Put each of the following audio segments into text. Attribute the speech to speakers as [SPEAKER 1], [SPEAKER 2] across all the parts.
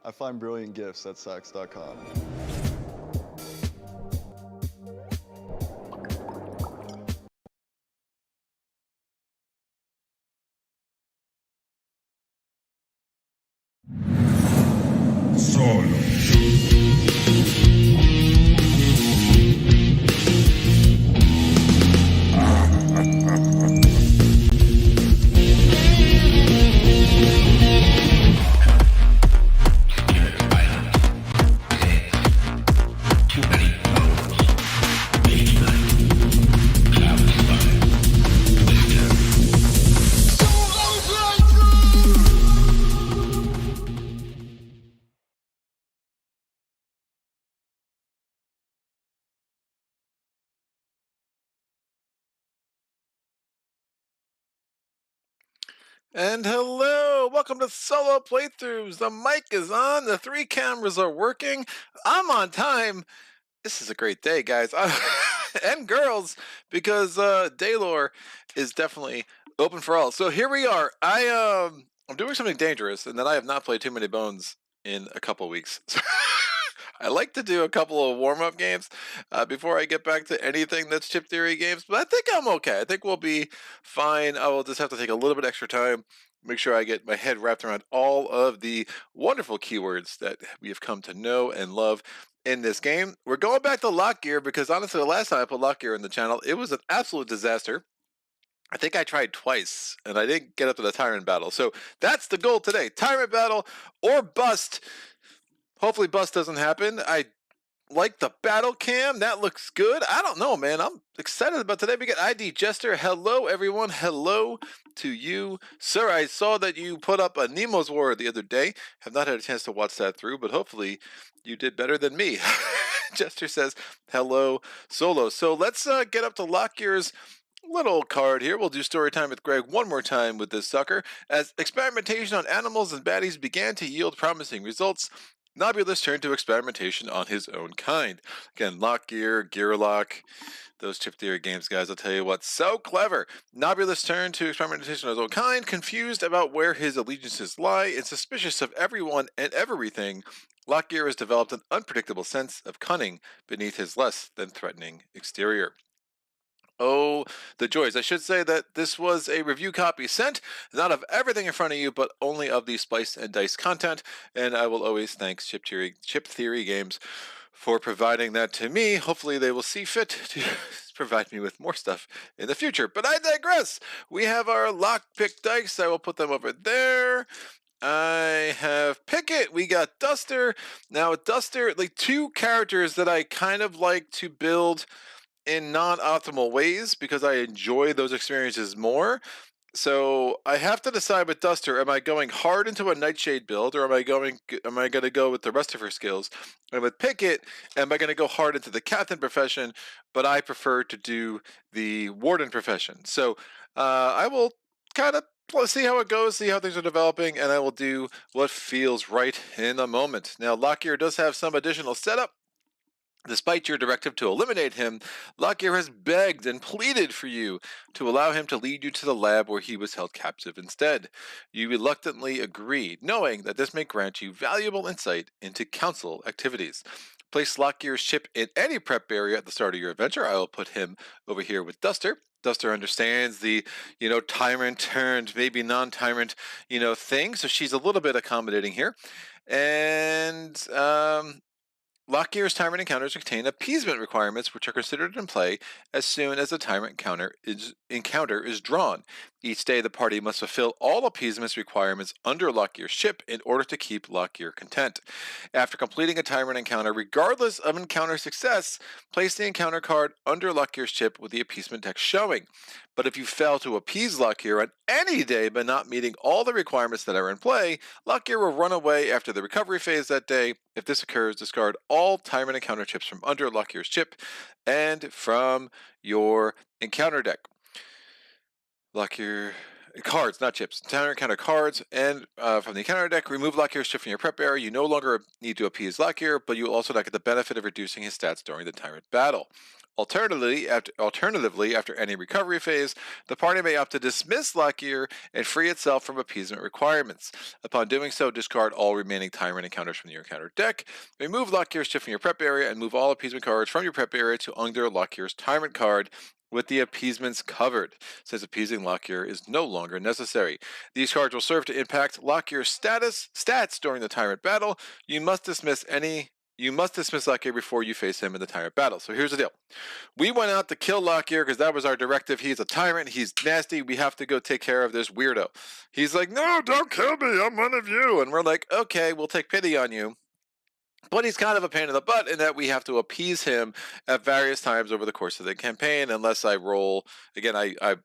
[SPEAKER 1] I find brilliant gifts at Saks.com.
[SPEAKER 2] Solo.
[SPEAKER 3] And hello, welcome to Solo Playthroughs. The mic is on, the 3 cameras are working, I'm on time. This is a great day, guys. And girls, because Daelore is definitely open for all. So here we are. I'm doing something dangerous, and that I have not played Too Many Bones in a couple weeks. I like to do a couple of warm-up games before I get back to anything that's chip theory games, but I think I'm okay. I think we'll be fine. I will just have to take a little bit extra time, make sure I get my head wrapped around all of the wonderful keywords that we have come to know and love in this game. We're going back to Locgear because honestly, the last time I put Locgear in the channel, it was an absolute disaster. I think I tried twice and I didn't get up to the tyrant battle. So that's the goal today. Tyrant battle or bust. Hopefully bust doesn't happen. I like the battle cam. That looks good. I don't know, man. I'm excited about today. We got ID Jester. Hello, everyone. Hello to you. Sir, I saw that you put up a Nemo's War the other day. Have not had a chance to watch that through, but hopefully you did better than me. Jester says, hello, Solo. So let's get up to Lockgear's little card here. We'll do story time with Greg one more time with this sucker. As experimentation on animals and baddies began to yield promising results, Nobulus turned to experimentation on his own kind. Again, Locgear, gearloc, those chip theory games, guys, I'll tell you what, so clever. Nobulus turned to experimentation on his own kind, confused about where his allegiances lie, and suspicious of everyone and everything. Locgear has developed an unpredictable sense of cunning beneath his less than threatening exterior. Oh, the joys. I should say that this was a review copy sent, not of everything in front of you, but only of the Splice and Dice content, and I will always thank Chip Theory Games for providing that to me. Hopefully they will see fit to provide me with more stuff in the future, but I digress. We have our lockpick dice. I will put them over there. I have Picket, we got Duster. Now Duster, like 2 characters that I kind of like to build in non-optimal ways because I enjoy those experiences more. So I have to decide with Duster, am I going hard into a Nightshade build or am I going to go with the rest of her skills? And with Picket, am I going to go hard into the Captain profession, but I prefer to do the Warden profession. So I will kind of see how it goes, see how things are developing, and I will do what feels right in the moment. Now, Lockier does have some additional setup. Despite your directive to eliminate him, Luckier has begged and pleaded for you to allow him to lead you to the lab where he was held captive instead. You reluctantly agreed, knowing that this may grant you valuable insight into council activities. Place Lockgear's ship in any prep area at the start of your adventure. I will put him over here with Duster. Duster understands the, tyrant turned, maybe non-tyrant, thing, so she's a little bit accommodating here. And, Lockgear's tyrant encounters contain appeasement requirements, which are considered in play as soon as the tyrant encounter is drawn. Each day, the party must fulfill all appeasement requirements under Lockgear's ship in order to keep Lockgear content. After completing a tyrant encounter, regardless of encounter success, place the encounter card under Lockgear's ship with the appeasement text showing. But if you fail to appease Luckier on any day by not meeting all the requirements that are in play, Luckier will run away after the recovery phase that day. If this occurs, discard all tyrant encounter chips from under Luckier's chip and from your encounter deck. Luckier cards, not chips. Tyrant encounter cards, and from the encounter deck, remove Luckier shift from your prep area. You no longer need to appease Luckier, but you will also not get the benefit of reducing his stats during the Tyrant battle. Alternatively, after any recovery phase, the party may opt to dismiss Locgear and free itself from appeasement requirements. Upon doing so, discard all remaining Tyrant encounters from your encounter deck. Remove Lockgear's shift from your prep area and move all appeasement cards from your prep area to under Lockgear's Tyrant card with the appeasements covered, since appeasing Locgear is no longer necessary. These cards will serve to impact Locgear's stats during the Tyrant battle. You must dismiss Locgear before you face him in the Tyrant battle. So here's the deal. We went out to kill Locgear because that was our directive. He's a tyrant. He's nasty. We have to go take care of this weirdo. He's like, no, don't kill me. I'm one of you. And we're like, okay, we'll take pity on you. But he's kind of a pain in the butt in that we have to appease him at various times over the course of the campaign. Unless I roll, again,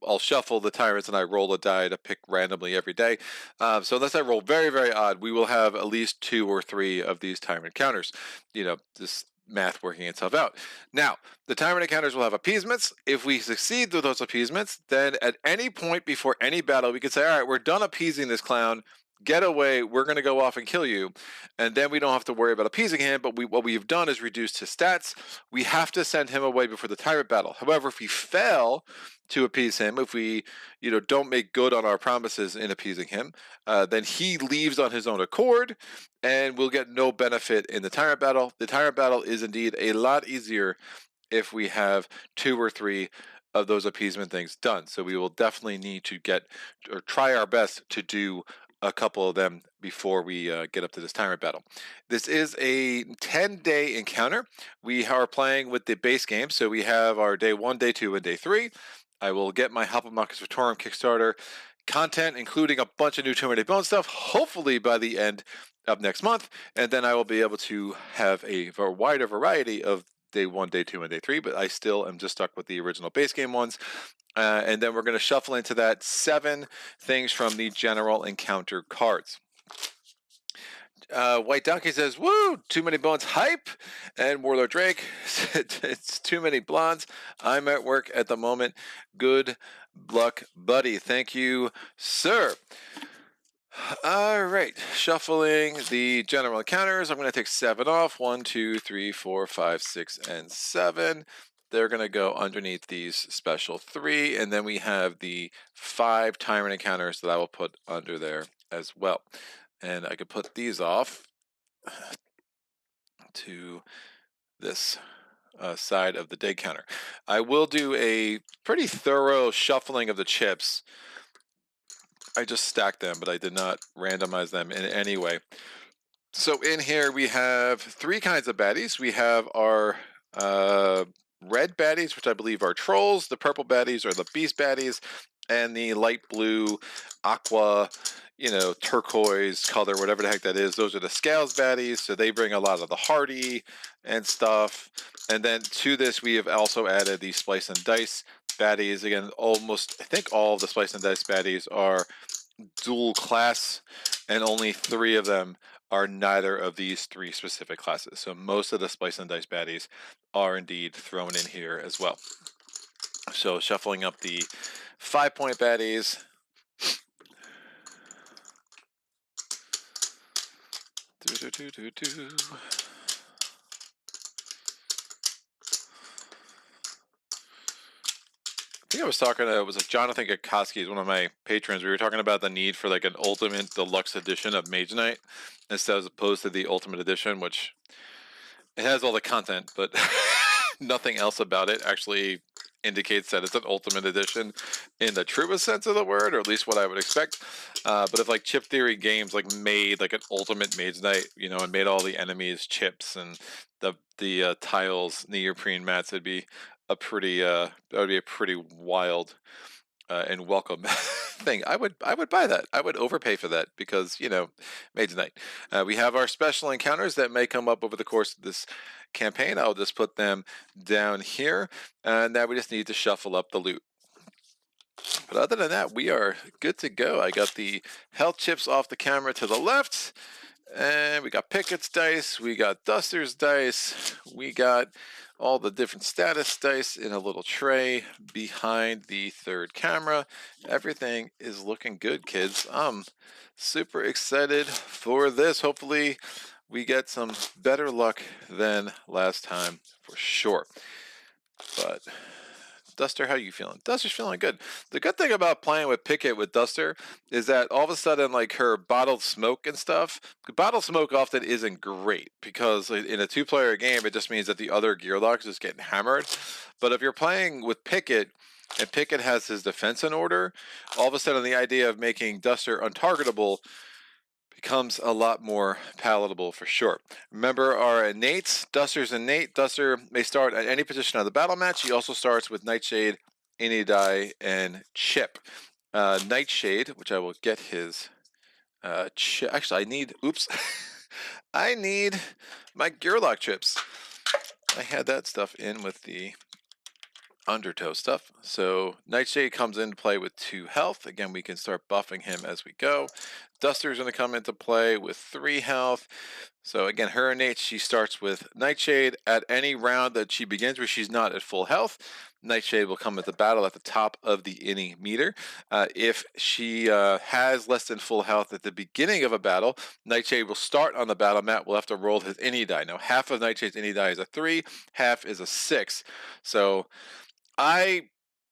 [SPEAKER 3] I'll shuffle the tyrants and I roll a die to pick randomly every day. So unless I roll very, very odd, we will have at least 2 or 3 of these tyrant encounters. This math working itself out. Now, the tyrant encounters will have appeasements. If we succeed with those appeasements, then at any point before any battle, we can say, all right, we're done appeasing this clown. Get away, we're going to go off and kill you. And then we don't have to worry about appeasing him, but what we've done is reduced his stats. We have to send him away before the tyrant battle. However, if we fail to appease him, if we don't make good on our promises in appeasing him, then he leaves on his own accord, and we'll get no benefit in the tyrant battle. The tyrant battle is indeed a lot easier if we have 2 or 3 of those appeasement things done. So we will definitely need to try our best to do a couple of them before we get up to this tyrant battle. This is a 10-day encounter. We are playing with the base game, so we have our day 1, day 2, and day 3. I will get my Hoplomachus Victorum Kickstarter content, including a bunch of new Too Many Bones stuff, hopefully by the end of next month, and then I will be able to have a wider variety of day 1, day 2, and day 3, but I still am just stuck with the original base game ones. And then we're going to shuffle into that 7 things from the general encounter cards. White Donkey says, woo, Too Many Bones hype. And Warlord Drake, it's too many blondes. I'm at work at the moment. Good luck, buddy. Thank you, sir. All right, shuffling the general encounters. I'm going to take 7 off. 1, 2, 3, 4, 5, 6, and 7. They're going to go underneath these special 3, and then we have the 5 tyrant encounters that I will put under there as well. And I could put these off to this side of the day counter. I will do a pretty thorough shuffling of the chips. I just stacked them, but I did not randomize them in any way. So in here we have 3 kinds of baddies. We have our red baddies, which I believe are trolls. The purple baddies are the beast baddies, and the light blue, aqua, turquoise color, whatever the heck that is, those are the scales baddies. So they bring a lot of the hardy and stuff. And then to this, we have also added the Splice and Dice baddies. Again, I think all of the Splice and Dice baddies are dual class, and only 3 of them are neither of these 3 specific classes. So most of the Splice and Dice baddies are indeed thrown in here as well. So shuffling up the 5-point baddies. I think I was talking to, was it Jonathan Gakoski, is one of my patrons. We were talking about the need for like an ultimate deluxe edition of Mage Knight instead as opposed to the ultimate edition, which it has all the content, but nothing else about it actually indicates that it's an ultimate edition in the truest sense of the word, or at least what I would expect. But if like Chip Theory Games like made like an ultimate Mage Knight, and made all the enemies chips and the tiles neoprene mats, it'd be a pretty that would be a pretty wild and welcome thing. I would buy that. I would overpay for that because Mage Knight. We have our special encounters that may come up over the course of this campaign. I'll just put them down here, and now we just need to shuffle up the loot. But other than that, we are good to go. I got the health chips off the camera to the left, and we got Pickett's dice, we got Duster's dice, we got all the different status dice in a little tray behind the third camera. Everything is looking good, kids. I'm super excited for this. Hopefully we get some better luck than last time for sure. But Duster, how you feeling? Duster's feeling good. The good thing about playing with Picket with Duster is that all of a sudden, like her bottled smoke and stuff, bottled smoke often isn't great because in a two-player game, it just means that the other gearloc is just getting hammered. But if you're playing with Picket and Picket has his defense in order, all of a sudden the idea of making Duster untargetable becomes a lot more palatable for sure. Remember our innates, Duster's innate. Duster may start at any position of the battle match. He also starts with Nightshade, Any Die, and Chip. Nightshade, which I will get his chip. Actually, I need, oops. I need my gearloc chips. I had that stuff in with the undertow stuff. So Nightshade comes into play with 2 health. Again, we can start buffing him as we go. Duster's going to come into play with 3 health. So again, her innate, she starts with Nightshade. At any round that she begins where she's not at full health, Nightshade will come into battle at the top of the innie meter. If she has less than full health at the beginning of a battle, Nightshade will start on the battle mat. We'll have to roll his innie die. Now, half of Nightshade's innie die is a 3, half is a 6. So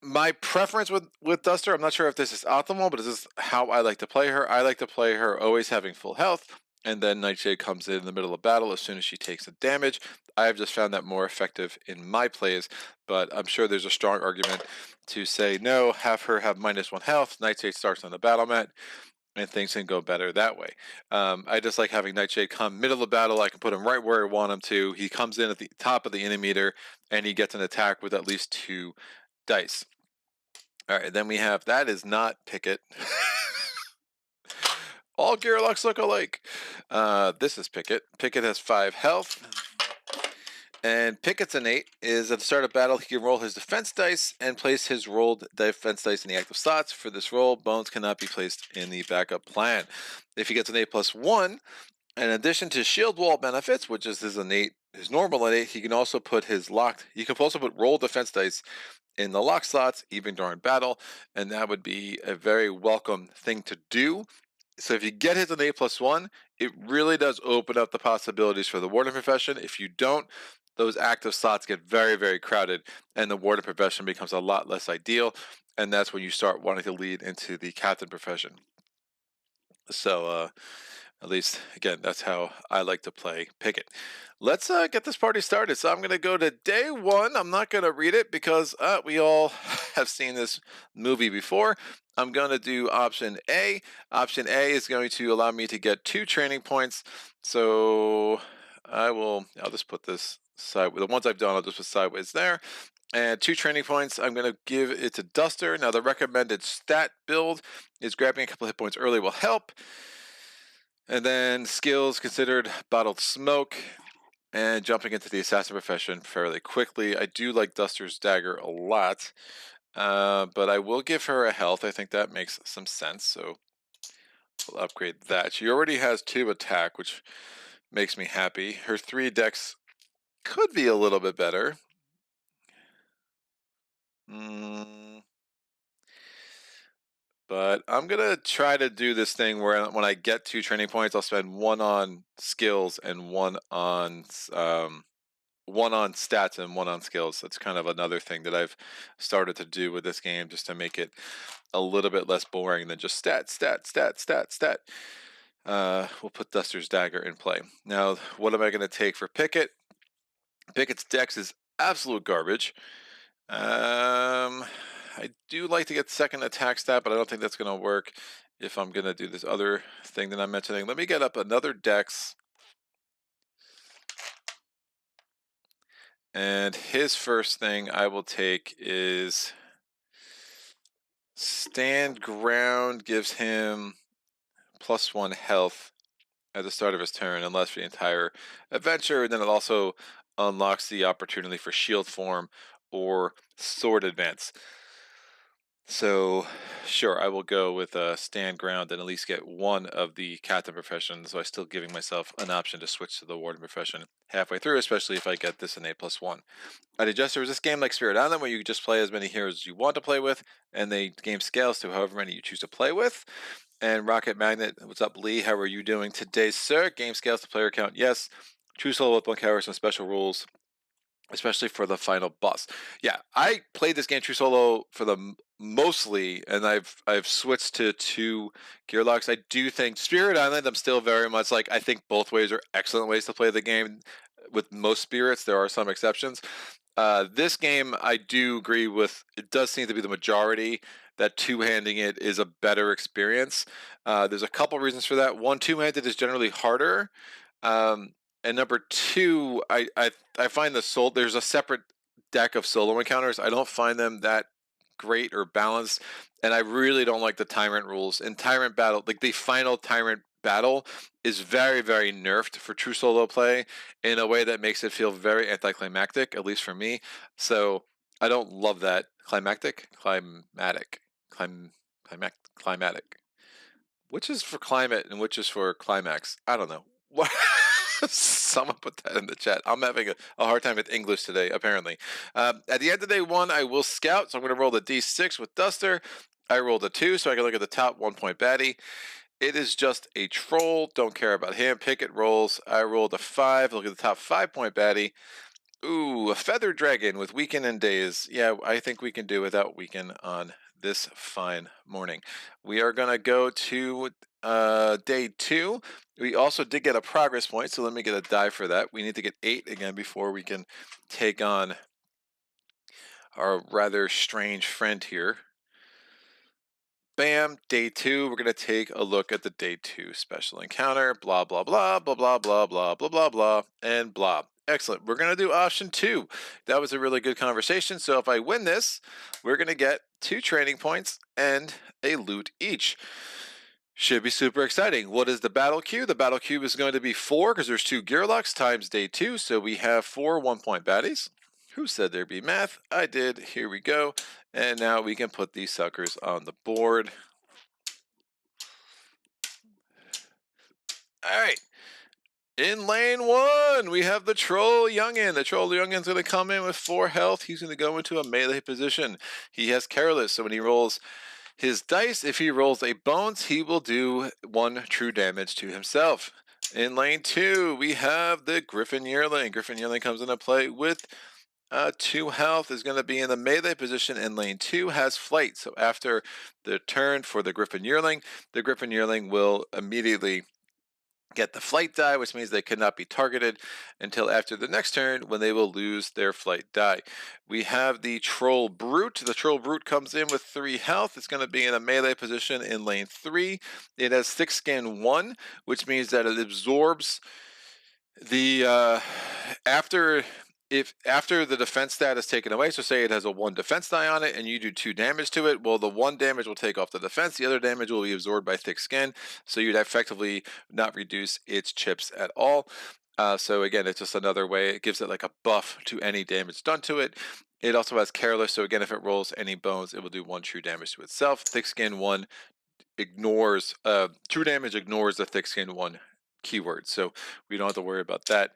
[SPEAKER 3] my preference with Duster, I'm not sure if this is optimal, but this is how I like to play her. I like to play her always having full health, and then Nightshade comes in the middle of battle as soon as she takes the damage. I've just found that more effective in my plays, but I'm sure there's a strong argument to say no, have her have -1 health, Nightshade starts on the battle mat, and things can go better that way. I just like having Nightshade come middle of battle. I can put him right where I want him to. He comes in at the top of the innie meter, and he gets an attack with at least 2 dice. All right, then we have, that is not Picket. All gearlocs look alike. This is Picket. Picket has 5 health. And Picket's innate is at the start of battle, he can roll his defense dice and place his rolled defense dice in the active slots. For this roll, bones cannot be placed in the backup plan. If he gets an 8+1, in addition to shield wall benefits, which is his innate, his normal innate, he can also put his locked, you can also put roll defense dice in the lock slots, even during battle, and that would be a very welcome thing to do. So if you get his innate +1, it really does open up the possibilities for the warden profession. If you don't, those active slots get very, very crowded, and the warden profession becomes a lot less ideal, and that's when you start wanting to lead into the captain profession. So, at least, again, that's how I like to play Picket. Let's get this party started. So I'm going to go to day 1. I'm not going to read it because we all have seen this movie before. I'm going to do option A. Option A is going to allow me to get 2 training points. So I'll just put this sideways. The ones I've done, I'll just put sideways there. And 2 training points, I'm going to give it to Duster. Now, the recommended stat build is grabbing a couple hit points early will help. And then skills considered bottled smoke and jumping into the assassin profession fairly quickly. I do like Duster's Dagger a lot, but I will give her a health. I think that makes some sense, so we'll upgrade that. She already has 2 attack, which makes me happy. Her 3 dex could be a little bit better. But I'm going to try to do this thing where when I get 2 training points, I'll spend 1 on skills and 1 on stats and 1 on skills. That's kind of another thing that I've started to do with this game, just to make it a little bit less boring than just stat, stat, stat, stat, stat. We'll put Duster's Dagger in play. Now, what am I going to take for Picket? Picket's dex is absolute garbage. I do like to get 2nd attack stat, but I don't think that's going to work if I'm going to do this other thing that I'm mentioning. Let me get up another dex. And his first thing I will take is stand ground, gives him +1 health at the start of his turn, unless for the entire adventure. And then it also unlocks the opportunity for shield form or sword advance. So, sure, I will go with a stand ground and at least get one of the captain professions. So, I still giving myself an option to switch to the warden profession halfway through, especially if I get this in A+1. I digest there was this game like Spirit Island where you just play as many heroes as you want to play with, and the game scales to however many you choose to play with. And Rocket Magnet, what's up, Lee? How are you doing today, sir? Game scales to player count, yes. True solo with 1 character, some special rules, especially for the final boss. Yeah, I played this game true solo for the mostly, and I've switched to 2 gearlocs. I do think Spirit Island, I'm still very much like, I think both ways are excellent ways to play the game. With most spirits, there are some exceptions. This game, I do agree with. It does seem to be the majority that two-handing it is a better experience. There's a couple reasons for that. One, two-handed is generally harder. Um, and number two, I find there's a separate deck of solo encounters. I don't find them that great or balanced, and I really don't like the tyrant rules. In tyrant battle, like the final tyrant battle is very, very nerfed for true solo play in a way that makes it feel very anticlimactic, at least for me. So I don't love that. Climatic. Which is for climate and which is for climax? I don't know. What? Someone put that in the chat. I'm having a hard time with English today, apparently. At the end of day 1, I will scout, so I'm going to roll the D6 with Duster. I rolled a 2, so I can look at the top 1-point baddie. It is just a troll. Don't care about him. Picket rolls. I rolled a 5. Look at the top 5-point baddie. Ooh, a feather dragon with weaken and days. Yeah, I think we can do without weaken on this fine morning. We are going to go to day 2. We also did get a progress point, so let me get a die for that. We need to get 8 again before we can take on our rather strange friend here. Bam, day 2, we're going to take a look at the day 2 special encounter, blah, blah, blah, blah, blah, blah, blah, blah, blah, blah, and blah. Excellent. We're going to do option 2. That was a really good conversation. So if I win this, we're going to get 2 training points and a loot each. Should be super exciting. What is the battle queue? The battle queue is going to be 4 because there's 2 gearlocs times day 2. So we have 4 1-point baddies. Who said there'd be math? I did. Here we go. And now we can put these suckers on the board. All right. In lane 1, we have the Troll Youngin. The Troll Youngin's going to come in with 4 health. He's going to go into a melee position. He has Careless, so when he rolls his dice, if he rolls a bones, he will do 1 true damage to himself. In lane 2, we have the Griffin Yearling. Griffin Yearling comes into play with 2 health, is going to be in the melee position in lane 2, has flight. So after the turn for the Griffin Yearling will immediately get the flight die, which means they cannot be targeted until after the next turn when they will lose their flight die. We have the Troll Brute. The Troll Brute comes in with 3 health. It's going to be in a melee position in lane 3. It has thick skin 1, which means that it absorbs the after the defense stat is taken away, so say it has a 1 defense die on it and you do 2 damage to it, well, the 1 damage will take off the defense, the other damage will be absorbed by thick skin, so you'd effectively not reduce its chips at all. So again, it's just another way. It gives it like a buff to any damage done to it. It also has Careless, so again, if it rolls any bones, it will do 1 true damage to itself. Thick skin 1 ignores true damage ignores the thick skin 1 keyword, so we don't have to worry about that.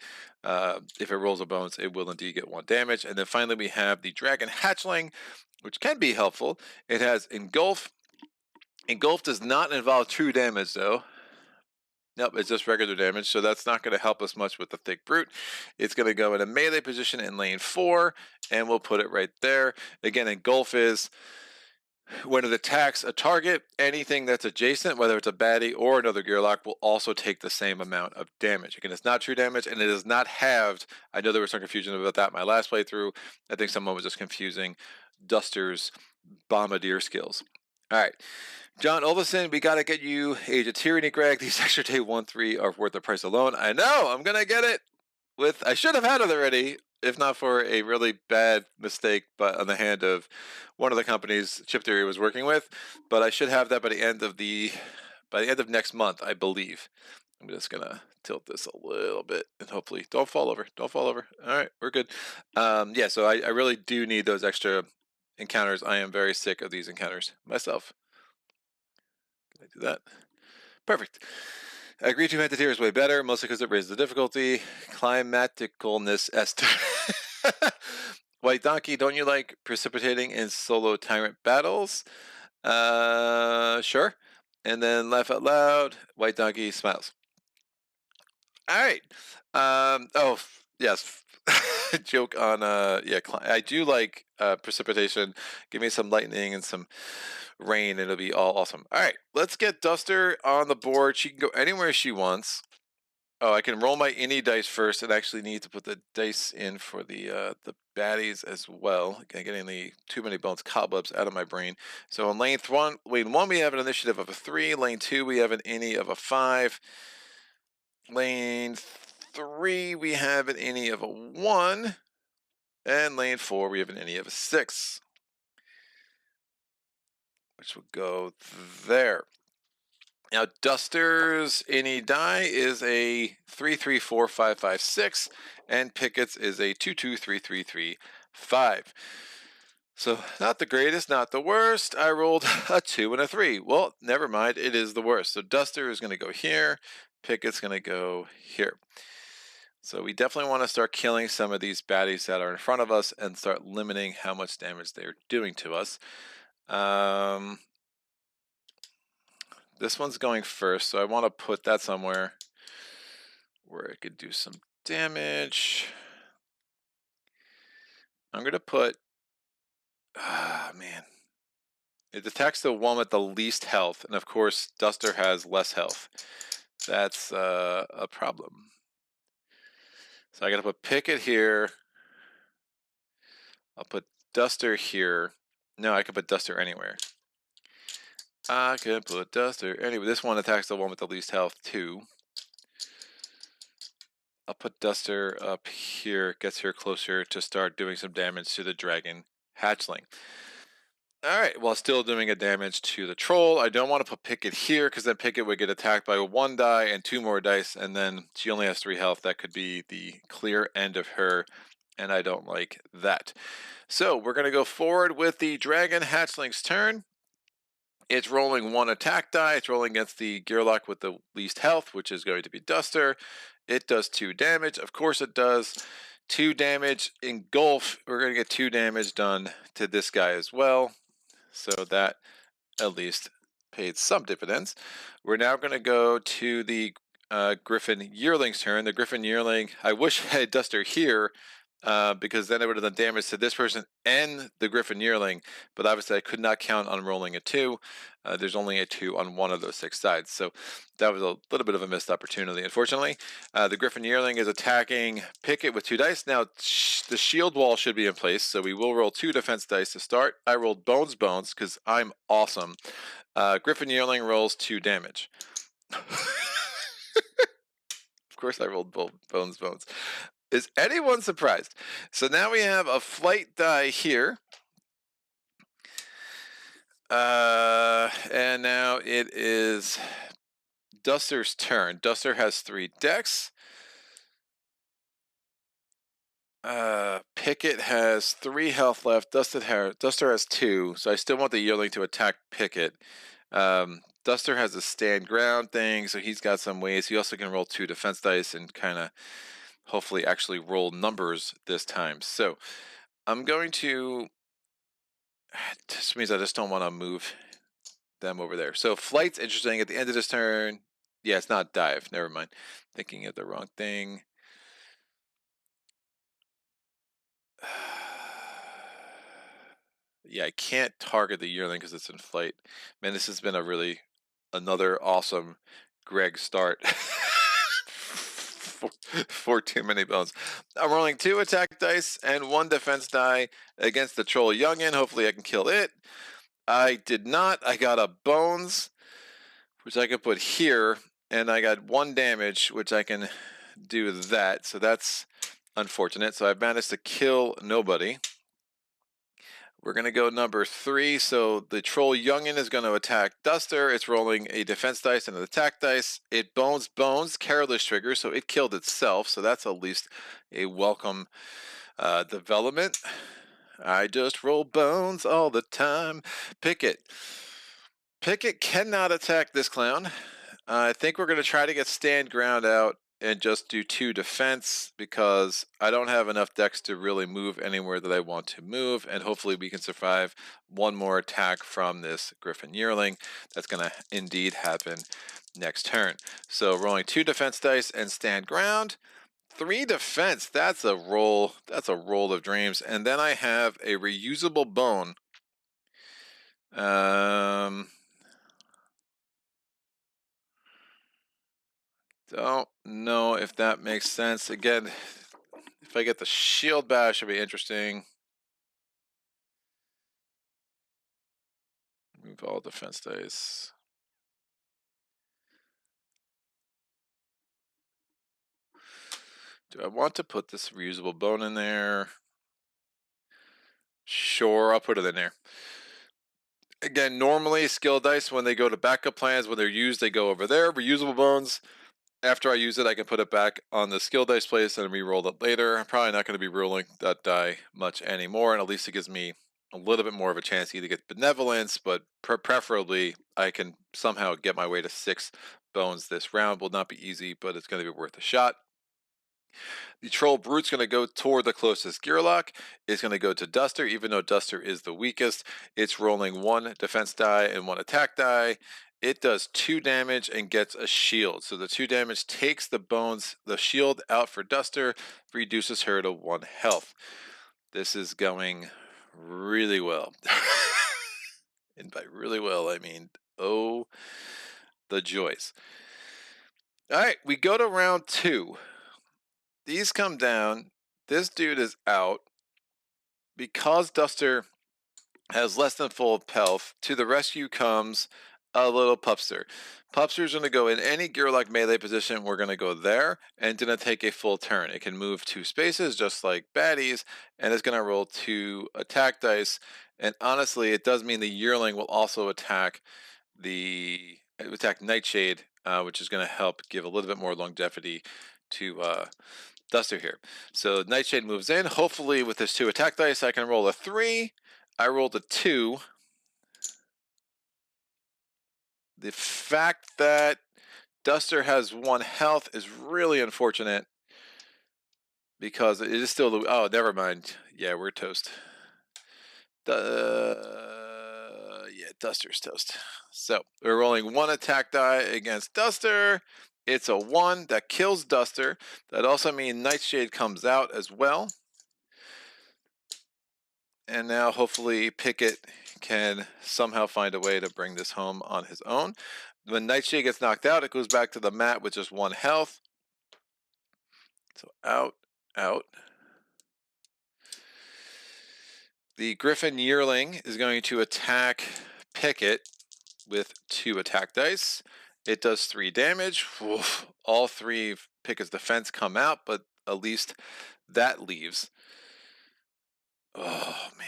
[SPEAKER 3] If it rolls a bones, it will indeed get 1 damage. And then finally we have the Dragon Hatchling, which can be helpful. It has Engulf. Engulf does not involve true damage though. Nope, it's just regular damage, so that's not going to help us much with the Thick Brute. It's going to go in a melee position in lane 4, and we'll put it right there. Again, Engulf is when it attacks a target, anything that's adjacent, whether it's a baddie or another gearloc, will also take the same amount of damage. Again, it's not true damage, and it is not halved. I know there was some confusion about that in my last playthrough. I think someone was just confusing Duster's Bombardier skills. All right. John Olveson, we got to get you Age of Tyranny, Greg. These extra day 1-3 are worth the price alone. I know, I'm going to get it. I should have had it already, if not for a really bad mistake, but on the hand of one of the companies Chip Theory was working with. But I should have that by the end of next month, I believe. I'm just gonna tilt this a little bit and hopefully don't fall over. All right, we're good. Yeah, so I really do need those extra encounters. I am very sick of these encounters myself. Can I do that? Perfect. I agree to hint that here is way better, mostly because it raises the difficulty. Climaticalness Esther. White Donkey, don't you like precipitating in solo tyrant battles? Sure. And then laugh out loud. White Donkey smiles. All right. Oh, yes. Joke on, yeah, I do like precipitation. Give me some lightning and some rain. It'll be all awesome. All right. Let's get Duster on the board. She can go anywhere she wants. Oh, I can roll my any dice first, and actually need to put the dice in for the baddies as well. Getting the too many bones cobwebs out of my brain. So in lane one, we have an initiative of a 3. Lane 2, we have an any of a 5. Lane 3, we have an any of a 1. And lane 4, we have an any of a 6. Which will go there. Now, Duster's any die is a 3-3-4-5-5-6, and Picket's is a 2-2-3-3-3-5. So, not the greatest, not the worst. I rolled a 2 and a 3. Well, never mind, it is the worst. So, Duster is going to go here, Picket's going to go here. So, we definitely want to start killing some of these baddies that are in front of us and start limiting how much damage they're doing to us. This one's going first, so I want to put that somewhere where I could do some damage. I'm going to put... man. It attacks the one with the least health, and of course, Duster has less health. That's a problem. So I got to put Picket here. I'll put Duster here. No, I can put Duster anywhere. I can put Duster anyway. This one attacks the one with the least health too. I'll put Duster up here. Gets here closer to start doing some damage to the dragon hatchling. Alright, while still doing a damage to the troll. I don't want to put Picket here because then Picket would get attacked by 1 die and 2 more dice, and then she only has 3 health. That could be the clear end of her, and I don't like that. So we're going to go forward with the dragon hatchling's turn. It's rolling 1 attack die. It's rolling against the gearloc with the least health, which is going to be Duster. It does 2 damage. Of course it does. 2 damage. Engulf, we're going to get 2 damage done to this guy as well. So that at least paid some dividends. We're now going to go to the Griffin Yearling's turn. The Griffin Yearling, I wish I had Duster here, because then it would have done damage to this person and the Griffin Yearling, but obviously I could not count on rolling a 2. There's only a 2 on one of those 6 sides, so that was a little bit of a missed opportunity, unfortunately. The Griffin Yearling is attacking Picket with 2 dice. Now, the shield wall should be in place, so we will roll 2 defense dice to start. I rolled Bones because I'm awesome. Griffin Yearling rolls 2 damage. Of course I rolled Bones. Is anyone surprised? So now we have a flight die here. And now it is Duster's turn. Duster has 3 decks. Picket has 3 health left. Duster has 2, so I still want the Yearling to attack Picket. Duster has a stand ground thing, so he's got some ways. He also can roll 2 defense dice and kind of hopefully actually roll numbers this time. So I'm going to... This means I just don't want to move them over there. So flight's interesting. At the end of this turn... Yeah, it's not dive. Never mind. Thinking of the wrong thing. Yeah, I can't target the Yearling because it's in flight. Man, this has been another awesome Greg start. for too many bones. I'm rolling 2 attack dice and 1 defense die against the troll youngin. Hopefully I can kill it. I did not. I got a bones, which I could put here, and I got 1 damage, which I can do that. So that's unfortunate. So I've managed to kill nobody. We're going to go number 3. So the troll youngin is going to attack Duster. It's rolling a defense dice and an attack dice. It bones, careless trigger, so it killed itself. So that's at least a welcome development. I just roll bones all the time. Picket. Picket cannot attack this clown. I think we're going to try to get stand ground out and just do 2 defense because I don't have enough decks to really move anywhere that I want to move, and hopefully we can survive 1 more attack from this Griffin Yearling. That's going to indeed happen next turn. So rolling 2 defense dice and stand ground. 3 defense, that's a roll of dreams. And then I have a reusable bone. Don't know if that makes sense. Again, if I get the shield bash, it'll be interesting. Move all defense dice. Do I want to put this reusable bone in there? Sure, I'll put it in there. Again, normally skill dice, when they go to backup plans, when they're used, they go over there. Reusable bones, after I use it, I can put it back on the skill dice place and re-roll it later. I'm probably not going to be rolling that die much anymore, and at least it gives me a little bit more of a chance to either get benevolence, but preferably I can somehow get my way to 6 bones this round. Will not be easy, but it's going to be worth a shot. The Troll Brute's going to go toward the closest gearloc. It's going to go to Duster, even though Duster is the weakest. It's rolling 1 defense die and 1 attack die. It does 2 damage and gets a shield. So the 2 damage takes the shield out for Duster, reduces her to 1 health. This is going really well. And by really well, I mean, oh, the joys. All right, we go to round 2. These come down. This dude is out. Because Duster has less than full health, to the rescue comes a little Pupster. Pupster's going to go in any gearloc melee position. We're going to go there, and it's going to take a full turn. It can move 2 spaces just like baddies, and it's going to roll 2 attack dice. And honestly, it does mean the Yearling will also attack Nightshade, which is going to help give a little bit more longevity to Duster here. So Nightshade moves in. Hopefully with this 2 attack dice, I can roll a 3. I rolled a 2. The fact that Duster has 1 health is really unfortunate because it is still oh, never mind. Yeah, we're toast. Yeah, Duster's toast. So we're rolling 1 attack die against Duster. It's a 1 that kills Duster. That also means Nightshade comes out as well. And now hopefully Picket can somehow find a way to bring this home on his own. When Nightshade gets knocked out, it goes back to the mat with just 1 health. So out, out. The Griffin Yearling is going to attack Picket with 2 attack dice. It does 3 damage. Oof. All 3 of Picket's defense come out, but at least that leaves. Oh, man.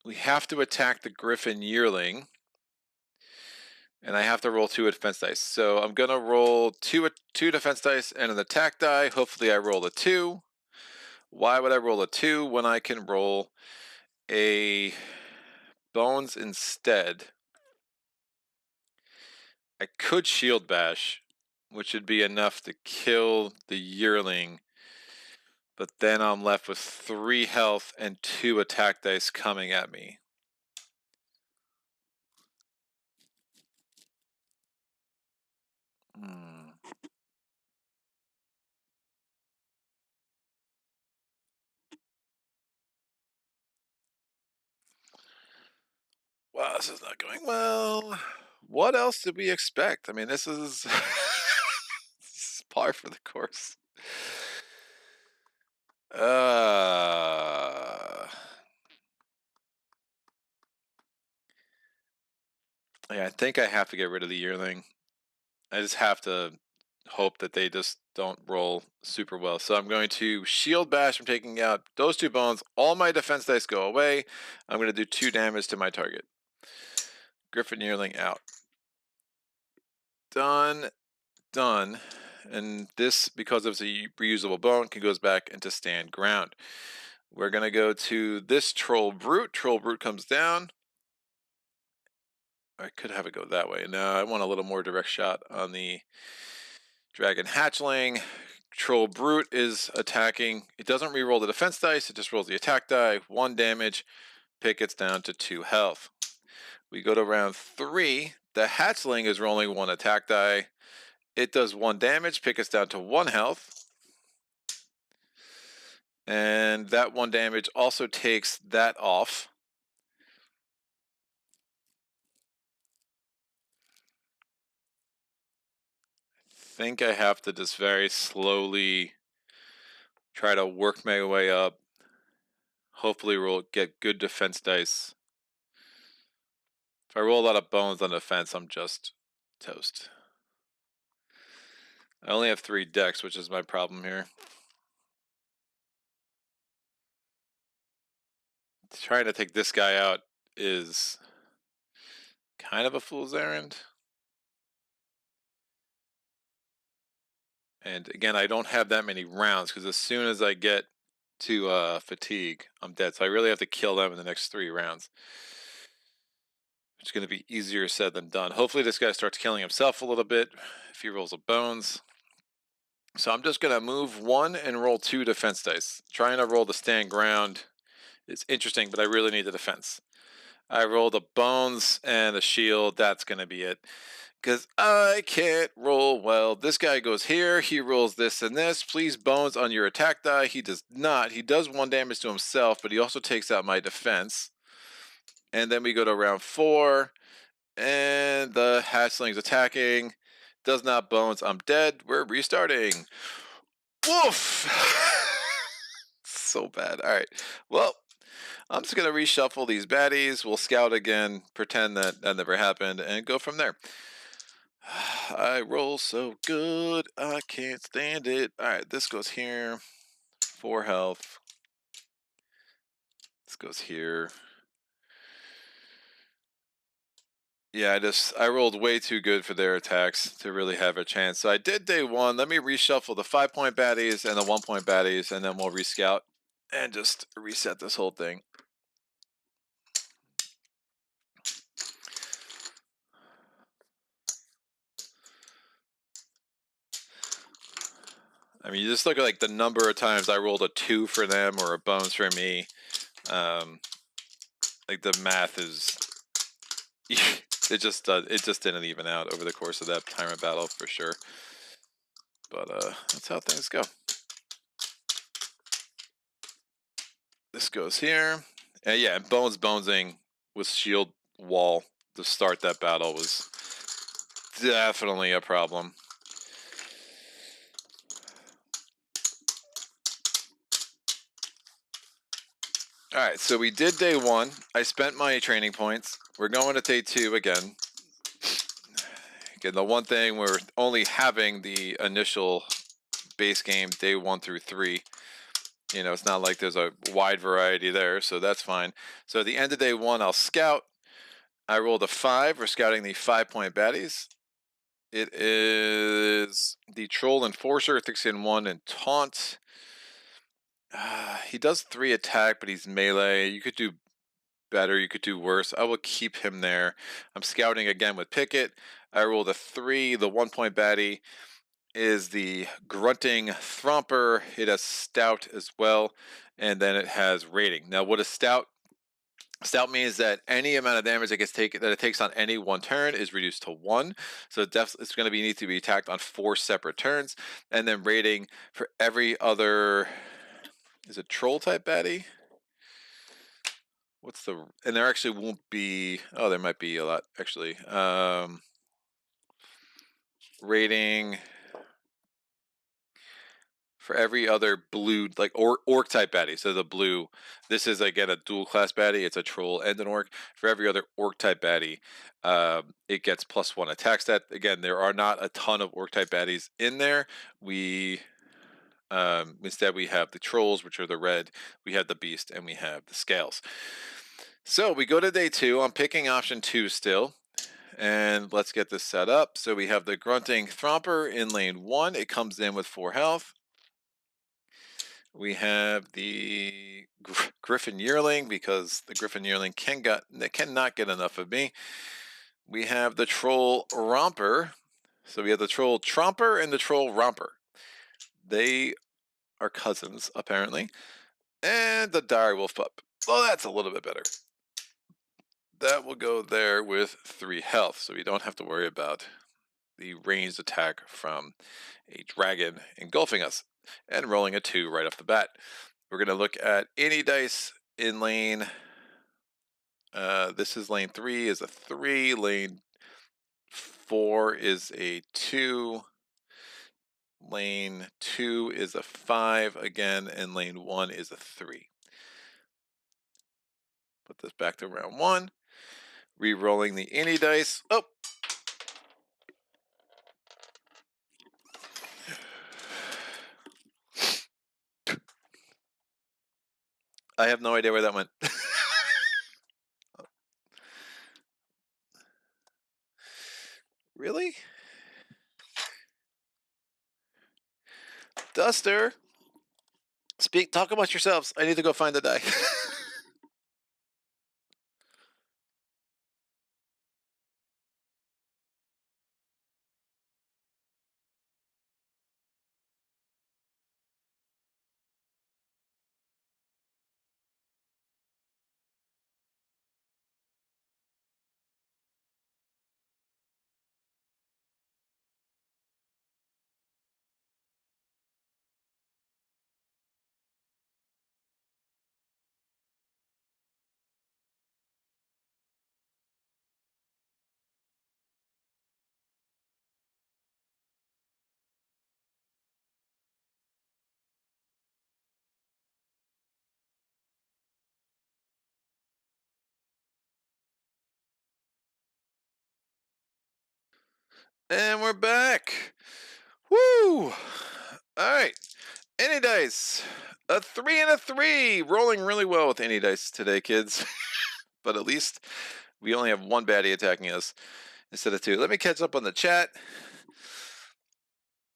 [SPEAKER 3] We have to attack the Griffin Yearling. And I have to roll 2 defense dice. So I'm going to roll 2 defense dice and an attack die. Hopefully I roll a 2. Why would I roll a 2 when I can roll a bones instead? I could shield bash, which would be enough to kill the Yearling. But then I'm left with 3 health and 2 attack dice coming at me. Wow, this is not going well. What else did we expect? I mean, this is, this is par for the course. Yeah, I think I have to get rid of the Yearling. I just have to hope that they just don't roll super well. So I'm going to shield bash. I'm taking out those 2 bones. All my defense dice go away. I'm going to do 2 damage to my target. Griffin Yearling out. Done. Done. and this, because it's a reusable bone, goes back into stand ground. We're gonna go to this troll brute. Troll brute comes down. I could have it go that way. No, I want a little more direct shot on the dragon hatchling. Troll brute is attacking. It doesn't re-roll the defense dice. It just rolls the attack die. 1 damage. Picket's down to 2 health. We go to round 3. The hatchling is rolling 1 attack die. It does 1 damage. Picket's down to 1 health. And that 1 damage also takes that off. I think I have to just very slowly try to work my way up. Hopefully we'll get good defense dice. If I roll a lot of bones on defense, I'm just toast. I only have 3 decks, which is my problem here. Trying to take this guy out is kind of a fool's errand. And again, I don't have that many rounds, because as soon as I get to fatigue, I'm dead. So I really have to kill them in the next 3 rounds. It's going to be easier said than done. Hopefully this guy starts killing himself a little bit if he rolls a bones. So I'm just going to move 1 and roll 2 defense dice. Trying to roll the stand ground is interesting, but I really need the defense. I rolled a bones and a shield. That's going to be it, because I can't roll well. This guy goes here. He rolls this and this. Please bones on your attack die. He does not. He does 1 damage to himself, but he also takes out my defense. And then we go to round 4, and the hatchling's attacking. Does not bones. I'm dead. We're restarting. Woof! So bad. All right. Well, I'm just going to reshuffle these baddies. We'll scout again, pretend that that never happened, and go from there. I roll so good, I can't stand it. All right, this goes here. 4 health. This goes here. Yeah, I rolled way too good for their attacks to really have a chance. So I did day 1. Let me reshuffle the 5-point baddies and the 1-point baddies, and then we'll rescout and just reset this whole thing. I mean, you just look at like the number of times I rolled a 2 for them or a bones for me. Like the math is, it just didn't even out over the course of that tyrant battle for sure. But that's how things go. This goes here, and yeah, and bonesing with shield wall to start that battle was definitely a problem. All right, so we did day 1. I spent my training points. We're going to day 2 again. Again, the one thing, we're only having the initial base game day 1 through 3. You know, it's not like there's a wide variety there, so that's fine. So at the end of day 1, I'll scout. I rolled a 5. We're scouting the 5-point baddies. It is the Troll Enforcer, Thick-Skin 1 and Taunt. He does 3 attack, but he's melee. You could do better, you could do worse. I will keep him there. I'm scouting again with Picket. I rolled a 3. The 1-point baddie is the Grunting Thromper. It has Stout as well, and then it has Rating. Now, what is Stout? Stout means that any amount of damage that it takes on any one turn is reduced to 1. So it's going to need to be attacked on 4 separate turns. And then Rating for every other, is it troll type baddie? What's the, and there actually won't be, oh, there might be a lot actually. Rating for every other blue, like orc type baddie. So the blue, this is again a dual class baddie. It's a troll and an orc. For every other orc type baddie, it gets +1 attack stat. Again, there are not a ton of orc type baddies in there. We instead we have the trolls, which are the red. We have the beast, and we have the scales. So we go to day 2. I'm picking option 2 still. And let's get this set up. So we have the grunting Thromper in lane 1. It comes in with 4 health. We have the Griffin Yearling, because the Griffin Yearling cannot get enough of me. We have the Troll Romper. So we have the Troll Tromper and the Troll Romper. They are cousins, apparently. And the Dire Wolf Pup. Well, that's a little bit better. That will go there with 3 health, so we don't have to worry about the ranged attack from a dragon engulfing us and rolling a 2 right off the bat. We're going to look at any dice in lane. This is lane 3 is a 3. Lane 4 is a 2. Lane 2 is a 5 again, and lane 1 is a 3. Put this back to round 1. Re-rolling the any dice. Oh! I have no idea where that went. Really? Duster, talk amongst yourselves. I need to go find the die. And we're back. Woo! All right. Any dice. A 3 and a 3. Rolling really well with any dice today, kids. But at least we only have 1 baddie attacking us instead of 2. Let me catch up on the chat.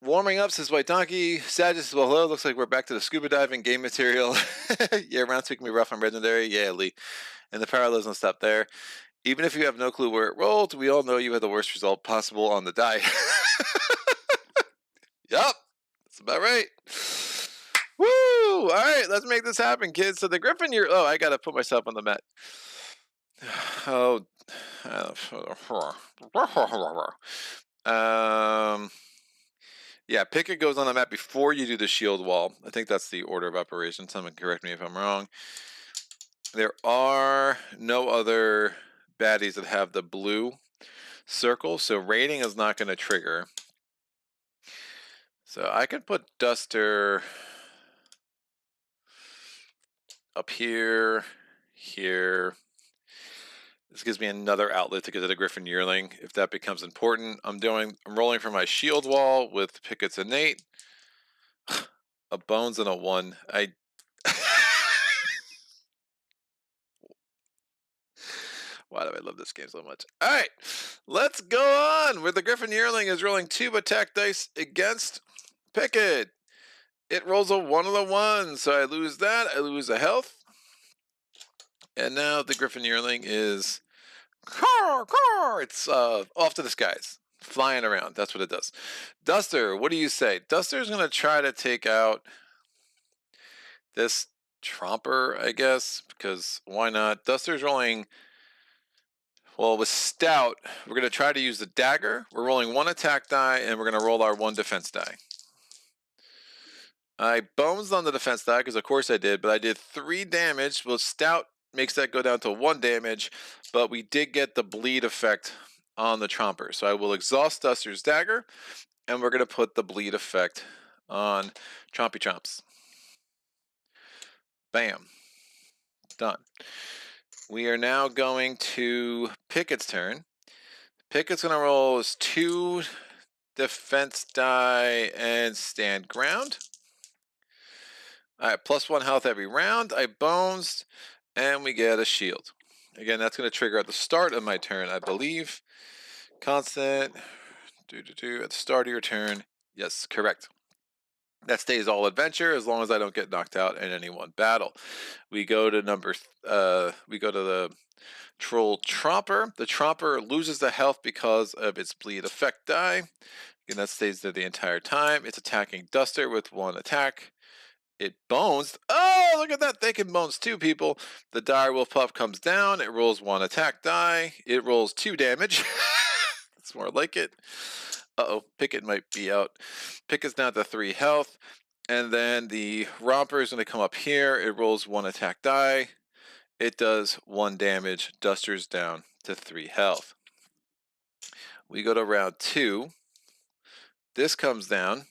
[SPEAKER 3] Warming up, says White Donkey. Sages, well, hello. Looks like we're back to the scuba diving game material. Yeah, round 2 can be rough on Legendary. Yeah, Lee. And the parallels don't stop there. Even if you have no clue where it rolled, we all know you had the worst result possible on the die. Yup, that's about right. Woo! All right, let's make this happen, kids. So the Griffin, oh, I gotta put myself on the mat. Oh, yeah, Picket goes on the map before you do the shield wall. I think that's the order of operations. Someone correct me if I'm wrong. There are no other baddies that have the blue circle, so raiding is not going to trigger. So I could put Duster up here, here. This gives me another outlet to get to the Griffin Yearling if that becomes important. I'm rolling for my shield wall with Pickets innate. A bones and a 1. Why do I love this game so much? All right, let's go on. Where the Griffin Yearling is rolling 2 attack dice against Picket. It rolls a 1 on the 1, so I lose that. I lose a health. And now the Griffin Yearling is it's off to the skies, flying around. That's what it does. Duster, what do you say? Duster's going to try to take out this Tromper, I guess, because why not? Duster's rolling... Well, with Stout, we're going to try to use the Dagger. We're rolling 1 attack die, and we're going to roll our 1 defense die. I bones on the defense die, because of course I did, but I did 3 damage. Well, Stout makes that go down to 1 damage, but we did get the bleed effect on the Tromper. So I will exhaust Duster's Dagger, and we're going to put the bleed effect on Chompy Chomps. Bam. Done. We are now going to Picket's turn. Picket's going to roll his 2 defense die and stand ground. All right, +1 health every round. I bones, and we get a shield. Again, that's going to trigger at the start of my turn, I believe. Constant. At the start of your turn. Yes, correct. That stays all adventure as long as I don't get knocked out in any one battle. We go to the Troll Tromper. The Tromper loses the health because of its bleed effect die. And that stays there the entire time. It's attacking Duster with 1 attack. It bones. Oh, look at that. They can bones too, people. The dire wolf pup comes down. It rolls 1 attack die. It rolls 2 damage. That's more like it. Uh-oh, Picket might be out. Picket's down to 3 health. And then the Romper is going to come up here. It rolls 1 attack die. It does 1 damage. Duster's down to 3 health. We go to round 2. This comes down.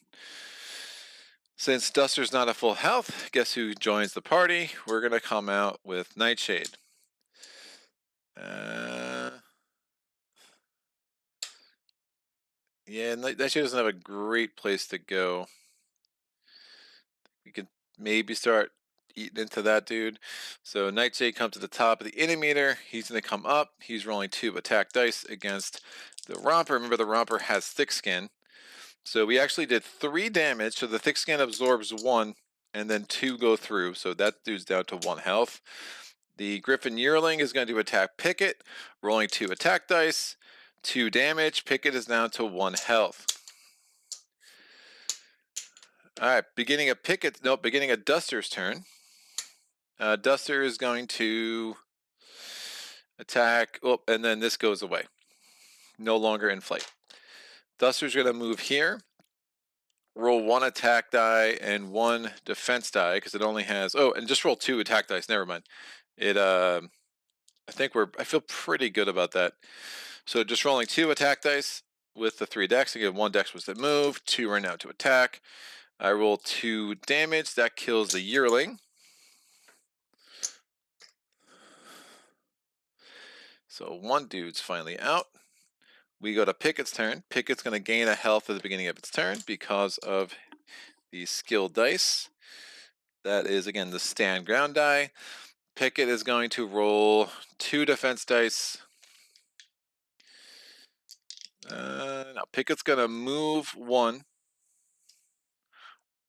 [SPEAKER 3] Since Duster's not at full health, guess who joins the party? We're going to come out with Nightshade. Yeah, Nightshade doesn't have a great place to go. We can maybe start eating into that dude. So Nightshade comes to the top of the Inimeter. He's going to come up. He's rolling 2 attack dice against the Romper. Remember, the Romper has thick skin. So we actually did 3 damage. So the thick skin absorbs 1, and then 2 go through. So that dude's down to 1 health. The Griffin Yearling is going to attack Picket, rolling 2 attack dice, 2 damage. Picket is down to 1 health. All right, beginning of Duster's turn. Duster is going to attack. Oh, and then this goes away. No longer in flight. Duster's going to move here. Roll 1 attack die and 1 defense die because it only has. Oh, and just roll 2 attack dice. Never mind. I feel pretty good about that. So just rolling 2 attack dice with the 3 decks. Again, 1 dex was to move. 2 are now to attack. I roll 2 damage. That kills the Yearling. So 1 dude's finally out. We go to Picket's turn. Picket's going to gain a health at the beginning of its turn because of the skill dice. That is, again, the stand ground die. Picket is going to roll 2 defense dice. Now, Picket's going to move 1.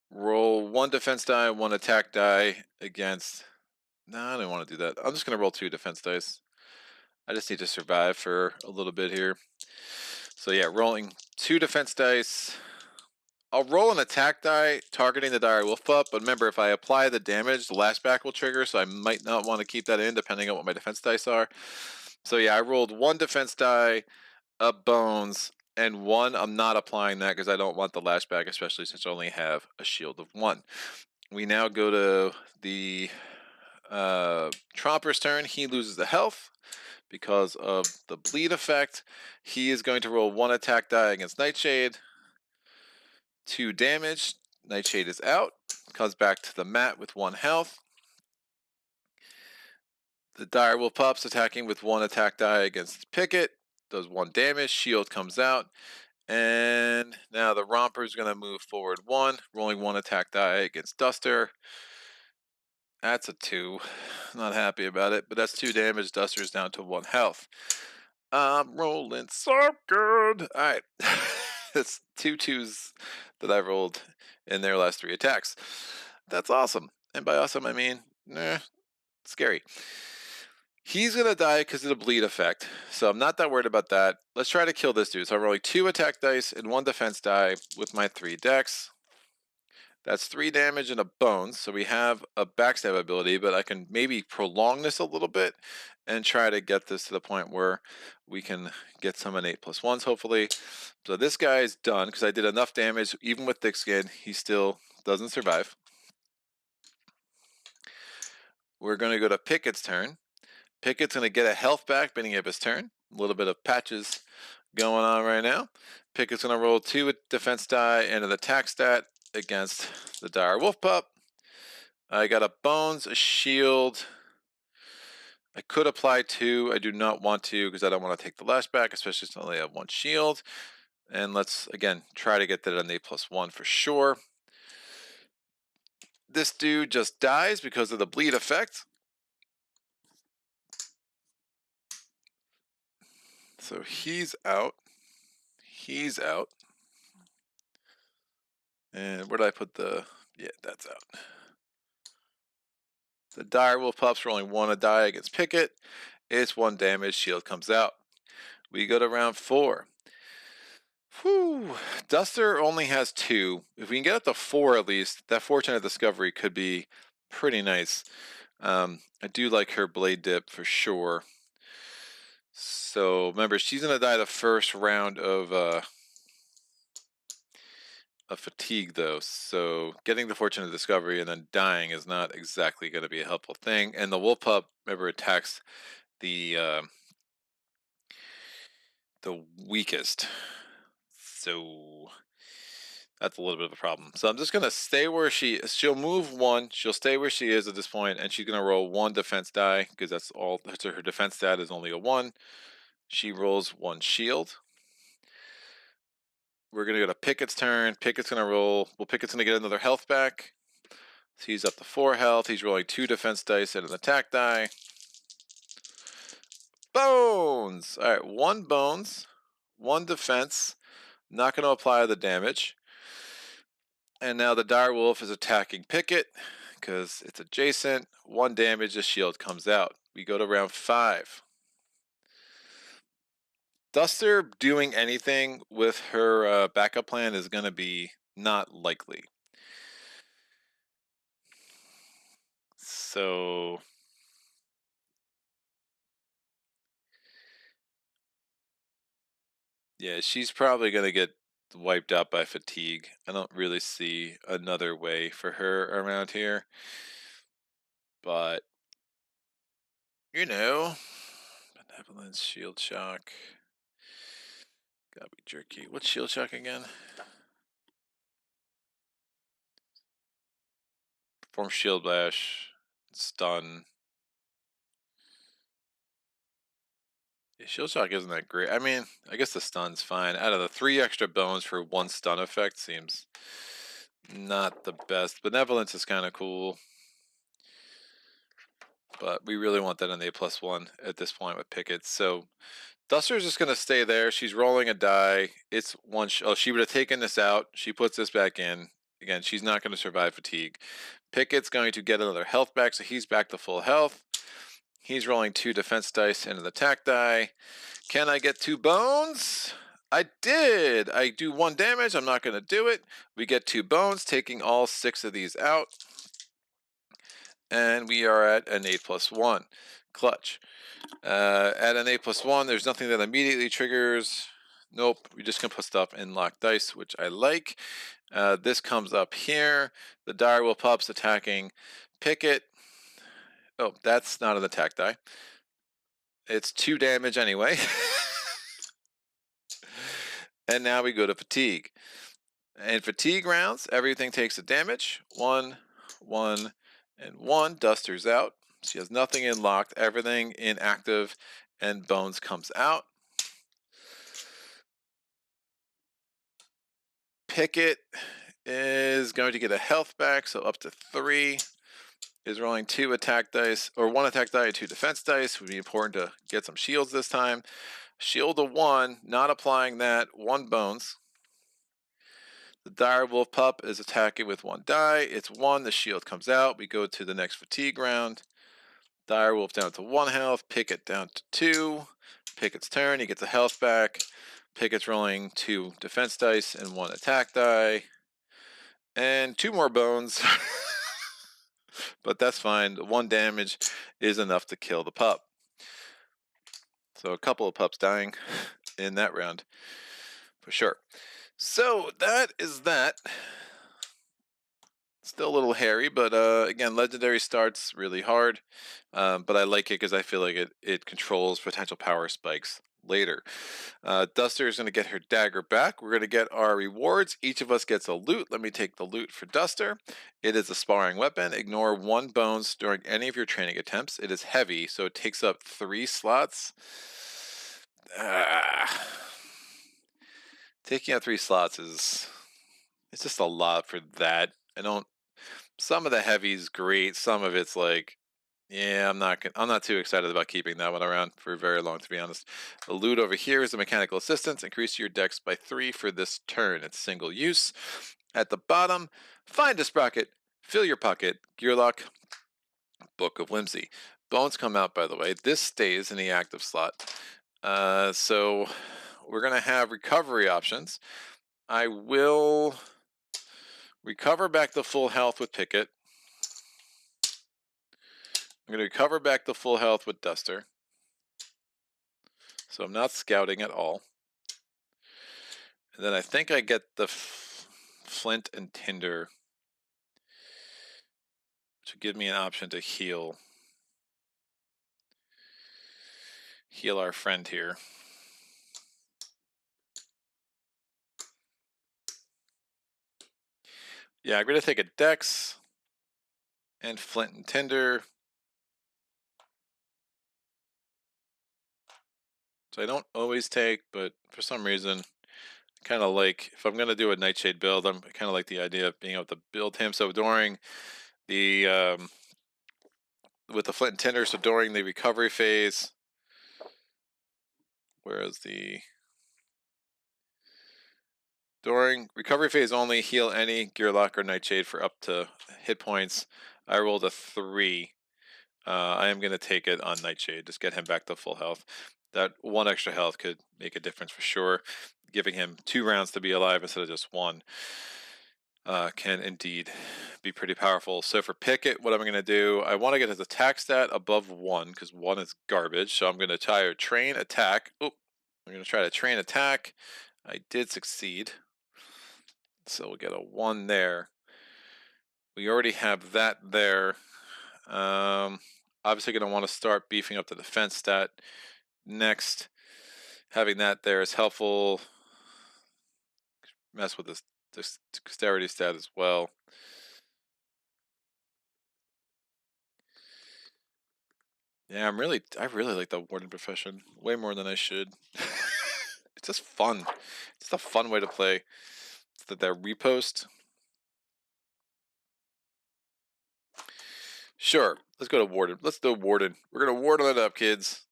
[SPEAKER 3] Roll 1 defense die, 1 attack die against. No, I don't want to do that. I'm just going to roll 2 defense dice. I just need to survive for a little bit here. So yeah, rolling 2 defense dice. I'll roll an attack die targeting the dire wolf pup, but remember, if I apply the damage, the lashback will trigger, so I might not want to keep that in depending on what my defense dice are. So yeah, I rolled 1 defense die, up bones, and 1 I'm not applying that because I don't want the lashback, especially since I only have a shield of 1. We now go to the Tromper's turn. He loses the health because of the bleed effect. He is going to roll 1 attack die against Nightshade. 2 damage. Nightshade is out. Comes back to the mat with 1 health. The dire wolf pups attacking with 1 attack die against Picket. Does 1 damage. Shield comes out. And now the Romper is going to move forward 1, rolling 1 attack die against Duster. That's a 2. Not happy about it, but that's 2 damage. Duster's down to 1 health. I'm rolling so good. All right. That's 2 2s that I rolled in their last 3 attacks. That's awesome. And by awesome, I mean, scary. He's going to die because of the bleed effect, so I'm not that worried about that. Let's try to kill this dude. So I'm rolling 2 attack dice and 1 defense die with my 3 decks. That's 3 damage and a bones, so we have a backstab ability, but I can maybe prolong this a little bit and try to get this to the point where we can get some innate +1s, hopefully. So this guy is done because I did enough damage. Even with thick skin, he still doesn't survive. We're going to go to Picket's turn. Picket's going to get a health back beginning of his turn. A little bit of patches going on right now. Picket's going to roll 2 defense die and an attack stat against the dire wolf pup. I got a bones, a shield. I could apply 2. I do not want to because I don't want to take the lashback, especially since I only have 1 shield. And let's, again, try to get that innate +1 for sure. This dude just dies because of the bleed effect. So he's out. He's out. And where did I put the... Yeah, that's out. The dire wolf pups rolling 1 a die against Picket. It's 1 damage. Shield comes out. We go to round 4. Whew. Duster only has 2. If we can get up to 4 at least, that fortunate discovery could be pretty nice. I do like her blade dip for sure. So remember, she's gonna die the first round of fatigue though. So getting the fortunate discovery and then dying is not exactly going to be a helpful thing. And the wolf pup, remember, attacks the weakest. So that's a little bit of a problem. So I'm just gonna stay where she'll move 1, she'll stay where she is at this point, and she's gonna roll 1 defense die, because that's all. So her defense stat is only a 1. She rolls 1 shield. We're gonna go to Picket's turn. Picket's gonna roll. Well, Picket's gonna get another health back. So he's up to 4 health. He's rolling 2 defense dice and an attack die. Bones! Alright, 1 bones, 1 defense. Not going to apply the damage. And now the dire wolf is attacking Picket because it's adjacent. 1 damage, the shield comes out. We go to round 5. Duster doing anything with her backup plan is going to be not likely. So yeah, she's probably going to get wiped out by fatigue. I don't really see another way for her around here. But, you know, benevolence, shield shock. Gotta be jerky. What's shield shock again? Perform shield bash, stun. Yeah, shield shock isn't that great. I mean, I guess the stun's fine. Out of the 3 extra bones for 1 stun effect seems not the best. Benevolence is kind of cool, but we really want that in the +1 at this point with Picket. So Duster's just gonna stay there. She's rolling a die. It's 1. Oh, she would have taken this out. She puts this back in. Again, she's not going to survive fatigue. Picket's going to get another health back, so he's back to full health. He's rolling 2 defense dice and an attack die. Can I get 2 bones? I did. I do 1 damage. I'm not going to do it. We get 2 bones, taking all 6 of these out. And we are at an 8+1. Clutch. At an 8+1, there's nothing that immediately triggers. Nope, we just can put stuff in lock dice, which I like. This comes up here. The dire will pups attacking Picket. Oh, that's not an attack die. It's 2 damage anyway. And now we go to fatigue. In fatigue rounds, everything takes a damage. 1, 1, and 1. Duster's out. She has nothing in locked, everything in active, and bones comes out. Picket is going to get a health back, so up to 3. Is rolling 2 attack dice, or 1 attack die and 2 defense dice. Would be important to get some shields this time. Shield of 1, not applying that. 1 bones. The dire wolf pup is attacking with 1 die. It's 1. The shield comes out. We go to the next fatigue round. Dire wolf down to 1 health. Picket down to 2. Picket's turn. He gets a health back. Picket's rolling 2 defense dice and 1 attack die. And 2 more bones. But that's fine. 1 damage is enough to kill the pup. So a couple of pups dying in that round for sure. So that is that. Still a little hairy, but again, legendary starts really hard. But I like it because I feel like it controls potential power spikes later. Duster is going to get her dagger back. We're going to get our rewards. Each of us gets a loot. Let me take the loot for Duster. It is a sparring weapon. Ignore 1 bones during any of your training attempts. It is heavy, so it takes up 3 slots. Taking up 3 slots it's just a lot for that. Some of the heavy's great. Some of it's like, Yeah, I'm not too excited about keeping that one around for very long, to be honest. The loot over here is a mechanical assistance. Increase your dex by 3 for this turn. It's single use. At the bottom, find a sprocket, fill your pocket, gearloc, Book of Whimsy. Bones come out, by the way. This stays in the active slot. So we're going to have recovery options. I will recover back the full health with Picket. I'm going to recover back the full health with Duster. So I'm not scouting at all. And then I think I get the Flint and Tinder, which will give me an option to heal our friend here. Yeah, I'm going to take a Dex and Flint and Tinder. So I don't always take, but for some reason, I kind of like, if I'm going to do a Nightshade build, I kind of like the idea of being able to build him. So during the, with the Flint and Tinder, so during the recovery phase, during recovery phase only, heal any gearloc or Nightshade for up to hit points. I rolled a 3. I am going to take it on Nightshade, just get him back to full health. That 1 extra health could make a difference for sure. Giving him 2 rounds to be alive instead of just 1 can indeed be pretty powerful. So for Picket, what I'm going to do, I want to get his attack stat above 1 because 1 is garbage. So I'm going to try to train attack. Oh, I'm going to try to train attack. I did succeed. So we'll get a 1 there. We already have that there. Obviously going to want to start beefing up the defense stat next. Having that there is helpful. Mess with this dexterity stat as well. Yeah, I really like the warden profession way more than I should. It's just fun. It's a fun way to play. It's that repost. Sure, let's go to warden. Let's do warden. We're gonna warden it up, kids,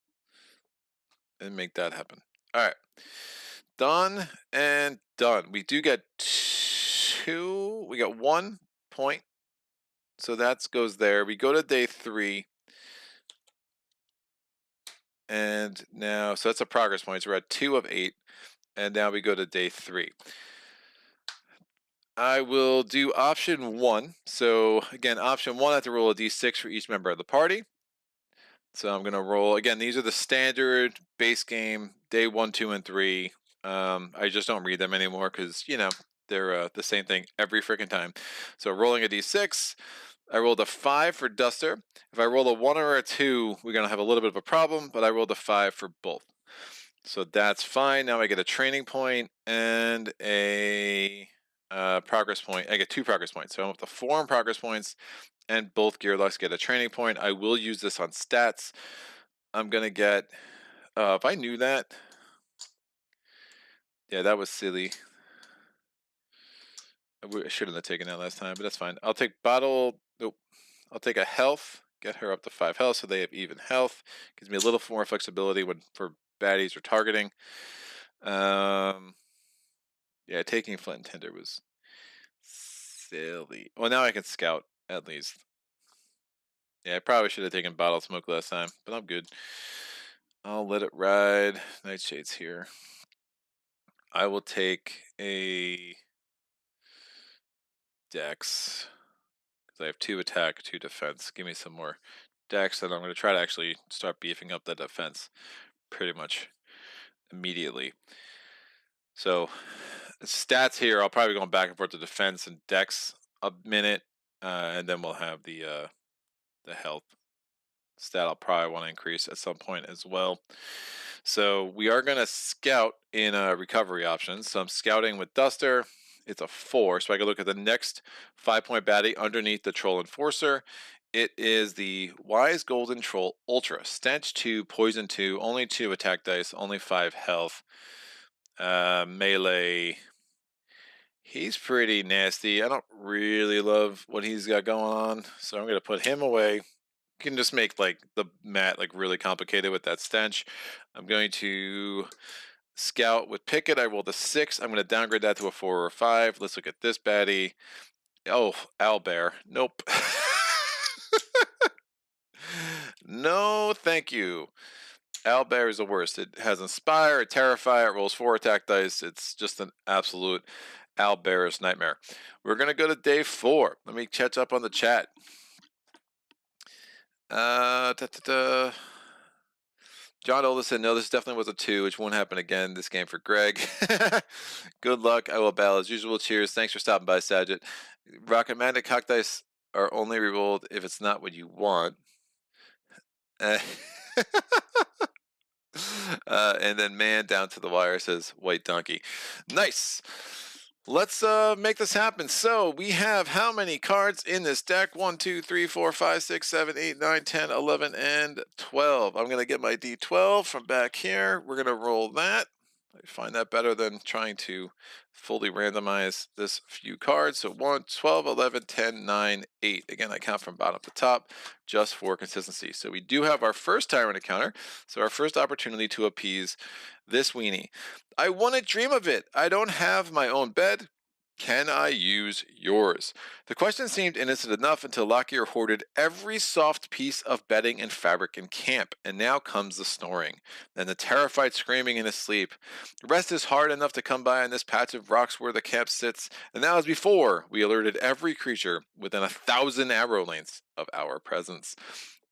[SPEAKER 3] and make that happen. All right, done and done. We do get 2. We got 1 point, so that goes there. We go to day 3. And now, so that's a progress point. So we're at 2 of 8. And now we go to day 3. I will do option 1. So again, option 1, I have to roll a d6 for each member of the party. So I'm going to roll, again, these are the standard base game, day 1, 2, and 3. I just don't read them anymore because, you know, they're the same thing every freaking time. So rolling a d6. I rolled a 5 for Duster. If I roll a 1 or a 2, we're going to have a little bit of a problem, but I rolled a 5 for both. So that's fine. Now I get a training point and a progress point. I get 2 progress points. So I'm up to 4 progress points, and both gearlocs get a training point. I will use this on stats. I'm going to get, if I knew that, yeah, that was silly. I shouldn't have taken that last time, but that's fine. I'll take bottle. Nope. I'll take a health. Get her up to 5 health, so they have even health. Gives me a little more flexibility when for baddies or targeting. Yeah, taking Flint and Tinder was silly. Well, now I can scout at least. Yeah, I probably should have taken bottle smoke last time, but I'm good. I'll let it ride. Nightshade's here. I will take a Dex because I have 2 attack, 2 defense. Give me some more Dex, and I'm going to try to actually start beefing up the defense pretty much immediately. So stats here, I'll probably be going back and forth to defense and Dex a minute, and then we'll have the health stat I'll probably want to increase at some point as well. So we are going to scout in recovery options. So I'm scouting with Duster. It's a 4, so I can look at the next 5-point baddie underneath the Troll Enforcer. It is the Wise Golden Troll Ultra. Stench 2, Poison 2, only 2 attack dice, only 5 health. Melee. He's pretty nasty. I don't really love what he's got going on, so I'm going to put him away. can just make like the mat like really complicated with that stench. I'm going to scout with Picket. I rolled a 6. I'm going to downgrade that to a 4 or a 5. Let's look at this baddie. Oh, owlbear. Nope. No, thank you. Owlbear is the worst. It has Inspire, Terrify, it rolls 4 attack dice. It's just an absolute owlbear's nightmare. We're going to go to day 4. Let me catch up on the chat. John Olderson, no, this definitely was a 2, which won't happen again this game for Greg. Good luck. I will battle as usual. Cheers. Thanks for stopping by, Saget. Rocket Magic Cock Dice are only rerolled if it's not what you want. And then man down to the wire says white donkey. Nice. Let's make this happen. So we have how many cards in this deck? 1, 2, 3, 4, 5, 6, 7, 8, 9, 10, 11, and 12. I'm going to get my D12 from back here. We're going to roll that. I find that better than trying to fully randomize this few cards. So 1, 12, 11, 10, 9, 8. Again, I count from bottom to top just for consistency. So we do have our first tyrant encounter. So our first opportunity to appease this weenie. I want to dream of it. I don't have my own bed. Can I use yours? The question seemed innocent enough until Lockier hoarded every soft piece of bedding and fabric in camp, and now comes the snoring, and the terrified screaming in his sleep. Rest is hard enough to come by on this patch of rocks where the camp sits, and now as before, we alerted every creature within 1,000 arrow lengths of our presence.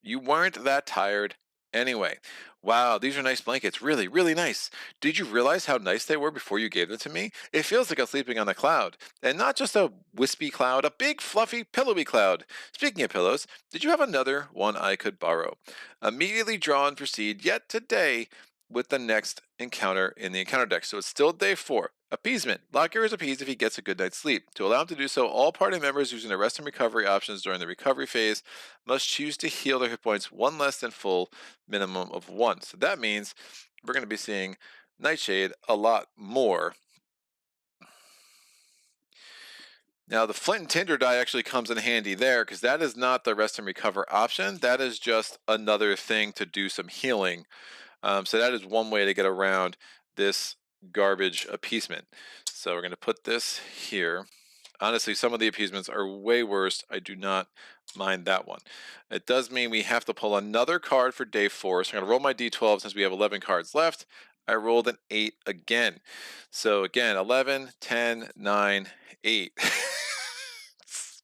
[SPEAKER 3] You weren't that tired anyway. Wow, these are nice blankets. Really, really nice. Did you realize how nice they were before you gave them to me? It feels like I'm sleeping on a cloud. And not just a wispy cloud, a big, fluffy, pillowy cloud. Speaking of pillows, did you have another one I could borrow? Immediately draw and proceed yet today with the next encounter in the encounter deck. So it's still day 4. Appeasement. Locgear is appeased if he gets a good night's sleep. To allow him to do so, all party members using the rest and recovery options during the recovery phase must choose to heal their hit points 1 less than full, minimum of 1. So that means we're going to be seeing Nightshade a lot more. Now the Flint and Tinder die actually comes in handy there because that is not the rest and recover option. That is just another thing to do some healing. So that is one way to get around this garbage appeasement. So we're going to put this here. Honestly, some of the appeasements are way worse. I do not mind that one. It does mean we have to pull another card for day 4. So I'm going to roll my D12 since we have 11 cards left. I rolled an 8 again. So again, 11, 10, 9, 8.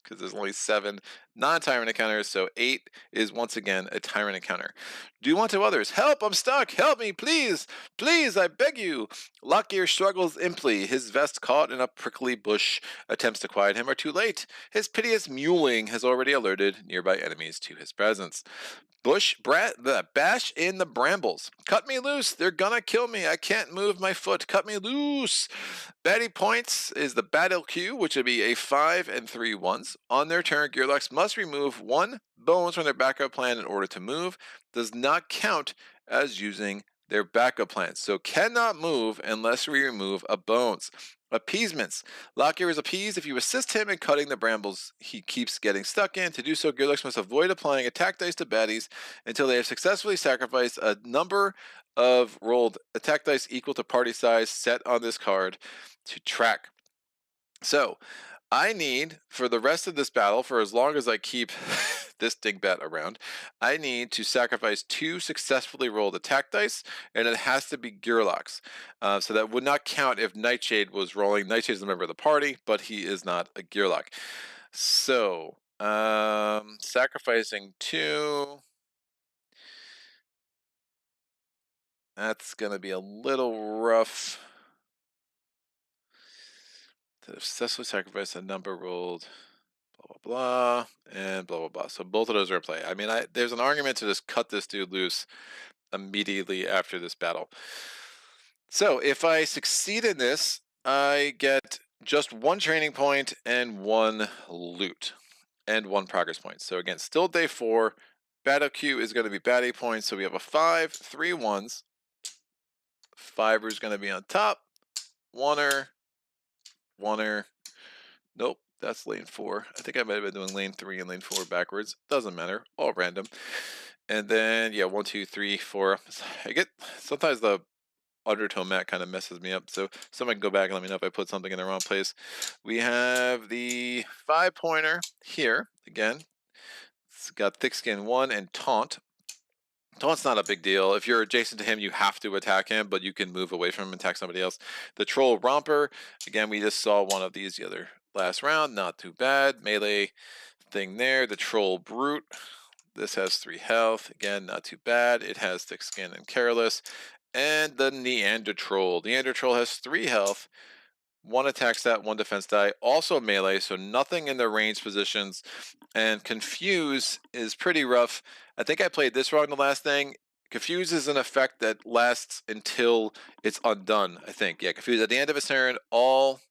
[SPEAKER 3] Because there's only 7 non-tyrant encounters, so 8 is once again a tyrant encounter. Do unto others. Help, I'm stuck. Help me, please. Please, I beg you. Luckier struggles imply. His vest caught in a prickly bush. Attempts to quiet him are too late. His piteous mewling has already alerted nearby enemies to his presence. Bash in the brambles. Cut me loose. They're gonna kill me. I can't move my foot. Cut me loose. Baddie points is the battle queue, which would be a 5 and 3 ones. On their turn, gearlocs must remove 1 bones from their backup plan in order to move. Does not count as using their backup plan. So cannot move unless we remove a bones. Appeasements. Lockier is appeased if you assist him in cutting the brambles he keeps getting stuck in. To do so, gearlocs must avoid applying attack dice to baddies until they have successfully sacrificed a number of rolled attack dice equal to party size set on this card to track. So I need, for the rest of this battle, for as long as I keep this dingbat around, I need to sacrifice 2 successfully rolled attack dice, and it has to be gearlocs. So that would not count if Nightshade was rolling. Nightshade is a member of the party, but he is not a gearloc. So, sacrificing 2. That's going to be a little rough. To successfully sacrifice a number rolled, blah, blah, blah, and blah, blah, blah. So both of those are in play. I mean, there's an argument to just cut this dude loose immediately after this battle. So if I succeed in this, I get just 1 training point and 1 loot and 1 progress point. So again, still day 4. Battle queue is going to be baddie points. So we have a 5, 3 ones. Fiber is going to be on top. Oneer. Nope, That's lane 4. I think I might have been doing lane 3 and lane 4 backwards. Doesn't matter. All random. And then, yeah, 1, 2, 3, 4. I get sometimes the undertone map kind of messes me up. So someone can go back and let me know if I put something in the wrong place. We have the 5-pointer here. Again, it's got thick skin 1 and taunt. Taunt's not a big deal. If you're adjacent to him, you have to attack him, but you can move away from him and attack somebody else. The troll romper, again, we just saw one of these the other last round. Not too bad. Melee thing there. The troll brute. This has 3 health. Again, not too bad. It has thick skin and careless. And the Neanderthal. Neanderthal has 3 health. 1 attack stat, 1 defense die. Also melee, so nothing in the range positions. And confuse is pretty rough. I think I played this wrong the last thing. Confuse is an effect that lasts until it's undone, I think. Yeah, confuse at the end of a turn, all...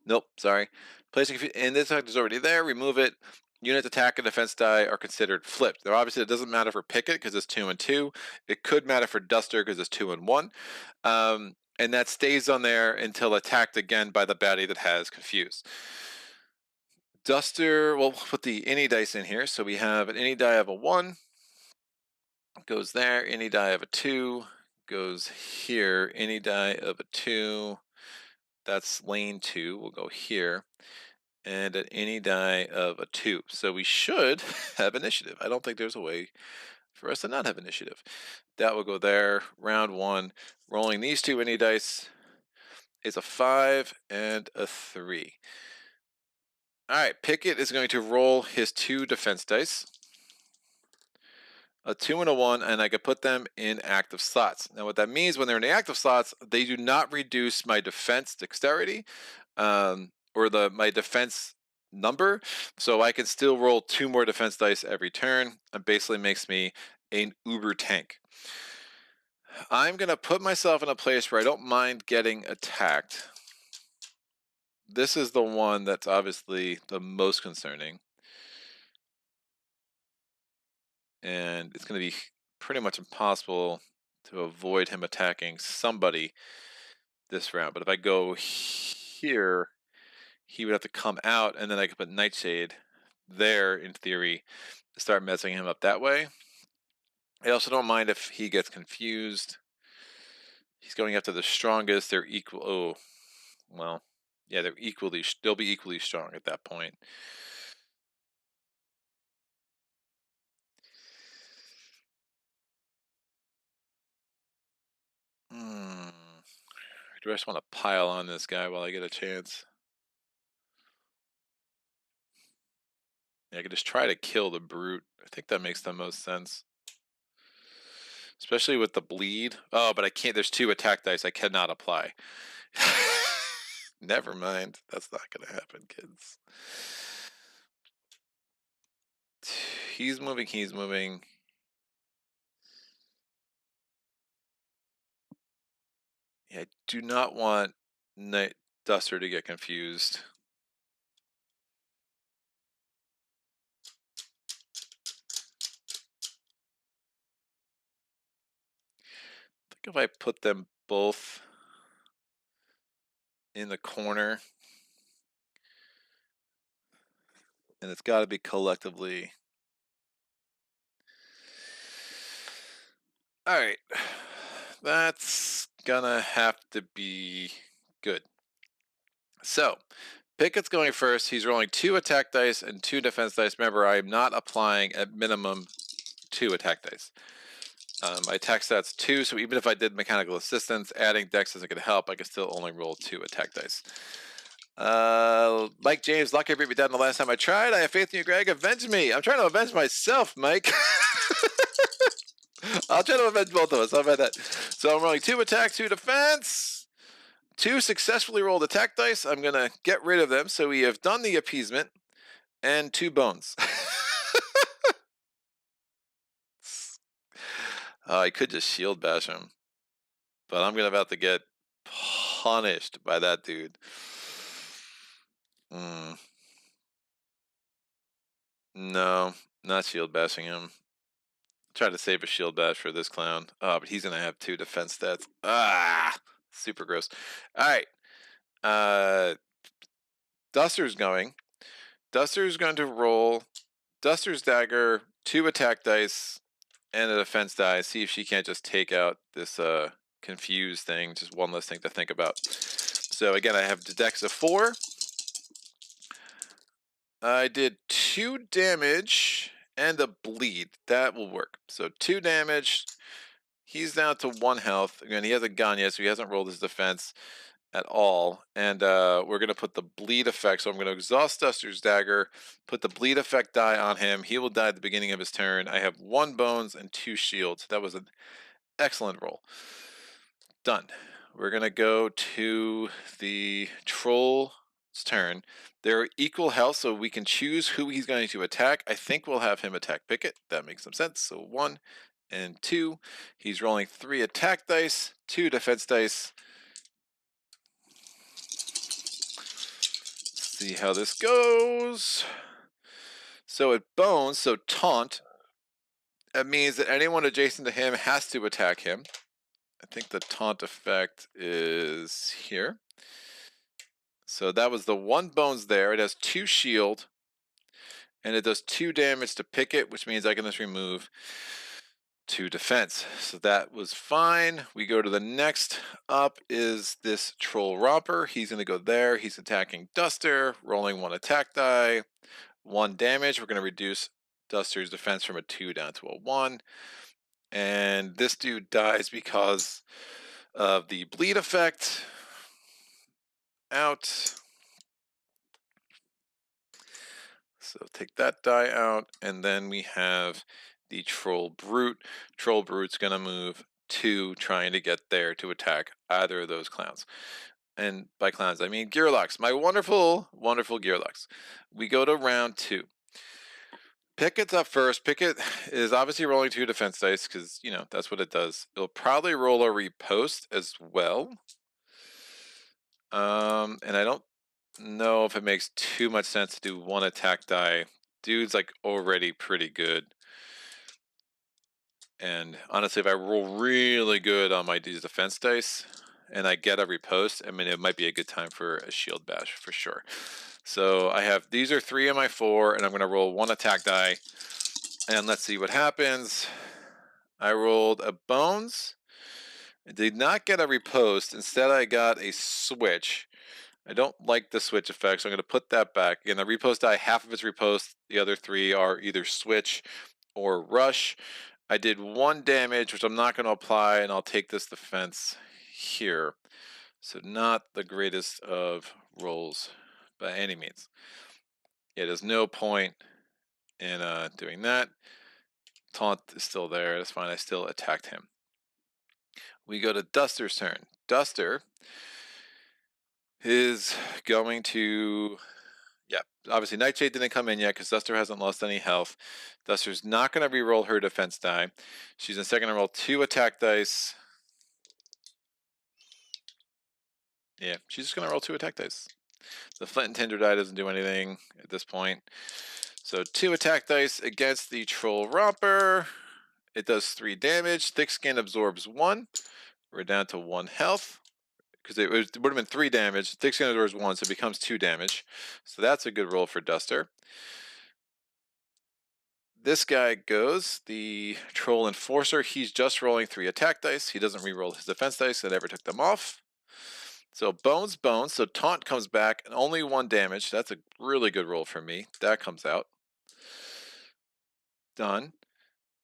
[SPEAKER 3] Nope, sorry. Placing confuse, and this effect is already there. Remove it. Unit attack and defense die are considered flipped. Now, obviously, it doesn't matter for Picket because it's 2 and 2. It could matter for Duster because it's 2 and 1. And that stays on there until attacked again by the baddie that has confuse. Duster, we'll put the any dice in here. So we have an any die of a 1. Goes there. Any die of a 2. Goes here. Any die of a 2. That's lane 2. We'll go here. And an any die of a 2. So we should have initiative. I don't think there's a way for us to not have initiative. That will go there. Round 1. Rolling these 2 any dice is a 5 and a 3. All right, Picket is going to roll his 2 defense dice. A 2 and a 1, and I could put them in active slots. Now what that means, when they're in the active slots, they do not reduce my defense dexterity or my defense number, so I can still roll 2 more defense dice every turn. It basically makes me an uber tank. I'm going to put myself in a place where I don't mind getting attacked. This is the one that's obviously the most concerning. And it's going to be pretty much impossible to avoid him attacking somebody this round. But if I go here, he would have to come out, and then I could put Nightshade there, in theory, to start messing him up that way. I also don't mind if he gets confused. He's going after the strongest. They're equal. Oh, well, yeah, they'll be equally strong at that point. Do I just want to pile on this guy while I get a chance? Yeah, I could just try to kill the brute. I think that makes the most sense. Especially with the bleed. Oh, but I can't. There's 2 attack dice I cannot apply. Never mind. That's not going to happen, kids. He's moving. He's moving. Yeah, I do not want Duster to get confused. I think if I put them both in the corner, and it's got to be collectively. All right, that's gonna have to be good. So, Picket's going first. He's rolling 2 attack dice and 2 defense dice. Remember, I'm not applying at minimum 2 attack dice. My attack stat's 2, so even if I did mechanical assistance, adding dex isn't going to help. I can still only roll 2 attack dice. Mike James, Luckier beat me down the last time I tried. I have faith in you, Greg. Avenge me. I'm trying to avenge myself, Mike. I'll try to avenge both of us. How about that? So I'm rolling 2 attack, 2 defense. 2 successfully rolled attack dice. I'm going to get rid of them. So we have done the appeasement and 2 bones. I could just shield bash him, but I'm going to have to get punished by that dude. No, not shield bashing him. Try to save a shield bash for this clown. Oh, but he's going to have 2 defense stats. Ah, super gross. All right. Duster's going. Duster's going to roll Duster's Dagger, 2 attack dice, and a defense die. See if she can't just take out this confused thing. Just one less thing to think about. So again, I have the dex of 4. I did 2 damage and a bleed. That will work. So 2 damage. He's down to 1 health. Again, he hasn't gone yet, so he hasn't rolled his defense at all. And we're going to put the bleed effect. So I'm going to exhaust Duster's Dagger, put the bleed effect die on him. He will die at the beginning of his turn. I have 1 bones and 2 shields. That was an excellent roll. Done. We're going to go to the troll's turn. They're equal health, so we can choose who he's going to attack. I think we'll have him attack Picket. That makes some sense. So 1 and 2. He's rolling 3 attack dice, 2 defense dice. See how this goes. So it bones, so taunt. That means that anyone adjacent to him has to attack him. I think the taunt effect is here. So that was the 1 bones there. It has 2 shield. And it does 2 damage to Picket, which means I can just remove 2 defense. So that was fine. We go to the next up is this Troll Romper. He's going to go there. He's attacking Duster, rolling 1 attack die, 1 damage. We're going to reduce Duster's defense from a 2 down to a 1. And this dude dies because of the bleed effect. Out. So take that die out, and then we have the Troll Brute. Troll Brute's going to move 2, trying to get there to attack either of those clowns. And by clowns, I mean gearlocs. My wonderful, wonderful gearlocs. We go to round 2. Picket's up first. Picket is obviously rolling 2 defense dice because, you know, that's what it does. It'll probably roll a riposte as well. And I don't know if it makes too much sense to do 1 attack die. Dude's like already pretty good. And honestly, if I roll really good on my defense dice and I get a riposte, I mean, it might be a good time for a shield bash for sure. So I have, these are 3 of my 4, and I'm going to roll 1 attack die. And let's see what happens. I rolled a bones. I did not get a riposte. Instead, I got a switch. I don't like the switch effect, so I'm going to put that back. Again, the riposte die, half of its riposte. The other 3 are either switch or rush. I did 1 damage, which I'm not going to apply, and I'll take this defense here. So not the greatest of rolls by any means. Yeah, there's no point in doing that. Taunt is still there. That's fine. I still attacked him. We go to Duster's turn. Duster is going to, yeah, obviously Nightshade didn't come in yet because Duster hasn't lost any health. Duster's not going to re-roll her defense die. She's in second to roll 2 attack dice. Yeah, she's just going to roll 2 attack dice. The Flint and Tinder die doesn't do anything at this point. So 2 attack dice against the Troll Romper. It does 3 damage. Thick Skin absorbs 1. We're down to 1 health. Because it would have been 3 damage. Thick Skin absorbs 1, so it becomes 2 damage. So that's a good roll for Duster. This guy goes, the Troll Enforcer. He's just rolling 3 attack dice. He doesn't re-roll his defense dice. I never took them off. So bones, bones. So taunt comes back and only 1 damage. That's a really good roll for me. That comes out. Done.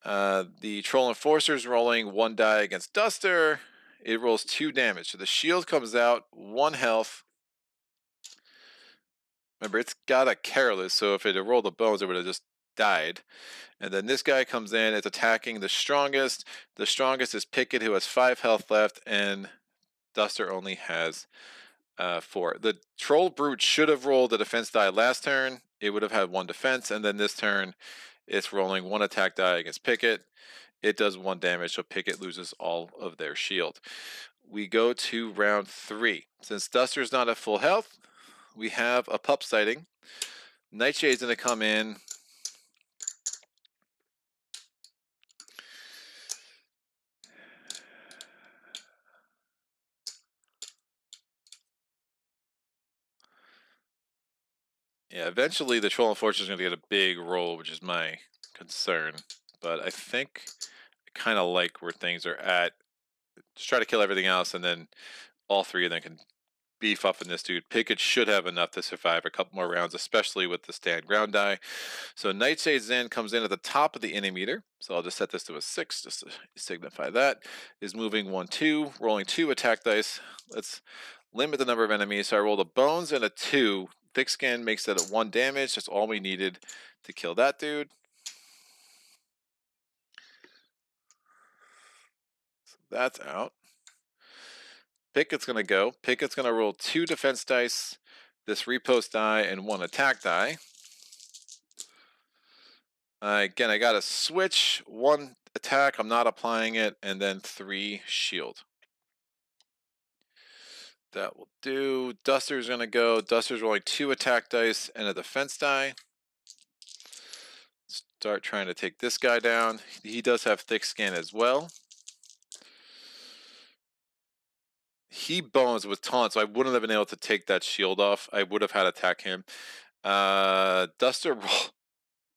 [SPEAKER 3] The Troll Enforcer is rolling 1 die against Duster. It rolls 2 damage. So the shield comes out, 1 health. Remember, it's got a careless, so if it had rolled the bones, it would have just died. And then this guy comes in, it's attacking the strongest. The strongest is Picket, who has 5 health left, and Duster only has 4. The Troll Brute should have rolled a defense die last turn. It would have had 1 defense, and then this turn, it's rolling 1 attack die against Picket. It does 1 damage, so Picket loses all of their shield. We go to round 3. Since Duster's not at full health, we have a pup sighting. Nightshade's going to come in. Yeah, eventually the Troll Unfortunate is going to get a big roll, which is my concern. But I think I kind of like where things are at. Just try to kill everything else, and then all three of them can beef up in this dude. Picket should have enough to survive a couple more rounds, especially with the stand ground die. So Nightshade Zen comes in at the top of the inning meter. So I'll just set this to a 6 just to signify that. Is moving 1, 2, rolling 2 attack dice. Let's limit the number of enemies. So I rolled a bones and a 2. Thick skin makes that at 1 damage. That's all we needed to kill that dude. So that's out. Picket's going to go. Picket's going to roll 2 defense dice, this repost die, and 1 attack die. Again, I got to switch 1 attack. I'm not applying it, and then 3 shield. That will do. Duster's going to go. Duster's rolling 2 attack dice and a defense die. Start trying to take this guy down. He does have thick skin as well. He bones with taunt, so I wouldn't have been able to take that shield off. I would have had to attack him. Duster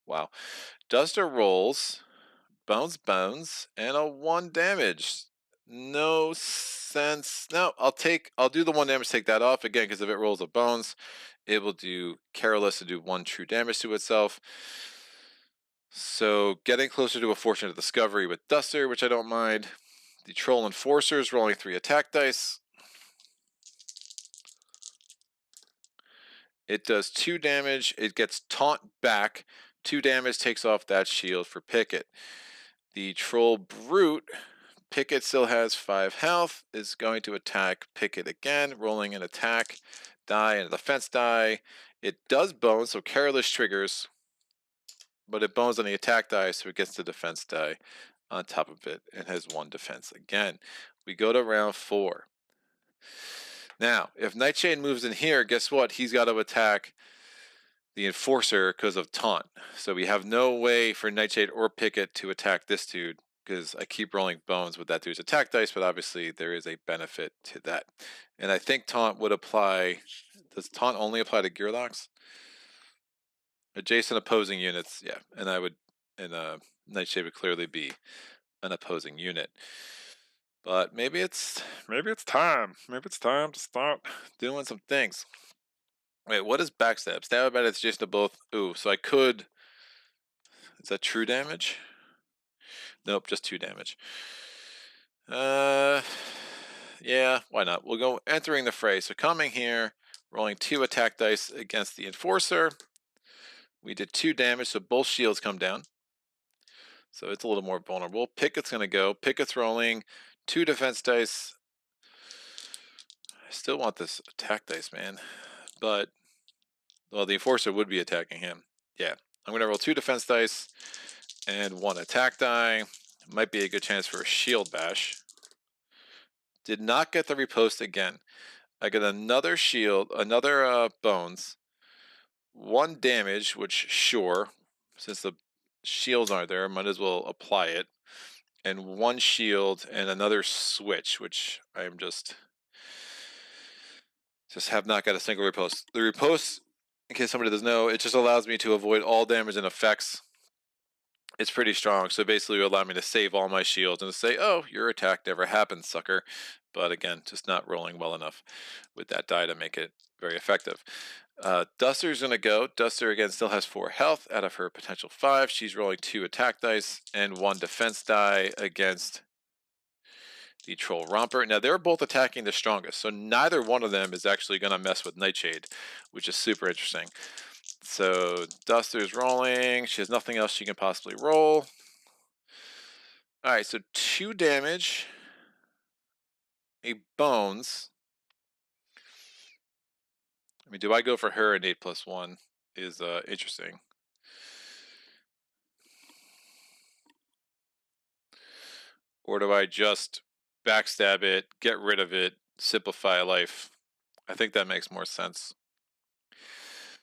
[SPEAKER 3] wow. Duster rolls bones and a 1 damage. No sense. No, I'll do the 1 damage, take that off again, because if it rolls a bones, it will do careless to do 1 true damage to itself. So getting closer to a fortunate discovery with Duster, which I don't mind. The Troll Enforcers rolling 3 attack dice. It does 2 damage. It gets taunt back. 2 damage takes off that shield for Picket. The Troll Brute, Picket still has 5 health, is going to attack Picket again, rolling an attack die and a defense die. It does bone, so careless triggers, but it bones on the attack die, so it gets the defense die on top of it and has 1 defense again. We go to round 4. Now, if Nightshade moves in here, guess what? He's got to attack the Enforcer because of taunt. So we have no way for Nightshade or Picket to attack this dude, because I keep rolling bones with that dude's attack dice, but obviously there is a benefit to that. And I think taunt would apply. Does taunt only apply to gearlocs? Adjacent opposing units, yeah. And Nightshade would clearly be an opposing unit. But maybe it's time. Maybe it's time to start doing some things. Wait, what is backstab? Stab about it's just to both. Ooh, so I could. Is that true damage? Nope, just 2 damage. Yeah, why not? We'll go entering the fray. So coming here, rolling 2 attack dice against the Enforcer. We did 2 damage, so both shields come down. So it's a little more vulnerable. Picket's going to go. Picket's rolling 2 defense dice. I still want this attack dice, man. But, well, the Enforcer would be attacking him. Yeah, I'm going to roll 2 defense dice and 1 attack die. Might be a good chance for a shield bash. Did not get the repost again. I get another shield, another bones. 1 damage, which sure, since the shields aren't there, might as well apply it. And 1 shield and another switch, which I'm just have not got a single repost. The repost, in case somebody doesn't know, it just allows me to avoid all damage and effects. It's pretty strong, so basically it will allow me to save all my shields and to say, oh, your attack never happened, sucker. But again, just not rolling well enough with that die to make it very effective. Duster's going to go. Duster, again, still has 4 health out of her potential 5. She's rolling 2 attack dice and 1 defense die against the Troll Romper. Now, they're both attacking the strongest, so neither one of them is actually going to mess with Nightshade, which is super interesting. So Duster's rolling. She has nothing else she can possibly roll. All right, so 2 damage, a bones. I mean, do I go for her and 8+1 is interesting. Or do I just backstab it, get rid of it, simplify life? I think that makes more sense.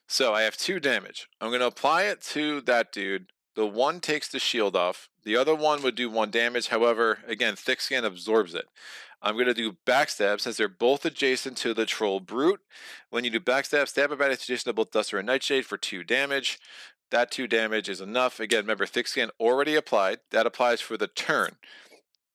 [SPEAKER 3] So I have 2 damage. I'm going to apply it to that dude. The 1 takes the shield off. The other one would do 1 damage. However, again, thick skin absorbs it. I'm going to do backstab since they're both adjacent to the troll brute. When you do backstab, stab about adjacent to both Duster and Nightshade for 2 damage. That 2 damage is enough. Again, remember, thick skin already applied. That applies for the turn.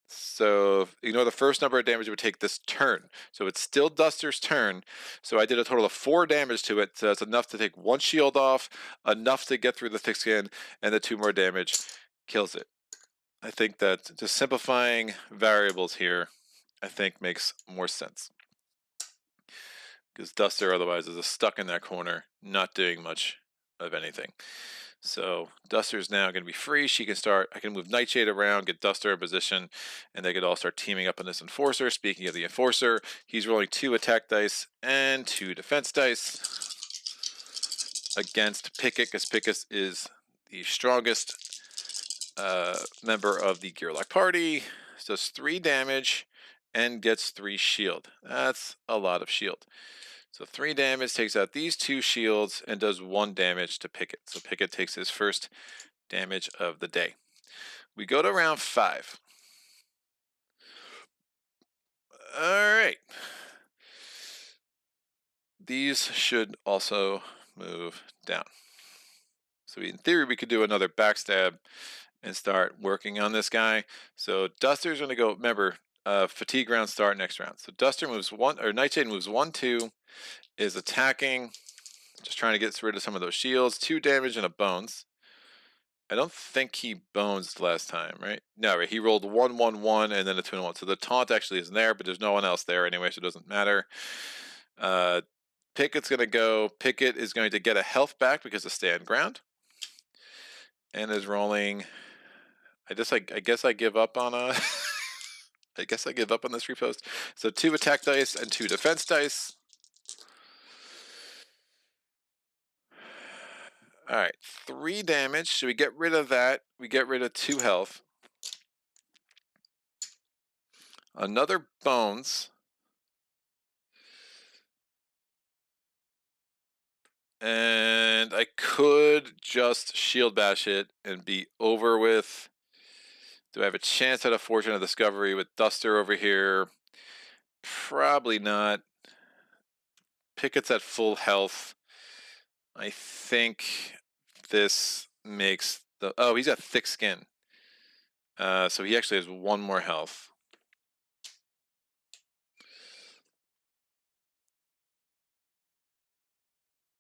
[SPEAKER 3] So ignore the first number of damage it would take this turn. So it's still Duster's turn. So I did a total of 4 damage to it. So it's enough to take 1 shield off, enough to get through the thick skin, and the 2 more damage kills it. I think that just simplifying variables here, I think makes more sense. Because Duster otherwise is stuck in that corner, not doing much of anything. So Duster's now going to be free. She can start, I can move Nightshade around, get Duster in position, and they could all start teaming up on this Enforcer. Speaking of the Enforcer, he's rolling 2 attack dice and 2 defense dice against Picket, because Picket is the strongest member of the gearloc party. So does 3 damage and gets 3 shield. That's a lot of shield. So 3 damage takes out these 2 shields and does 1 damage to Picket. So Picket takes his first damage of the day. We go to round 5. Alright. These should also move down. So in theory, we could do another backstab and start working on this guy. So Duster's going to go, remember, fatigue round start next round. So Duster moves 1, or Nightshade moves 1, 2, is attacking, just trying to get rid of some of those shields. 2 damage and a bones. I don't think he bones last time, right? No, right, he rolled 1, 1, 1, and then a 2 and 1. So the taunt actually isn't there, but there's no one else there anyway, so it doesn't matter. Picket's going to go. Picket is going to get a health back because of stand ground. And is rolling. I guess I give up on a. I guess I give up on this repost. So 2 attack dice and 2 defense dice. All right, 3 damage. So we get rid of that. We get rid of 2 health. Another bones. And I could just shield bash it and be over with. Do I have a chance at a Fortune of Discovery with Duster over here? Probably not. Picket's at full health. I think this makes the... Oh, he's got thick skin. So he actually has 1 more health.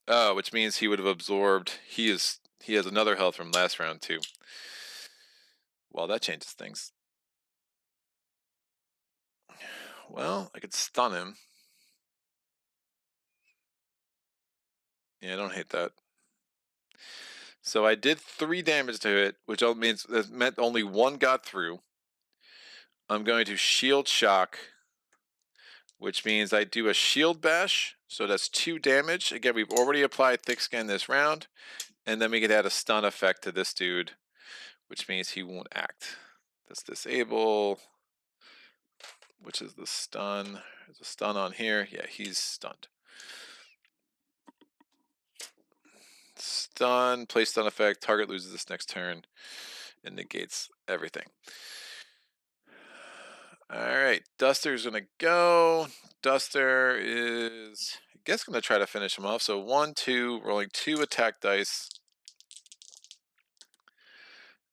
[SPEAKER 3] Oh, which means he would have absorbed... He has another health from last round, too. Well, that changes things. Well, I could stun him. Yeah, I don't hate that. So I did 3 damage to it, which means that meant only 1 got through. I'm going to shield shock, which means I do a shield bash. So that's 2 damage. Again, we've already applied thick skin this round, and then we could add a stun effect to this dude, which means he won't act. Let's disable, which is the stun. There's a stun on here. Yeah, he's stunned. Stun, play stun effect, target loses this next turn, and negates everything. Alright, Duster's gonna go. Duster is, I guess, gonna try to finish him off. So 1, 2, rolling 2 attack dice.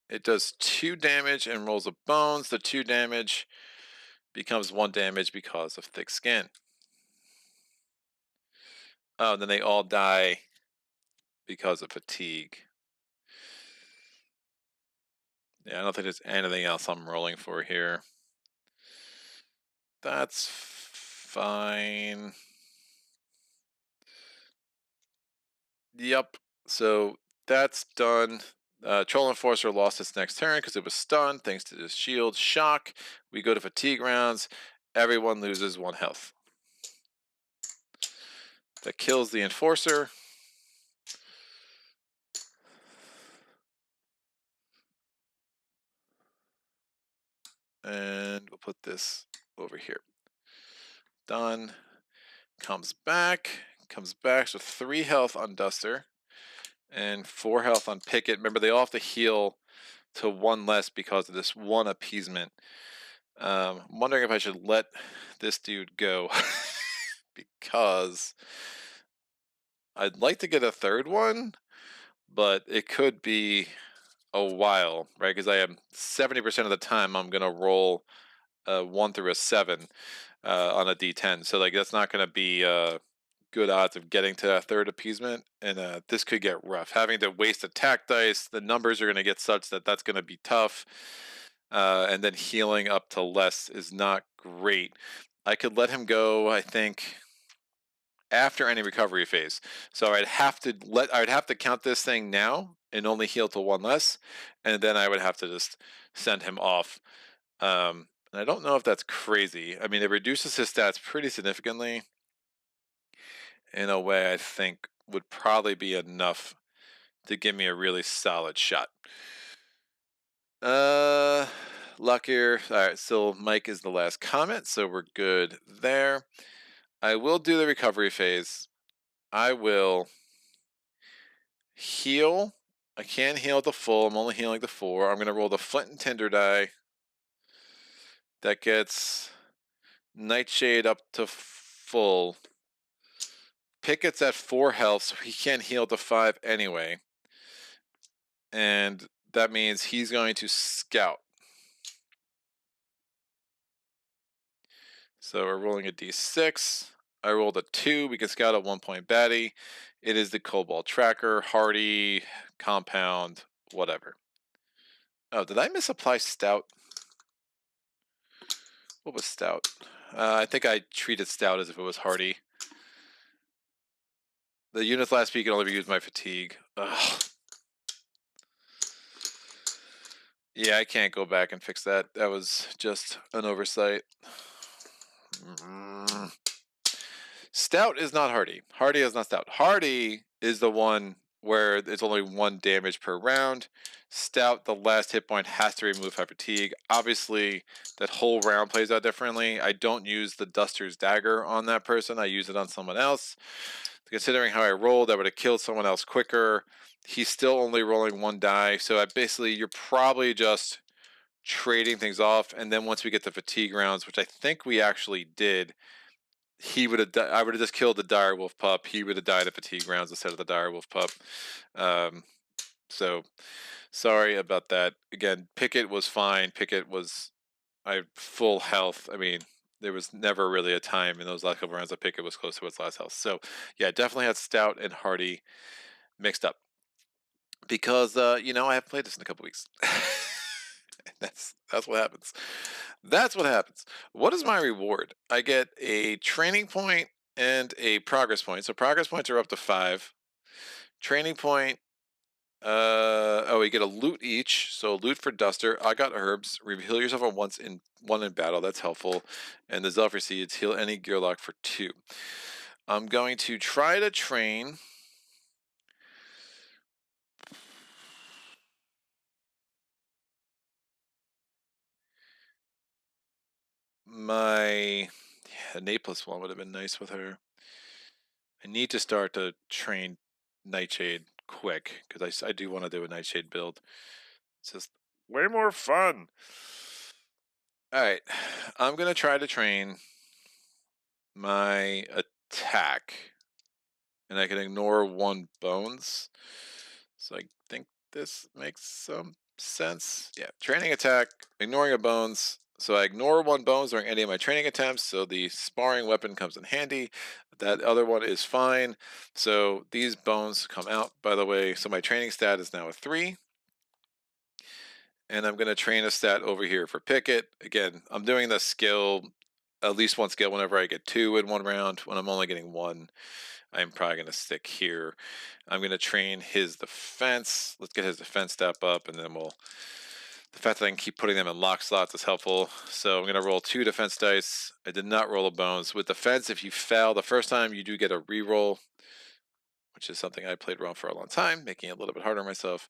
[SPEAKER 3] It does 2 damage and rolls a bones. The 2 damage becomes 1 damage because of thick skin. Oh, then they all die because of fatigue. Yeah, I don't think there's anything else I'm rolling for here. That's fine. Yep. So that's done. Troll Enforcer lost its next turn because it was stunned thanks to this shield shock. We go to fatigue rounds. Everyone loses 1 health. That kills the Enforcer. And we'll put this over here. Done. Comes back. So 3 health on Duster. And 4 health on Picket. Remember, they all have to heal to 1 less because of this 1 appeasement. I'm wondering if I should let this dude go because I'd like to get a third one, but it could be a while, right? Because I am 70% of the time I'm gonna roll a 1 through a 7 on a D10, so like that's not gonna be good odds of getting to that third appeasement, and this could get rough. Having to waste attack dice, the numbers are gonna get such that that's gonna be tough, and then healing up to less is not great. I could let him go, I think, after any recovery phase. So I'd have to count this thing now and only heal to 1 less, and then I would have to just send him off. And I don't know if that's crazy. I mean, it reduces his stats pretty significantly in a way I think would probably be enough to give me a really solid shot. Luckier. All right, so Mike is the last comment, so we're good there. I will do the recovery phase. I will heal. I can't heal at the full. I'm only healing the 4. I'm going to roll the Flint and Tinder die. That gets Nightshade up to full. Picket's at 4 health, so he can't heal to 5 anyway. And that means he's going to scout. So we're rolling a d6. I rolled a 2. We can scout a 1-point baddie. It is the Cobalt Tracker, Hardy, Compound, whatever. Oh, did I misapply Stout? What was Stout? I think I treated Stout as if it was Hardy. The units last week can only be used by fatigue. Ugh. Yeah, I can't go back and fix that. That was just an oversight. Stout is not Hardy. Hardy is not Stout. Hardy is the one where it's only 1 damage per round. Stout, the last hit point has to remove high fatigue. Obviously, that whole round plays out differently. I don't use the Duster's Dagger on that person. I use it on someone else. Considering how I rolled, I would have killed someone else quicker. He's still only rolling 1 die. So you're probably just trading things off. And then once we get to fatigue rounds, which I think we actually did, I would have just killed the dire wolf pup. He would have died at fatigue rounds instead of the dire wolf pup. So sorry about that. Again, Picket was fine. Picket was full health. I mean, there was never really a time in those last couple rounds that Picket was close to its last health. So yeah, definitely had Stout and Hardy mixed up because I haven't played this in a couple weeks. that's what happens. That's what happens. What is my reward? I get a training point and a progress point. So progress points are up to 5. Training point. We get a loot each. So loot for Duster. I got herbs. Heal yourself on one in battle. That's helpful. And the Zephyr Seeds. Heal any gearloc for 2. I'm going to try to train my an 8+1 would have been nice with her. I need to start to train Nightshade quick because I do want to do a Nightshade build. It's just way more fun. All right, I'm gonna try to train my attack, and I can ignore 1 bones. So I think this makes some sense. Yeah, training attack, ignoring a bones. So I ignore 1 bones during any of my training attempts. So the sparring weapon comes in handy. That other one is fine. So these bones come out, by the way. So my training stat is now a 3. And I'm going to train a stat over here for Picket. Again, I'm doing the skill, at least 1 skill whenever I get 2 in 1 round. When I'm only getting 1, I'm probably going to stick here. I'm going to train his defense. Let's get his defense stat up, and then the fact that I can keep putting them in lock slots is helpful. So I'm going to roll 2 defense dice. I did not roll a bones. With defense, if you fail the first time, you do get a reroll, which is something I played wrong for a long time, making it a little bit harder on myself.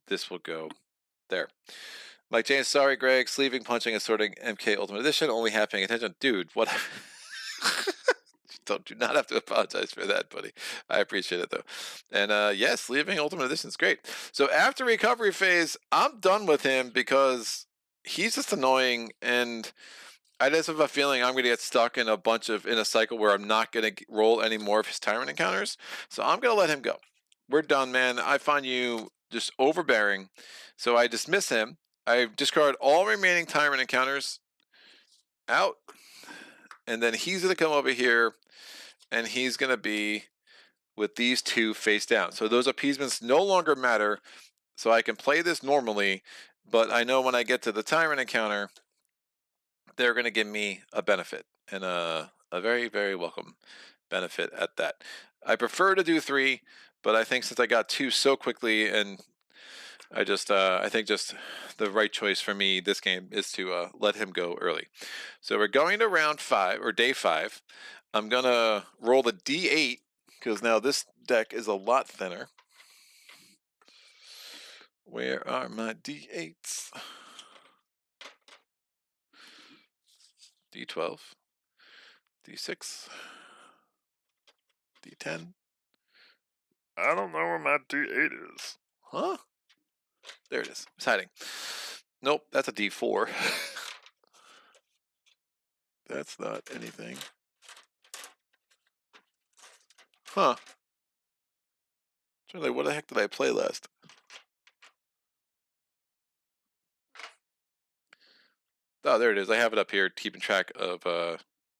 [SPEAKER 3] This will go there. Mike James, sorry, Greg. Sleeving, punching, and sorting MK Ultimate Edition. Only half paying attention. Dude, what? Do not have to apologize for that, buddy. I appreciate it, though. And yes, leaving Ultimate Edition is great. So after recovery phase, I'm done with him because he's just annoying, and I just have a feeling I'm gonna get stuck in a cycle where I'm not gonna roll any more of his tyrant encounters. So I'm gonna let him go. We're done, man. I find you just overbearing, so I dismiss him. I discard all remaining tyrant encounters out, and then he's gonna come over here, and he's gonna be with these two face down. So those appeasements no longer matter. So I can play this normally, but I know when I get to the tyrant encounter, they're going to give me a benefit, and a very, very welcome benefit at that. I prefer to do 3, but I think since I got 2 so quickly, and I think just the right choice for me this game is to let him go early. So we're going to round 5, or day 5. I'm going to roll the D8, because now this deck is a lot thinner. Where are my D8s? D12, D6, D10. I don't know where my D8 is. Huh? There it is. It's hiding. Nope, that's a D4. That's not anything. Huh. What the heck did I play last? Oh, there it is. I have it up here, keeping track of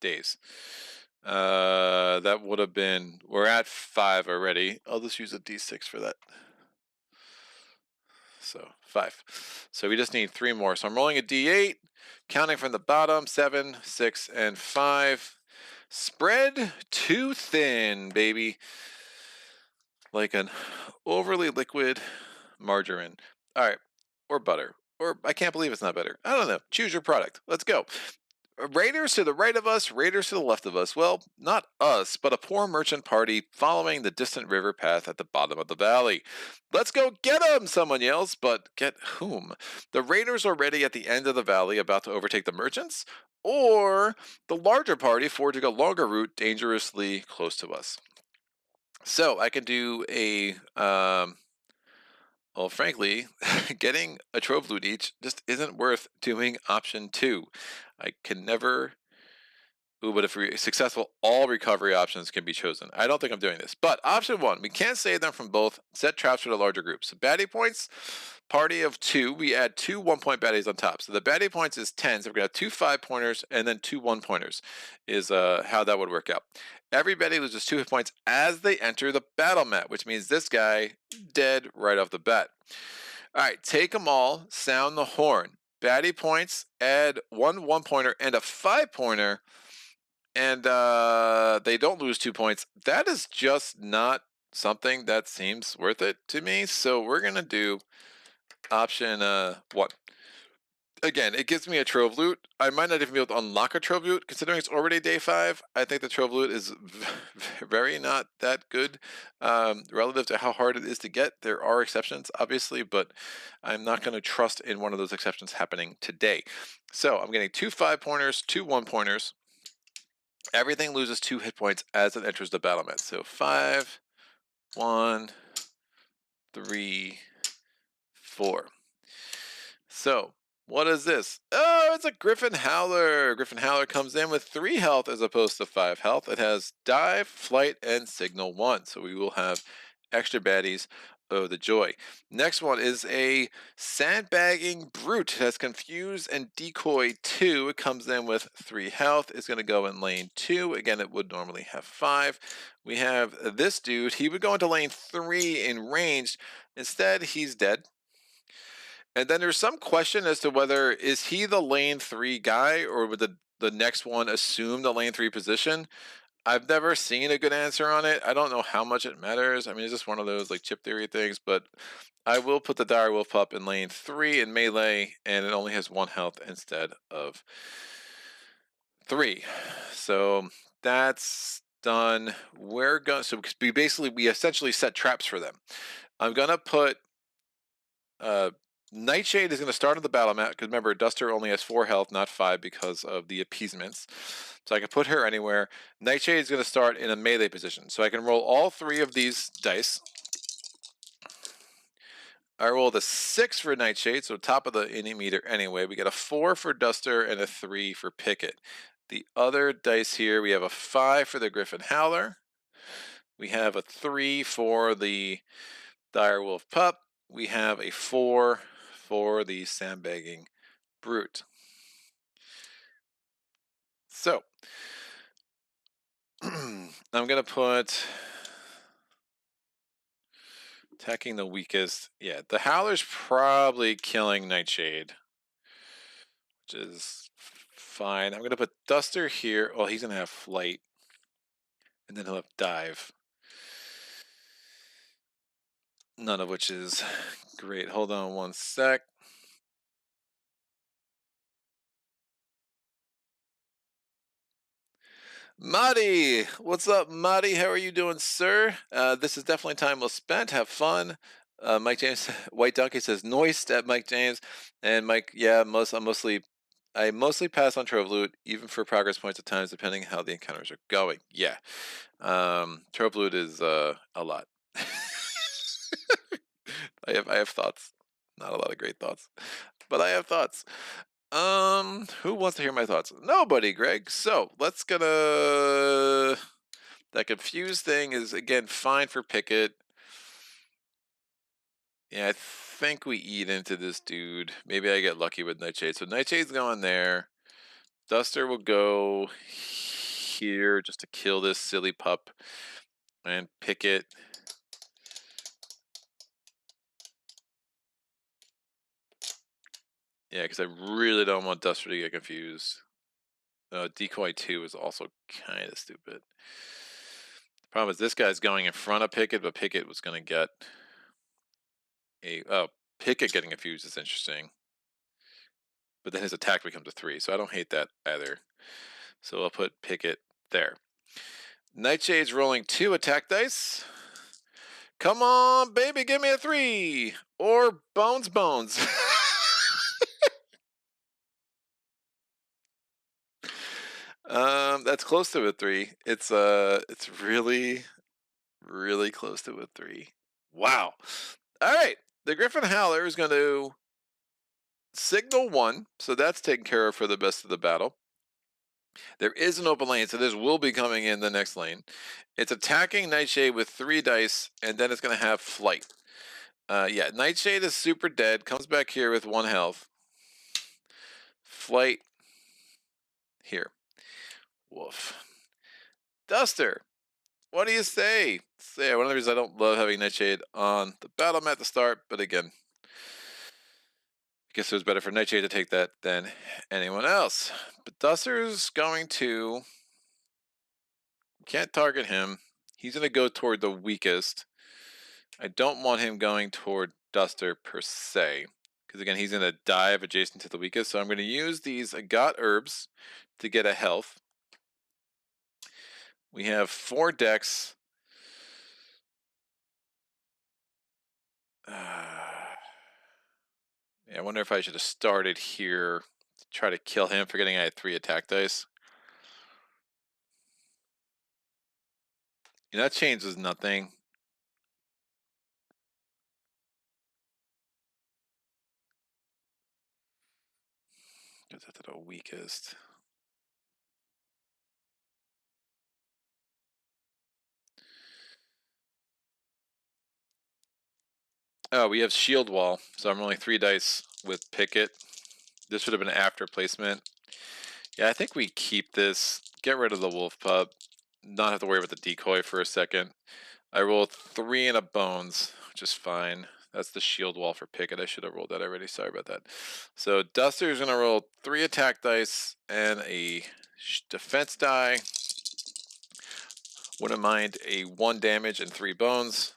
[SPEAKER 3] days. That would have been, we're at 5 already. I'll just use a D6 for that. So 5. So we just need 3 more. So I'm rolling a D8, counting from the bottom, 7, 6, and 5. Spread too thin, baby. Like an overly liquid margarine. All right, or butter. Or I can't believe it's not better. I don't know. Choose your product. Let's go. Raiders to the right of us, raiders to the left of us. Well, not us, but a poor merchant party following the distant river path at the bottom of the valley. Let's go get them, someone yells, but get whom? The raiders already at the end of the valley about to overtake the merchants? Or the larger party forging a longer route dangerously close to us? So I can do well, frankly, getting a trove loot each just isn't worth doing option 2. I can never. Ooh, but if we're successful, all recovery options can be chosen. I don't think I'm doing this. But option 1, we can't save them from both. Set traps for the larger groups. So baddie points, party of 2. We add 2 1-point baddies on top. So the baddie points is 10. So we're going to have 2 5-pointers and then 2 1-pointers is how that would work out. Everybody loses 2 hit points as they enter the battle mat, which means this guy dead right off the bat. All right, take them all. Sound the horn. Baddie points, add 1 1-pointer and a 5-pointer. And they don't lose 2 points. That is just not something that seems worth it to me. So we're going to do option 1. Again, it gives me a trove loot. I might not even be able to unlock a trove loot, considering it's already day 5. I think the trove loot is very not that good relative to how hard it is to get. There are exceptions, obviously, but I'm not going to trust in one of those exceptions happening today. So I'm getting 2 5-pointers, 2 1-pointers. Everything loses 2 hit points as it enters the battle mat. So 5, 1, 3, 4. So what is this? Oh, it's a Griffin Howler. Griffin Howler comes in with 3 health as opposed to 5 health. It has dive, flight, and signal 1. So we will have extra baddies. Oh, the joy. Next one is a Sandbagging Brute. It has Confuse and Decoy 2. It comes in with 3 health. It's going to go in lane 2. Again, it would normally have 5. We have this dude. He would go into lane 3 in ranged. Instead, he's dead. And then there's some question as to whether is he the lane 3 guy, or would the next one assume the lane 3 position? I've never seen a good answer on it. I don't know how much it matters. I mean, it's just one of those like chip theory things, but I will put the dire wolf pup in lane 3 in melee, and it only has 1 health instead of 3. So that's done. We're going so we essentially set traps for them. I'm gonna put Nightshade is going to start on the battle mat, because remember, Duster only has 4 health, not 5, because of the appeasements. So I can put her anywhere. Nightshade is going to start in a melee position. So I can roll all 3 of these dice. I rolled a 6 for Nightshade, so top of the inning meter anyway. We got a 4 for Duster and a 3 for Picket. The other dice here, we have a 5 for the Griffin Howler. We have a 3 for the Direwolf Pup. We have a 4 for the Sandbagging Brute. So, I'm going to put attacking the weakest. Yeah, the Howler's probably killing Nightshade, which is fine. I'm going to put Duster here. Oh, he's going to have Flight. And then he'll have Dive. None of which is great. Hold on one sec. Marty, what's up, Marty? How are you doing, sir? This is definitely time well spent. Have fun. Mike James, White Donkey says noised at Mike James, and Mike. Yeah, I mostly pass on Trove Loot, even for progress points at times, depending how the encounters are going. Yeah, Trove Loot is a lot. I have thoughts. Not a lot of great thoughts, but I have thoughts. Who wants to hear my thoughts? Nobody, Greg. So let's that confused thing is again fine for Picket. Yeah, I think we eat into this dude. Maybe I get lucky with Nightshade. So Nightshade's going there. Duster will go here just to kill this silly pup. And Picket. Yeah, because I really don't want Duster to get confused. Decoy 2 is also kind of stupid. The problem is this guy's going in front of Picket, but Picket was going to get Picket getting confused is interesting. But then his attack becomes a 3, so I don't hate that either. So I'll put Picket there. Nightshade's rolling 2 attack dice. Come on, baby, give me a 3. Or bones. That's close to a 3. It's really, really close to a 3. Wow. All right. The Griffin Howler is going to signal 1, so that's taken care of for the best of the battle. There is an open lane, so this will be coming in the next lane. It's attacking Nightshade with 3 dice, and then it's going to have Flight. Yeah, Nightshade is super dead. Comes back here with 1 health. Flight here. Woof. Duster, what do you say? So yeah, one of the reasons I don't love having Nightshade on the battle mat to start, but again, I guess it was better for Nightshade to take that than anyone else. But Duster's going to... Can't target him. He's going to go toward the weakest. I don't want him going toward Duster per se. Because again, he's going to dive adjacent to the weakest. So I'm going to use these Agot herbs to get a health. We have 4 decks. Yeah, I wonder if I should have started here to try to kill him, forgetting I had 3 attack dice. You know, that changes nothing. Get that to the weakest. Oh, we have shield wall, so I'm rolling 3 dice with Picket. This should have been after placement. Yeah, I think we keep this. Get rid of the wolf pup. Not have to worry about the decoy for a second. I rolled 3 and a bones, which is fine. That's the shield wall for Picket. I should have rolled that already. Sorry about that. So Duster is going to roll 3 attack dice and a defense die. Wouldn't mind a 1 damage and 3 bones.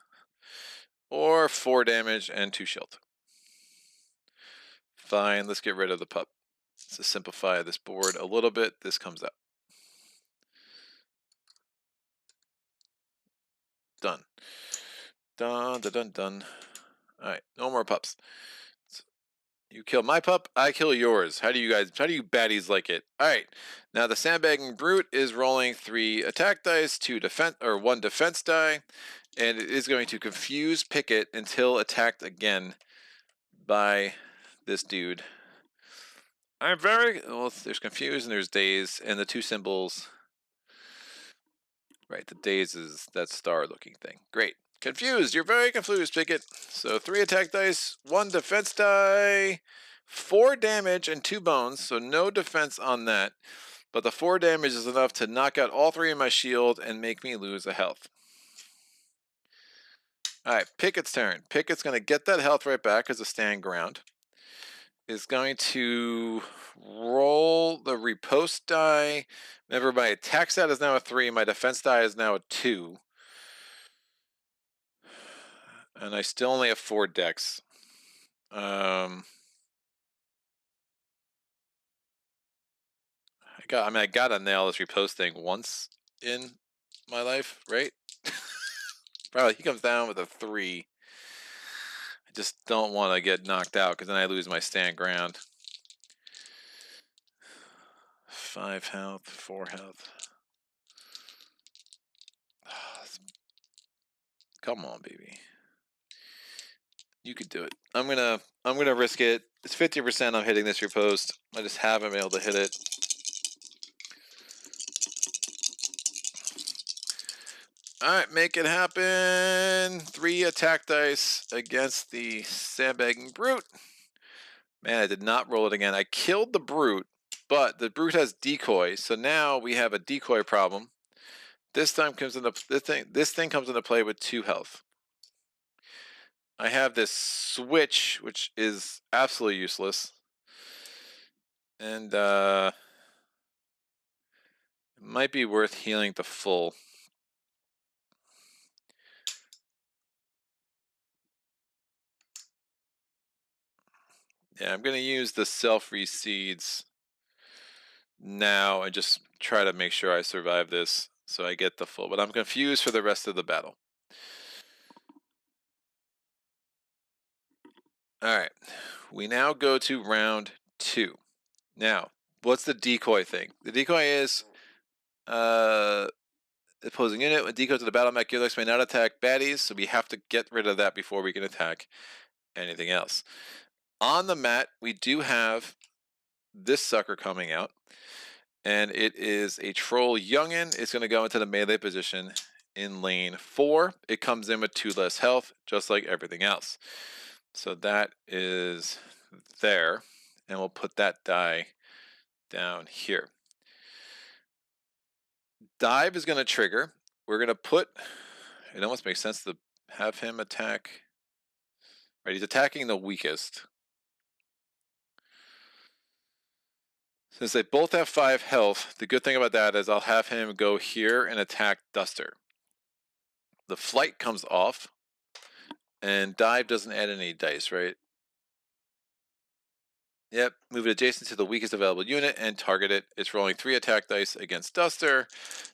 [SPEAKER 3] Or 4 damage and 2 shield. Fine, let's get rid of the pup. To simplify this board a little bit, this comes out. Done. Done. Alright, no more pups. You kill my pup, I kill yours. How do you baddies like it? Alright, now the Sandbagging Brute is rolling 3 attack dice, 1 defense die. and it is going to confuse Picket until attacked again by this dude. I'm very well. There's confused and there's daze, and the two symbols. Right, the daze is that star-looking thing. Great. Confused. You're very confused, Picket. So 3 attack dice, 1 defense die, 4 damage, and 2 bones. So no defense on that. But the 4 damage is enough to knock out all 3 of my shield and make me lose a health. Alright, Picket's turn. Picket's going to get that health right back as a stand ground. Is going to roll the riposte die. Remember, my attack stat is now a 3. My defense die is now a 2. And I still only have 4 decks. I gotta nail this riposte thing once in my life, right? Probably he comes down with a 3. I just don't want to get knocked out because then I lose my stand ground. 5 health, 4 health. Come on, baby. You could do it. I'm gonna risk it. It's 50% I'm hitting this riposte. I just haven't been able to hit it. Alright, make it happen. 3 attack dice against the sandbagging brute. Man, I did not roll it again. I killed the brute, but the brute has decoy, so now we have a decoy problem. This thing comes into play with 2 health. I have this switch, which is absolutely useless. And it might be worth healing to full. Yeah, I'm going to use the self-reseeds now and just try to make sure I survive this so I get the full. But I'm confused for the rest of the battle. Alright, we now go to round 2. Now, what's the decoy thing? The decoy is opposing unit when decoy to the battle mat, gearlocs may not attack baddies, so we have to get rid of that before we can attack anything else. On the mat, we do have this sucker coming out, and it is a troll youngin. It's going to go into the melee position in lane 4. It comes in with 2 less health, just like everything else. So that is there, and we'll put that die down here. Dive is going to trigger. We're going to put, it almost makes sense to have him attack, right, he's attacking the weakest. Since they both have 5 health, the good thing about that is I'll have him go here and attack Duster. The flight comes off, and dive doesn't add any dice, right? Yep, move it adjacent to the weakest available unit and target it. It's rolling 3 attack dice against Duster.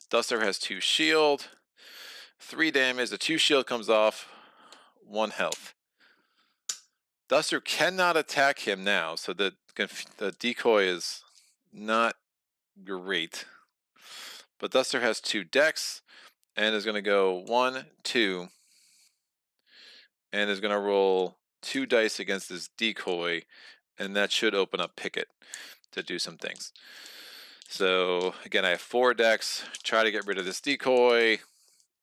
[SPEAKER 3] Duster has 2 shield, 3 damage. The 2 shield comes off, 1 health. Duster cannot attack him now, so the decoy is not great. But Duster has 2 decks and is going to go 1, 2, and is going to roll 2 dice against this decoy, and that should open up Picket to do some things. So again, I have 4 decks. Try to get rid of this decoy.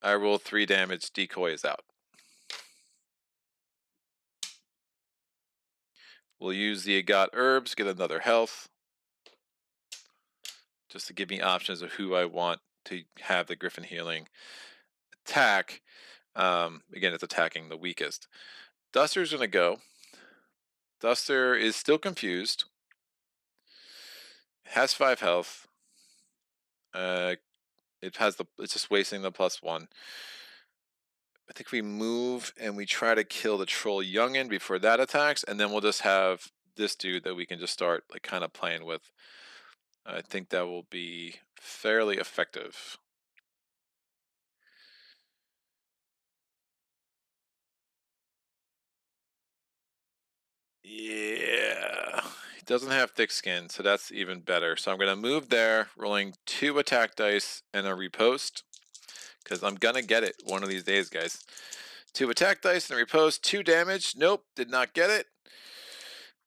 [SPEAKER 3] I roll 3 damage. Decoy is out. We'll use the Agot Herbs, get another health, just to give me options of who I want to have the Griffin healing attack. Again, it's attacking the weakest. Duster's going to go. Duster is still confused. Has 5 health. It's just wasting the +1. I think we move and we try to kill the troll youngin before that attacks, and then we'll just have this dude that we can just start like kind of playing with. I think that will be fairly effective. Yeah, he doesn't have thick skin, so that's even better. So I'm going to move there, rolling 2 attack dice and a riposte. because I'm gonna get it one of these days, guys. 2 attack dice and riposte, 2 damage. Nope, did not get it.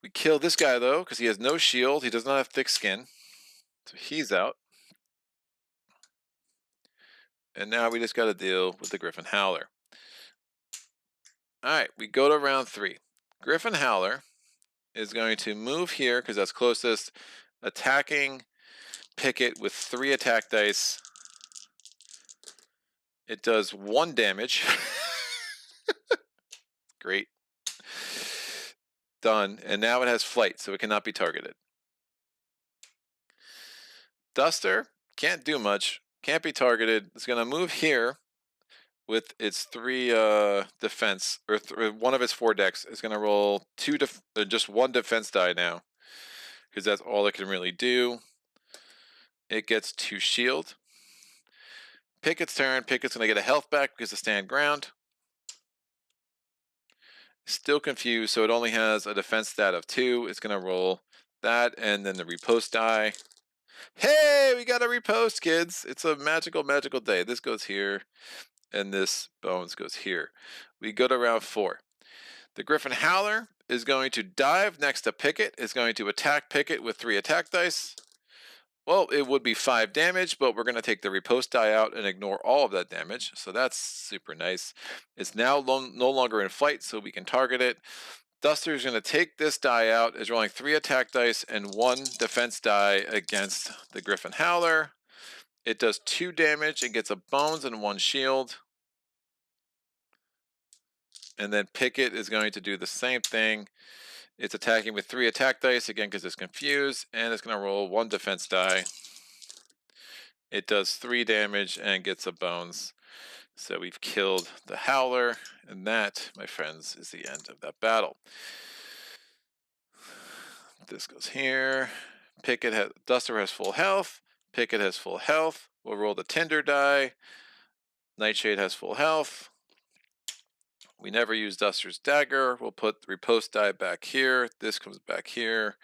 [SPEAKER 3] We kill this guy though, because he has no shield. He does not have thick skin, so he's out. And now we just got to deal with the Griffin Howler. All right, we go to round 3. Griffin Howler is going to move here because that's closest, attacking Picket with 3 attack dice. It does 1 damage. Great. Done. And now it has flight, so it cannot be targeted. Duster can't do much. Can't be targeted. It's going to move here with its 3 defense, or one of its 4 decks. It's going to roll just 1 defense die now, because that's all it can really do. It gets 2 shield. Picket's turn. Picket's going to get a health back because of stand ground. Still confused, so it only has a defense stat of 2. It's going to roll that and then the riposte die. Hey, we got a riposte, kids. It's a magical, magical day. This goes here, and this bones goes here. We go to round 4. The Griffin Howler is going to dive next to Picket. It's going to attack Picket with 3 attack dice. Well, it would be 5 damage, but we're going to take the riposte die out and ignore all of that damage. So that's super nice. It's now no longer in flight, so we can target it. Duster is going to take this die out. Is rolling 3 attack dice and 1 defense die against the Griffin Howler. It does 2 damage. It gets a bones and 1 shield. And then Picket is going to do the same thing. It's attacking with 3 attack dice, again, because it's confused, and it's going to roll 1 defense die. It does 3 damage and gets a bones. So we've killed the Howler, and that, my friends, is the end of that battle. This goes here. Duster has full health. Picket has full health. We'll roll the Tinder die. Nightshade has full health. We never use Duster's Dagger. We'll put the riposte die back here. This comes back here.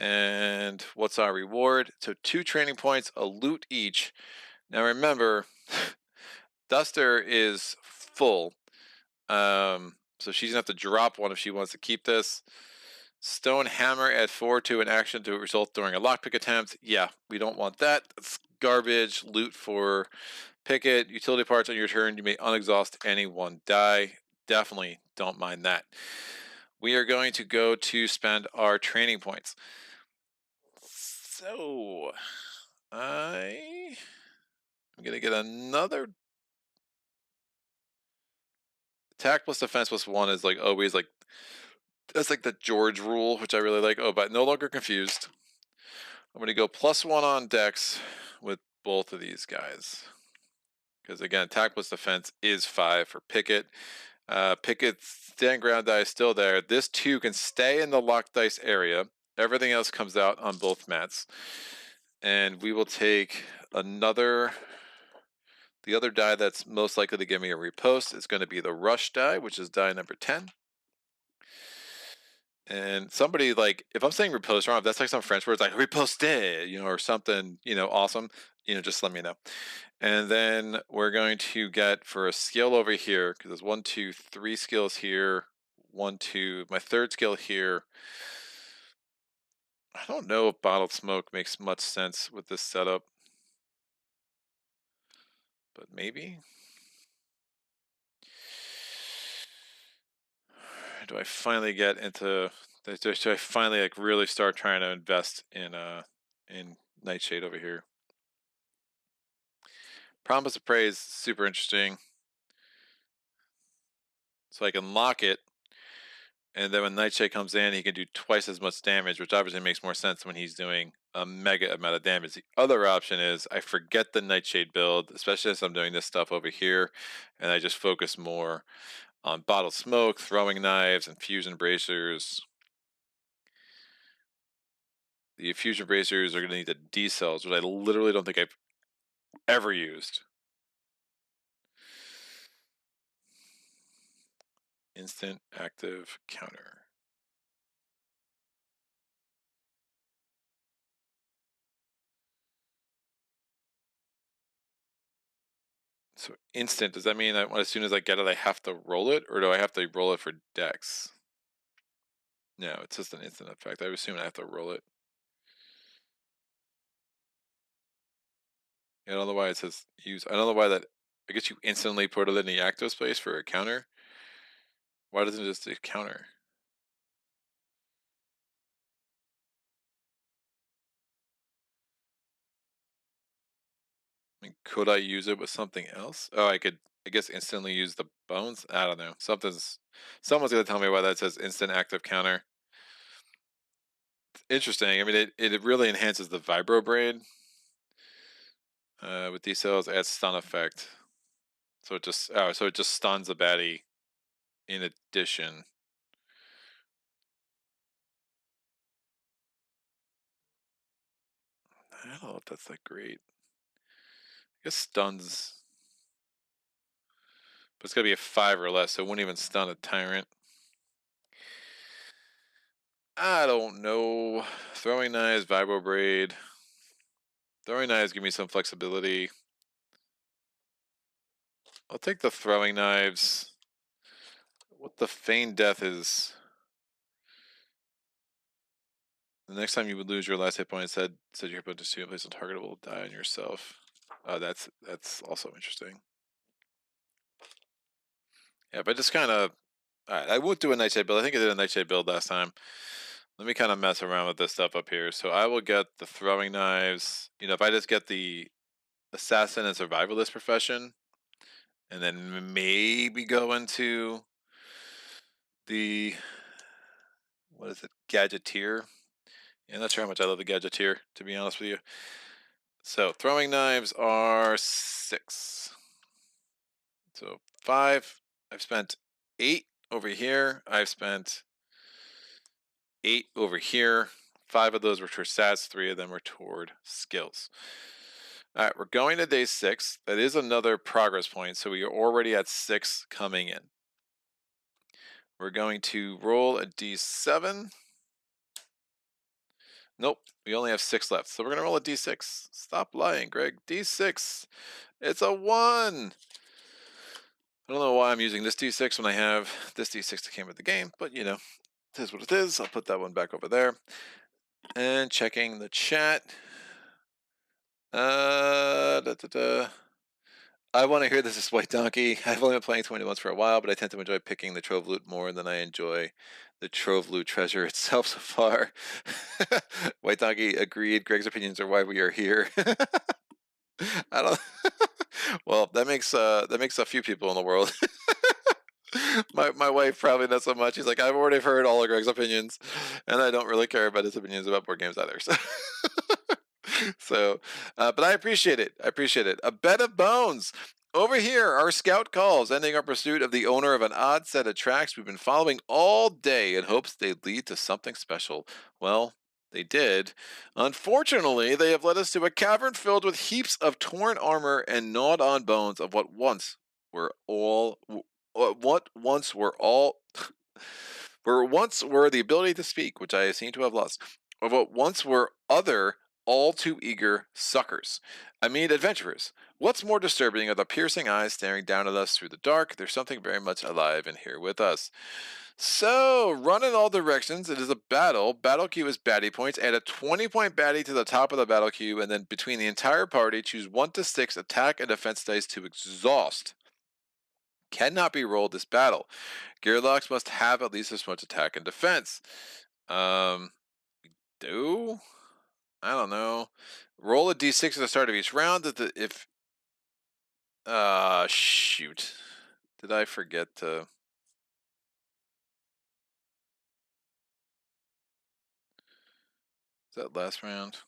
[SPEAKER 3] And what's our reward? So 2 training points, a loot each. Now remember, Duster is full. So she's going to have to drop 1 if she wants to keep this. Stone Hammer add 4 to an action to result during a lockpick attempt. Yeah, we don't want that. That's garbage. Loot for Picket. Utility parts on your turn. You may unexhaust any 1 die. Definitely don't mind that. We are going to go to spend our training points. So I'm going to get another attack plus defense plus 1 is like always like, that's like the George rule, which I really like. Oh, but no longer confused. I'm going to go +1 on dex with both of these guys. Because again, attack plus defense is 5 for Picket. Picket's stand ground die is still there. This 2 can stay in the locked dice area. Everything else comes out on both mats. And we will take the other die that's most likely to give me a riposte is going to be the rush die, which is die number 10. And somebody, like, if I'm saying riposte wrong, if that's like some French words like riposte, or something, awesome, just let me know. And then we're going to get for a skill over here, because there's 1, 2, 3 skills here. 1, 2, my 3rd skill here. I don't know if bottled smoke makes much sense with this setup, but maybe. Do I finally get into? Do I finally like really start trying to invest in Nightshade over here? Promise of Prey is super interesting, so I can lock it, and then when Nightshade comes in, he can do twice as much damage, which obviously makes more sense when he's doing a mega amount of damage. The other option is I forget the Nightshade build, especially as I'm doing this stuff over here, and I just focus more on bottled smoke, throwing knives, and fusion bracers. The fusion bracers are going to need the D cells, which I literally don't think I've ever used. Instant active counter. instant, does that mean that as soon as I get it, I have to roll it, or do I have to roll it for dex? No, it's just an instant effect. I assume I have to roll it. I don't know why it says use. I don't know why that. I guess you instantly put it in the active space for a counter. Why doesn't it just say counter? I mean, could I use it with something else? Oh, I could, I guess, instantly use the bones. I don't know. Someone's gonna tell me why that says instant active counter. It's interesting. I mean, it really enhances the vibro braid. With these cells, adds stun effect. So it just stuns the baddie. In addition, I don't know if that's that great. I guess stuns, but it's gotta be a 5 or less, so it wouldn't even stun a tyrant. I don't know. Throwing knives, vibro braid. Throwing knives give me some flexibility. I'll take the throwing knives. What the feigned death is. The next time you would lose your last hit point, said your hit point to steal place on target will die on yourself. That's also interesting. Yeah, but just kind of. Alright, I won't do a nightshade build. I think I did a nightshade build last time. Let me kind of mess around with this stuff up here. So I will get the throwing knives. You know, if I just get the assassin and survivalist profession, and then maybe go into the, what is it, gadgeteer. Yeah, I'm not sure how much I love the gadgeteer, to be honest with you. So throwing knives are 6. So 5. I've spent 8 over here. I've spent 8 over here. 5 of those were for stats. 3 of them were toward skills. All right, we're going to day 6. That is another progress point, so we are already at 6 coming in. We're going to roll a d7. Nope, we only have 6 left, so we're going to roll a d6. Stop lying, Greg. d6. It's a 1. I don't know why I'm using this d6 when I have this d6 that came with the game, but you know, it is what it is. I'll put that one back over there. And checking the chat. I want to hear this is White Donkey. I've only been playing 21 for a while, but I tend to enjoy picking the Trove Loot more than I enjoy the Trove Loot treasure itself so far. White Donkey agreed. Greg's opinions are why we are here. I don't. Well, that makes a few people in the world. My wife probably not so much. She's like, I've already heard all of Greg's opinions, and I don't really care about his opinions about board games either. So. But I appreciate it. I appreciate it. A bed of bones. Over here, our scout calls, ending our pursuit of the owner of an odd set of tracks we've been following all day in hopes they'd lead to something special. Well, they did. Unfortunately, they have led us to a cavern filled with heaps of torn armor and gnawed on bones of what once were the ability to speak, which I seem to have lost, of what once were other all too eager suckers. I mean, adventurers. What's more disturbing are the piercing eyes staring down at us through the dark? There's something very much alive in here with us. So, run in all directions. It is a battle. Battle queue is baddie points. Add a 20-point baddie to the top of the battle queue, and then between the entire party, choose 1 to 6 attack and defense dice to exhaust. Cannot be rolled this battle. Gearlocs must have at least as much attack and defense. Do? I don't know. Roll a d6 at the start of each round. Shoot. Did I forget to? Is that last round?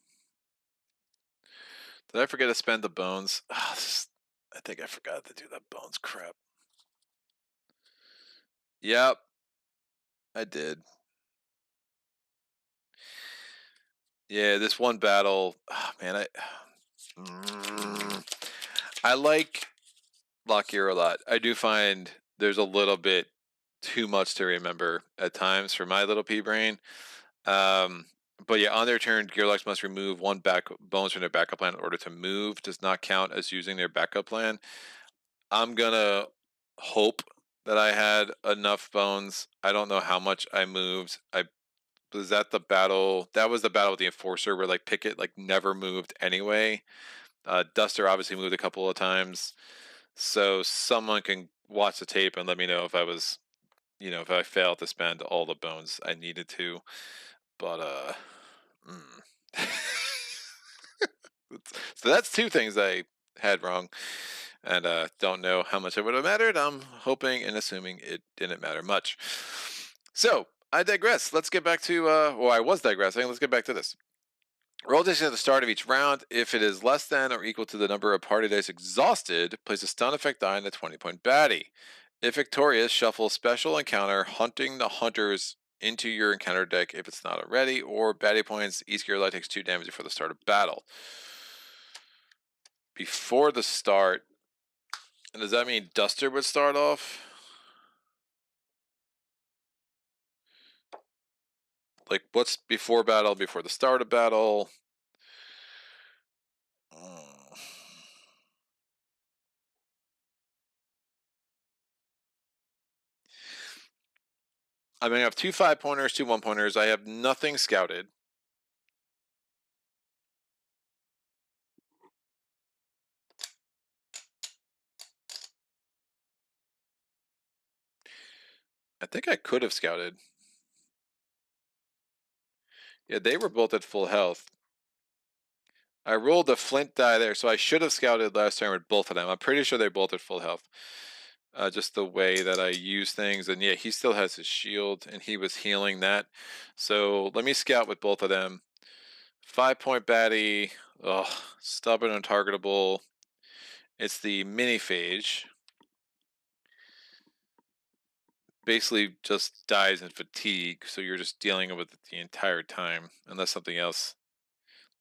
[SPEAKER 3] Did I forget to spend the bones? I think I forgot to do that bones crap. Yep. I did. Yeah, this one battle. Oh, man, I like Lockier a lot. I do find there's a little bit too much to remember at times for my little pea brain. But yeah, on their turn, Gearlocs must remove 1 bones from their backup plan in order to move. Does not count as using their backup plan. I'm gonna hope that I had enough bones. I don't know how much I moved. I was that the battle. That was the battle with the enforcer where like Picket like never moved anyway. Duster obviously moved a couple of times. So someone can watch the tape and let me know if I was, if I failed to spend all the bones I needed to. But mm. So that's two things I had wrong, and don't know how much it would have mattered. I'm hoping and assuming it didn't matter much. So I digress. Let's get back to, well, I was digressing. Let's get back to this. Roll dice at the start of each round. If it is less than or equal to the number of party dice exhausted, place a stun effect die on a 20-point baddie. If victorious, shuffle special encounter hunting the hunters into your encounter deck if it's not already, or baddie points. Each gearloc takes 2 damage before the start of battle. Before the start, and does that mean Duster would start off? Like, what's before battle, before the start of battle? I mean, I have 2 5-pointers, 2 1-pointers. I have nothing scouted. I think I could have scouted. Yeah, they were both at full health. I rolled a flint die there, so I should have scouted last turn with both of them. I'm pretty sure they're both at full health. Just the way that I use things. And yeah, he still has his shield, and he was healing that. So let me scout with both of them. 5-point baddie. Oh, stubborn, untargetable. It's the mini-phage. Basically just dies in fatigue, so you're just dealing with it the entire time, unless something else.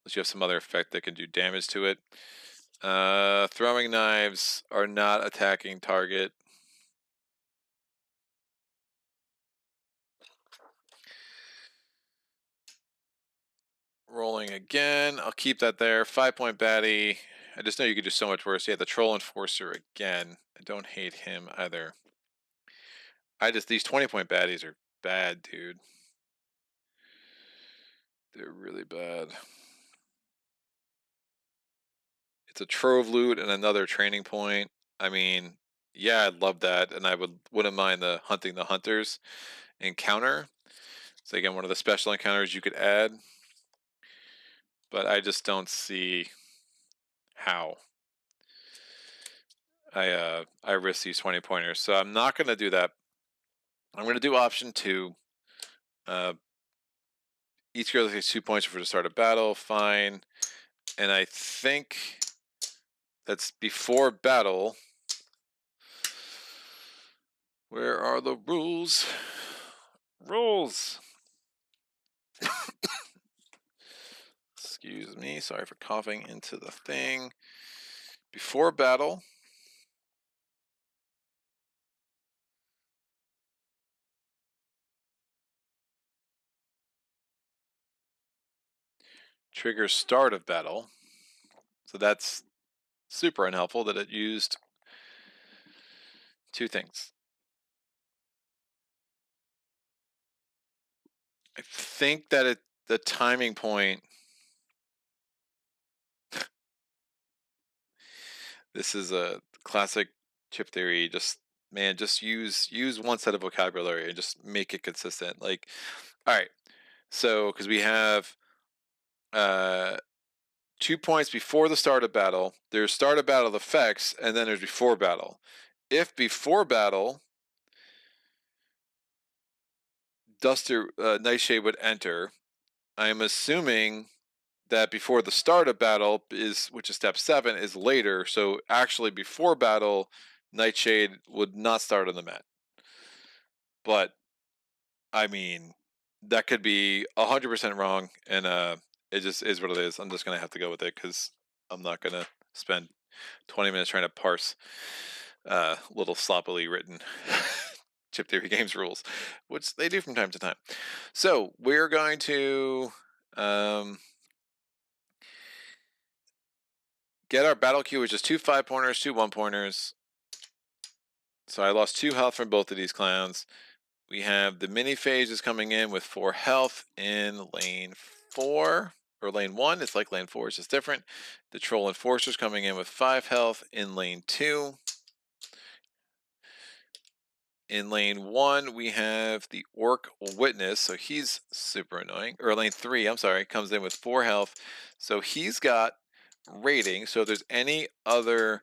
[SPEAKER 3] Unless you have some other effect that can do damage to it. Throwing knives are not attacking target. Rolling again. I'll keep that there. 5-point baddie. I just know you could do so much worse. Yeah, the troll enforcer again. I don't hate him either. These 20-point baddies are bad, dude. They're really bad. It's a trove loot and another training point. I mean, yeah, I'd love that, and I wouldn't mind the hunting the hunters encounter. So again, one of the special encounters you could add, but I just don't see how I risk these 20-pointers. So I'm not going to do that. I'm going to do option 2. Each girl takes 2 points for the start of battle. Fine, and I think that's before battle. Where are the rules? Rules. Excuse me. Sorry for coughing into the thing. Before battle. Triggers start of battle. So that's super unhelpful that it used 2 things. I think that the timing point. This is a classic chip theory. Just use one set of vocabulary and just make it consistent. Like, all right, so because we have 2 points before the start of battle. There's start of battle effects, and then there's before battle. If before battle, Duster Nightshade would enter, I'm assuming that before the start of battle which is step 7, is later. So actually before battle, Nightshade would not start on the mat. But I mean, that could be 100% wrong, and it just is what it is. I'm just gonna have to go with it because I'm not gonna spend 20 minutes trying to parse little sloppily written chip theory games rules, which they do from time to time. So we're going to get our battle queue, which is 2 5-pointers, 2 1-pointers. So I lost 2 health from both of these clowns. We have the mini phage is coming in with 4 health in lane 4 or lane 1. It's like lane 4, it's just different. The troll enforcer's coming in with 5 health in lane 2. In lane 1, we have the orc witness, so he's super annoying. Or lane 3, I'm sorry, comes in with 4 health. So he's got rating. So if there's any other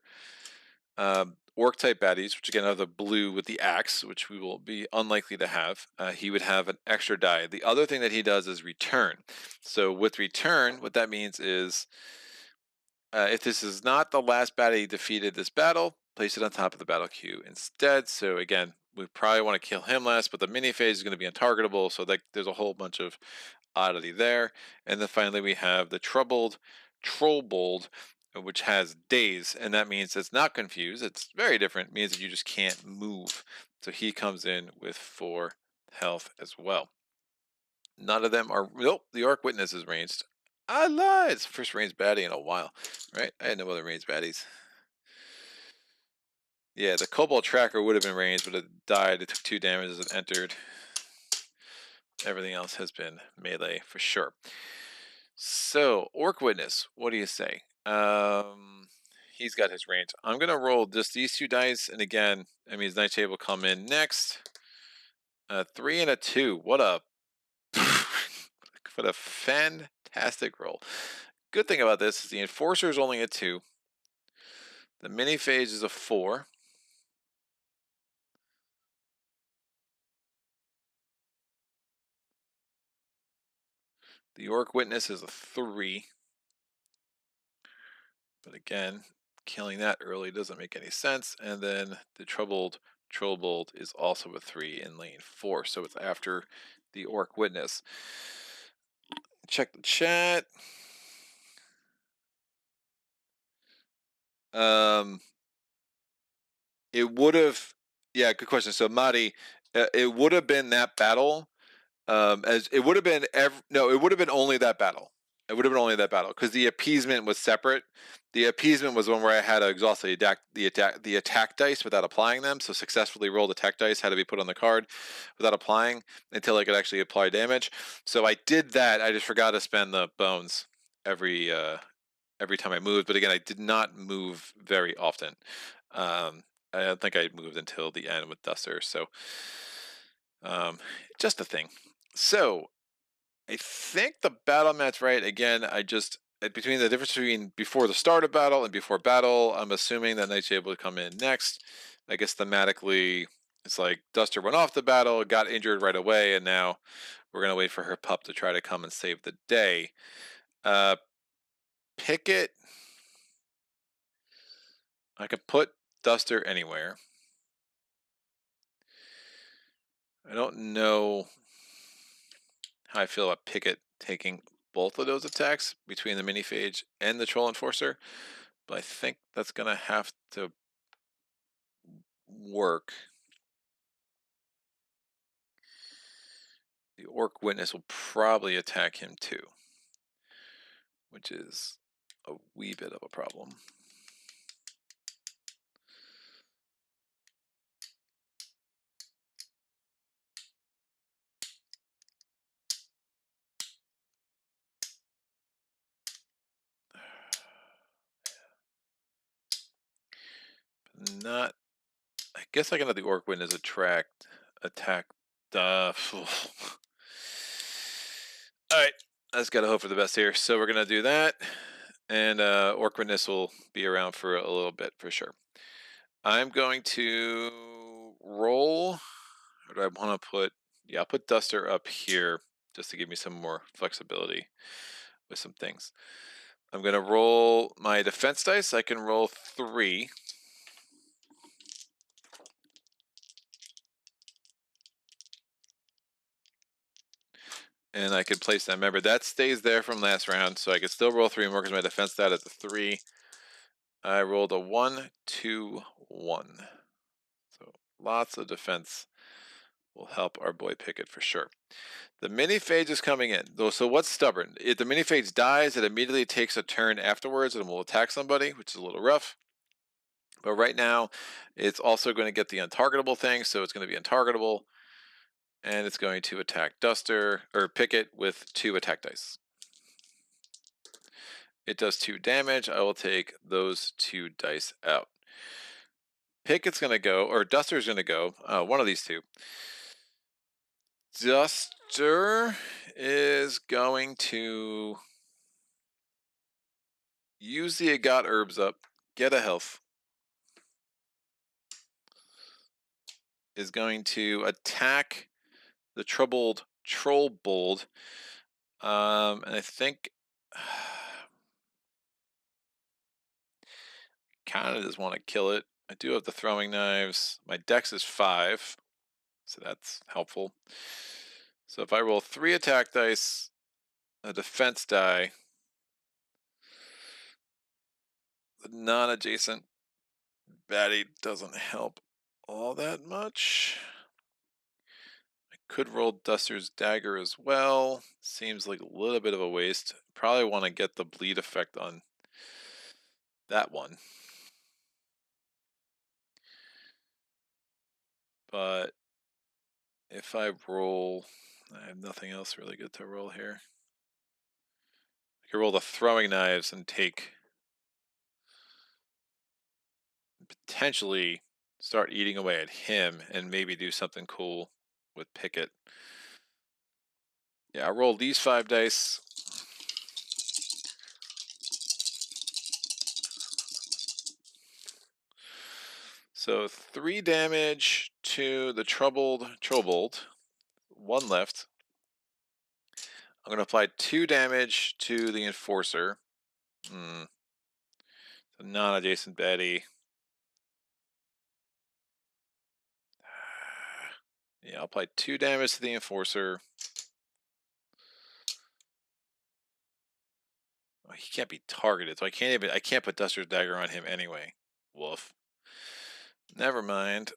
[SPEAKER 3] orc type baddies, which again are the blue with the axe, which we will be unlikely to have, he would have an extra die. The other thing that he does is return. So with return, what that means is if this is not the last baddie defeated this battle, place it on top of the battle queue instead. So again, we probably want to kill him last, but the mini phase is going to be untargetable, so there's a whole bunch of oddity there. And then finally we have the troubled trollbold, which has daze, and that means it's not confused. It's very different. It means that you just can't move. So he comes in with 4 health as well. None of them are. Nope, the orc witness is ranged. I lied. It's the first ranged baddie in a while, right? I had no other ranged baddies. Yeah, the Cobalt Tracker would have been ranged, but it died. It took 2 damage as it entered. Everything else has been melee for sure. So, Orc Witness, what do you say? He's got his range. I'm going to roll just these 2 dice, and again, that means Nightshade will come in next. 3 and a 2. What a... what a fantastic roll. Good thing about this is the Enforcer is only a 2. The mini phage is a 4. The Orc Witness is a 3. But again, killing that early doesn't make any sense. And then the troubled trollbolt is also a 3 in lane 4. So it's after the Orc Witness. Check the chat. It would have, yeah, good question. So Madi, it would have been that battle. As it would have been it would have been only that battle. It would have been only that battle because the appeasement was separate. The appeasement was one where I had to exhaust the attack dice without applying them. So successfully rolled attack dice had to be put on the card without applying until I could actually apply damage. So I did that. I just forgot to spend the bones every time I moved. But again, I did not move very often. I don't think I moved until the end with Duster. So just a thing. So I think the battle mat's right. Again, between the difference between before the start of battle and before battle, I'm assuming that Nightshade will come in next. I guess thematically, it's like Duster went off the battle, got injured right away, and now we're gonna wait for her pup to try to come and save the day. Picket, I could put Duster anywhere. I don't know how I feel about Picket taking both of those attacks between the mini phage and the troll enforcer, but I think that's gonna have to work. The orc witness will probably attack him too, which is a wee bit of a problem. Not, I guess I can have the orc witness attack. All right, I just gotta hope for the best here. So we're gonna do that, and orc witness will be around for a little bit for sure. I'm going to roll. Or do I want to put? Yeah, I'll put Duster up here just to give me some more flexibility with some things. I'm going to roll my defense dice. I can roll 3. And I can place that. Remember, that stays there from last round, so I can still roll 3 more because my defense stat is a 3. I rolled a 1, 2, 1. So lots of defense will help our boy Picket for sure. The mini phage is coming in. So what's stubborn? If the mini phage dies, it immediately takes a turn afterwards and will attack somebody, which is a little rough. But right now, it's also going to get the untargetable thing, so it's going to be untargetable, and it's going to attack Duster or Picket with 2 attack dice. It does 2 damage. I will take those 2 dice out. Picket's going to go, or Duster's going to go, one of these two. Duster is going to use the got herbs up, get a health. Is going to attack the troubled troll bold. And I think kind of just want to kill it. I do have the throwing knives. My dex is 5, so that's helpful. So if I roll 3 attack dice, a defense die, the non-adjacent baddie doesn't help all that much. I could roll Duster's Dagger as well. Seems like a little bit of a waste. Probably want to get the bleed effect on that one. But if I roll, I have nothing else really good to roll here. I could roll the throwing knives and potentially start eating away at him and maybe do something cool with Picket. Yeah, I rolled these 5 dice. So 3 damage to the troubled Trollbold. 1 left. I'm going to apply 2 damage to the Enforcer. The non-adjacent baddie. Yeah, I'll apply 2 damage to the Enforcer. Oh, he can't be targeted, so I can't put Duster's Dagger on him anyway. Woof. Never mind.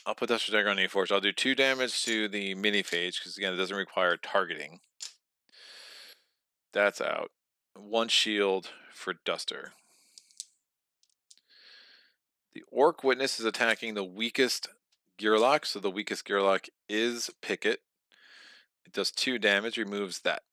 [SPEAKER 3] I'll put Duster's Dagger on the Enforcer. I'll do 2 damage to the mini-phage, because again, it doesn't require targeting. That's out. 1 shield for Duster. The Orc Witness is attacking the weakest gearloc, so the weakest gearloc is Picket. It does 2 damage, removes that.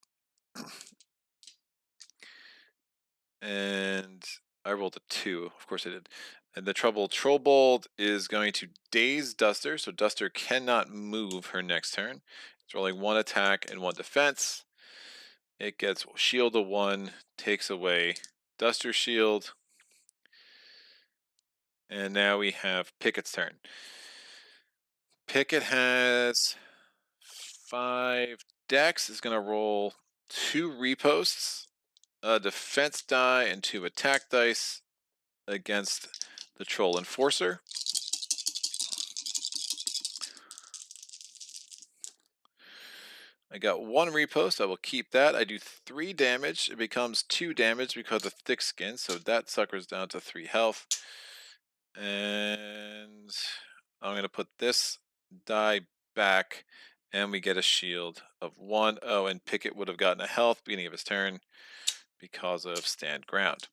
[SPEAKER 3] And I rolled a 2, of course I did. And the troubled Trollbold is going to daze Duster, so Duster cannot move her next turn. It's rolling 1 attack and 1 defense. It gets shield of 1, takes away Duster's shield. And now we have Picket's turn. Picket has 5 dex, is going to roll 2 reposts, a defense die, and 2 attack dice against the Troll Enforcer. I got 1 repost. I will keep that. I do 3 damage. It becomes 2 damage because of thick skin, so that sucker's down to 3 health. And I'm going to put this die back, and we get a shield of 1. Oh, and Picket would have gotten a health beginning of his turn because of stand ground.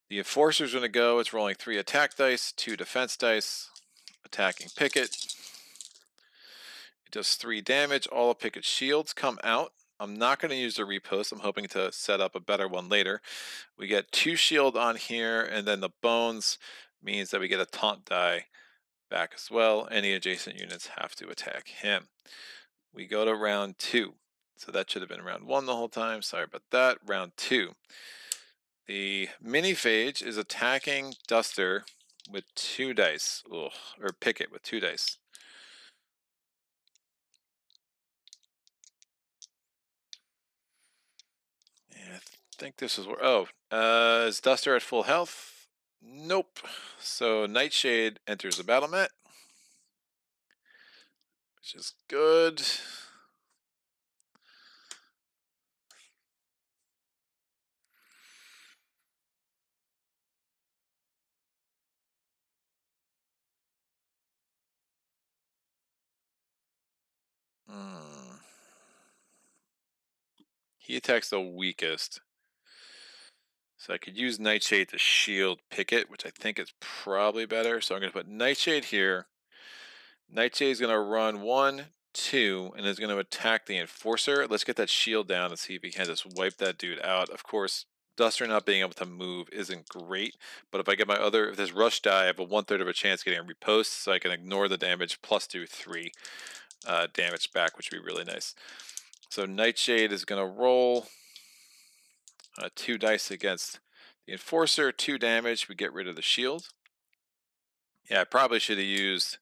[SPEAKER 3] The Enforcer's going to go. It's rolling 3 attack dice, 2 defense dice, attacking Picket. It does 3 damage. All of Picket's shields come out. I'm not going to use the repost. I'm hoping to set up a better one later. We get 2 shield on here, and then the bones means that we get a taunt die back as well. Any adjacent units have to attack him. We go to round 2. So that should have been round 1 the whole time. Sorry about that. Round 2. The mini-phage is attacking Duster with 2 dice. Ugh, or Picket with 2 dice. I think this is where. Oh, is Duster at full health? Nope. So Nightshade enters the battle mat, which is good. He attacks the weakest. So I could use Nightshade to shield Picket, which I think is probably better. So I'm going to put Nightshade here. Nightshade is going to run 1, 2, and is going to attack the Enforcer. Let's get that shield down and see if he can just wipe that dude out. Of course, Duster not being able to move isn't great, but if I get my if this rush die, I have a 1/3 of a chance getting a repost, so I can ignore the damage plus do 3 damage back, which would be really nice. So Nightshade is going to roll 2 dice against the Enforcer, 2 damage. We get rid of the shield. Yeah, I probably should have used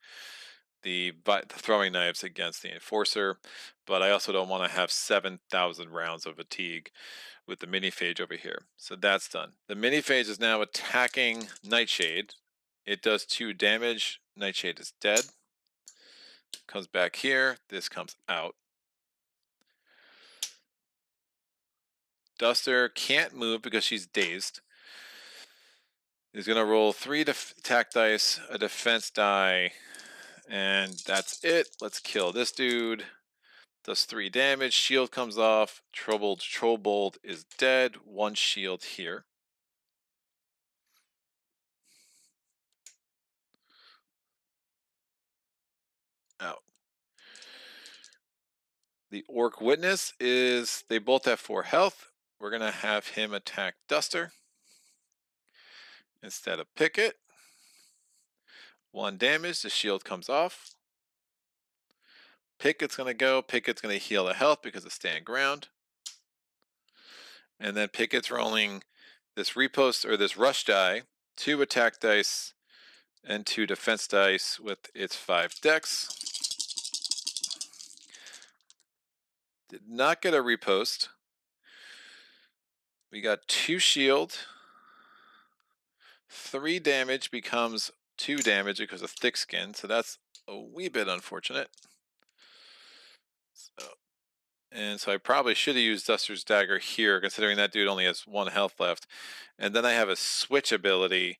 [SPEAKER 3] the throwing knives against the Enforcer, but I also don't want to have 7,000 rounds of fatigue with the mini-phage over here. So that's done. The mini-phage is now attacking Nightshade. It does 2 damage. Nightshade is dead. Comes back here. This comes out. Duster can't move because she's dazed. He's going to roll 3 attack dice, a defense die, and that's it. Let's kill this dude. Does 3 damage. Shield comes off. Trollbolt is dead. 1 shield here. Out. The Orc Witness is, they both have 4 health. We're going to have him attack Duster instead of Picket. 1 damage. The shield comes off. Picket's going to go. Picket's going to heal the health because of stand ground. And then Picket's rolling this repost or this rush die, 2 attack dice and 2 defense dice with its 5 dex. Did not get a repost. We got 2 shield. 3 damage becomes 2 damage because of thick skin, so that's a wee bit unfortunate. So I probably should have used Duster's Dagger here, considering that dude only has 1 health left. And then I have a switch ability,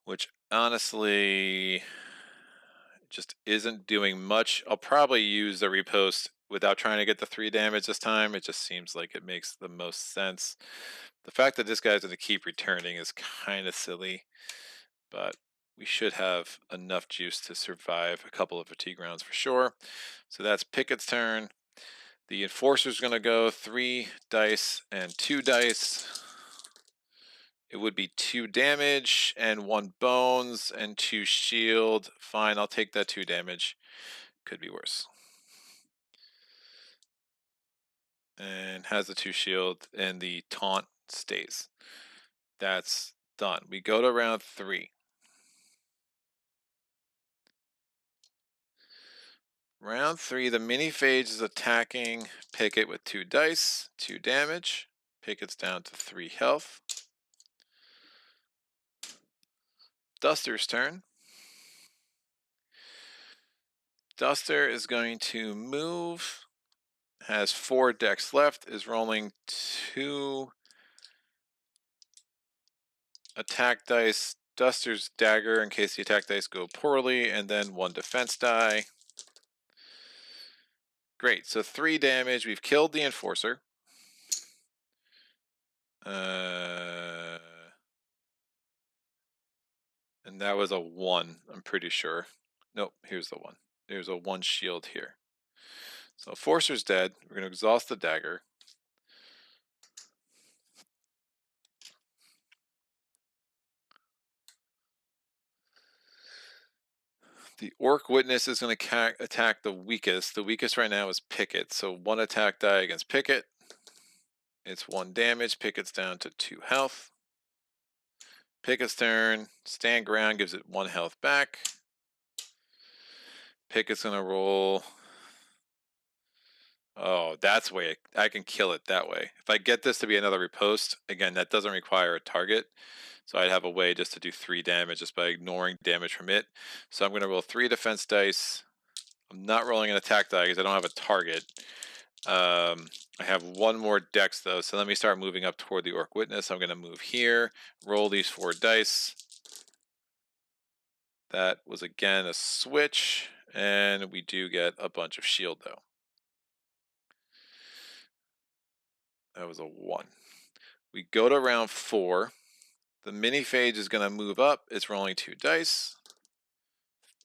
[SPEAKER 3] which honestly just isn't doing much. I'll probably use the repost without trying to get the 3 damage this time. It just seems like it makes the most sense. The fact that this guy's going to keep returning is kind of silly, but we should have enough juice to survive a couple of fatigue rounds for sure. So that's Picket's turn. The Enforcer's going to go 3 dice and 2 dice. It would be 2 damage and 1 bones and 2 shield. Fine, I'll take that 2 damage. Could be worse. And has the 2 shield, and the taunt stays. That's done. We go to round 3. Round 3, the mini-phage is attacking Picket with 2 dice, 2 damage. Picket's down to 3 health. Duster's turn. Duster is going to move, has 4 decks left, is rolling 2 attack dice, Duster's Dagger in case the attack dice go poorly, and then 1 defense die. Great, so 3 damage. We've killed the Enforcer. And that was a 1, I'm pretty sure. Nope, here's the 1. There's a 1 shield here. So Enforcer's dead. We're going to exhaust the Dagger. The Orc Witness is going to attack the weakest. The weakest right now is Picket. So 1 attack die against Picket. It's 1 damage. Picket's down to 2 health. Picket's turn. Stand ground gives it 1 health back. Picket's going to roll. Oh, that's way I can kill it that way. If I get this to be another repost, again, that doesn't require a target. So I'd have a way just to do 3 damage just by ignoring damage from it. So I'm going to roll 3 defense dice. I'm not rolling an attack die because I don't have a target. I have 1 more dex though, so let me start moving up toward the Orc Witness. I'm going to move here, roll these 4 dice. That was again a switch, and we do get a bunch of shield though. That was a 1. We go to round 4. The mini phage is going to move up. It's rolling 2 dice.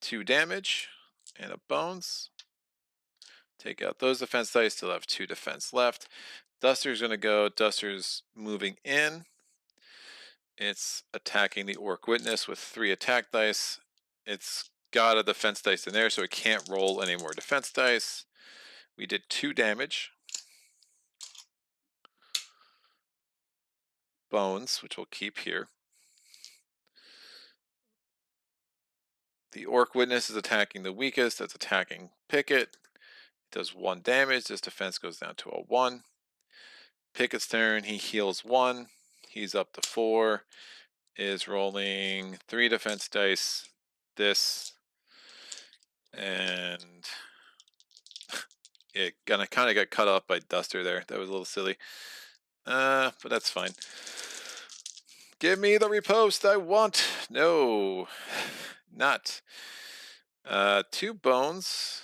[SPEAKER 3] 2 damage and a bones. Take out those defense dice. Still have 2 defense left. Duster's going to go. Duster's moving in. It's attacking the Orc Witness with 3 attack dice. It's got a defense dice in there, so it can't roll any more defense dice. We did 2 damage. Bones, which we'll keep here. The Orc Witness is attacking the weakest. That's attacking Picket. It does 1 damage. This defense goes down to a 1. Picket's turn. He heals 1. He's up to 4. Is rolling 3 defense dice. This. And it kind of got cut off by Duster there. That was a little silly. But that's fine. Give me the repost I want. No, not. 2 bones.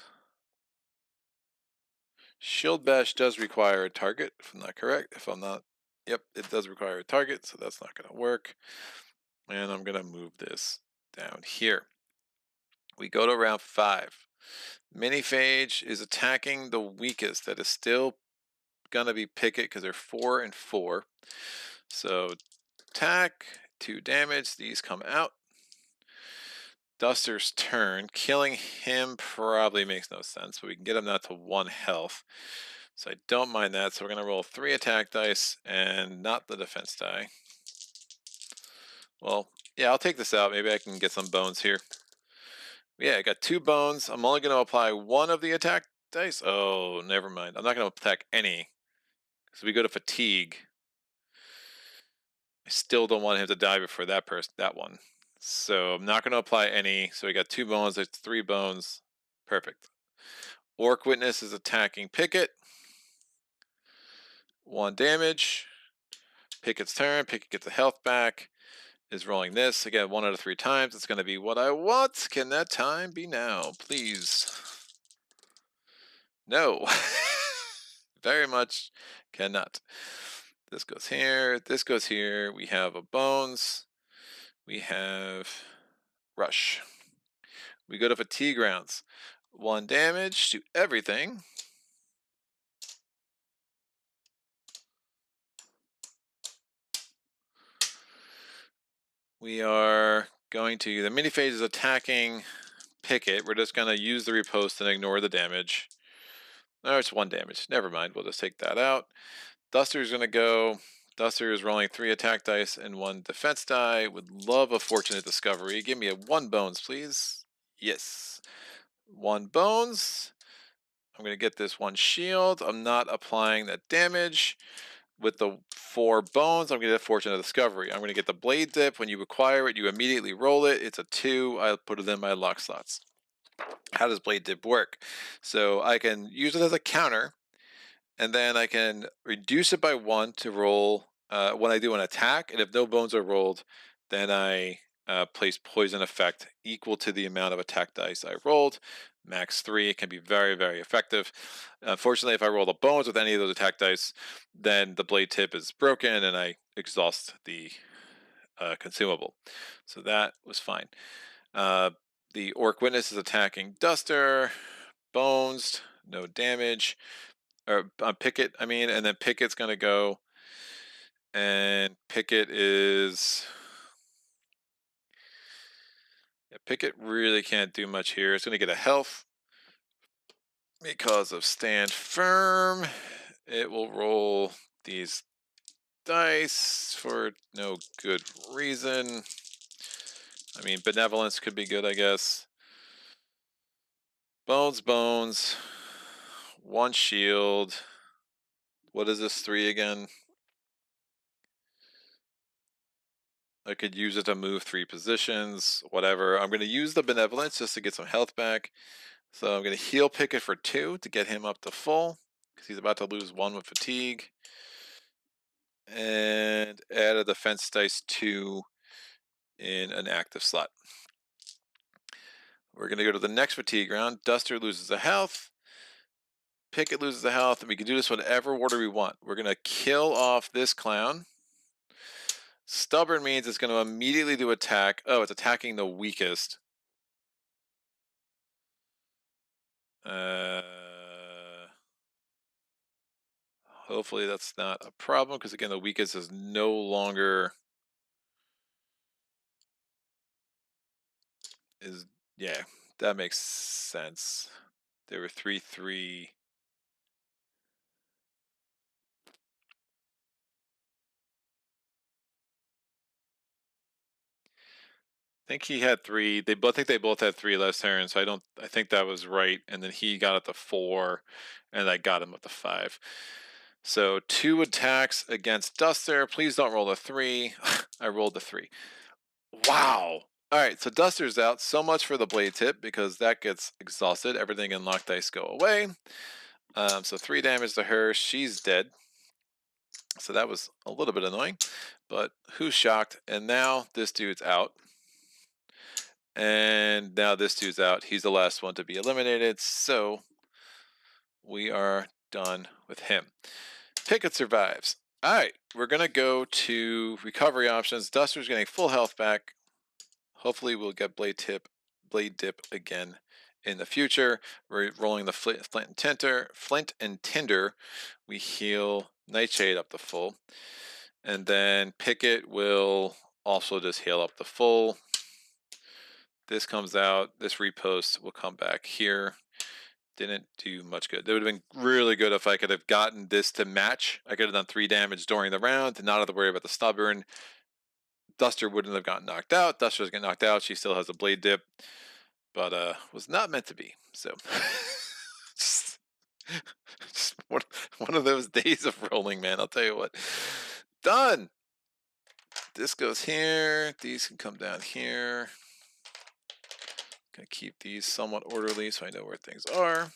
[SPEAKER 3] Shield bash does require a target, if I'm not correct. If I'm not, yep, it does require a target, so that's not going to work. And I'm going to move this down here. We go to round 5. Mini phage is attacking the weakest. That is still going to be Picket because they're 4 and 4. So attack, 2 damage. These come out. Duster's turn. Killing him probably makes no sense, but we can get him down to 1 health. So I don't mind that. So we're going to roll 3 attack dice and not the defense die. Well, yeah, I'll take this out. Maybe I can get some bones here. Yeah, I got 2 bones. I'm only going to apply 1 of the attack dice. Oh, never mind. I'm not going to attack any. So we go to fatigue. I still don't want him to die before that one. So I'm not going to apply any. So we got 2 bones. There's 3 bones. Perfect. Orc Witness is attacking Picket. 1 damage. Picket's turn. Picket gets a health back. Is rolling this. Again, 1 out of 3 times. It's going to be what I want. Can that time be now, please? No. Very much cannot. This goes here. This goes here. We have a bones. We have rush. We go to fatigue rounds. 1 damage to everything. We are going to, the mini phage is attacking Picket. We're just going to use the repost and ignore the damage. No, it's 1 damage. Never mind. We'll just take that out. Duster's going to go. Duster is rolling 3 attack dice and 1 defense die. Would love a fortunate discovery. Give me a 1 bones, please. Yes. 1 bones. I'm going to get this 1 shield. I'm not applying that damage. With the 4 bones, I'm going to get a fortunate discovery. I'm going to get the blade dip. When you acquire it, you immediately roll it. It's a 2. I put it in my lock slots. How does blade dip work? So I can use it as a counter, and then I can reduce it by 1 to roll when I do an attack. And if no bones are rolled, then I place poison effect equal to the amount of attack dice I rolled. Max 3. It can be very, very effective. Unfortunately, if I roll the bones with any of those attack dice, then the blade tip is broken and I exhaust the consumable. So that was fine. The Orc Witness is attacking Duster. Bones, no damage. Or Picket, I mean, and then Picket's going to go. And Picket is... Yeah, Picket really can't do much here. It's going to get a health because of stand firm. It will roll these dice for no good reason. I mean, benevolence could be good, I guess. Bones, bones. 1 shield. What is this 3 again? I could use it to move 3 positions, whatever. I'm going to use the benevolence just to get some health back. So I'm going to heal Picket for 2 to get him up to full, because he's about to lose 1 with fatigue. And add a defense dice 2 in an active slot. We're going to go to the next fatigue round. Duster loses a health. Picket loses a health, and we can do this whatever order we want. We're going to kill off this clown. Stubborn means it's going to immediately do attack. Oh, it's attacking the weakest. Hopefully that's not a problem, because again, the weakest is no longer yeah, that makes sense. There were 3-3. I think he had 3. I think they both had 3 last turn, so I think that was right. And then he got it to 4, and I got him at the 5. So 2 attacks against Duster. Please don't roll a 3. I rolled a 3. Wow. All right, so Duster's out. So much for the blade tip, because that gets exhausted. Everything in lock dice go away. So 3 damage to her. She's dead. So that was a little bit annoying, but who's shocked? And now this dude's out. And now this dude's out. He's the last one to be eliminated. So we are done with him. Picket survives. All right, we're going to go to recovery options. Duster's getting full health back. Hopefully we'll get blade dip again in the future. We're rolling the flint and tinder. We heal Nightshade up to full. And then Picket will also just heal up the full. This comes out. This repost will come back here. Didn't do much good. It would have been really good if I could have gotten this to match. I could have done 3 damage during the round and not have to worry about the stubborn. Duster wouldn't have gotten knocked out. Duster's getting knocked out. She still has a blade dip, but was not meant to be. So just one of those days of rolling, man. I'll tell you what. Done. This goes here. These can come down here. Gonna keep these somewhat orderly so I know where things are.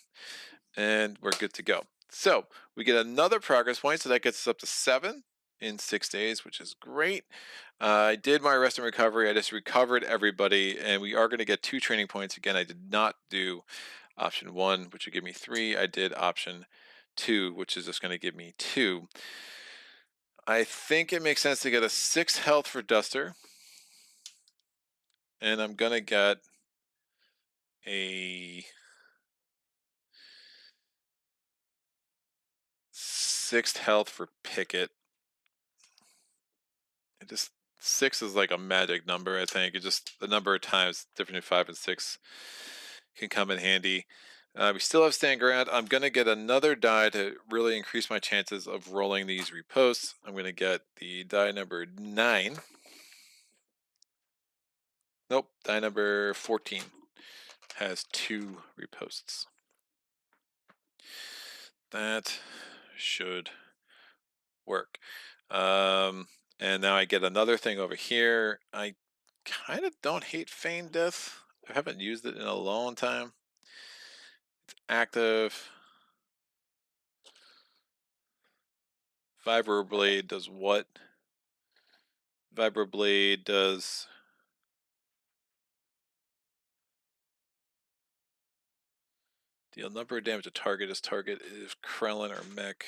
[SPEAKER 3] And we're good to go. So we get another progress point, so that gets us up to 7 in 6 days, which is great. I did my rest and recovery. I just recovered everybody, and we are going to get 2 training points. Again, I did not do option 1, which would give me 3. I did option 2, which is just going to give me 2. I think it makes sense to get a 6 health for Duster, and I'm going to get a 6th health for Picket. It just 6 is like a magic number, I think. It just the number of times different than 5 and 6 can come in handy. We still have stand ground. I'm gonna get another die to really increase my chances of rolling these reposts. I'm gonna get the die number 9. Nope, die number 14 has 2 reposts. That should work. And now I get another thing over here. I kind of don't hate Feign Death. I haven't used it in a long time. It's active. Vibroblade does what? Vibroblade does deal number of damage to target. His target is Krellin or Mech.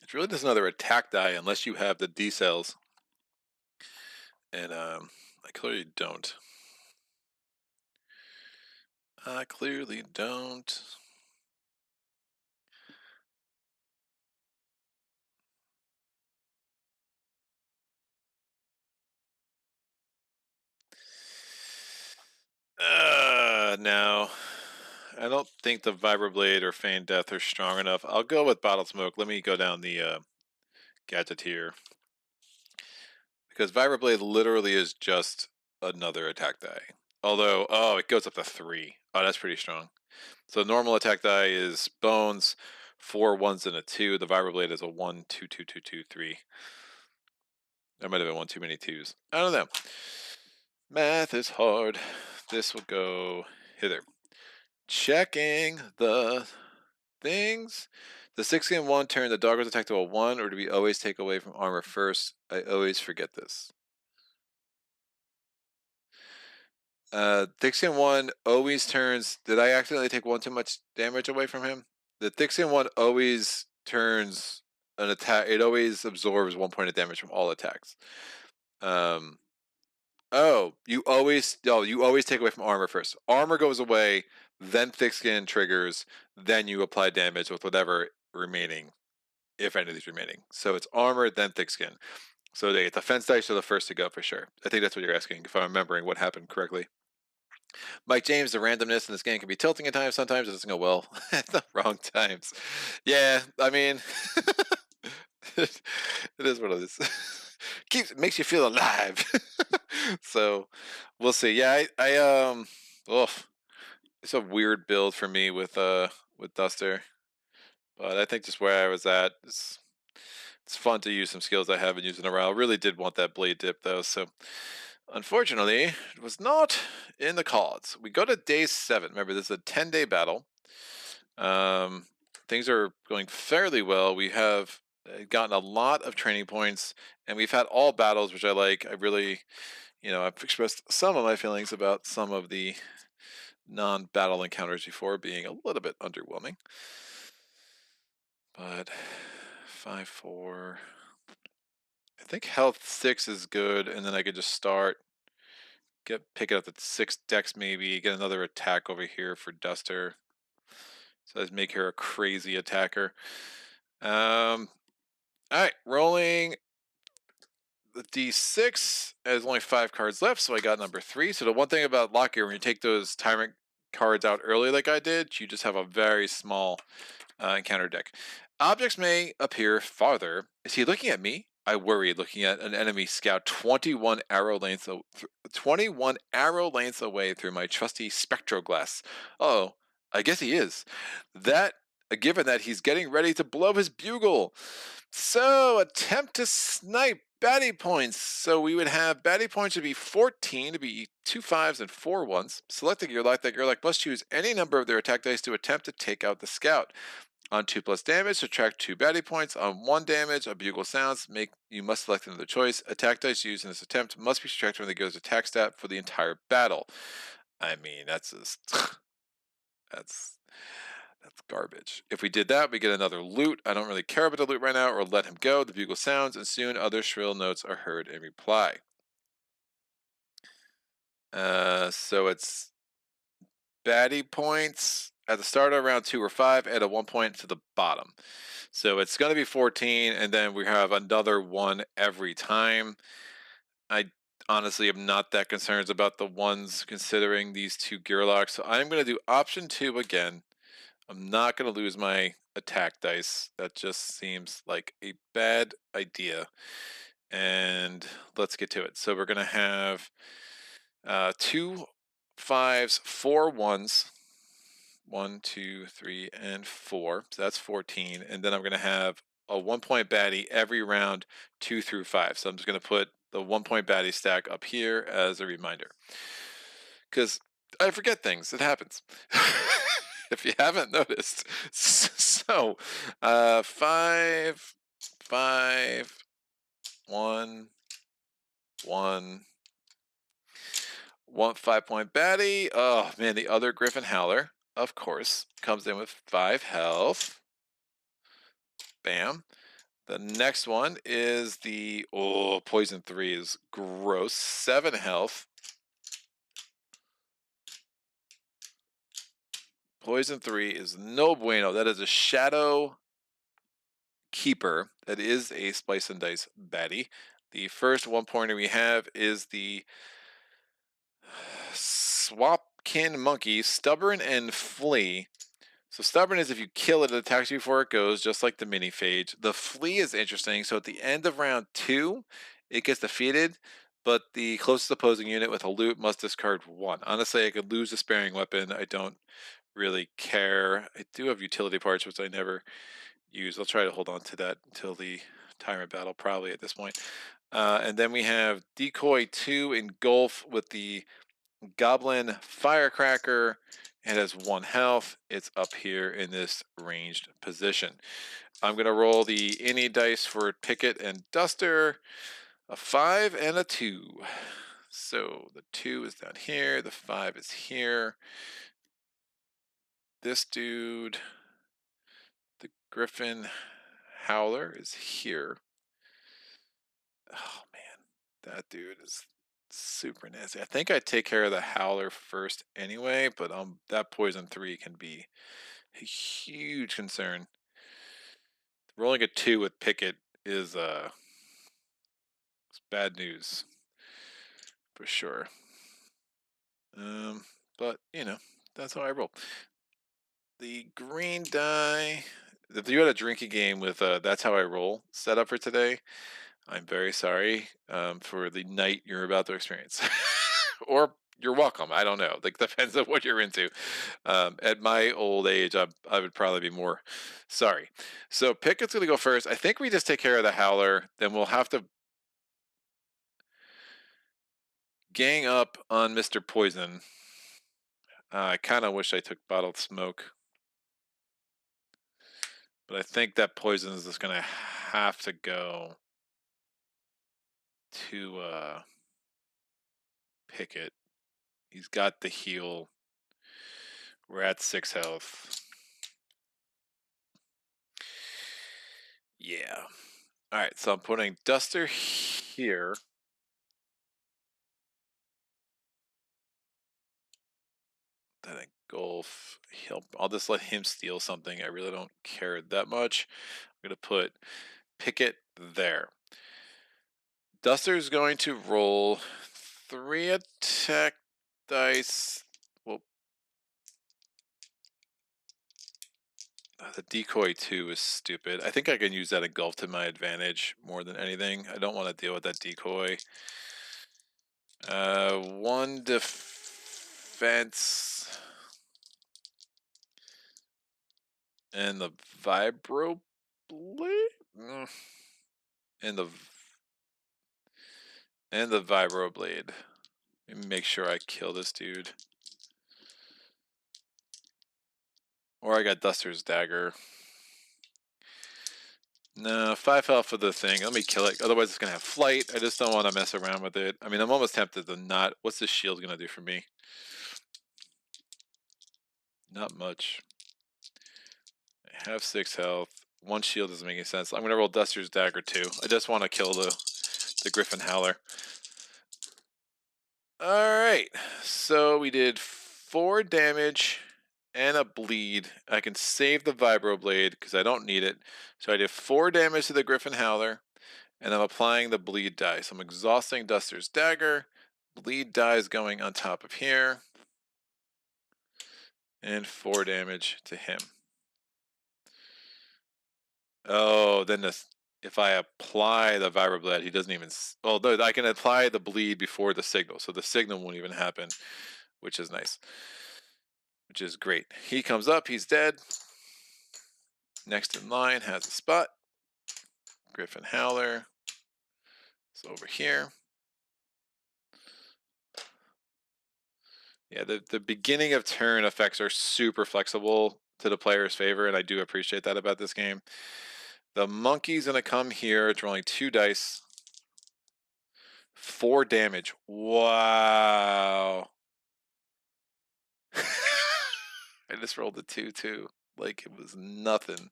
[SPEAKER 3] It's really just another attack die unless you have the D cells. And I clearly don't. I clearly don't. No. I don't think the Vibroblade or Feign Death are strong enough. I'll go with Bottle Smoke. Let me go down the gadget here. Because Vibroblade literally is just another attack die. Although, oh, it goes up to 3. Oh, that's pretty strong. So normal attack die is bones, 4 1s and a 2. The Vibroblade is a 1, 2, 2, 2, 2, 3. There might have been 1 too many 2s. I don't know. Math is hard. This will go hither. Checking the things. The 6 and 1 turn, the dog was attacked to a 1, or do we always take away from armor first? I always forget this. Thick skin one always turns. Did I accidentally take one too much damage away from him? The thick skin one always turns an attack. It always absorbs 1 point of damage from all attacks. Oh, you always take away from armor first. Armor goes away, then thick skin triggers, then you apply damage with whatever remaining, if any of these remaining. So it's armor, then thick skin. So the defense dice are the first to go for sure. I think that's what you're asking, if I'm remembering what happened correctly. Mike James, the randomness in this game can be tilting at times. Sometimes it doesn't go well at the wrong times. Yeah, I mean, it is what it is. Makes you feel alive. So we'll see. Yeah, oof, it's a weird build for me with Duster, but I think just where I was at, it's fun to use some skills I haven't used in a while. Really did want that blade dip though, so unfortunately, it was not in the cards. We go to day 7. Remember, this is a 10-day battle. Things are going fairly well. We have gotten a lot of training points, and we've had all battles, which I like. I really, I've expressed some of my feelings about some of the non-battle encounters before being a little bit underwhelming. But 5-4. I think health 6 is good, and then I could just pick it up at 6 dex maybe, get another attack over here for Duster. So let's make her a crazy attacker. All right, rolling the d6. There's only 5 cards left, so I got number 3. So the one thing about Lockier, when you take those tyrant cards out early like I did, you just have a very small encounter deck. Objects may appear farther. Is he looking at me? I worry, looking at an enemy scout 21 arrow lengths away through my trusty spectral glass. Oh, I guess he is. Given that he's getting ready to blow his bugle. So, attempt to snipe baddie points. So we would have baddie points would be 14 to be 2 5s and 4 1s. Select a gearloc. That gearloc must choose any number of their attack dice to attempt to take out the scout. On 2+ damage, subtract 2 baddie points. On 1 damage, a bugle sounds. You must select another choice. Attack dice used in this attempt must be subtracted from the gear's attack stat for the entire battle. I mean, that's just that's garbage. If we did that, we get another loot. I don't really care about the loot right now, or let him go. The bugle sounds, and soon other shrill notes are heard in reply. So it's baddie points at the start of round 2 or 5, add a 1 point to the bottom. So it's going to be 14, and then we have another 1 every time. I honestly am not that concerned about the 1s considering these 2 gearlocks. So I'm going to do option 2 again. I'm not going to lose my attack dice. That just seems like a bad idea. And let's get to it. So we're going to have 2 5s, 4 1s. 1, 2, 3, and 4. So that's 14. And then I'm going to have a 1 point baddie every round 2 through 5. So I'm just going to put the 1 point baddie stack up here as a reminder. Because I forget things. It happens. If you haven't noticed. So 5, 5, 1, 1. 5 point baddie. Oh man, the other Griffin Howler, of course, comes in with 5 health. Bam. The next one is the poison 3 is gross. 7 health. Poison 3 is no bueno. That is a Shadow Keeper. That is a Splice and Dice baddie. The first 1 pointer we have is the Swapkin Monkey, Stubborn and Flee. So Stubborn is if you kill it, it attacks you before it goes, just like the mini phage. The Flee is interesting. So at the end of round 2, it gets defeated, but the closest opposing unit with a loot must discard 1. Honestly, I could lose a sparing weapon. I don't really care. I do have utility parts, which I never use. I'll try to hold on to that until the tyrant battle, probably at this point. And then we have Decoy 2 Engulf with the Goblin Firecracker. It has 1 health. It's up here in this ranged position. I'm going to roll the any dice for Picket and Duster. A 5 and a 2. So the 2 is down here, the 5 is here. This dude, the Griffin Howler, is here. Oh man, that dude is super nasty. I think I take care of the Howler first anyway, but that poison 3 can be a huge concern. Rolling a 2 with Picket is it's bad news for sure. But you know, that's how I roll. The green die. If you had a drinking game with that's how I roll set up for today, I'm very sorry for the night you're about to experience. Or you're welcome. I don't know. Like, depends on what you're into. At my old age, I would probably be more sorry. So Picket's going to go first. I think we just take care of the Howler. Then we'll have to gang up on Mr. Poison. I kind of wish I took Bottled Smoke. But I think that poison is just going to have to go to Picket. He's got the heal. We're at 6 health. Yeah. All right, so I'm putting Duster here. Then Golf. I'll just let him steal something. I really don't care that much. I'm going to put Picket there. Duster's going to roll 3 attack dice. Well, the decoy 2 is stupid. I think I can use that engulf to my advantage more than anything. I don't want to deal with that decoy. 1 defense. And the vibro blade? And the vibro blade. Let me make sure I kill this dude. Or I got Duster's Dagger. No, 5 health for the thing. Let me kill it. Otherwise, it's going to have flight. I just don't want to mess around with it. I mean, I'm almost tempted to not. What's this shield going to do for me? Not much. I have 6 health. 1 shield doesn't make any sense. I'm going to roll Duster's Dagger too. I just want to kill the Griffin Howler. Alright. So we did 4 damage and a bleed. I can save the vibro blade because I don't need it. So I did 4 damage to the Griffin Howler, and I'm applying the bleed die. So I'm exhausting Duster's Dagger. Bleed die is going on top of here. And 4 damage to him. Oh, then if I apply the vibro blade, he doesn't even. Oh, I can apply the bleed before the signal, so the signal won't even happen, which is nice. Which is great. He comes up, he's dead. Next in line has a spot. Griffin Howler. It's over here. Yeah, the beginning of turn effects are super flexible to the player's favor, and I do appreciate that about this game. The monkey's gonna come here. It's rolling 2 dice. 4 damage. Wow. I just rolled a 2 too. Like it was nothing.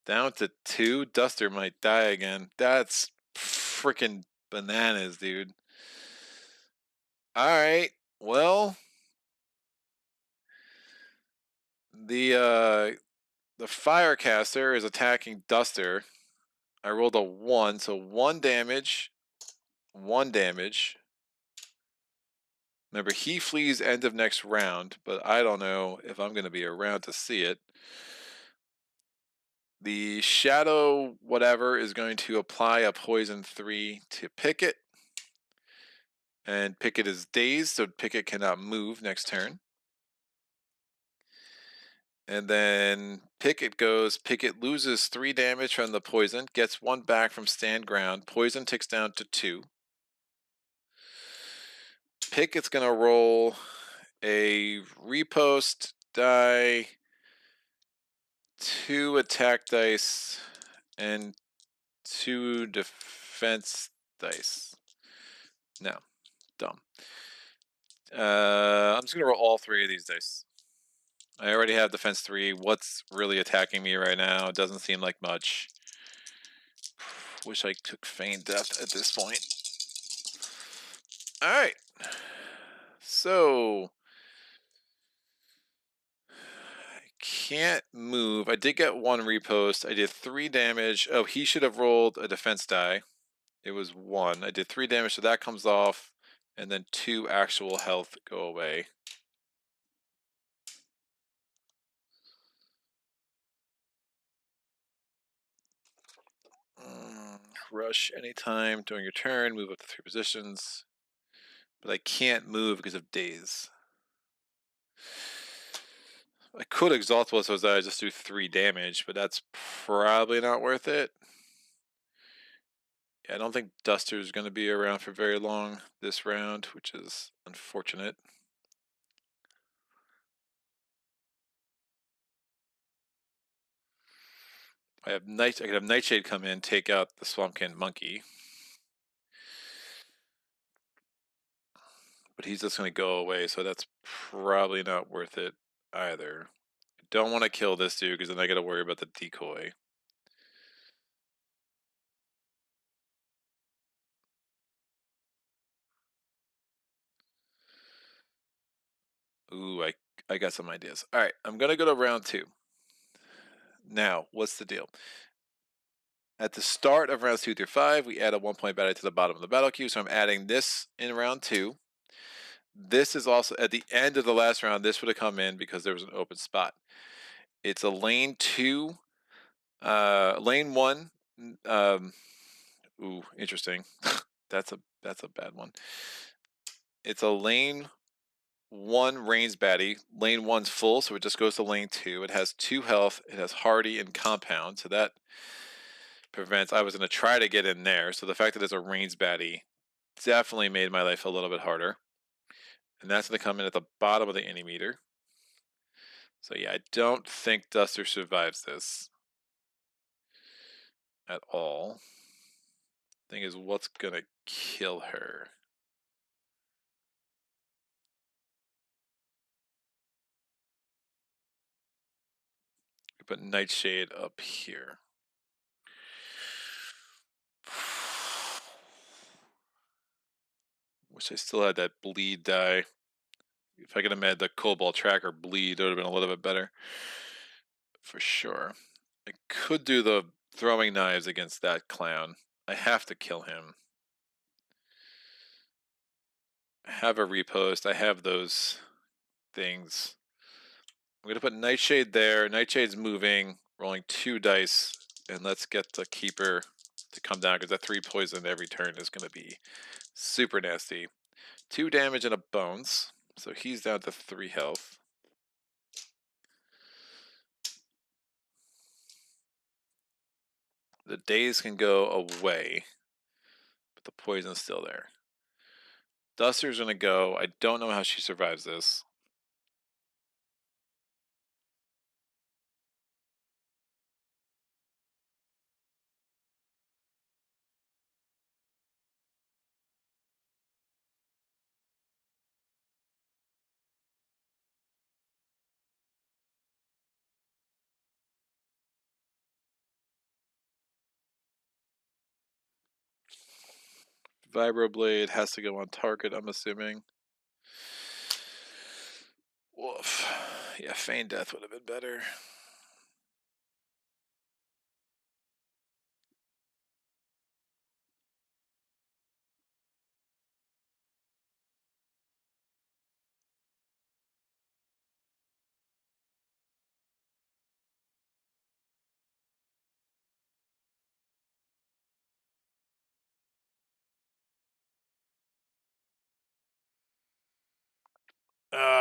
[SPEAKER 3] Down to 2. Duster might die again. That's freaking bananas, dude. Alright. Well, the Firecaster is attacking Duster. I rolled a 1, so 1 damage. 1 damage. Remember, he flees end of next round, but I don't know if I'm going to be around to see it. The Shadow whatever is going to apply a poison 3 to Picket. And Picket is dazed, so Picket cannot move next turn. And then Picket goes. Picket loses 3 damage from the poison, gets 1 back from stand ground. Poison ticks down to 2. Picket's going to roll a repost die, 2 attack dice, and 2 defense dice. Now, Dumb. I'm just gonna roll all 3 of these dice. I already have defense 3. What's really attacking me right now? Doesn't seem like much. Wish I took feign death at this point. All right. So I can't move. I did get 1 repost. I did 3 damage. Oh, he should have rolled a defense die. It was 1. I did 3 damage, so that comes off, and then 2 actual health go away. Rush anytime during your turn. Move up to 3 positions, but I can't move because of daze. I could exalt both those I just do 3 damage, but that's probably not worth it. Yeah, I don't think Duster is going to be around for very long this round, which is unfortunate. I could have Nightshade come in, take out the Swampkin Monkey. But he's just going to go away, so that's probably not worth it either. I don't want to kill this dude because then I got to worry about the decoy. Ooh, I got some ideas. All right, I'm going to go to round 2. Now, what's the deal? At the start of rounds 2 through 5, we add a 1-point battery to the bottom of the battle queue, so I'm adding this in round 2. This is also, at the end of the last round, this would have come in because there was an open spot. It's a lane 2, lane 1, ooh, interesting. That's a bad one. It's a lane 1 range baddie. Lane 1's full, so it just goes to lane 2. It has 2 health. It has hardy and compound, so that prevents. I was going to try to get in there, so the fact that it's a range baddie definitely made my life a little bit harder. And that's going to come in at the bottom of the any meter. So yeah, I don't think Duster survives this at all. Thing is, what's going to kill her? Put Nightshade up here. Wish I still had that bleed die. If I could have made the Cobalt Tracker bleed, it would have been a little bit better. For sure. I could do the throwing knives against that clown. I have to kill him. I have a repost. I have those things. I'm going to put Nightshade there. Nightshade's moving, rolling 2 dice, and let's get the Keeper to come down because that 3 poison every turn is going to be super nasty. 2 damage and a bones, so he's down to 3 health. The daze can go away, but the poison's still there. Duster's going to go. I don't know how she survives this. Vibroblade has to go on target, I'm assuming. Woof. Yeah, feign death would have been better.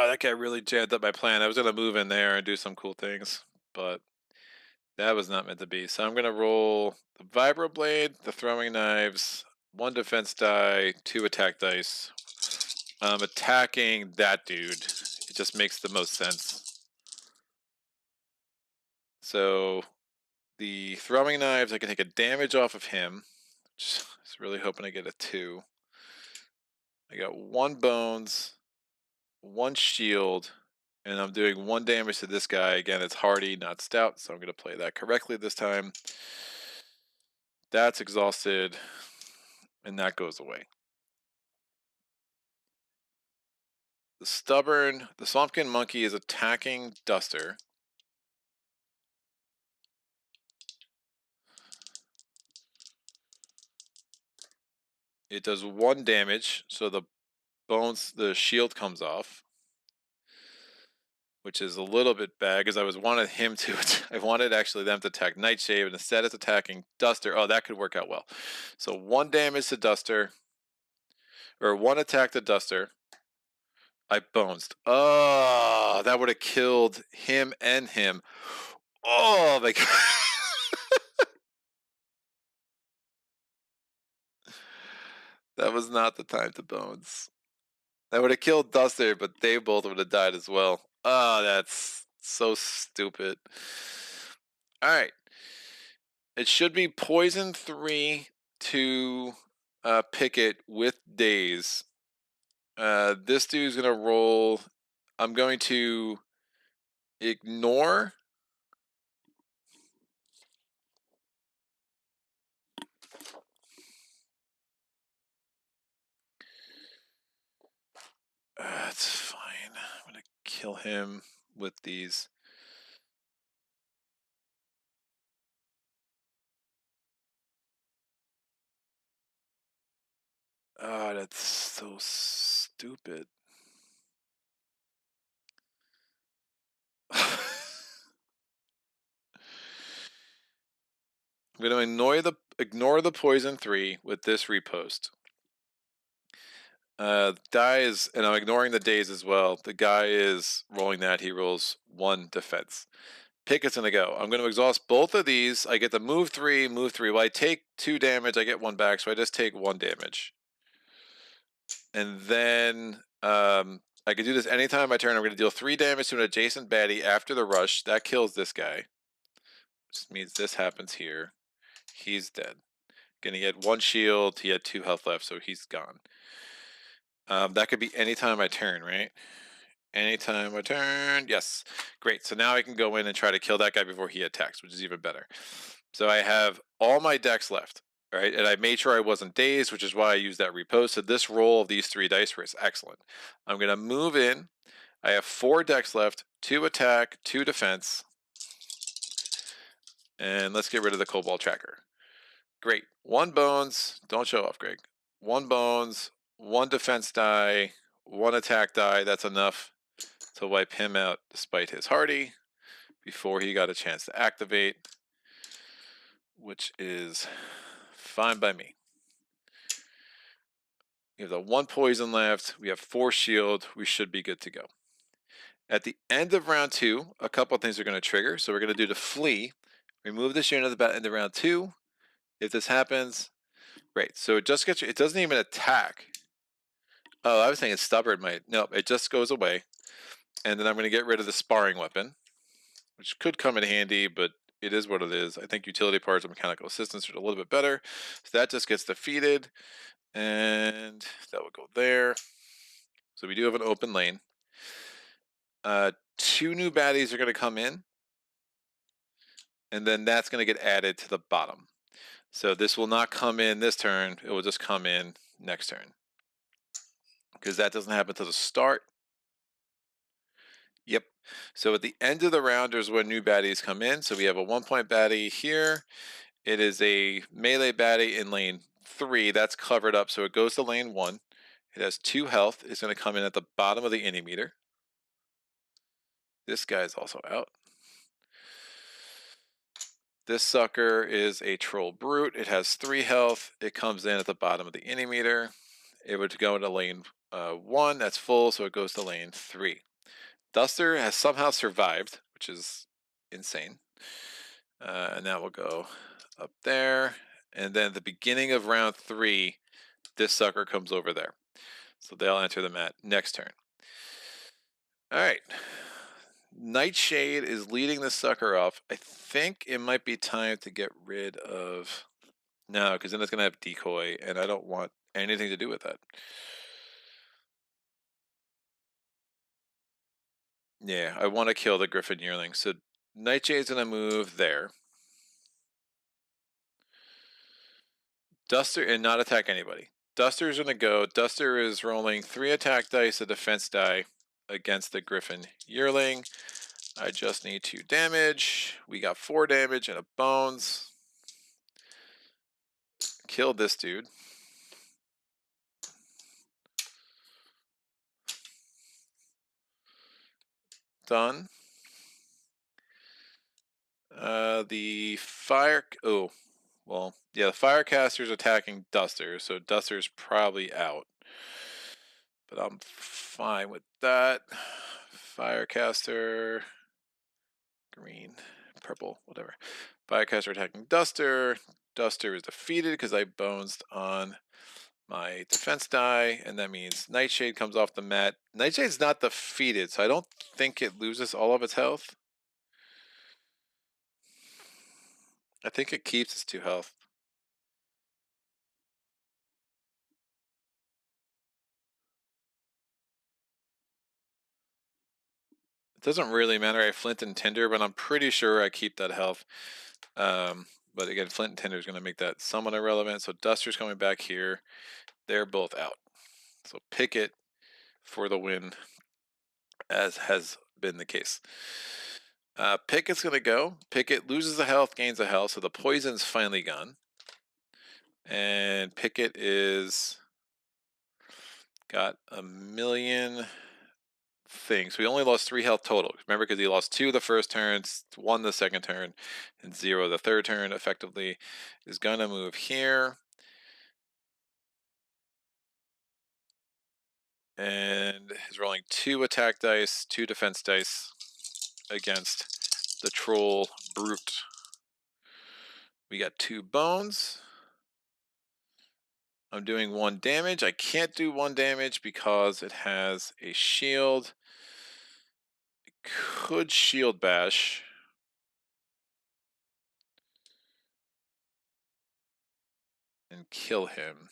[SPEAKER 3] That guy really jammed up my plan. I was going to move in there and do some cool things, but that was not meant to be. So I'm going to roll the Vibroblade, the throwing knives, 1 defense die, 2 attack dice. I'm attacking that dude. It just makes the most sense. So the throwing knives, I can take a damage off of him. Just really hoping I get a 2. I got 1 bones, 1 shield, and I'm doing 1 damage to this guy. Again, it's hardy, not stout, so I'm going to play that correctly this time. That's exhausted, and that goes away. The Swampkin Monkey is attacking Duster. It does 1 damage, so the shield comes off, which is a little bit bad because I wanted actually them to attack Nightshade, and instead it's attacking Duster. Oh, that could work out well. So 1 damage to Duster, or 1 attack to Duster. I bonesed. Oh, that would have killed him and him. Oh my god. That was not the time to bones. That would have killed Duster, but they both would have died as well. Oh, that's so stupid. Alright. It should be poison 3 to Picket with daze. This dude's gonna roll. I'm going to ignore. That's fine. I'm gonna kill him with these. Oh, that's so stupid. I'm gonna ignore the poison 3 with this repost. Die is, and I'm ignoring the daze as well. The guy is rolling that. He rolls 1 defense. Picket's gonna go. I'm gonna exhaust both of these. I get the move 3. Well, I take 2 damage. I get 1 back, so I just take 1 damage. And then I can do this anytime I turn. I'm gonna deal 3 damage to an adjacent baddie after the rush. That kills this guy. Which means this happens here. He's dead. Gonna get 1 shield. He had 2 health left, so he's gone. That could be anytime I turn, right? Anytime I turn, yes. Great, so now I can go in and try to kill that guy before he attacks, which is even better. So I have all my decks left, right? And I made sure I wasn't dazed, which is why I used that repost. So this roll of these 3 dice was excellent. I'm gonna move in. I have 4 decks left, 2 attack, 2 defense. And let's get rid of the Cobalt Tracker. Great, 1 bones, don't show off, Greg. 1 bones, 1 defense die, 1 attack die, that's enough to wipe him out despite his hardy before he got a chance to activate, which is fine by me. We have the 1 poison left, we have 4 shield, we should be good to go. At the end of round 2, a couple of things are going to trigger. So we're going to do the flee, remove this unit at the end of round 2. If this happens, great. So it just gets you, it doesn't even attack. Oh, I was thinking stubborn might. No, it just goes away. And then I'm going to get rid of the sparring weapon, which could come in handy, but it is what it is. I think utility parts and mechanical assistance are a little bit better. So that just gets defeated, and that will go there. So we do have an open lane. 2 new baddies are going to come in, and then that's going to get added to the bottom. So this will not come in this turn. It will just come in next turn, because that doesn't happen to the start. Yep. So at the end of the round is when new baddies come in. So we have a 1-point baddie here. It is a melee baddie in lane 3. That's covered up. So it goes to lane 1. It has 2 health. It's going to come in at the bottom of the innie meter. This guy's also out. This sucker is a troll brute. It has 3 health. It comes in at the bottom of the innie meter. It would go into lane 1. That's full. So it goes to lane 3. Duster has somehow survived, which is insane. And that will go up there. And then at the beginning of round 3, this sucker comes over there. So they'll enter the mat next turn. All right. Nightshade is leading this sucker off. I think it might be time to get rid of... No, because then it's going to have decoy, and I don't want anything to do with that. Yeah, I want to kill the Griffin Yearling. So Nightshade's going to move there. Duster and not attack anybody. Duster's going to go. Duster is rolling 3 attack dice, a defense die against the Griffin Yearling. I just need 2 damage. We got 4 damage and a bones. Kill this dude. Done. The fire. Oh, well, yeah, the firecaster's attacking Duster, so Duster's probably out. But I'm fine with that. Firecaster, green, purple, whatever. Firecaster attacking Duster. Duster is defeated because I bonesed on my defense die, and that means Nightshade comes off the mat. Nightshade's not defeated, so I don't think it loses all of its health. I think it keeps its 2 health. It doesn't really matter. I have Flint and Tinder, but I'm pretty sure I keep that health. But again, Flint and Tinder is going to make that somewhat irrelevant. So Duster's coming back here. They're both out. So Picket for the win, as has been the case. Picket's going to go. Picket loses a health, gains a health. So the poison's finally gone. And Picket is got a million things. We only lost 3 health total. Remember, because he lost 2 the first turn, 1 the second turn, and 0 the third turn. Effectively, is gonna move here, and is rolling 2 attack dice, 2 defense dice against the troll brute. We got 2 bones. I'm doing 1 damage. I can't do 1 damage because it has a shield. It could shield bash. And kill him.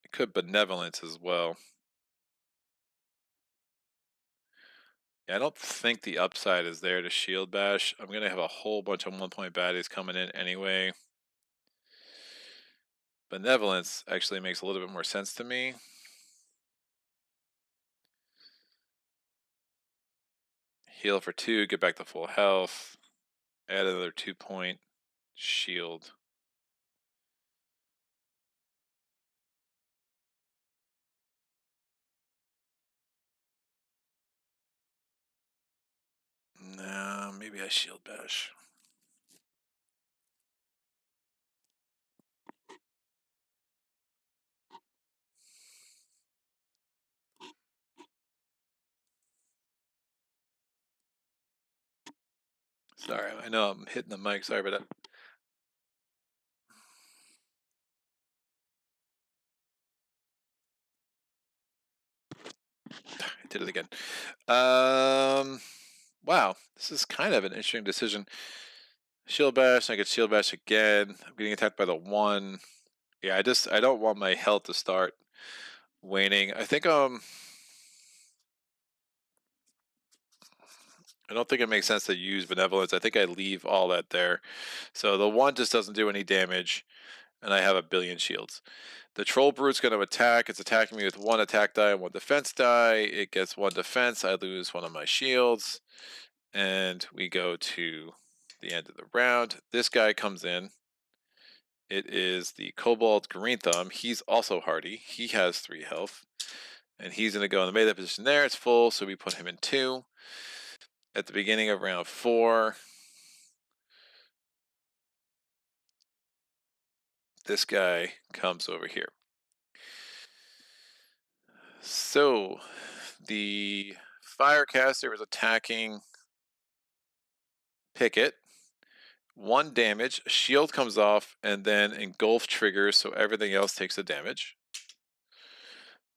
[SPEAKER 3] It could benevolence as well. Yeah, I don't think the upside is there to shield bash. I'm going to have a whole bunch of 1-point baddies coming in anyway. Benevolence actually makes a little bit more sense to me. Heal for 2, get back to full health. Add another 2-point shield. Nah, maybe I shield bash. Sorry, I know I'm hitting the mic. Sorry about that. I did it again. Wow, this is kind of an interesting decision. Shield bash, I get shield bash again. I'm getting attacked by the 1. Yeah, I don't want my health to start waning. I think I don't think it makes sense to use benevolence. I think I leave all that there. So the 1 just doesn't do any damage, and I have a billion shields. The troll brute's going to attack. It's attacking me with 1 attack die and 1 defense die. It gets 1 defense. I lose 1 of my shields, and we go to the end of the round. This guy comes in. It is the Kobold Green Thumb. He's also hardy. He has 3 health. And he's going to go in the melee position there. It's full, so we put him in 2. At the beginning of round 4, this guy comes over here. So, the Firecaster is attacking Picket. 1 damage, shield comes off, and then engulf triggers, so everything else takes the damage.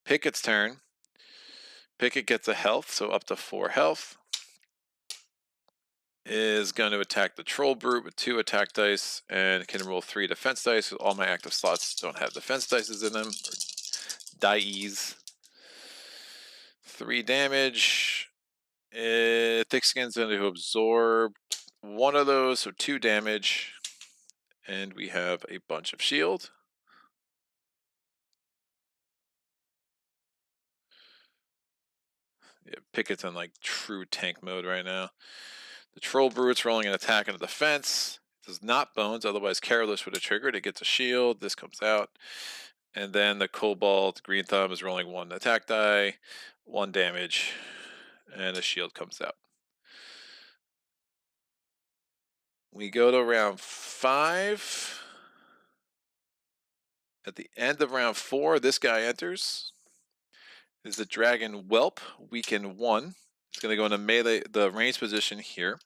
[SPEAKER 3] Picket's turn. Picket gets a health, so up to 4 health. is going to attack the Troll Brute with 2 attack dice and can roll 3 defense dice. All my active slots don't have defense dice in them, or dice. 3 damage. Thick Skin's going to absorb 1 of those, so 2 damage. And we have a bunch of shield. Yeah, Picket's in like true tank mode right now. The Troll Brute's rolling an attack and a defense. It does not bones, otherwise Careless would have triggered. It gets a shield. This comes out. And then the Cobalt Green Thumb is rolling 1 attack die, 1 damage, and a shield comes out. We go to round 5. At the end of round 4, this guy enters. Is the Dragon Whelp, weaken 1. It's going to go into melee, the range position here.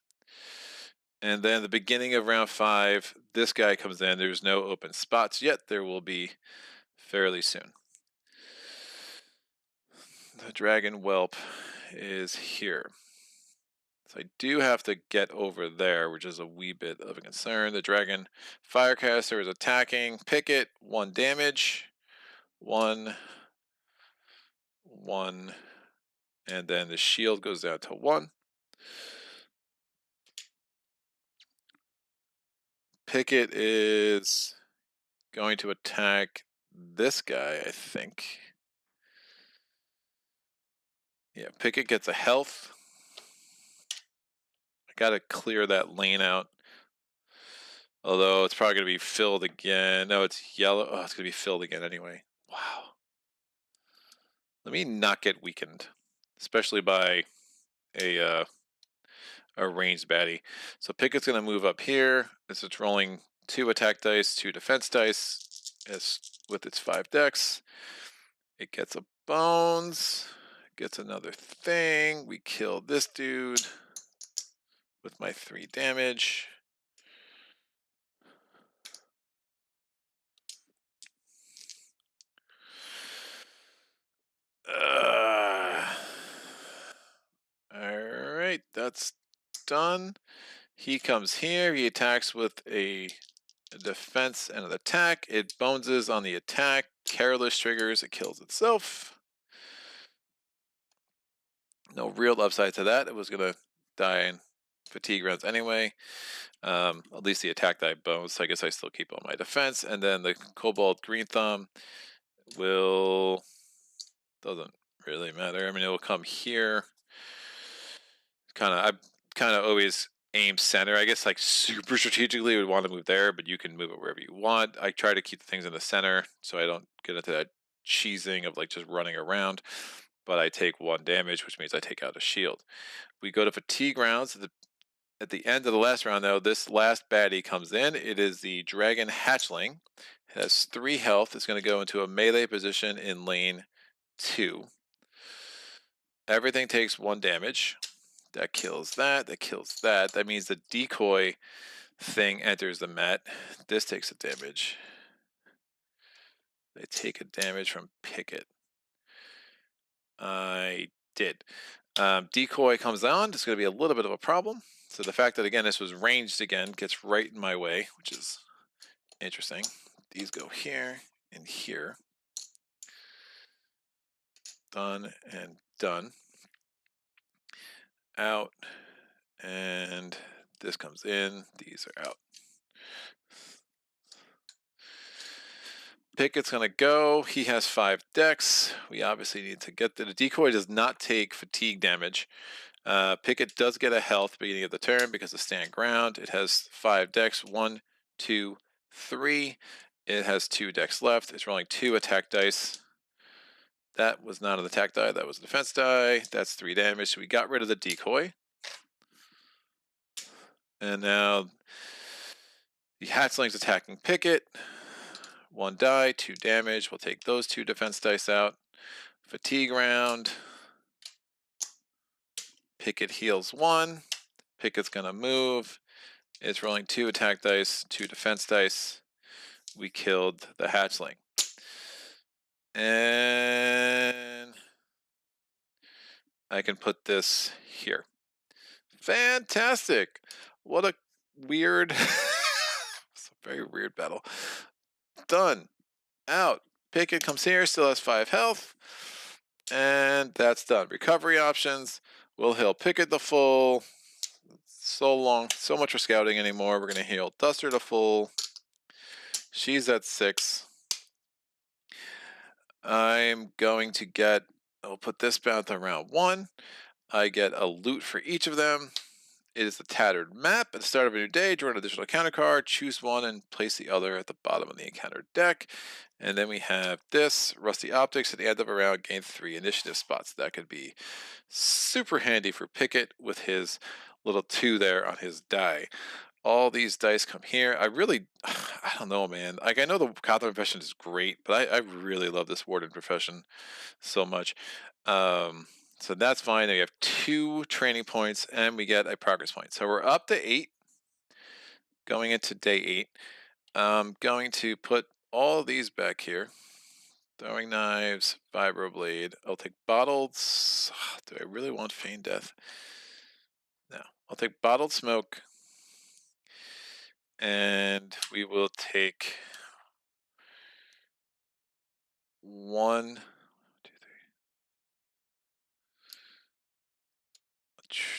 [SPEAKER 3] And then the beginning of round 5, this guy comes in. There's no open spots yet. There will be fairly soon. The Dragon Whelp is here. So I do have to get over there, which is a wee bit of a concern. The Dragon Firecaster is attacking Picket, 1 damage, 1, 1, and then the shield goes down to 1. Picket is going to attack this guy, I think. Yeah, Picket gets a health. I gotta clear that lane out. Although it's probably gonna be filled again. No, it's yellow. Oh, it's gonna be filled again anyway. Wow. Let me not get weakened, especially by a ranged baddie. So Picket's gonna move up here. This is rolling 2 attack dice, 2 defense dice. As with its 5 decks, it gets a bones. Gets another thing. We kill this dude with my 3 damage. Alright, that's done. He comes here. He attacks with a defense and an attack. It boneses on the attack. Careless triggers. It kills itself. No real upside to that. It was going to die in fatigue rounds anyway. At least the attack die bones, so I guess I still keep on my defense. And then the Cobalt Green Thumb will... doesn't really matter. I mean, it will come here. I kind of always aim center. I guess like super strategically would want to move there, but you can move it wherever you want. I try to keep things in the center so I don't get into that cheesing of like just running around. But I take 1 damage, which means I take out a shield. We go to fatigue rounds. At the end of the last round, though, this last baddie comes in. It is the Dragon Hatchling. It has 3 health. It's going to go into a melee position in lane 2. Everything takes 1 damage. That kills that. That kills that. That means the decoy thing enters the mat. This takes a damage. They take a damage from Picket. I did. Decoy comes on. It's going to be a little bit of a problem. So the fact that, again, this was ranged again gets right in my way, which is interesting. These go here and here. Done and done. Out. And this comes in. These are out. Picket's going to go. He has 5 decks. We obviously need to get the decoy does not take fatigue damage. Picket does get a health at the beginning of the turn because of stand ground. It has 5 decks. 1, 2, 3. It has 2 decks left. It's rolling 2 attack dice. That was not an attack die. That was a defense die. That's 3 damage. So we got rid of the decoy. And now the hatchling's attacking Picket. 1 die, 2 damage. We'll take those 2 defense dice out. Fatigue round. Picket heals 1. Picket's going to move. It's rolling 2 attack dice, 2 defense dice. We killed the hatchling. And I can put this here. Fantastic. What a weird, it's a very weird battle. Done. Out. Picket comes here, still has 5 health. And that's done. Recovery options. We'll heal Picket the full. So long. So much for scouting anymore. We're going to heal Duster to full. She's at 6. I'm going to get, I'll put this bound to round 1. I get a loot for each of them. It is the tattered map. At the start of a new day, draw an additional encounter card, choose one, and place the other at the bottom of the encounter deck. And then we have this, Rusty Optics. At the end of a round, gain 3 initiative spots. That could be super handy for Picket with his little 2 there on his die. All these dice come here. I don't know, man. Like, I know the Gotham profession is great, but I really love this Warden profession so much. So that's fine. We have 2 training points and we get a progress point. So we're up to 8 going into day 8. I'm going to put all of these back here. Throwing knives, vibroblade. I'll take bottled. Do I really want feign death? No. I'll take bottled smoke. And we will take 1, 2, 3.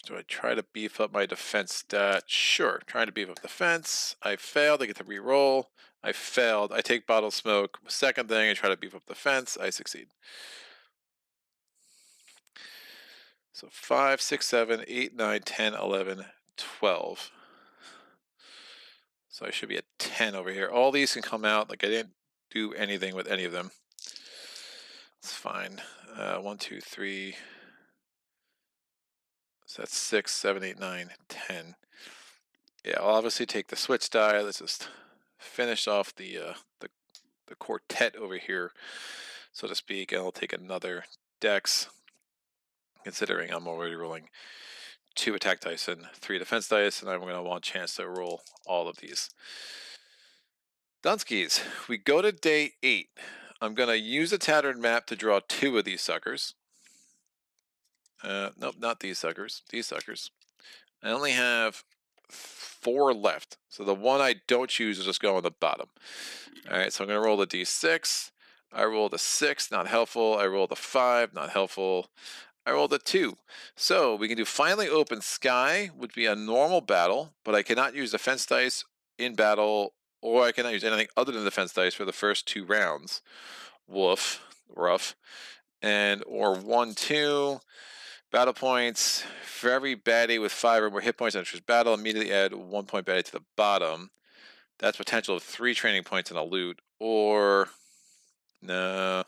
[SPEAKER 3] Do I try to beef up my defense stat? Sure. Trying to beef up defense. I failed. I get to re-roll. I failed. I take bottle smoke. Second thing, I try to beef up defense. I succeed. So 5, 6, 7, 8, 9, 10, 11, 12. So I should be at 10 over here. All these can come out. Like, I didn't do anything with any of them. It's fine. 1, 2, 3. So that's 6, 7, 8, 9, 10. Yeah, I'll obviously take the switch die. Let's just finish off the quartet over here, so to speak, and I'll take another dex, considering I'm already rolling 2 attack dice and 3 defense dice, and I'm going to want a chance to roll all of these. Dunskies, we go to day 8. I'm going to use a tattered map to draw 2 of these suckers. Nope, not these suckers. These suckers. I only have 4 left. So the one I don't choose is just go on the bottom. Alright, so I'm going to roll the d6. I roll the 6, not helpful. I roll the 5, not helpful. I rolled a 2. So we can do Finally Open Sky, would be a normal battle, but I cannot use defense dice in battle, or I cannot use anything other than defense dice for the first 2 rounds. Woof. Rough. And, or 1, 2. Battle points. For every baddie with 5 or more hit points enters battle, immediately add 1 point baddie to the bottom. That's potential of 3 training points and a loot. Or, no.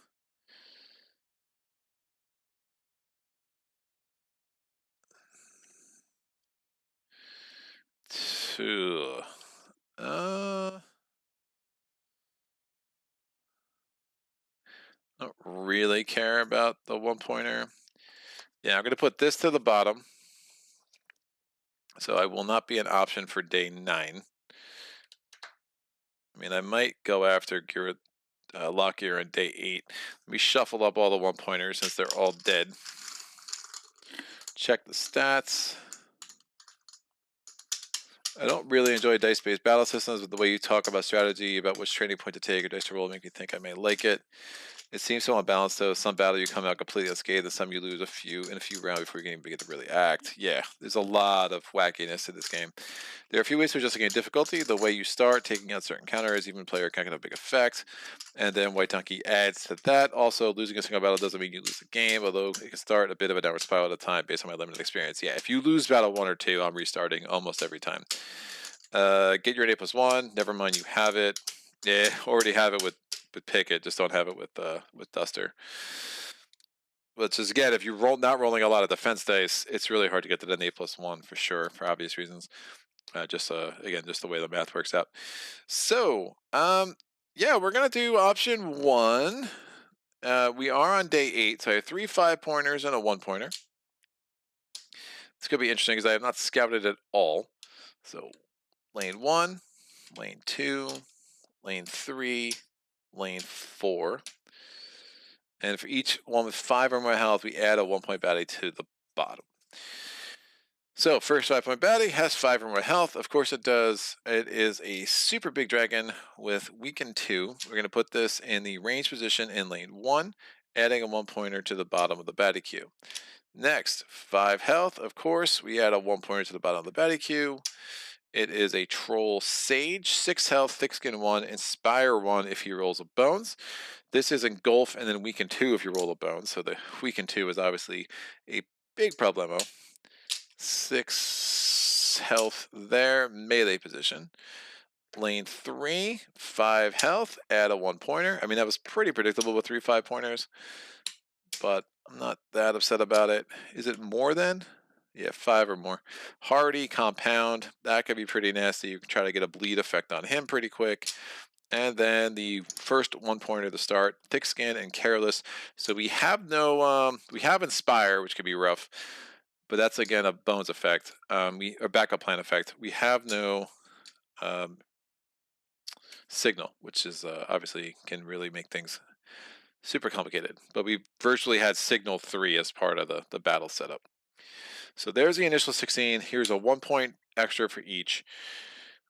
[SPEAKER 3] Don't really care about the 1-pointer. Yeah, I'm going to put this to the bottom. So I will not be an option for day 9. I mean, I might go after Lockier on day 8. Let me shuffle up all the 1-pointers since they're all dead. Check the stats. I don't really enjoy dice-based battle systems, but the way you talk about strategy, about which training point to take or dice to roll, make me think I may like it. It seems so unbalanced, though. Some battle you come out completely unscathed, and some you lose in a few rounds before you can even begin to really act. Yeah, there's a lot of wackiness to this game. There are a few ways to adjust against difficulty. The way you start, taking out certain counters, even player can have a big effect. And then White Donkey adds to that. Also, losing a single battle doesn't mean you lose the game, although it can start a bit of a downward spiral at a time based on my limited experience. Yeah, if you lose battle 1 or 2, I'm restarting almost every time. Get your 8+1. Never mind, you have it. Yeah, already have it with Picket, just don't have it with Duster. Which is, again, if you're not rolling a lot of defense dice, it's really hard to get to the 8+1 for sure, for obvious reasons. Again, just the way the math works out. So, yeah, we're gonna do option 1. We are on day 8, so I have 3 5-pointers and a 1-pointer. It's gonna be interesting because I have not scouted at all. So, lane 1, lane 2, lane 3, lane 4. And for each one with 5 or more health, we add a 1-point baddie to the bottom. So first 5-point baddie has 5 or more health. Of course it does. It is a super big dragon with weaken 2. We're going to put this in the range position in lane 1, adding a 1-pointer to the bottom of the baddie queue. Next, 5 health. Of course, we add a 1-pointer to the bottom of the baddie queue. It is a Troll Sage, 6 health, Thick Skin 1, Inspire 1 if he rolls a Bones. This is Engulf and then Weaken 2 if you roll a Bones. So the Weaken 2 is obviously a big problemo. 6 health there, melee position. Lane 3, 5 health, add a 1-pointer. I mean, that was pretty predictable with 3 5-pointers, but I'm not that upset about it. Is it more than? Yeah, 5 or more. Hardy, compound, that could be pretty nasty. You can try to get a bleed effect on him pretty quick. And then the first 1-pointer to start, Thick Skin and Careless. So we have no, we have Inspire, which could be rough, but that's again a Bones effect, a backup plan effect. We have no Signal, which is obviously can really make things super complicated. But we virtually had Signal 3 as part of the battle setup. So there's the initial 16. Here's a 1-point extra for each.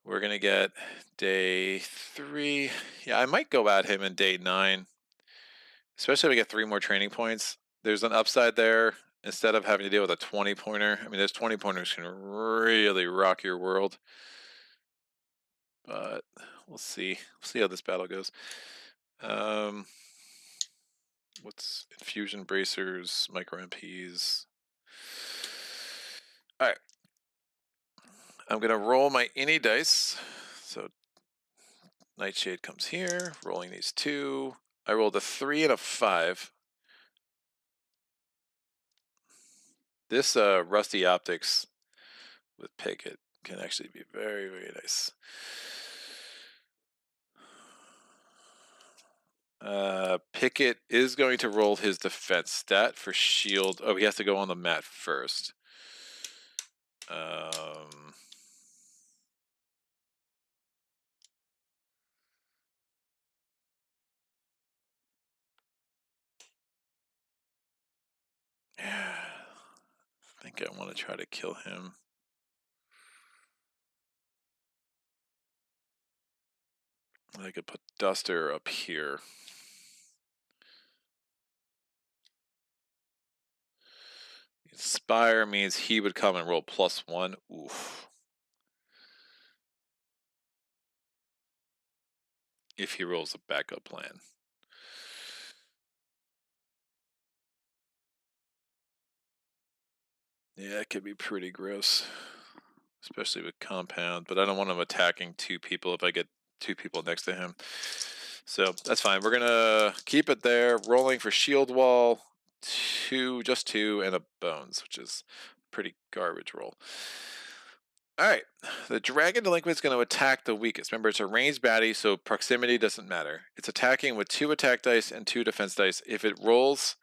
[SPEAKER 3] We're going to get day 3. Yeah, I might go at him in day 9, especially if we get 3 more training points. There's an upside there. Instead of having to deal with a 20-pointer, I mean, those 20-pointers can really rock your world. But we'll see. We'll see how this battle goes. What's Infusion Bracers, Micro MPs? All right. I'm going to roll my any dice. So Nightshade comes here, rolling these 2. I rolled a 3 and a 5. This Rusty Optics with Picket can actually be very, very nice. Picket is going to roll his defense stat for shield. Oh, he has to go on the mat first. I think I want to try to kill him. I could put Duster up here. Inspire means he would come and roll +1. Oof. If he rolls a backup plan. Yeah, it could be pretty gross, especially with compound, but I don't want him attacking 2 people if I get 2 people next to him. So that's fine. We're gonna keep it there. Rolling for shield wall, 2, just 2, and a bones, which is pretty garbage roll. All right, the Dragon Delinquent is going to attack the weakest. Remember, it's a ranged baddie, so proximity doesn't matter. It's attacking with 2 attack dice and 2 defense dice. If it rolls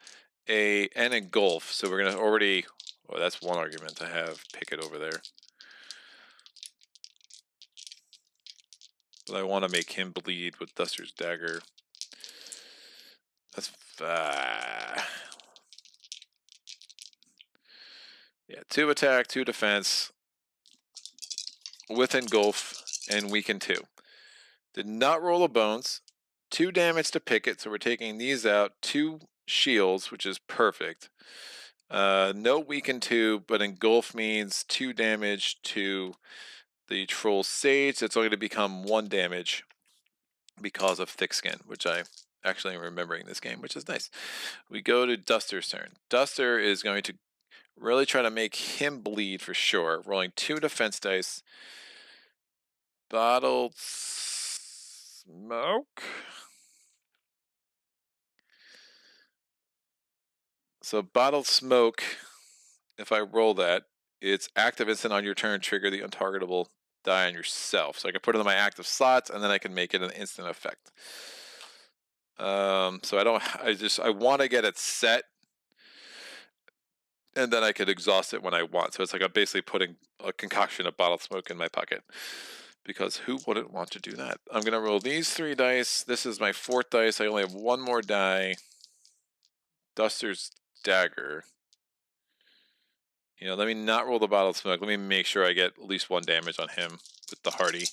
[SPEAKER 3] an engulf, so we're going to already, well, that's one argument to have Picket over there. But I want to make him bleed with Duster's Dagger. That's yeah, 2 attack, 2 defense with engulf and weaken 2. Did not roll a bones. 2 damage to Picket, so we're taking these out. 2 shields, which is perfect. No weaken 2, but engulf means 2 damage to the Troll Sage. It's only going to become 1 damage because of Thick Skin, which I actually am remembering this game, which is nice. We go to Duster's turn. Duster is going to really try to make him bleed for sure. Rolling 2 defense dice. Bottled Smoke. So Bottled Smoke, if I roll that, it's active instant on your turn, trigger the untargetable die on yourself. So I can put it in my active slots, and then I can make it an instant effect. So I want to get it set, and then I could exhaust it when I want. So it's like I'm basically putting a concoction of Bottled Smoke in my pocket, because who wouldn't want to do that? I'm going to roll these 3 dice. This is my 4th dice. I only have 1 more die. Duster's Dagger. You know, let me not roll the bottle of smoke. Let me make sure I get at least 1 damage on him with the hardy.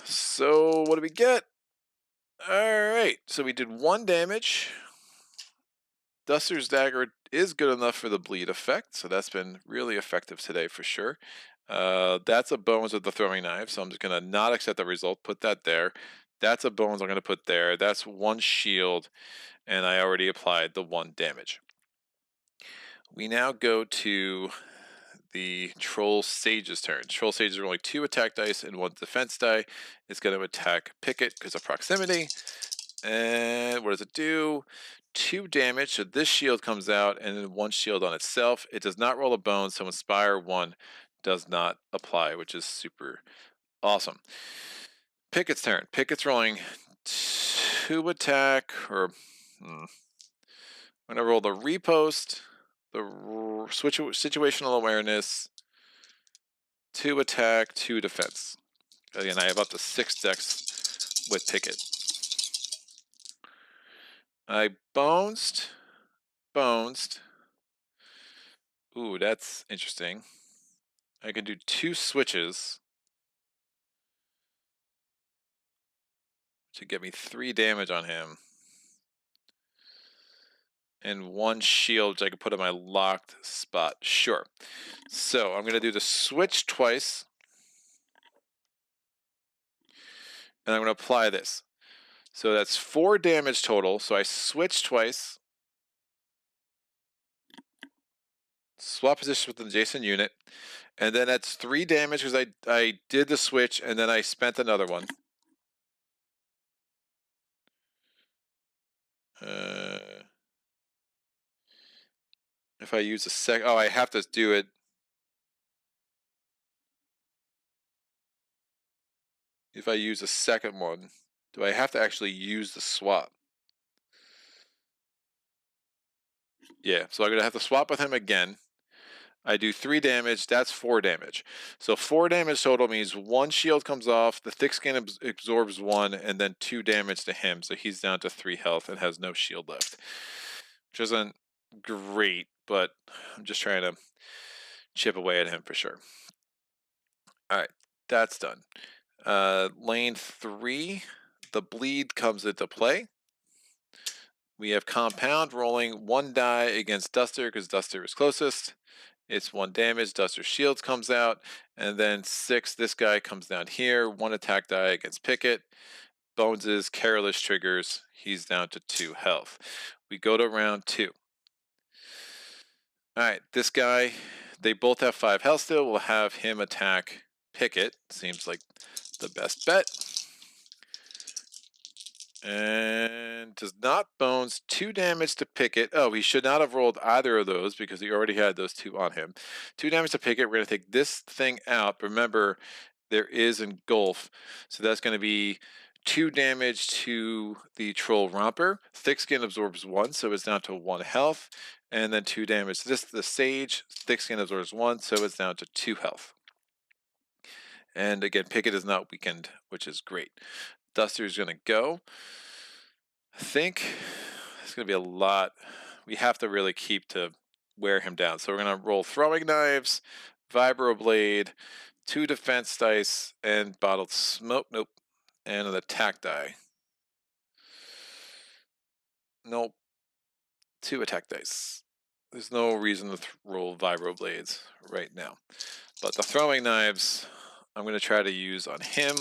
[SPEAKER 3] So what do we get? Alright, so we did 1 damage. Duster's Dagger is good enough for the bleed effect, so that's been really effective today for sure. That's a bones with the throwing knife, so I'm just going to not accept the result, put that there. That's a bones I'm going to put there. That's 1 shield, and I already applied the 1 damage. We now go to the Troll Sage's turn. Troll Sages are only 2 attack dice and 1 defense die. It's going to attack Picket because of proximity. And what does it do? 2 damage. So this shield comes out and then 1 shield on itself. It does not roll a bone, so Inspire 1 does not apply, which is super awesome. Picket's turn. Picket's rolling 2 attack, or I'm going to roll the repost, the situational awareness, 2 attack, 2 defense. Again, I have up to 6 decks with Picket. I bonesed. Ooh, that's interesting. I can do 2 switches to get me 3 damage on him. And 1 shield which I can put in my locked spot. Sure. So I'm going to do the switch twice. And I'm going to apply this. So that's 4 damage total. So I switch twice. Swap positions with an adjacent unit. And then that's 3 damage because I did the switch and then I spent another one. If I use a oh, I have to do it. If I use a second one, do I have to actually use the swap? Yeah, so I'm going to have to swap with him again. I do 3 damage, that's 4 damage. So 4 damage total means 1 shield comes off, the thick skin absorbs 1, and then 2 damage to him. So he's down to 3 health and has no shield left. Which isn't great, but I'm just trying to chip away at him for sure. Alright, that's done. Lane 3, the bleed comes into play. We have Compound rolling 1 die against Duster because Duster is closest. It's 1 damage. Duster's shields comes out. And then 6, this guy comes down here. 1 attack die against Picket. Bones' Careless triggers. He's down to 2 health. We go to round 2. Alright, this guy, they both have 5 health still. We'll have him attack Picket. Seems like the best bet. And does not bones 2 damage to Picket. Oh, he should not have rolled either of those because he already had those 2 on him. 2 damage to Picket. We're going to take this thing out. Remember, there is engulf. So that's going to be 2 damage to the Troll Romper. Thick Skin absorbs 1, so it's down to 1 health. And then 2 damage. This the Sage. Thick Skin absorbs 1, so it's down to 2 health. And again, Picket is not weakened, which is great. Duster's going to go. I think it's going to be a lot. We have to really keep to wear him down. So we're going to roll Throwing Knives, Vibroblade, 2 defense dice, and Bottled Smoke. Nope. And an attack die. Nope. 2 attack dice. There's no reason to roll Vibroblades right now. But the Throwing Knives, I'm going to try to use on him.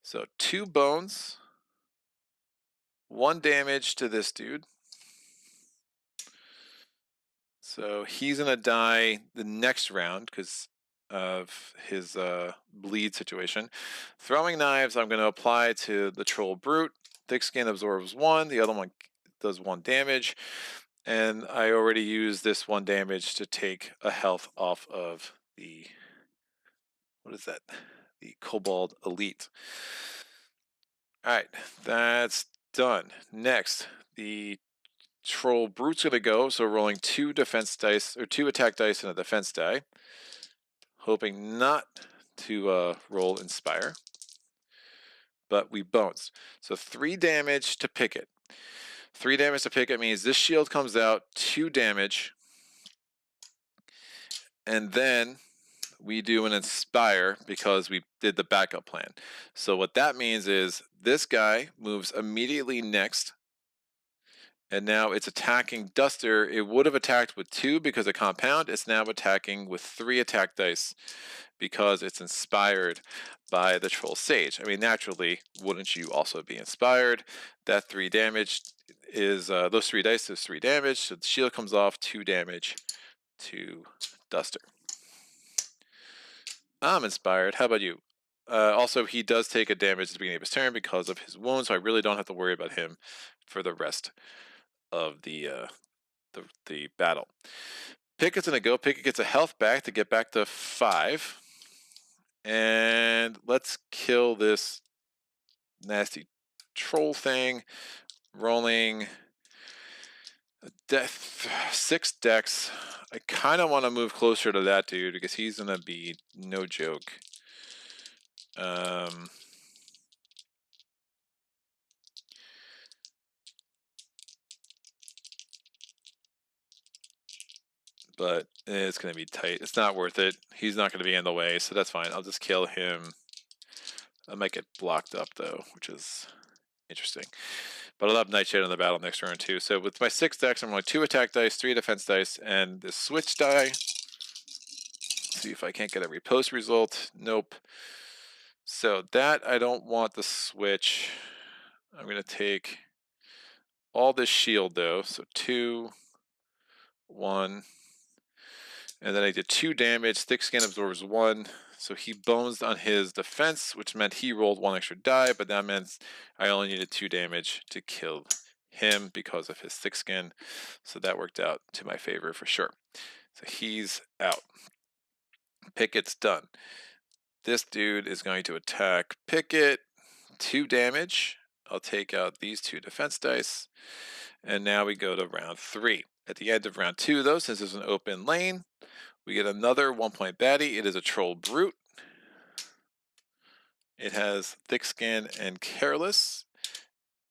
[SPEAKER 3] So 2 bones, 1 damage to this dude. So he's going to die the next round because of his bleed situation. Throwing Knives, I'm going to apply to the Troll Brute. Thick Skin absorbs 1. The other one does 1 damage. And I already used this 1 damage to take a health off of the, what is that? The Kobold Elite. Alright, that's done. Next, the Troll Brute's going to go, so rolling 2 defense dice, or 2 attack dice and a defense die. Hoping not to roll Inspire. But we bones. So 3 damage to Picket. 3 damage to Picket means this shield comes out, 2 damage. And then we do an inspire because we did the backup plan. So what that means is this guy moves immediately next. And now it's attacking Duster. It would have attacked with 2 because of compound. It's now attacking with 3 attack dice because it's inspired by the Troll Sage. I mean, naturally, wouldn't you also be inspired? That 3 damage is, those 3 dice is 3 damage. So the shield comes off, 2 damage to Duster. I'm inspired. How about you? Also, he does take a damage at the beginning of his turn because of his wound, so I really don't have to worry about him for the rest of the battle. Picket's gonna go. Picket gets a health back to get back to 5. And let's kill this nasty troll thing. Rolling 6 dex. I kind of want to move closer to that dude because he's gonna be no joke. But it's going to be tight. It's not worth it. He's not going to be in the way, so that's fine. I'll just kill him. I might get blocked up, though, which is interesting. But I'll have Nightshade on the battle next turn, too. So with my 6 decks, I'm rolling 2 attack dice, 3 defense dice, and this switch die. See if I can't get a repost result. Nope. So that, I don't want the switch. I'm going to take all this shield, though. So 2, 1... And then I did 2 damage. Thick Skin absorbs 1. So he bones on his defense, which meant he rolled 1 extra die, but that meant I only needed 2 damage to kill him because of his Thick Skin. So that worked out to my favor for sure. So he's out. Picket's done. This dude is going to attack Picket. 2 damage. I'll take out these 2 defense dice. And now we go to round 3. At the end of round 2, though, since there's an open lane, we get another 1-point baddie. It is a Troll Brute. It has Thick Skin and Careless.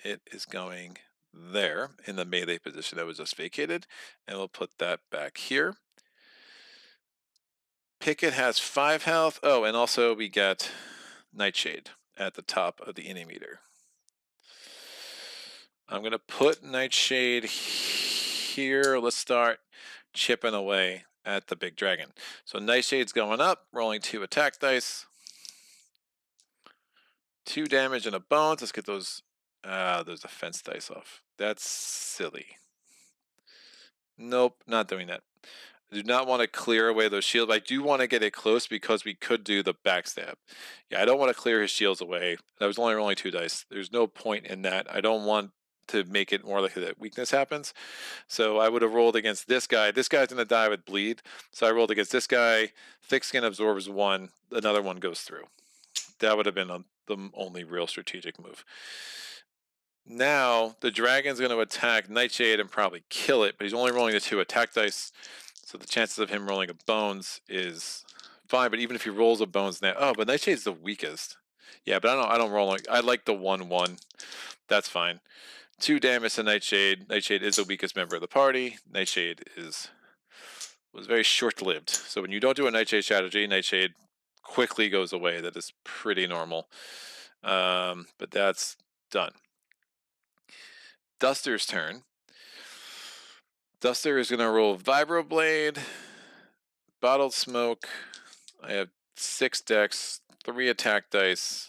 [SPEAKER 3] It is going there in the melee position that was just vacated. And we'll put that back here. Picket has 5 health. Oh, and also we get Nightshade at the top of the inning meter. I'm going to put Nightshade here. Let's start chipping away at the big dragon. So Nightshade's going up, rolling 2 attack dice. 2 damage and a bones. Let's get those defense dice off. That's silly. Nope, not doing that. I do not want to clear away those shields. I do want to get it close because we could do the backstab. Yeah, I don't want to clear his shields away. I was only rolling 2 dice. There's no point in that. I don't want to make it more likely that weakness happens. So I would have rolled against this guy. This guy's going to die with bleed. So I rolled against this guy. Thick Skin absorbs 1. Another one goes through. That would have been the only real strategic move. Now, the dragon's going to attack Nightshade and probably kill it, but he's only rolling the 2 attack dice. So the chances of him rolling a bones is fine, but even if he rolls a bones now... Oh, but Nightshade's the weakest. Yeah, but I don't roll... I like the 1-1. That's fine. 2 damage to Nightshade. Nightshade is the weakest member of the party. Nightshade was very short-lived. So when you don't do a Nightshade strategy, Nightshade quickly goes away. That is pretty normal. But that's done. Duster's turn. Duster is going to roll Vibroblade, Bottled Smoke. I have 6 decks, 3 attack dice.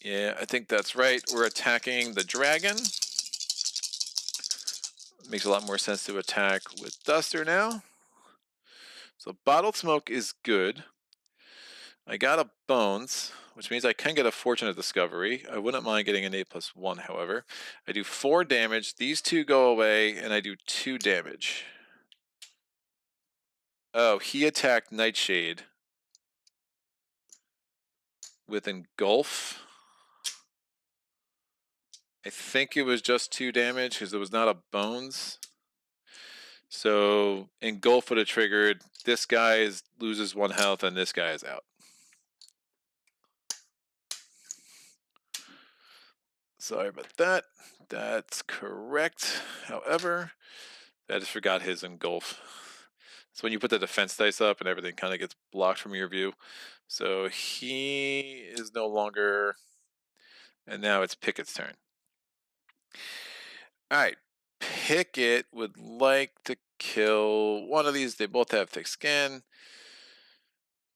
[SPEAKER 3] Yeah, I think that's right. We're attacking the dragon. Makes a lot more sense to attack with Duster now. So Bottled Smoke is good. I got a Bones, which means I can get a Fortunate Discovery. I wouldn't mind getting an 8+1, however. I do 4 damage. These 2 go away, and I do 2 damage. Oh, he attacked Nightshade with Engulf. I think it was just 2 damage because there was not a Bones. So Engulf would have triggered. This guy loses 1 health, and this guy is out. Sorry about that. That's correct. However, I just forgot his engulf. So when you put the defense dice up and everything kind of gets blocked from your view. So he is no longer, and now it's Picket's turn. All right, Picket would like to kill one of these. They both have thick skin.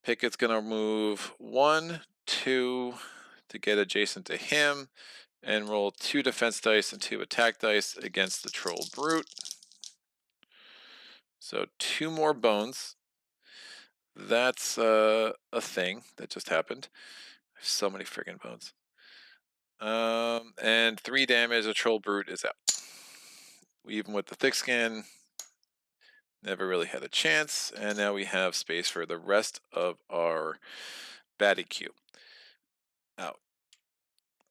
[SPEAKER 3] Picket's gonna move 1, 2 to get adjacent to him and roll 2 defense dice and 2 attack dice against the troll brute. So 2 more bones. That's a thing that just happened. There's so many friggin' bones. And 3 damage. The troll brute is out. Even with the thick skin, never really had a chance. And now we have space for the rest of our baddie queue. Out.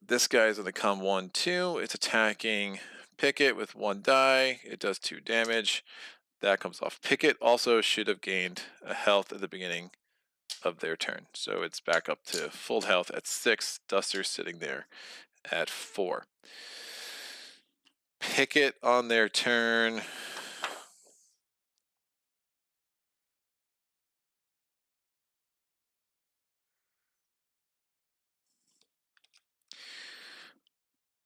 [SPEAKER 3] This guy's gonna come 1, 2. It's attacking Picket with 1 die. It does 2 damage. That comes off. Picket also should have gained a health at the beginning of their turn. So it's back up to full health at 6. Duster's sitting there at 4. Picket on their turn.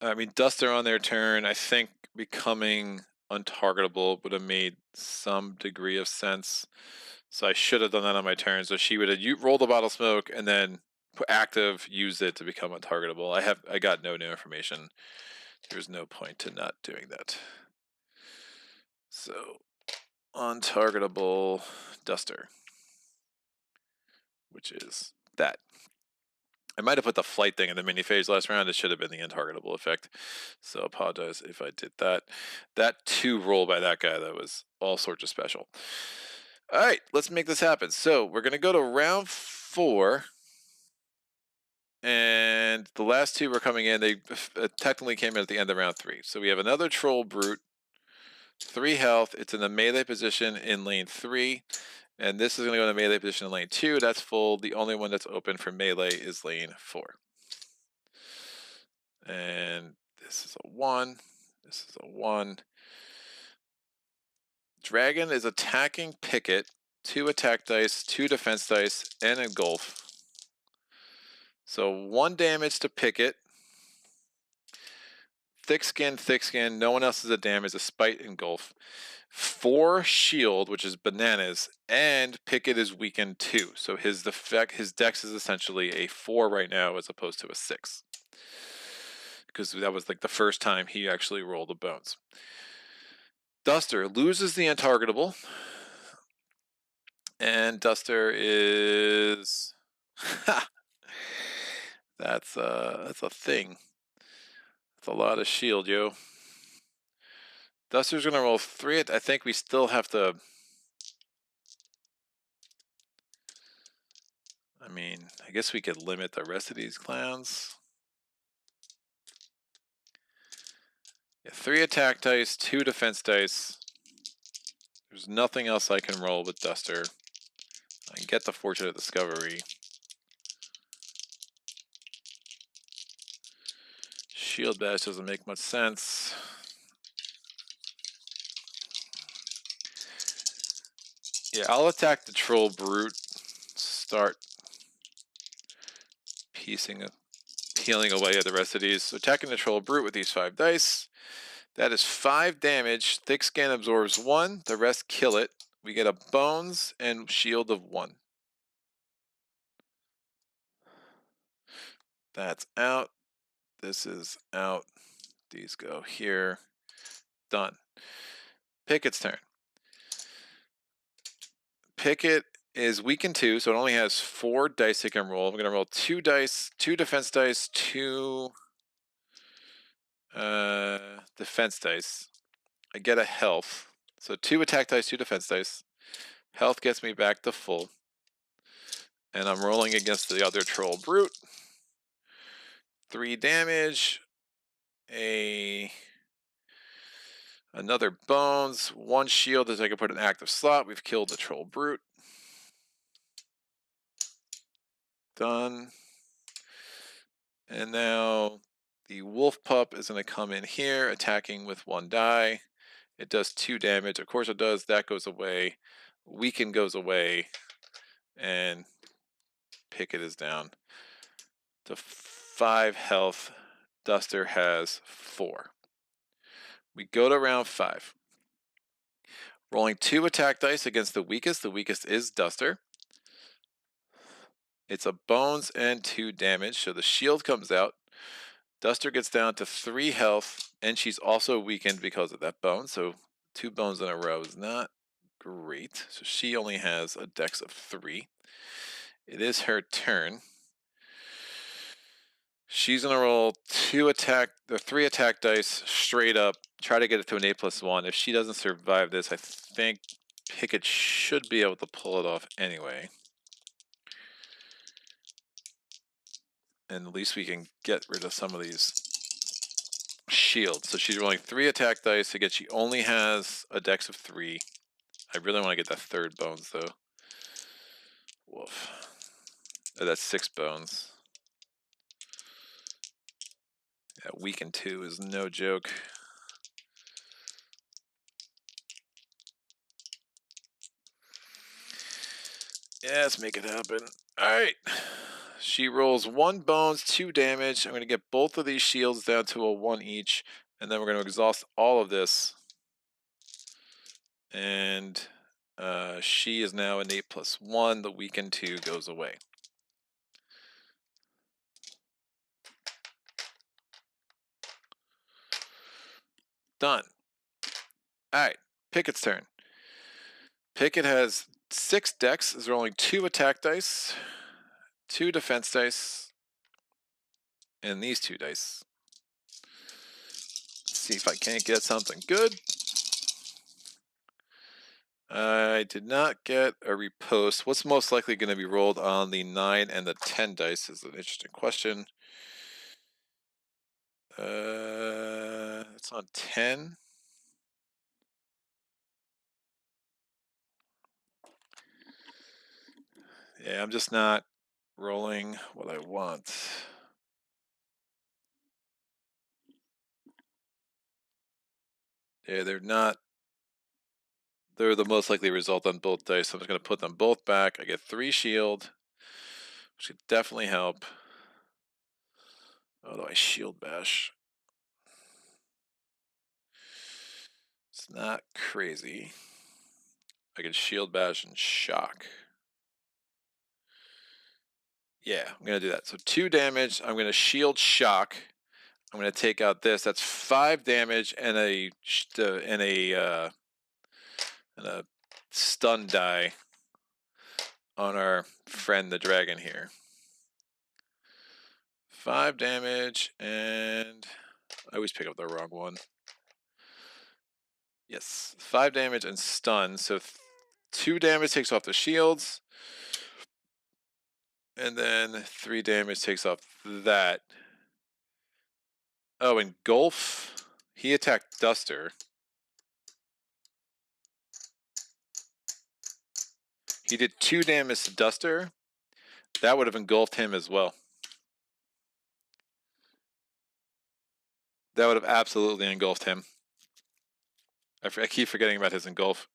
[SPEAKER 3] I mean, Duster on their turn, I think becoming untargetable would have made some degree of sense. So I should have done that on my turn. So she would have rolled the bottle of smoke and then active used it to become untargetable. I got no new information. There's no point to not doing that. So untargetable Duster, which is that. I might have put the flight thing in the mini phase last round. It should have been the untargetable effect. So apologize if I did that. That 2 roll by that guy, that was all sorts of special. All right, let's make this happen. So we're going to go to round 4. And the last 2 were coming in. They technically came in at the end of round 3. So we have another troll brute, 3 health. It's in the melee position in lane 3. And this is going to go in the melee position in lane 2. That's full. The only one that's open for melee is lane 4. And this is a 1. This is a 1. Dragon is attacking Picket. 2 attack dice, 2 defense dice, and engulf. So 1 damage to Picket. Thick skin. No one else is a damage despite engulf. 4 shield, which is bananas, and Picket is weakened 2. So his dex is essentially a 4 right now as opposed to a 6. Because that was like the first time he actually rolled the bones. Duster loses the untargetable. And Duster is that's a thing. That's a lot of shield, yo. Duster's gonna roll 3. I think we still have to. I mean, I guess we could limit the rest of these clowns. Yeah, 3 attack dice, 2 defense dice. There's nothing else I can roll with Duster. I can get the Fortunate Discovery. Shield bash doesn't make much sense. Yeah, I'll attack the troll brute. Start peeling away at the rest of these. So attacking the troll brute with these 5 dice. That is 5 damage. Thick skin absorbs 1. The rest kill it. We get a bones and shield of 1. That's out. This is out. These go here. Done. Picket's turn. Picket is weakened 2, so it only has 4 dice it can roll. I'm going to roll 2 dice, 2 defense dice, 2 defense dice. I get a health. So 2 attack dice, 2 defense dice. Health gets me back to full. And I'm rolling against the other troll brute. 3 damage. Another bones. 1 shield as I can put an active slot. We've killed the troll brute. Done. And now The wolf pup is going to come in here, attacking with 1 die. It does 2 damage. Of course it does. That goes away. Weaken goes away. And Picket is down to 5 health. Duster has 4. We go to round 5. Rolling 2 attack dice against the weakest. The weakest is Duster. It's a bones and 2 damage, so the shield comes out. Duster gets down to 3 health, and she's also weakened because of that bone, so 2 bones in a row is not great. So she only has a dex of 3. It is her turn. She's gonna roll 3 attack dice straight up, try to get it to an 8+1. If she doesn't survive this, I think Picket should be able to pull it off anyway. And at least we can get rid of some of these shields. So she's rolling 3 attack dice. Again, she only has a dex of 3. I really want to get that 3rd bones though. Woof. Oh, that's 6 bones. Yeah, weaken 2 is no joke. Yeah, let's make it happen. Alright. She rolls 1 bones, 2 damage. I'm going to get both of these shields down to a 1 each. And then we're going to exhaust all of this. And she is now an 8+1. The weaken 2 goes away. Done. Alright, Picket's turn. Picket has 6 dex, is rolling 2 attack dice, 2 defense dice, and these 2 dice. Let's see if I can't get something good. I did not get a repost. What's most likely going to be rolled on the 9 and the 10 dice is an interesting question. It's on 10. Yeah, I'm just not rolling what I want. Yeah, they're not. They're the most likely result on both dice. So I'm just going to put them both back. I get 3 shield, which could definitely help. Oh, do I shield bash? It's not crazy. I can shield bash and shock. Yeah, I'm going to do that. So 2 damage. I'm going to shield shock. I'm going to take out this. That's 5 damage and a stun die on our friend the dragon here. 5 damage, and I always pick up the wrong one. Yes, 5 damage and stun. So 2 damage takes off the shields, and then 3 damage takes off that. Oh, and Golf, he attacked Duster. He did 2 damage to Duster. That would have engulfed him as well. That would have absolutely engulfed him. I keep forgetting about his engulf.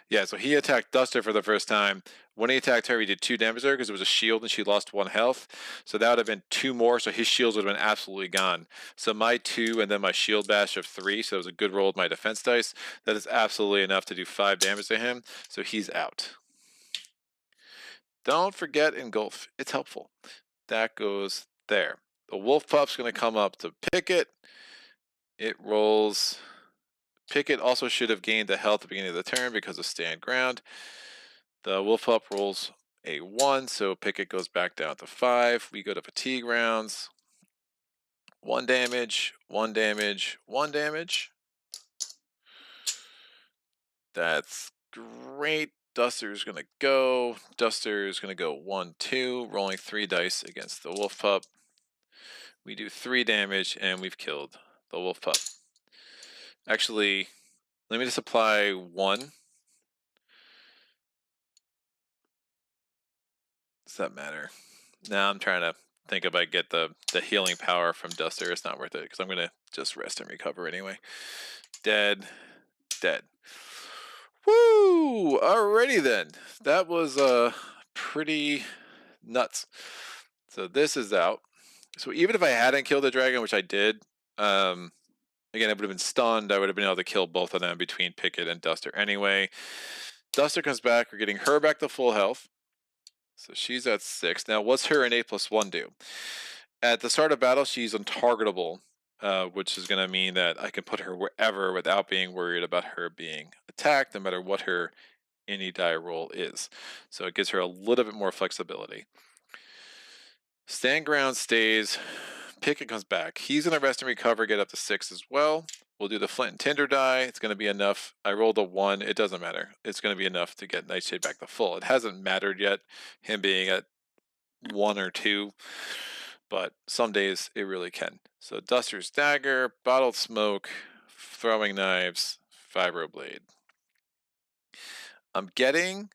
[SPEAKER 3] Yeah, so he attacked Duster for the first time. When he attacked her, he did 2 damage to her because it was a shield and she lost 1 health. So that would have been 2 more, so his shields would have been absolutely gone. So my 2 and then my shield bash of 3, so it was a good roll with my defense dice. That is absolutely enough to do 5 damage to him, so he's out. Don't forget engulf. It's helpful. That goes there. The wolf pup's going to come up to Picket. It rolls. Picket also should have gained the health at the beginning of the turn because of stand ground. The wolf pup rolls a 1, so Picket goes back down to 5. We go to fatigue rounds. 1 damage, 1 damage, 1 damage. That's great. Duster's going to go. Duster's going to go 1, 2, rolling 3 dice against the wolf pup. We do 3 damage, and we've killed the wolf pup. Actually, let me just apply 1. Does that matter? Now I'm trying to think if I get the healing power from Duster, it's not worth it because I'm gonna just rest and recover anyway. Dead. Woo! Alrighty then. That was pretty nuts. So this is out. So even if I hadn't killed the dragon, which I did, again, I would have been stunned. I would have been able to kill both of them between Picket and Duster anyway. Duster comes back. We're getting her back to full health. So she's at 6. Now, what's her innate +1 do? At the start of battle, she's untargetable, which is going to mean that I can put her wherever without being worried about her being attacked, no matter what her any die roll is. So it gives her a little bit more flexibility. Stand ground stays. Picket comes back. He's going to rest and recover, get up to 6 as well. We'll do the flint and tinder die. It's going to be enough. I rolled a 1. It doesn't matter. It's going to be enough to get Nightshade back to full. It hasn't mattered yet, him being at 1 or 2, but some days it really can. So Duster's Dagger, Bottled Smoke, Throwing Knives, Vibroblade. I'm getting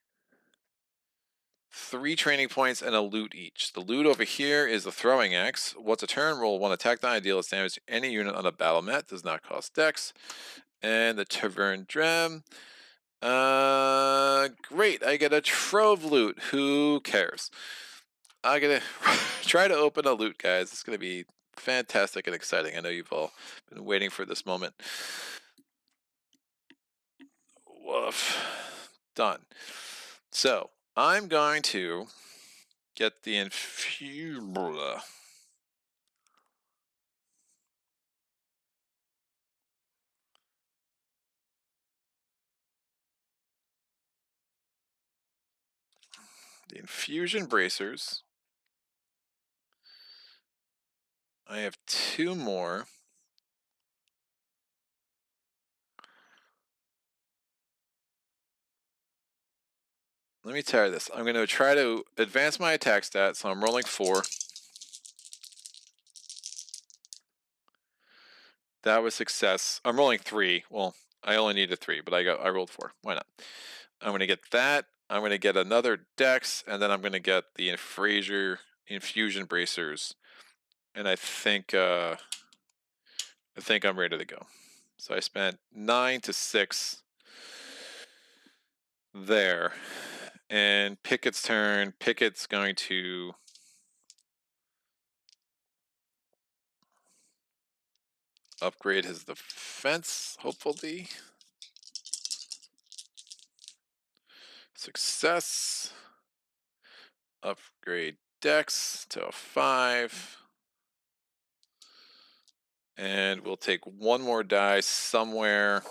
[SPEAKER 3] 3 training points and a loot each. The loot over here is the throwing axe. Once a turn, roll 1 attack die and deal its damage to any unit on the battle mat. Does not cost dex. And the Tavern Drem. Great. I get a trove loot. Who cares? I'm gonna try to open a loot, guys. It's gonna be fantastic and exciting. I know you've all been waiting for this moment. Woof. Done. So I'm going to get the infusion. The infusion bracers. I have 2 more. Let me try this. I'm going to try to advance my attack stat, so I'm rolling 4. That was success. I'm rolling 3. Well, I only needed 3, but I rolled 4. Why not? I'm going to get that. I'm going to get another dex, and then I'm going to get the infusion bracers. And I think I'm ready to go. So I spent 9 to 6 there. And Picket's turn. Picket's going to upgrade his defense, hopefully. Success. Upgrade dex to a 5. And we'll take 1 more die somewhere.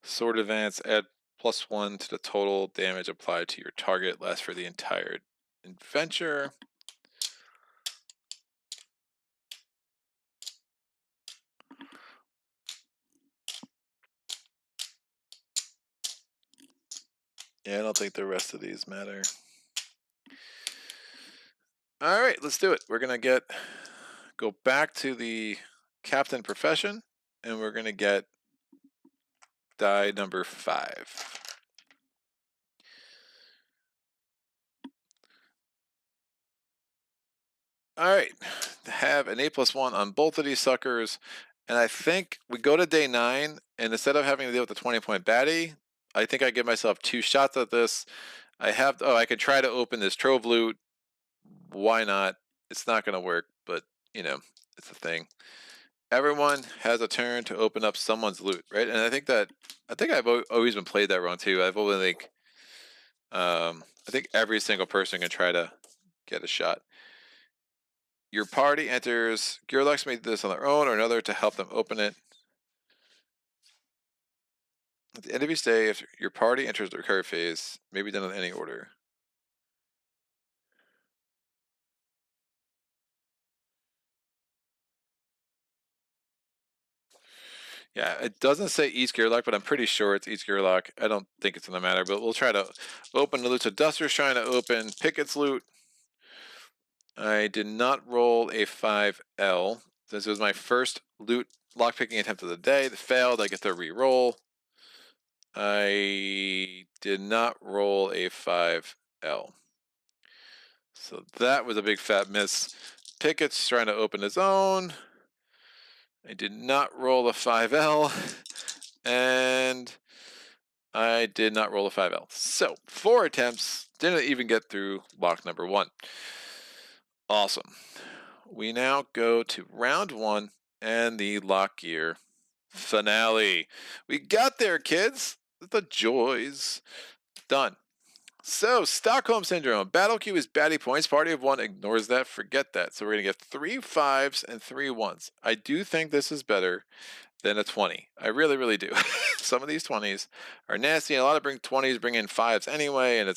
[SPEAKER 3] Sword advance, add +1 to the total damage applied to your target. Lasts for the entire adventure. Yeah, I don't think the rest of these matter. All right, let's do it. We're gonna go back to the captain profession, and we're gonna get die number 5. All right, have an A+1 on both of these suckers, and I think we go to day 9, and instead of having to deal with the 20-point baddie, I think I give myself 2 shots at this. I could try to open this trove loot. Why not? It's not going to work, but, you know, it's a thing. Everyone has a turn to open up someone's loot, right? And I think I've always been played that wrong, too. I've always, like, I think every single person can try to get a shot. Your party enters. Gearlocs may do this on their own or another to help them open it. At the end of each day, if your party enters the recovery phase, may be done in any order. Yeah, it doesn't say each gearloc, but I'm pretty sure it's each gearloc. I don't think it's gonna matter, but we'll try to open the loot. So Duster's trying to open Picket's loot. I did not roll a 5L. This was my first loot lockpicking attempt of the day. It failed. I get to re-roll. I did not roll a 5L. So that was a big fat miss. Picket's trying to open his own. I did not roll a 5L. And I did not roll a 5L. So 4 attempts, didn't even get through lock number 1. Awesome. We now go to round 1 and the Locgear finale. We got there, kids. The joys. Done. So, Stockholm Syndrome. Battle queue is baddie points. Party of 1 ignores that. Forget that. So we're going to get 3 5s and 3 1s. I do think this is better than a 20. I really, really do. Some of these 20s are nasty. And a lot of 20s bring in 5s anyway. And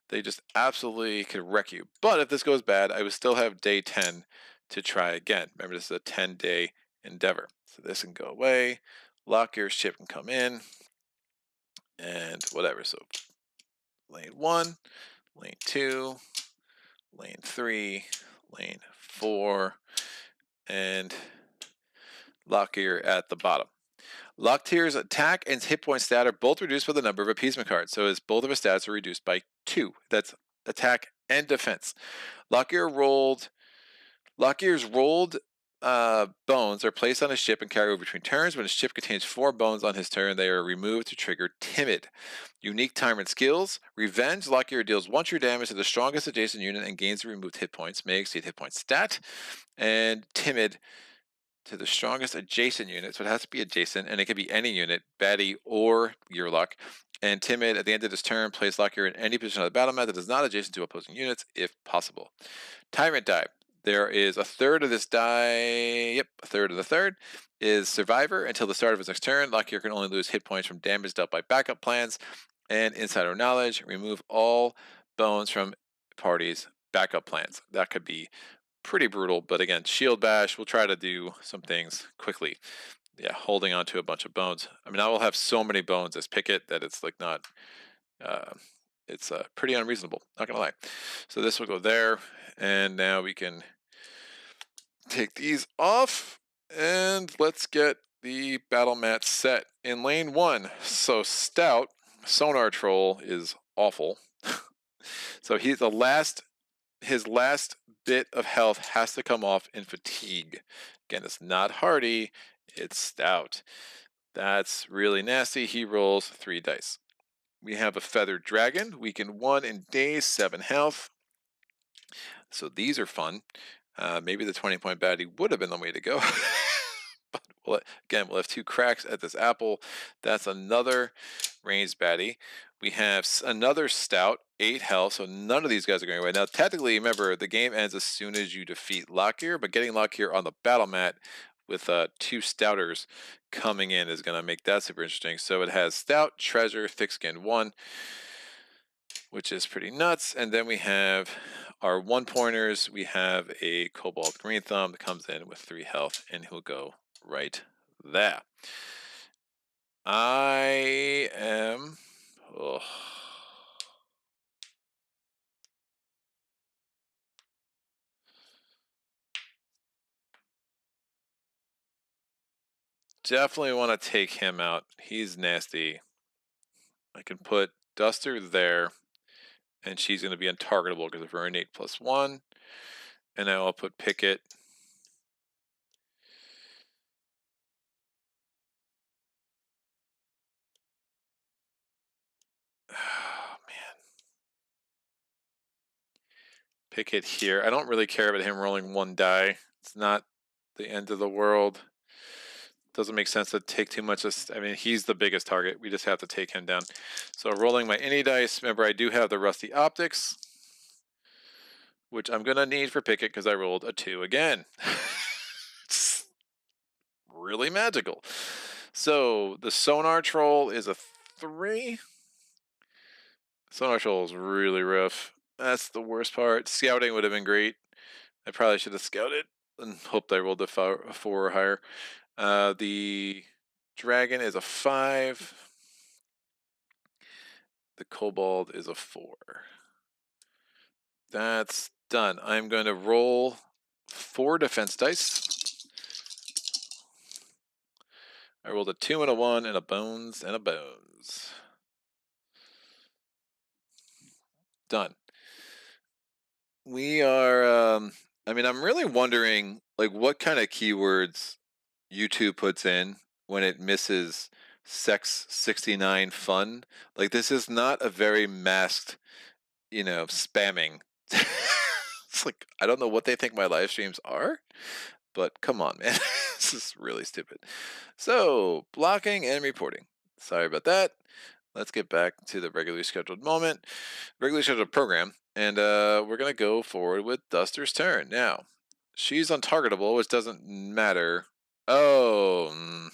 [SPEAKER 3] they just absolutely could wreck you. But if this goes bad, I would still have day 10 to try again. Remember, this is a 10-day endeavor. So this can go away. Lockgear's chip can come in. And whatever. So lane 1, lane 2, lane 3, lane 4, and Luckier at the bottom. Loctier's attack and hit point stat are both reduced by the number of appeasement cards, so both of his stats are reduced by 2. That's attack and defense. Lockier's rolled bones are placed on his ship and carried over between turns. When his ship contains 4 bones on his turn, they are removed to trigger Timid. Unique Tyrant skills. Revenge. Luckier deals 1 true damage to the strongest adjacent unit and gains the removed hit points. May exceed hit point stat. And Timid to the strongest adjacent unit. So it has to be adjacent, and it can be any unit, baddie or gearloc. And Timid, at the end of this turn, place Luckier in any position on the battle mat that is not adjacent to opposing units, if possible. Tyrant die. There is a third of this die. Yep, a third of the third is Survivor. Until the start of his next turn, Luckier can only lose hit points from damage dealt by backup plans and insider knowledge. Remove all bones from parties' backup plans. That could be pretty brutal, but again, shield bash, we'll try to do some things quickly. Yeah, holding on to a bunch of bones. I mean, I will have so many bones as Picket that it's like not, it's pretty unreasonable, not gonna lie. So this will go there, and now we can take these off, and let's get the battle mat set in lane 1. So Stout, Sonar Troll is awful. So his last bit of health has to come off in fatigue. Again, it's not hardy, it's Stout. That's really nasty. He rolls 3 dice. We have a Feathered Dragon, weaken 1 in days, 7 health. So these are fun. Maybe the 20-point baddie would have been the way to go. But we'll have 2 cracks at this apple. That's another ranged baddie. We have another Stout, 8 health, so none of these guys are going away. Now, technically, remember, the game ends as soon as you defeat Lockier, but getting Lockier on the battle mat with 2 Stouters coming in is going to make that super interesting. So it has Stout, Treasure, Thick-Skinned 1, which is pretty nuts. And then we have our 1-pointers. We have a Cobalt Green Thumb that comes in with 3 health, and he'll go right there. I am... Oh. Definitely want to take him out. He's nasty. I can put Duster there, and she's going to be untargetable because of her innate +1. And now I'll put Picket. Oh, man. Picket here. I don't really care about him rolling 1 die. It's not the end of the world. Doesn't make sense to take too much. I mean, he's the biggest target. We just have to take him down. So rolling my any dice. Remember, I do have the Rusty Optics, which I'm going to need for Picket because I rolled a 2 again. It's really magical. So the Sonar Troll is a 3. Sonar Troll is really rough. That's the worst part. Scouting would have been great. I probably should have scouted and hoped I rolled a 4 or higher. The Dragon is a 5. The Kobold is a 4. That's done. I'm going to roll 4 defense dice. I rolled a 2 and a 1 and a bones and a bones. Done. We are, I mean, I'm really wondering, like, what kind of keywords YouTube puts in when it misses sex 69 fun. Like, this is not a very masked, spamming. It's like, I don't know what they think my live streams are, but come on, man. This is really stupid. So, blocking and reporting. Sorry about that. Let's get back to the regularly scheduled program, and we're gonna go forward with Duster's turn. Now, she's untargetable, which doesn't matter. Oh,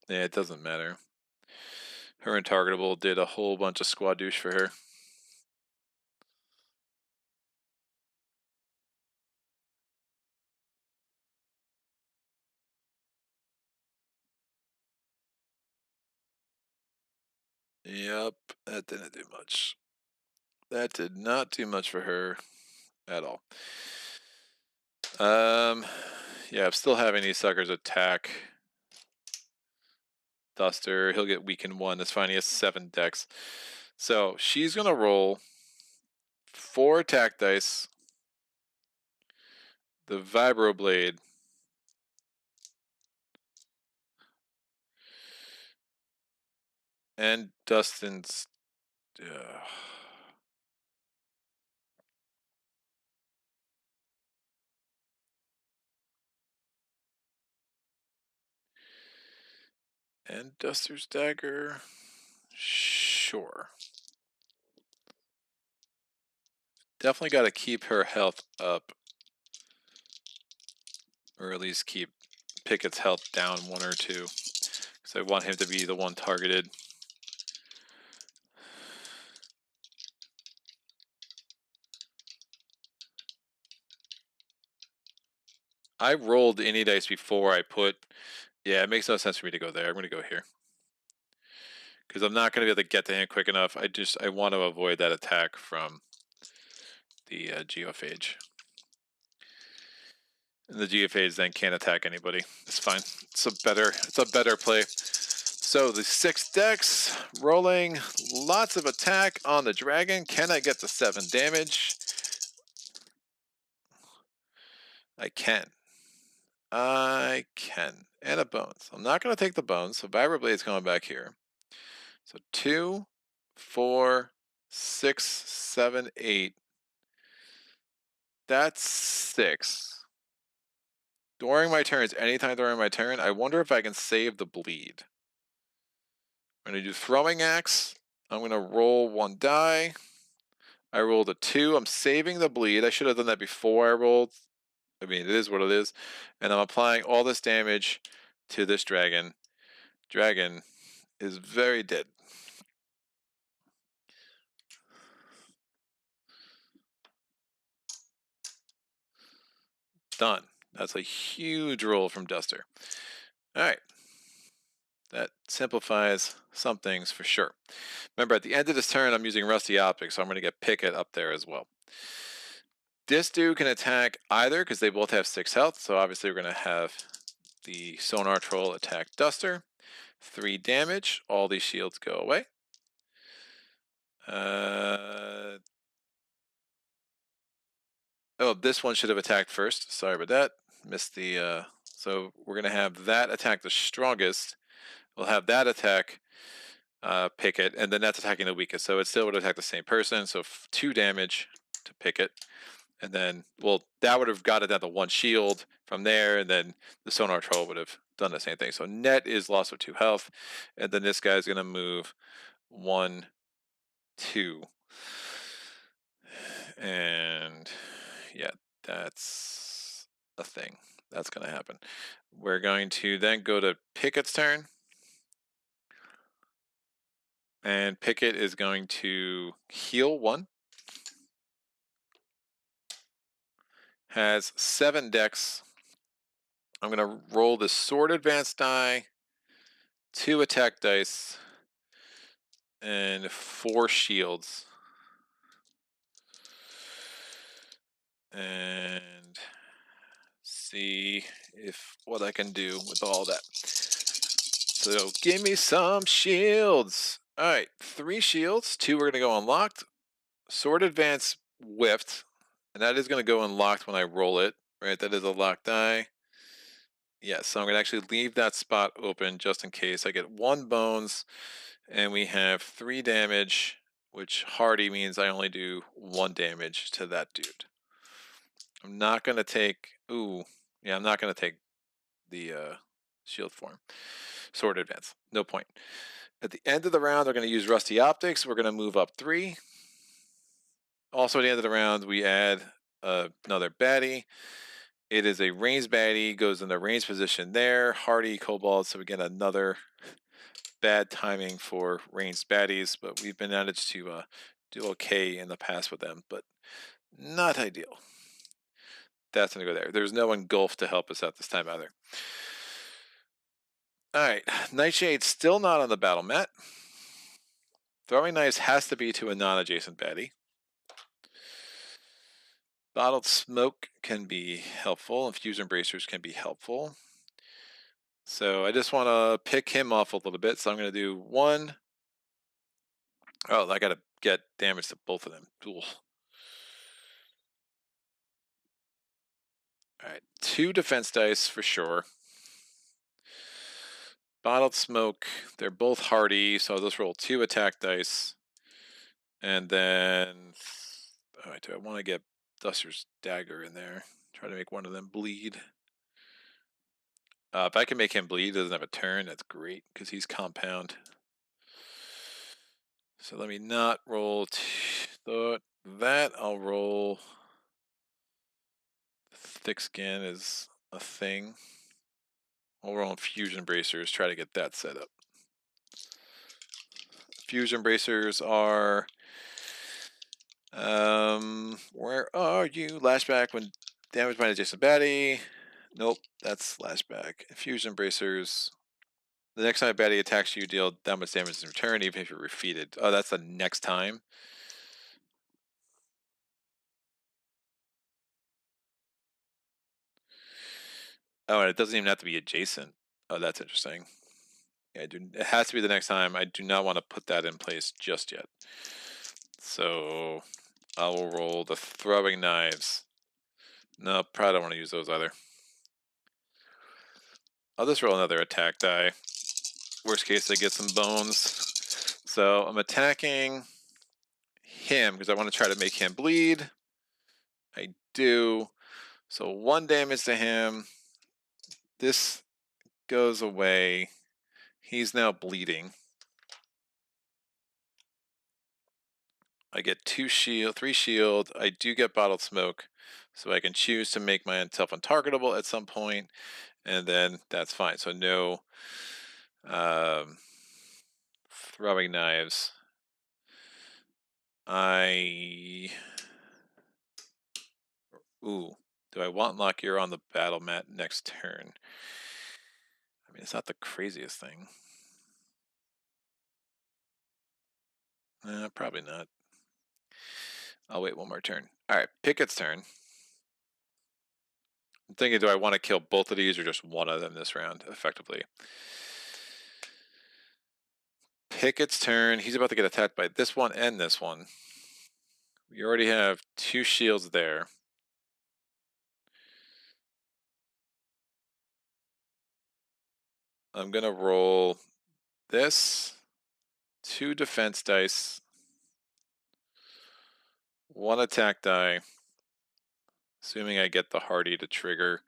[SPEAKER 3] yeah, it doesn't matter. Her untargetable did a whole bunch of squad douche for her. Yep, that didn't do much. That did not do much for her at all. Yeah, I'm still having these suckers attack Duster. He'll get weakened 1. That's fine. He has 7 decks. So she's gonna roll 4 attack dice, the Vibroblade, and Dustin's. And Duster's Dagger. Sure. Definitely got to keep her health up. Or at least keep Picket's health down 1 or 2. Because I want him to be the one targeted. I rolled any dice before I put... Yeah, it makes no sense for me to go there. I'm going to go here. Because I'm not going to be able to get to him quick enough. I want to avoid that attack from the Geophage. And the Geophage then can't attack anybody. It's fine. It's a better play. So the 6 decks, rolling lots of attack on the dragon. Can I get the 7 damage? I can. I can. And a bones. I'm not going to take the bones, so Vibroblade going back here. So 2, 4, 6, 7, 8. That's 6. During my turns, anytime during my turn, I wonder if I can save the bleed. I'm going to do Throwing Axe. I'm going to roll 1 die. I rolled a 2. I'm saving the bleed. I should have done that before I rolled. I mean, it is what it is. And I'm applying all this damage to this dragon. Dragon is very dead. Done. That's a huge roll from Duster. All right. That simplifies some things for sure. Remember, at the end of this turn, I'm using Rusty Optics, so I'm going to get Picket up there as well. This dude can attack either because they both have 6 health, so obviously we're going to have the Sonar Troll attack Duster. 3 damage. All these shields go away. Oh, this one should have attacked first. Sorry about that. Missed the... So we're going to have that attack the strongest. We'll have that attack Picket, and then that's attacking the weakest. So it still would attack the same person. So 2 damage to Picket. And then, well, that would have got it down to 1 shield from there, and then the Sonar Troll would have done the same thing. So net is loss of 2 health, and then this guy's going to move 1, 2. And, yeah, that's a thing. That's going to happen. We're going to then go to Picket's turn. And Picket is going to heal 1. Has 7 decks. I'm going to roll the Sword Advance die, 2 attack dice, and 4 shields. And see if what I can do with all that. So give me some shields. All right, 3 shields. 2 are going to go unlocked. Sword advance whiffed, and that is going to go unlocked when I roll it. Right, that is a locked die. Yeah, so I'm going to actually leave that spot open just in case. I get 1 bones, and we have 3 damage, which hardy means I only do 1 damage to that dude. I'm not going to take... Ooh, yeah, I'm not going to take the shield form. Sword advance. No point. At the end of the round, we're going to use Rusty Optics. We're going to move up 3. Also, at the end of the round, we add another baddie. It is a ranged baddie, goes in the range position there. Hardy, Cobalt, so we get another bad timing for ranged baddies, but we've been managed to do okay in the past with them, but not ideal. That's going to go there. There's no engulf to help us out this time either. Alright, Nightshade's still not on the battle mat. Throwing knives has to be to a non-adjacent baddie. Bottled smoke can be helpful, and fusion bracers can be helpful. So I just want to pick him off a little bit, so I'm going to do 1. Oh, I got to get damage to both of them. Ooh. Alright, 2 defense dice for sure. Bottled smoke, they're both hardy, so I'll just roll 2 attack dice. And then, alright, do I want to get Duster's Dagger in there? Try to make one of them bleed. If I can make him bleed, doesn't have a turn, that's great, because he's compound. So let me not roll that. I'll roll thick skin is a thing. I'll roll fusion bracers, try to get that set up. Fusion bracers are where are you? Lashback when damaged by an adjacent baddie. Nope, that's lashback. Fusion bracers. The next time a baddie attacks you, deal that much damage in return, even if you're defeated. Oh, that's the next time. Oh, and it doesn't even have to be adjacent. Oh, that's interesting. Yeah, it has to be the next time. I do not want to put that in place just yet. So I will roll the throwing knives. No, probably don't want to use those either. I'll just roll another attack die. Worst case, I get some bones. So I'm attacking him because I want to try to make him bleed. I do. So 1 damage to him. This goes away. He's now bleeding. I get 2 shield, 3 shield. I do get bottled smoke, so I can choose to make myself untargetable at some point, and then that's fine. So no throwing knives. Ooh, do I want Lockier on the battle mat next turn? I mean, it's not the craziest thing. Probably not. I'll wait 1 more turn. All right, Picket's turn. I'm thinking, do I want to kill both of these or just one of them this round, effectively? Picket's turn. He's about to get attacked by this one and this one. We already have 2 shields there. I'm going to roll this, 2 defense dice, 1 attack die, assuming I get the hardy to trigger.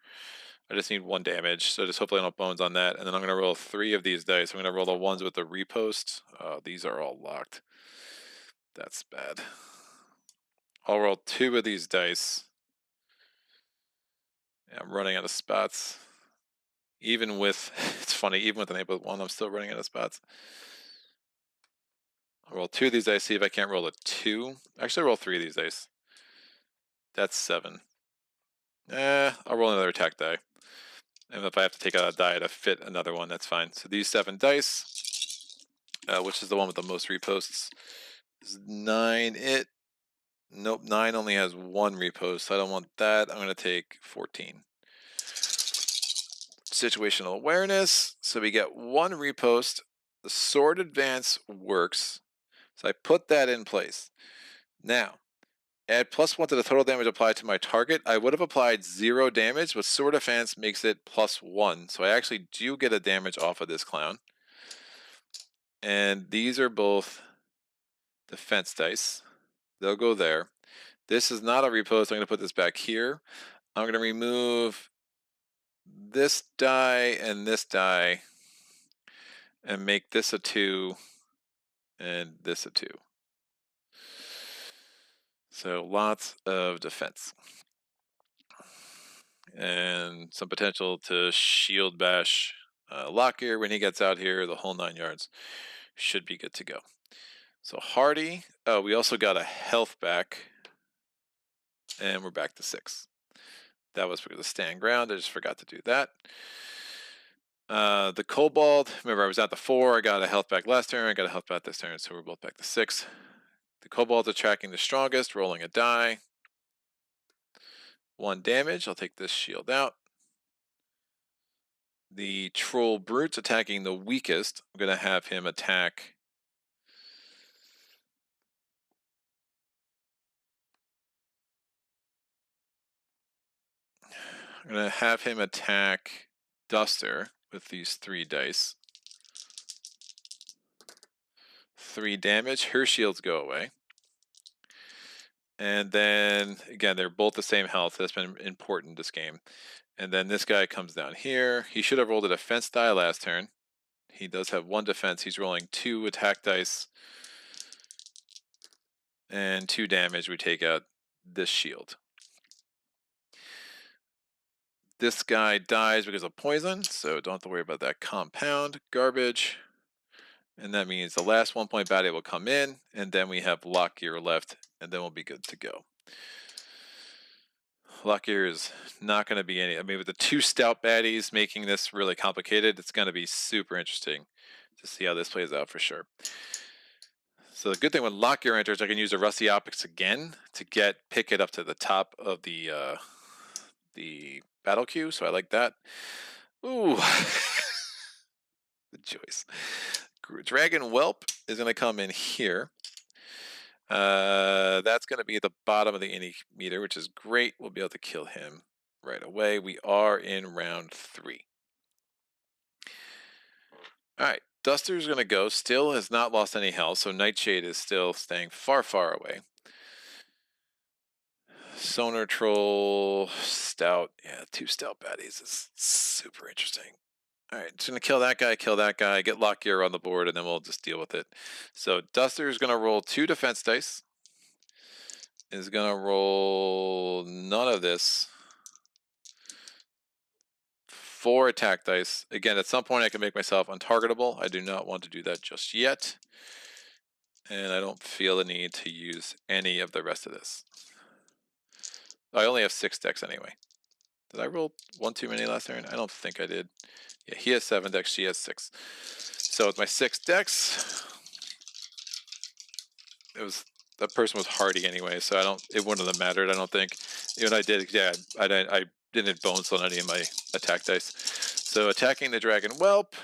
[SPEAKER 3] I just need 1 damage, so just hopefully I don't have bones on that. And then I'm going to roll 3 of these dice. I'm going to roll the ones with the repost. These are all locked. That's bad. I'll roll 2 of these dice. Yeah, I'm running out of spots. Even with, it's funny, even with enable 1, I'm still running out of spots. I'll roll 2 of these dice, see if I can't roll a 2. Actually, roll 3 of these dice. That's 7. I'll roll another attack die. And if I have to take out a die to fit another one, that's fine. So these 7 dice, which is the one with the most reposts, is 9 it. Nope, 9 only has 1 repost, so I don't want that. I'm going to take 14. situational awareness. So we get one repost. The sword advance works. So I put that in place. Now, add +1 to the total damage applied to my target. I would have applied 0 damage, but sword advance makes it +1. So I actually do get a damage off of this clown. And these are both defense dice. They'll go there. This is not a repost. I'm going to put this back here. I'm going to remove this die and make this a 2 and this a 2. So lots of defense. And some potential to shield bash Lockier when he gets out here. The whole 9 yards should be good to go. So Hardy, we also got a health back. And we're back to 6. That was because of stand ground. I just forgot to do that. The Kobold, remember I was at the 4. I got a health back last turn. I got a health back this turn, so we're both back to 6. The Kobold's attracting the strongest, rolling a die. 1 damage. I'll take this shield out. The Troll Brute's attacking the weakest. I'm going to have him attack. I'm going to have him attack Duster with these 3 dice. 3 damage. Her shields go away. And then, again, they're both the same health. That's been important this game. And then this guy comes down here. He should have rolled a defense die last turn. He does have 1 defense. He's rolling 2 attack dice. And 2 damage. We take out this shield. This guy dies because of poison, so don't have to worry about that compound. Garbage. And that means the last 1 point baddie will come in, and then we have Lockier left, and then we'll be good to go. Luckier is not going to be any. I mean, with the 2 stout baddies making this really complicated, it's going to be super interesting to see how this plays out for sure. So the good thing when Lockier enters, I can use the Rusty Optics again to get Picket up to the top of the battle queue. So I like that. Ooh, the choice. Dragon Whelp is going to come in here. That's going to be at the bottom of the innie meter, which is great. We'll be able to kill him right away. We are in round 3. All right, Duster's going to go. Still has not lost any health, so Nightshade is still staying far, far away. Sonar Troll, Stout. Yeah, 2 Stout baddies is super interesting. All right, just going to kill that guy, get Lockier on the board, and then we'll just deal with it. So Duster is going to roll 2 defense dice. Is going to roll none of this. 4 attack dice. Again, at some point I can make myself untargetable. I do not want to do that just yet. And I don't feel the need to use any of the rest of this. I only have 6 decks anyway. Did I roll 1 too many last turn? I don't think I did. Yeah, he has 7 decks, she has 6. So with my 6 decks, that person was hardy anyway, so it wouldn't have mattered, I don't think. Even I did, yeah, I didn't bones on any of my attack dice. So attacking the Dragon Whelp,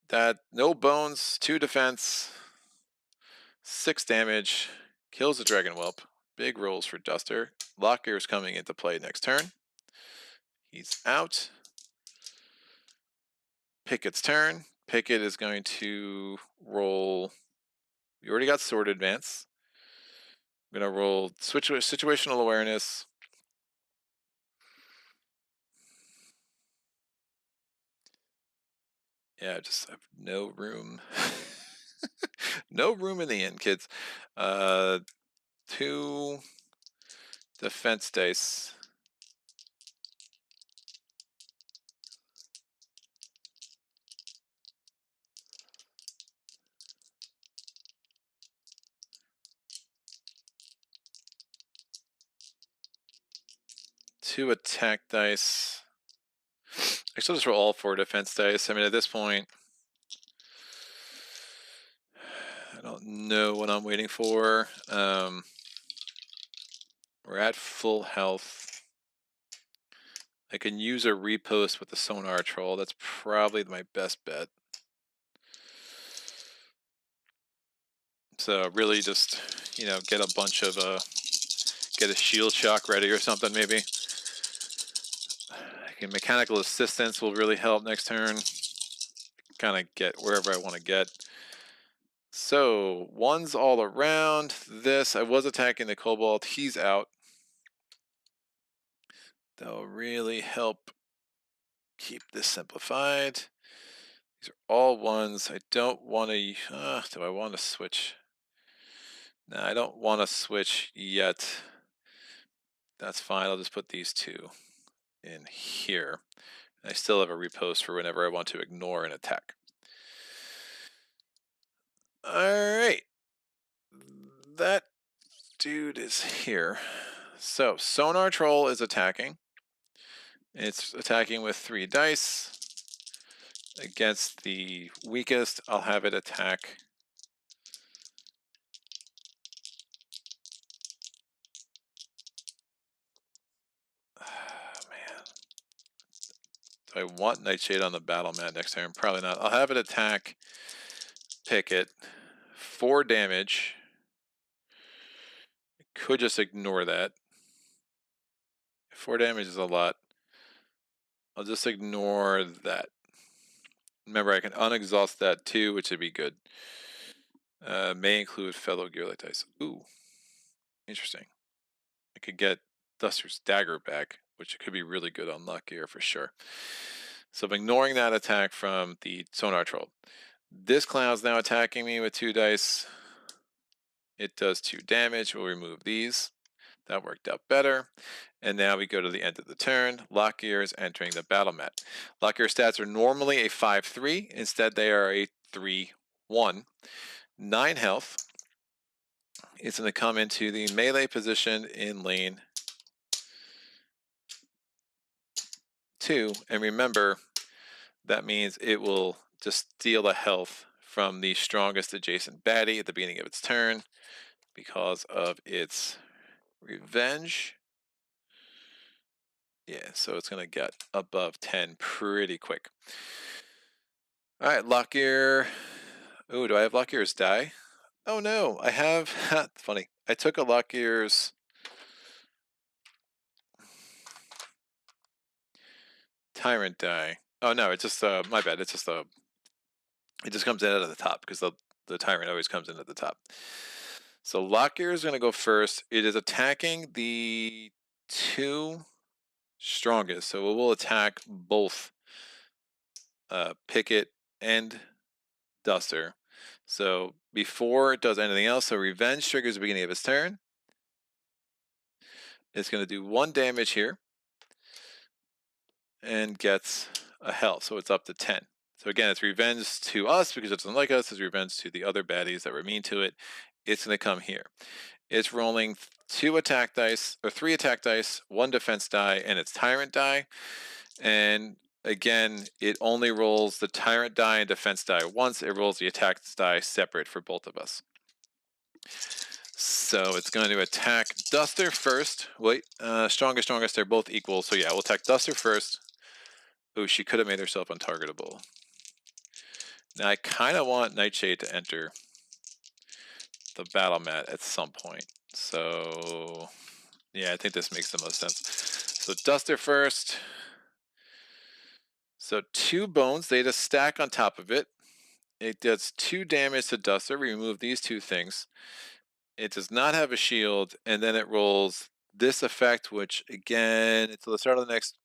[SPEAKER 3] that no bones, 2 defense, 6 damage, kills the Dragon Whelp. Big rolls for Duster. Lockear is coming into play next turn. He's out. Picket's turn. Picket is going to roll. We already got sword advance. I'm going to roll situational awareness. Yeah, I just have no room. No room in the end, kids. 2 defense dice. Two attack dice. Actually, I'll just roll all 4 defense dice. I mean, at this point, I don't know what I'm waiting for. We're at full health. I can use a repost with the sonar troll. That's probably my best bet. So really just, you know, get a bunch of, get a shield shock ready or something maybe. Mechanical assistance will really help next turn. Kind of get wherever I want to get. So, one's all around. This, I was attacking the Kobold. He's out. That'll really help keep this simplified. These are all ones. I don't want to, do I want to switch? No, I don't want to switch yet. That's fine. I'll just put these two in here. I still have a repost for whenever I want to ignore an attack. Alright. That dude is here. So, Sonar Troll is attacking. It's attacking with 3 dice. Against the weakest, I'll have it attack. Man. Do I want Nightshade on the battle mat next turn? Probably not. I'll have it attack Picket. 4 damage. I could just ignore that. 4 damage is a lot. I'll just ignore that. Remember, I can unexhaust that too, which would be good. May include fellow gearloc dice. Ooh, interesting. I could get Duster's Dagger back, which could be really good on Luckier for sure. So I'm ignoring that attack from the Sonar Troll. This clown's now attacking me with 2 dice. It does 2 damage. We'll remove these. That worked out better. And now we go to the end of the turn. Locgear is entering the battle mat. Locgear stats are normally a 5-3. Instead, they are a 3-1. 9 health. It's going to come into the melee position in lane 2. And remember, that means it will just steal a health from the strongest adjacent baddie at the beginning of its turn because of its revenge. Yeah, so it's going to get above 10 pretty quick. All right, Locgear. Oh, do I have Lockgear's die? Oh no, I have. Funny. I took a Locgear's tyrant die. Oh no, it's just my bad. It's just it just comes in at the top because the tyrant always comes in at the top. So Locgear is going to go first. It is attacking the 2 strongest, so it will attack both Picket and Duster. So before it does anything else, so Revenge triggers the beginning of its turn. It's going to do 1 damage here and gets a health, so it's up to 10. So again, it's revenge to us because it doesn't like us. It's revenge to the other baddies that were mean to it. It's going to come here. It's rolling 2 attack dice, or 3 attack dice, 1 defense die, and its tyrant die. And again, it only rolls the tyrant die and defense die once. It rolls the attack die separate for both of us. So it's going to attack Duster first. Wait, strongest, they're both equal. So yeah, we'll attack Duster first. Oh, she could have made herself untargetable. Now I kind of want Nightshade to enter the battle mat at some point. So yeah, I think this makes the most sense. So Duster first. So 2 bones, they just stack on top of it. It does 2 damage to Duster. We remove these 2 things. It does not have a shield, and then it rolls this effect, which again, until the start of the next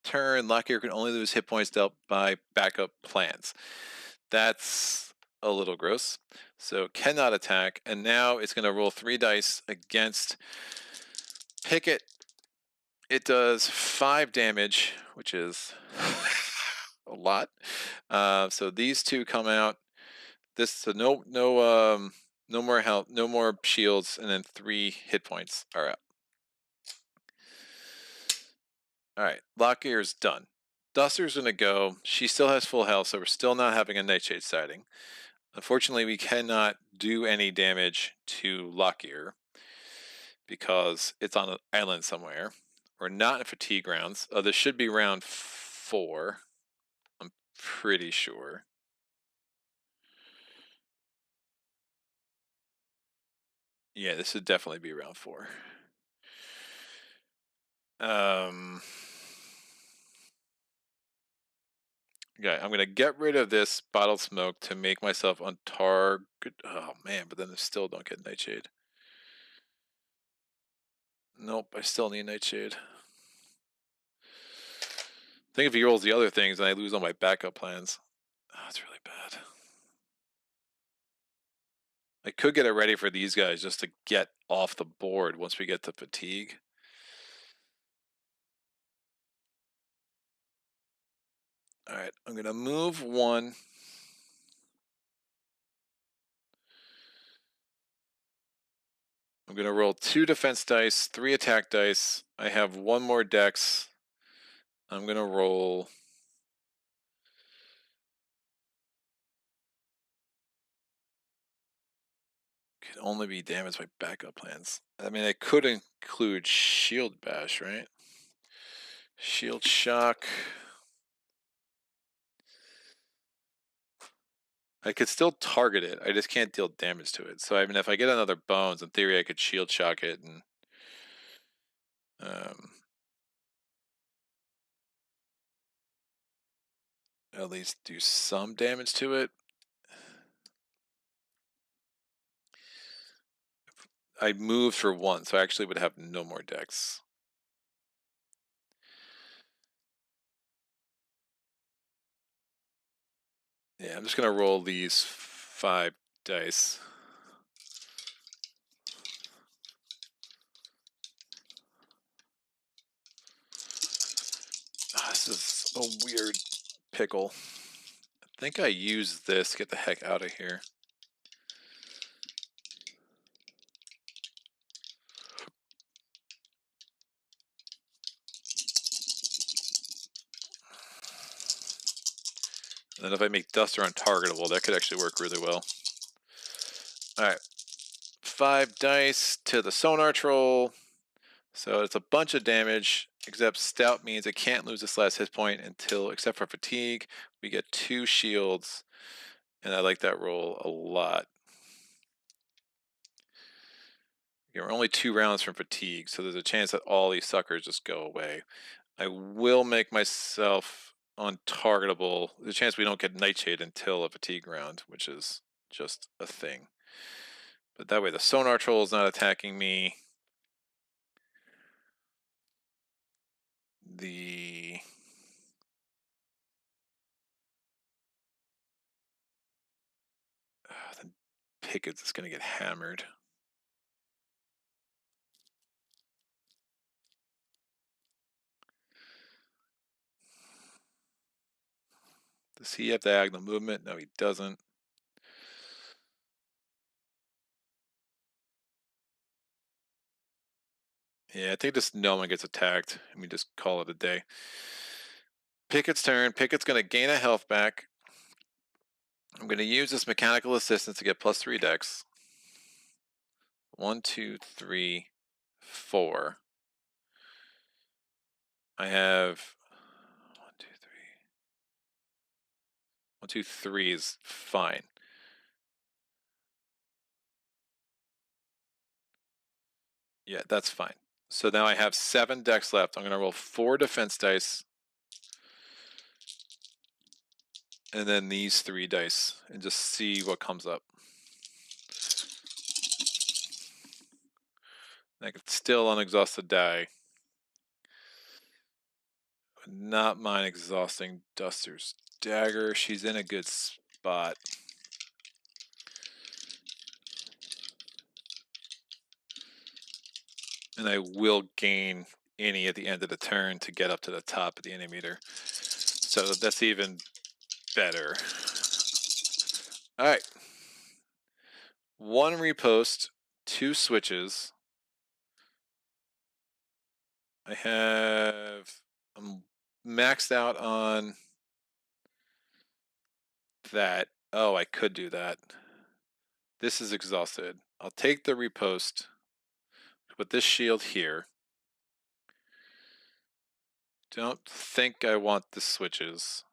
[SPEAKER 3] turn, Luckier can only lose hit points dealt by backup plans. That's a little gross. So cannot attack, and now it's going to roll 3 dice against Picket. It does 5 damage, which is a lot. So these 2 come out. This so no more health, no more shields, and then 3 hit points are out. All right, Lockear's done. Duster's gonna go. She still has full health, so we're still not having a Nightshade sighting. Unfortunately, we cannot do any damage to Luckier because it's on an island somewhere. We're not in fatigue rounds. Oh, this should be round 4. I'm pretty sure. Yeah, this would definitely be round 4. Okay, I'm gonna get rid of this bottled smoke to make myself on target. Oh man, but then I still don't get nightshade. Nope, I still need nightshade. I think if he rolls the other things, then I lose all my backup plans. Oh, it's really bad. I could get it ready for these guys just to get off the board once we get to fatigue. All right, I'm gonna move 1. I'm gonna roll 2 defense dice, 3 attack dice. I have 1 more dex. I'm gonna roll. Could only be damaged by backup plans. I mean, I could include shield bash, right? Shield shock. I could still target it. I just can't deal damage to it. So I mean, if I get another bones, in theory, I could shield shock it and at least do some damage to it. I moved for 1, so I actually would have no more dex. Yeah, I'm just gonna roll these 5 dice. Oh, this is a weird pickle. I think I use this to get the heck out of here. And then if I make Duster untargetable, that could actually work really well. Alright. 5 dice to the sonar troll. So it's a bunch of damage, except stout means it can't lose its last hit point until, except for fatigue, we get 2 shields. And I like that roll a lot. Okay, we're only 2 rounds from fatigue, so there's a chance that all these suckers just go away. I will make myself untargetable. There's a chance we don't get nightshade until a fatigue round, which is just a thing. But that way the sonar troll is not attacking me. The Picket's is gonna get hammered. Does he have diagonal movement? No, he doesn't. Yeah, I think just no one gets attacked, and we just call it a day. Picket's turn. Picket's going to gain a health back. I'm going to use this mechanical assistance to get +3 dex. 1, 2, 3, 4. I have 1, 2, 3. 1, 2, 3 is fine. Yeah, that's fine. So now I have 7 dex left. I'm going to roll 4 defense dice. And then these 3 dice. And just see what comes up. I could still unexhausted die. Would not mind exhausting Duster's Dagger. She's in a good spot. And I will gain any at the end of the turn to get up to the top of the enemy. So that's even better. All right. 1 repost, 2 switches. I'm maxed out on that. Oh, I could do that. This is exhausted. I'll take the repost, put this shield here. don't think I want the switches.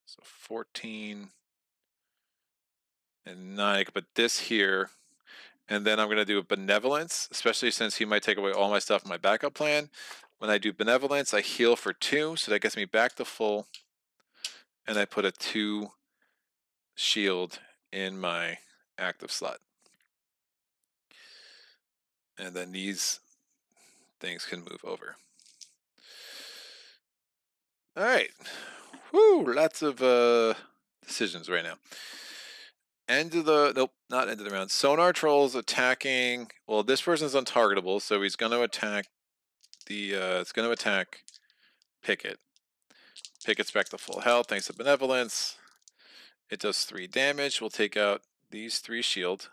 [SPEAKER 3] So 14 and 9, I could put this here. And then I'm going to do a benevolence, especially since he might take away all my stuff in my backup plan. When I do benevolence, I heal for 2, so that gets me back to full. And I put a 2 shield in my active slot. And then these things can move over. All right. Whoo, lots of decisions right now. End of the, nope, not end of the round. Sonar Troll's attacking, well, this person's untargetable, so he's going to attack the, it's going to attack Picket. Picket's back to full health thanks to benevolence. It does 3 damage. We'll take out these 3 shield.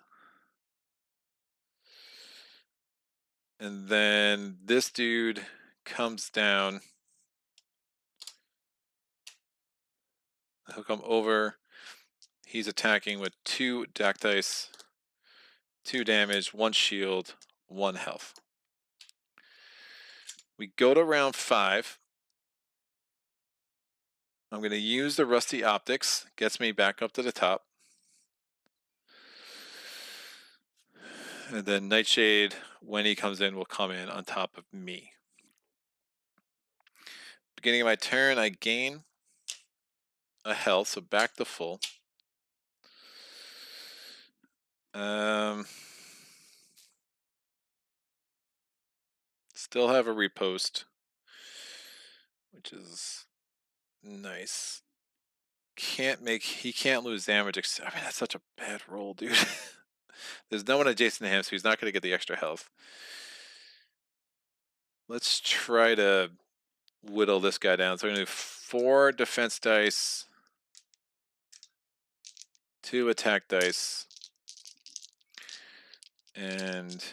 [SPEAKER 3] And then this dude comes down. He'll come over. He's attacking with 2 Dak dice, 2 damage, 1 shield, 1 health. We go to round 5. I'm going to use the Rusty Optics. Gets me back up to the top. And then Nightshade, when he comes in, will come in on top of me. Beginning of my turn, I gain a health, so back to full. Still have a repost, which is nice. He can't lose damage. I mean, that's such a bad roll, dude. There's no one adjacent to him, so he's not going to get the extra health. Let's try to whittle this guy down. So we're going to do 4 defense dice, 2 attack dice, and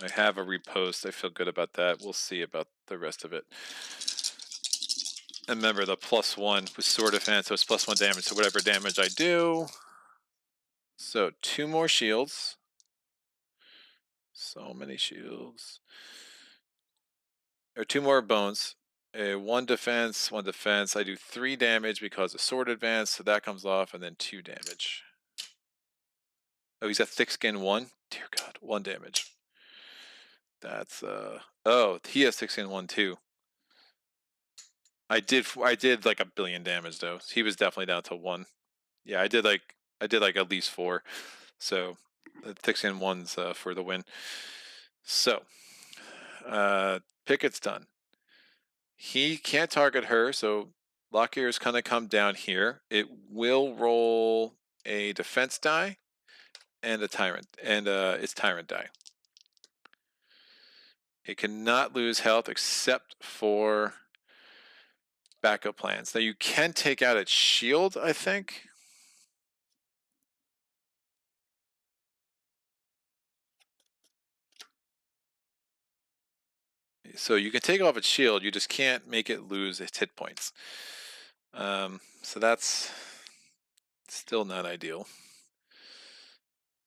[SPEAKER 3] I have a repost. I feel good about that. We'll see about the rest of it. And remember, the +1 with sword defense, so it's +1 damage. So whatever damage I do. So 2 more shields. So many shields. Or 2 more bones. 1 defense, 1 defense. I do 3 damage because of sword advance, so that comes off, and then 2 damage. Oh, he's got thick skin 1. Dear God, 1 damage. That's oh, he has thick skin 1 too. I did like a billion damage though. He was definitely down to 1. Yeah, I did like at least 4. So the thick skin 1's for the win. So Picket's done. He can't target her, so Lockier is going to come down here. It will roll a defense die and a tyrant, and its tyrant die. It cannot lose health except for backup plans. Now you can take out its shield, I think. So you can take off its shield, you just can't make it lose its hit points. So that's still not ideal.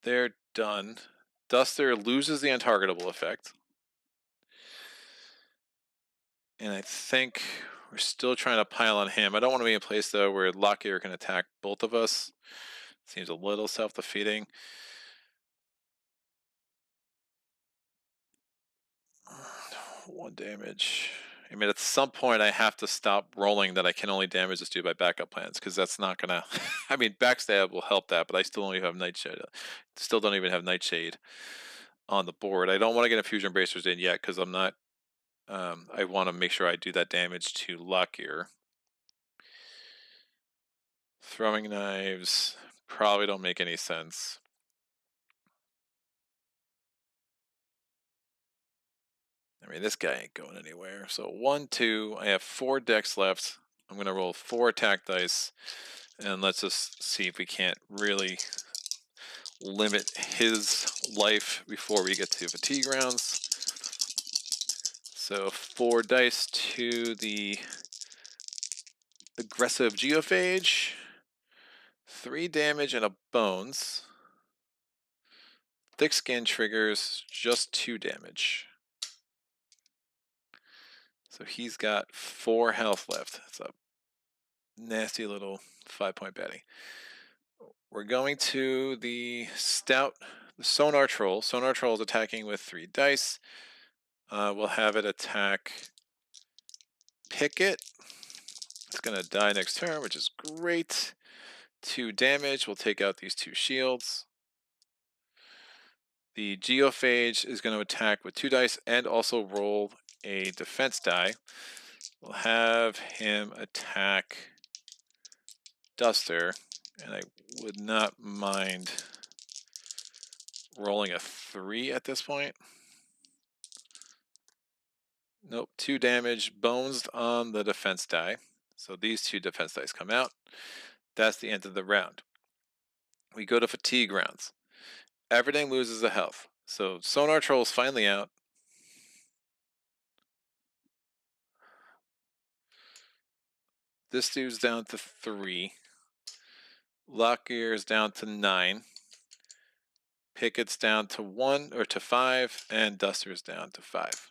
[SPEAKER 3] They're done. Duster loses the untargetable effect. And I think we're still trying to pile on him. I don't want to be in a place, though, where Luckier can attack both of us. Seems a little self-defeating. One damage. I mean, at some point, I have to stop rolling that I can only damage this dude by backup plans, because that's not going to... I mean, backstab will help that, but I still only have Nightshade. Still don't even have Nightshade on the board. I don't want to get Infusion Bracers in yet, because I'm not... I want to make sure I do that damage to Lockier. Throwing knives probably don't make any sense. I mean, this guy ain't going anywhere. So 1, 2, I have 4 decks left. I'm going to roll 4 attack dice, and let's just see if we can't really limit his life before we get to fatigue rounds. So 4 dice to the aggressive geophage, 3 damage and a bones. Thick skin triggers just 2 damage. So he's got 4 health left. It's a nasty little 5-point baddie. We're going to the stout, the sonar troll. Sonar troll is attacking with 3 dice. We'll have it attack Picket. It's going to die next turn, which is great. 2 damage. We'll take out these 2 shields. The Geophage is going to attack with 2 dice and also roll a defense die. We'll have him attack Duster, and I would not mind rolling a 3 at this point. Nope, 2 damage, bones on the defense die. So these 2 defense dice come out. That's the end of the round. We go to fatigue rounds. Everything loses a health. So Sonar Troll's finally out. This dude's down to 3. Lockier is down to 9. Picket's down to 1 or to 5, and Duster's down to 5.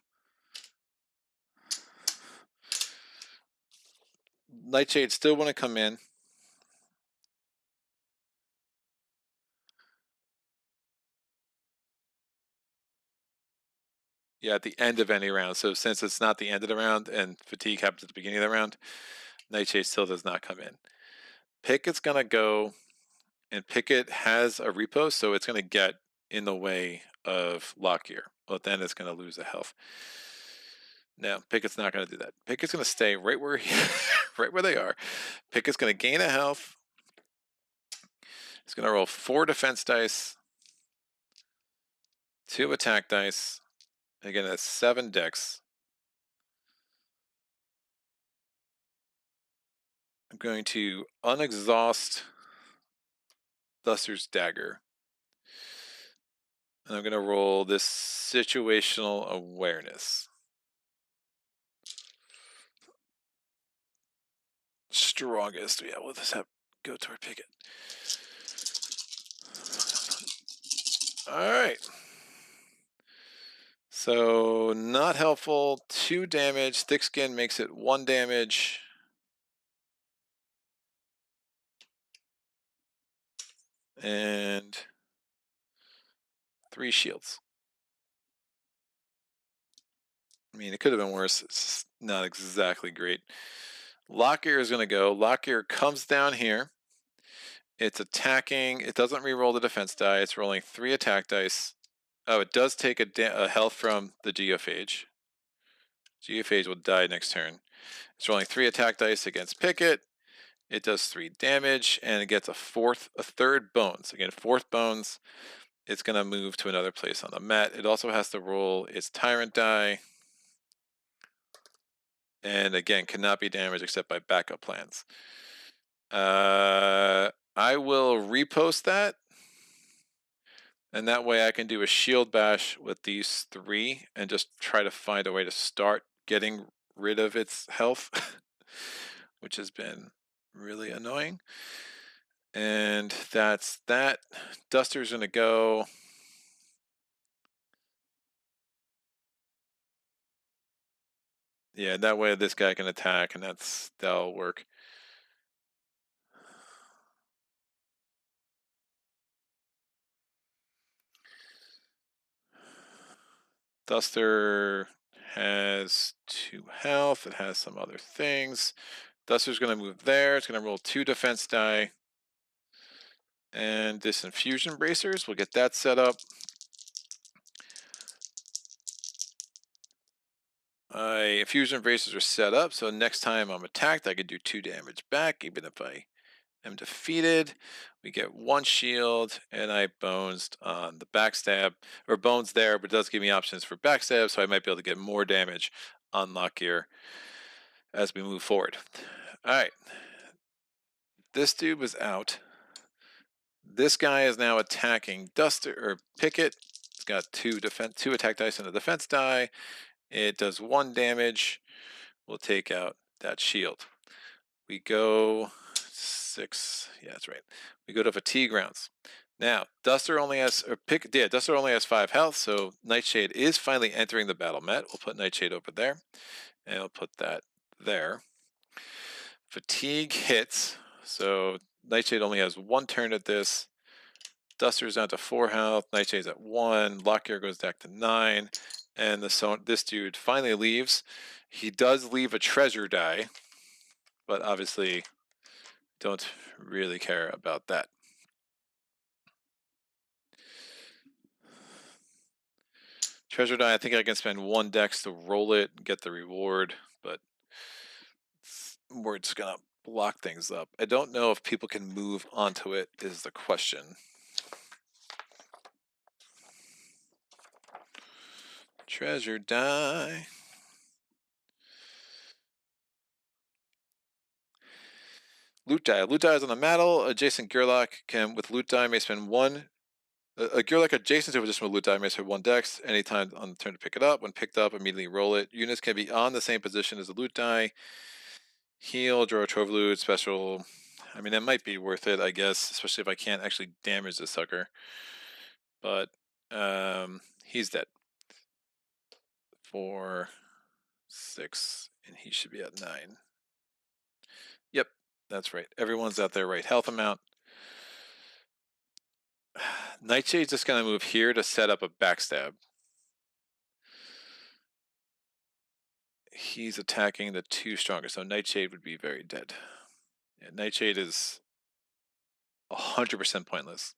[SPEAKER 3] Nightshade still want to come in. Yeah, at the end of any round. So since it's not the end of the round and fatigue happens at the beginning of the round, Nightshade still does not come in. Picket's going to go, and Picket has a repost, so it's going to get in the way of Locgear. But then it's going to lose a health. No, Picket's not going to do that. Picket's going to stay right where right where they are. Picket's going to gain a health. He's going to roll 4 defense dice, 2 attack dice. Again, that's 7 dex. I'm going to unexhaust Duster's Dagger. And I'm going to roll this situational awareness. Strongest. Yeah, we'll just have go toward Picket. All right. So not helpful. 2 damage. Thick skin makes it 1 damage. And 3 shields. I mean, it could have been worse. It's not exactly great. Lockier is going to go. Lockier comes down here. It's attacking. It doesn't re-roll the defense die. It's rolling 3 attack dice. Oh, it does take a health from the Geophage. Geophage will die next turn. It's rolling 3 attack dice against Picket. It does 3 damage, and it gets a 3rd bones. Again, 4th bones. It's going to move to another place on the mat. It also has to roll its tyrant die. And again, cannot be damaged except by backup plans. I will repost that. And that way I can do a shield bash with these 3 and just try to find a way to start getting rid of its health, which has been really annoying. And that's that. Duster's going to go. Yeah, that way this guy can attack, and that'll work. Duster has 2 health. It has some other things. Duster's going to move there. It's going to roll 2 defense die. And this infusion bracers, we'll get that set up. Infusion bracers are set up, so next time I'm attacked, I can do 2 damage back, even if I am defeated. We get 1 shield, and I bones on the backstab, or bones there, but it does give me options for backstab, so I might be able to get more damage on Luckier as we move forward. All right. This dude was out. This guy is now attacking Duster or Picket. It's got 2 attack dice and a defense die. It does 1 damage. We'll take out that shield. We go 6. Yeah, that's right. We go to fatigue rounds. Now, Duster only has, Duster only has 5 health, so Nightshade is finally entering the battle mat. We'll put Nightshade over there, and we'll put that there. Fatigue hits, so Nightshade only has 1 turn at this. Duster's down to 4 health, Nightshade's at 1, Lockear goes back to 9, and this dude finally leaves. He does leave a treasure die, but obviously don't really care about that. Treasure die, I think I can spend 1 dex to roll it and get the reward, but we're just gonna block things up. I don't know if people can move onto it is the question. Treasure die. Loot die. Loot die is on the metal. Adjacent gearloc can, with loot die, may spend 1. A gearloc adjacent to a position with loot die may spend 1 dex anytime on the turn to pick it up. When picked up, immediately roll it. Units can be on the same position as the loot die. Heal, draw a trove loot, special. I mean, it might be worth it, I guess, especially if I can't actually damage the sucker. But he's dead. 4, 6, and he should be at 9. Yep, that's right. Everyone's at their right health amount. Nightshade's just going to move here to set up a backstab. He's attacking the 2 strongest, so Nightshade would be very dead. Yeah, Nightshade is 100% pointless.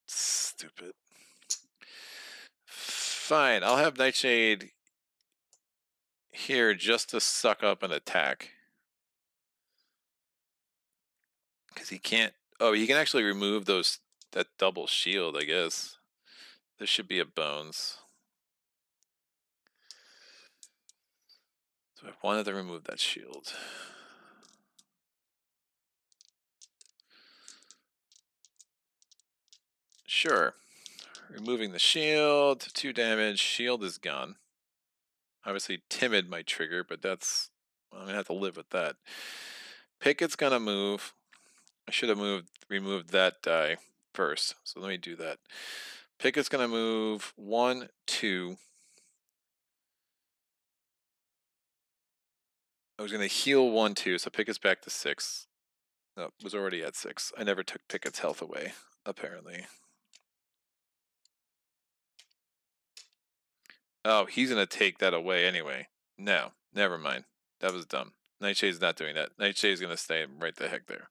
[SPEAKER 3] Stupid. Fine, I'll have Nightshade here just to suck up an attack. Because he can't... Oh, he can actually remove that double shield, I guess. There should be a bones. So I wanted to remove that shield. Sure. Removing the shield, 2 damage, shield is gone. Obviously, timid might trigger, but that's... I'm going to have to live with that. Picket's going to move. I should have removed that die first, so let me do that. Picket's going to move 1, 2. I was going to heal 1, 2, so Picket's back to 6. No, was already at 6. I never took Picket's health away, apparently. Oh, he's going to take that away anyway. No, never mind. That was dumb. Nightshade's not doing that. Nightshade's going to stay right the heck there.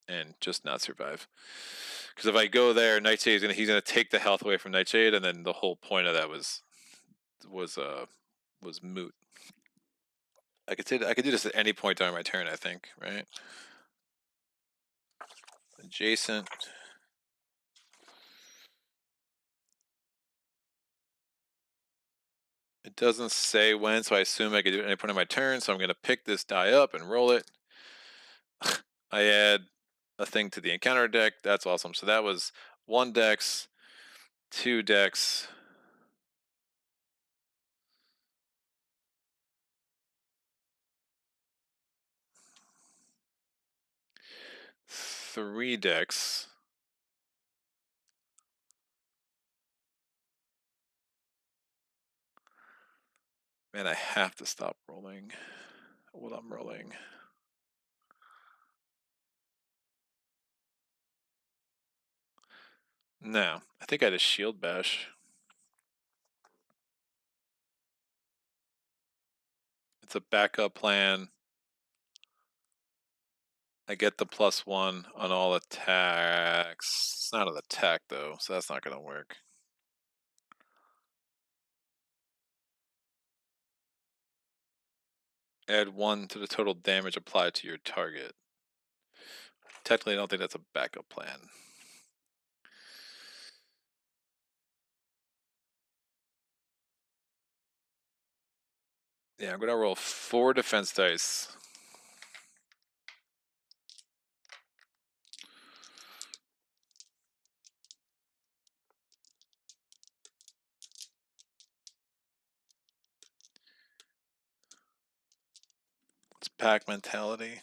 [SPEAKER 3] And just not survive. Because if I go there, Nightshade's he's gonna take the health away from Nightshade, and then the whole point of that was moot. I could do this at any point during my turn, I think, right? Adjacent. It doesn't say when, so I assume I could do it at any point on my turn, so I'm gonna pick this die up and roll it. I add a thing to the encounter deck. That's awesome. So that was 1 dex, 2 dex. Three decks. Man, I have to stop rolling what I'm rolling. No, I think I had a shield bash. It's a backup plan. I get the +1 on all attacks. It's not an attack though, so that's not going to work. Add 1 to the total damage applied to your target. Technically, I don't think that's a backup plan. Yeah, I'm going to roll 4 defense dice. Let's pack mentality.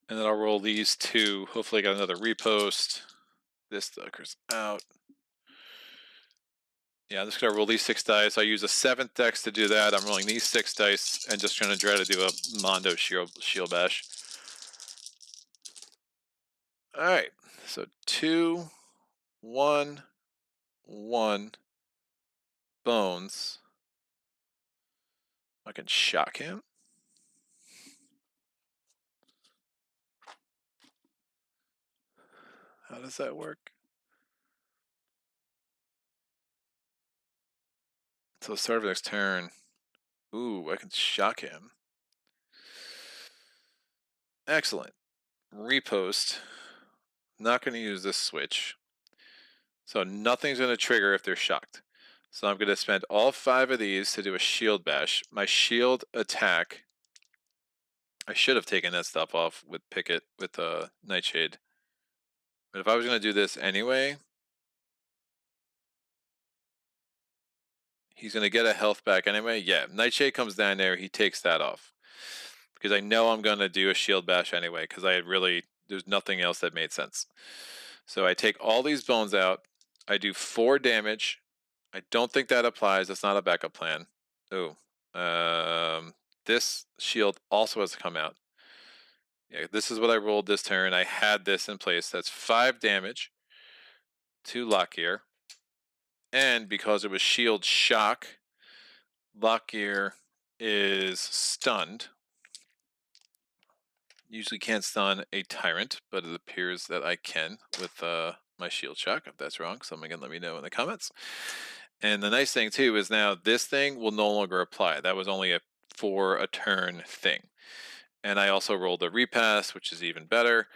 [SPEAKER 3] And then I'll roll these two. Hopefully I got another repost. This Dagger's out. Yeah, I'm just going to roll these 6 dice. I use a 7th dex to do that. I'm rolling these 6 dice and just going to try to do a Mondo shield bash. All right, so 2, 1, 1, bones. I can shock him. How does that work? So start of next turn. Ooh, I can shock him. Excellent. Repost. Not going to use this switch. So nothing's going to trigger if they're shocked. So I'm going to spend all 5 of these to do a shield bash. My shield attack. I should have taken that stuff off with Picket, with Nightshade. But if I was going to do this anyway, he's going to get a health back anyway. Yeah, Nightshade comes down there, he takes that off. Because I know I'm going to do a shield bash anyway, because there's nothing else that made sense. So I take all these bones out. I do 4 damage. I don't think that applies. That's not a backup plan. Oh, this shield also has to come out. Yeah, this is what I rolled this turn. I had this in place. That's 5 damage to Lockier. And because it was shield shock, Lockier is stunned. Usually can't stun a tyrant, but it appears that I can with my shield shock. If that's wrong, someone can let me know in the comments. And the nice thing too is now this thing will no longer apply. That was only for a turn thing. And I also rolled a repass, which is even better.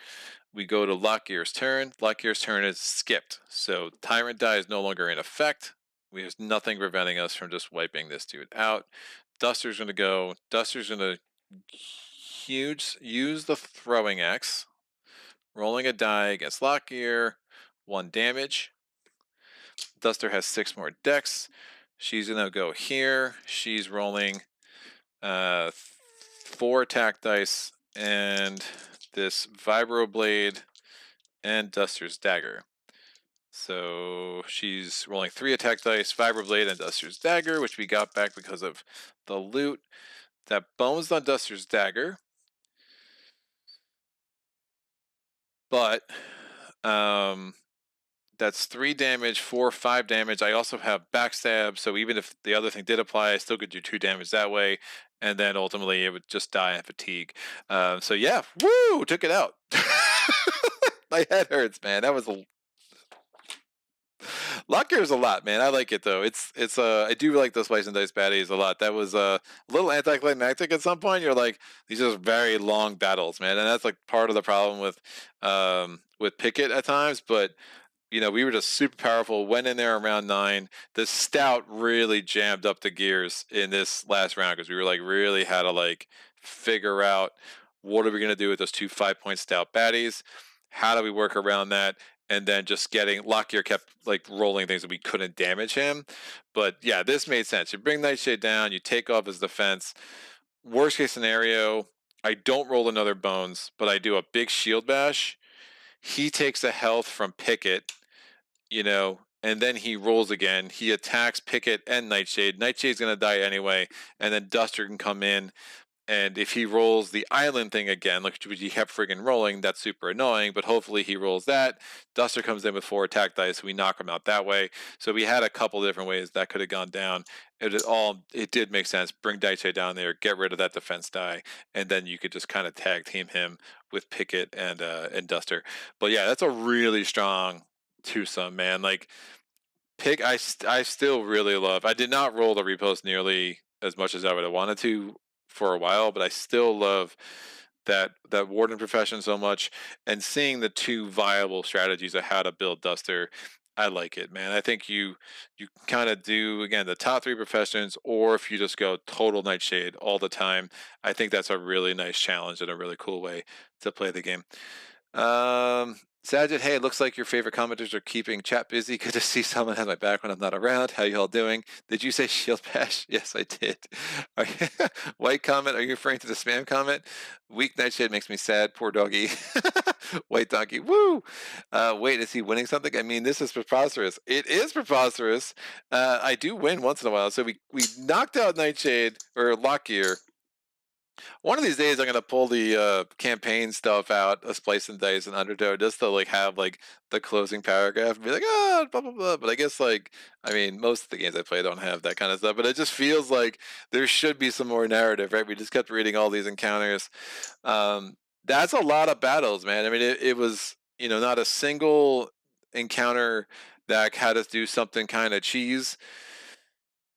[SPEAKER 3] We go to Lockgear's turn. Lockgear's turn is skipped. So Tyrant die is no longer in effect. There's nothing preventing us from just wiping this dude out. Duster's going to go. Duster's going to use the throwing axe. Rolling a die against Lockgear. 1 damage. Duster has 6 more dex. She's going to go here. She's rolling 4 attack dice and this vibroblade and Duster's dagger. So she's rolling 3 attack dice, vibroblade and Duster's dagger, which we got back because of the loot. That bones on Duster's dagger, but that's 3 damage, 4, 5 damage. I also have backstab, so even if the other thing did apply, I still could do 2 damage that way, and then ultimately it would just die in fatigue. So yeah, woo, took it out. My head hurts, man. That was a Locgear is a lot, man. I like it though. It's I do like the Splice and Dice baddies a lot. That was a little anticlimactic at some point. You're like, these are very long battles, man, and that's like part of the problem with Picket at times. But you know, we were just super powerful. Went in there around 9. The stout really jammed up the gears in this last round because we were like really had to like figure out what are we gonna do with those 2 5-point stout baddies. How do we work around that? And then just getting Lockier kept like rolling things that we couldn't damage him. But yeah, this made sense. You bring Nightshade down, you take off his defense. Worst case scenario, I don't roll another bones, but I do a big shield bash. He takes a health from Picket, you know, and then he rolls again. He attacks Picket and Nightshade. Nightshade's gonna die anyway, and then Duster can come in. And if he rolls the island thing again, like he kept friggin' rolling, that's super annoying. But hopefully he rolls that. Duster comes in with 4 attack dice. We knock him out that way. So we had a couple different ways that could have gone down. It did make sense. Bring Daiche down there, get rid of that defense die, and then you could just kind of tag team him with Picket and Duster. But yeah, that's a really strong twosome, man. Like I still really love. I did not roll the repost nearly as much as I would have wanted to for a while, but I still love that warden profession so much, and seeing the 2 viable strategies of how to build Duster. I like it, man. I think you kind of do again the top 3 professions, or if you just go total Nightshade all the time, I think that's a really nice challenge and a really cool way to play the game. Sajid, hey, it looks like your favorite commenters are keeping chat busy. Good to see someone has my back when I'm not around. How you all doing? Did you say shield bash? Yes, I did. White comment, are you referring to the spam comment? Weak Nightshade makes me sad. Poor doggy. White donkey, woo! Wait, is he winning something? I mean, this is preposterous. It is preposterous. I do win once in a while. So we knocked out Nightshade, or Lockier. One of these days, I'm gonna pull the campaign stuff out of Splice and Dice and Undertow just to like have like the closing paragraph and be like, ah, blah blah blah. But I guess like, I mean, most of the games I play don't have that kind of stuff. But it just feels like there should be some more narrative, right? We just kept reading all these encounters. That's a lot of battles, man. I mean, it was not a single encounter that had us do something kind of cheese.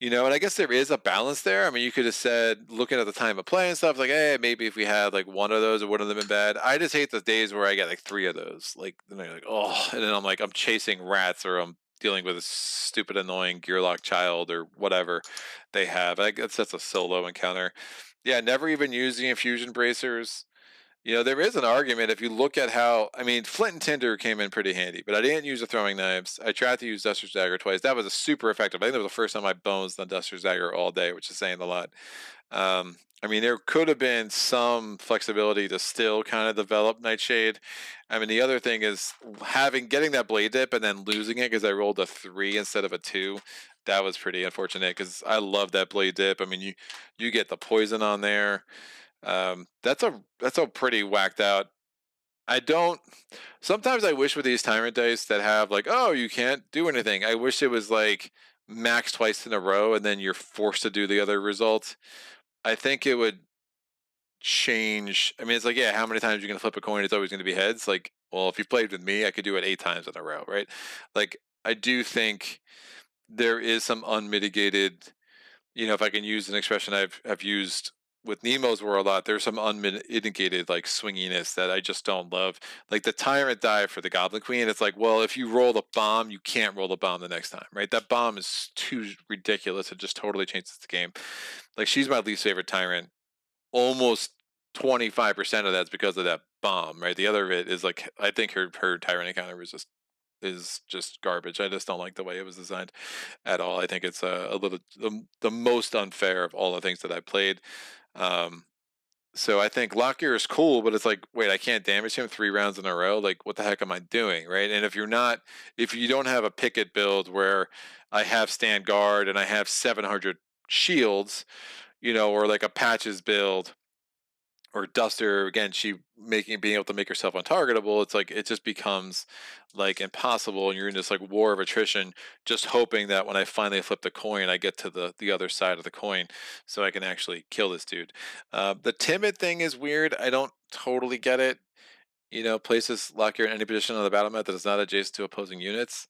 [SPEAKER 3] And I guess there is a balance there. I mean, you could have said, looking at the time of play and stuff, like, hey, maybe if we had like one of those, it wouldn't have been bad. I just hate the days where I get like three of those. Like, then I'm like, oh, and then I'm like, I'm chasing rats or I'm dealing with a stupid, annoying gearloc child or whatever they have. I guess that's a solo encounter. Yeah, never even use the infusion bracers. There is an argument if you look at how, I mean, Flint and Tinder came in pretty handy, but I didn't use the throwing knives. I tried to use Duster's Dagger twice. That was a super effective. I think that was the first time I bones on Duster's Dagger all day, which is saying a lot. I mean, there could have been some flexibility to still kind of develop Nightshade. I mean, the other thing is getting that blade dip and then losing it because I rolled a 3 instead of a 2. That was pretty unfortunate because I love that blade dip. I mean, you get the poison on there. That's a pretty whacked out. I don't. Sometimes I wish with these tyrant dice that have like, oh, you can't do anything. I wish it was like max twice in a row, and then you're forced to do the other result. I think it would change. I mean, it's like, yeah, how many times you're gonna flip a coin? It's always gonna be heads. Like, well, if you played with me, I could do it 8 times in a row, right? Like, I do think there is some unmitigated. If I can use an expression I've used with Nemo's War a lot, there's some unmitigated like swinginess that I just don't love. Like the tyrant die for the Goblin Queen, it's like, well, if you roll the bomb, you can't roll the bomb the next time, right? That bomb is too ridiculous. It just totally changes the game. Like she's my least favorite tyrant. Almost 25% of that's because of that bomb, right? The other of it is like, I think her tyrant encounter is just garbage. I just don't like the way it was designed at all. I think it's a little the most unfair of all the things that I played. So I think Lockier is cool, but it's like, wait, I can't damage him 3 rounds in a row. Like, what the heck am I doing, right? And if you don't have a Picket build where I have stand guard and I have 700 shields, or like a patches build or Duster, again, being able to make herself untargetable, it's like it just becomes like impossible, and you're in this like war of attrition, just hoping that when I finally flip the coin, I get to the other side of the coin, so I can actually kill this dude. The timid thing is weird. I don't totally get it. Places Lockear in any position on the battle map that is not adjacent to opposing units.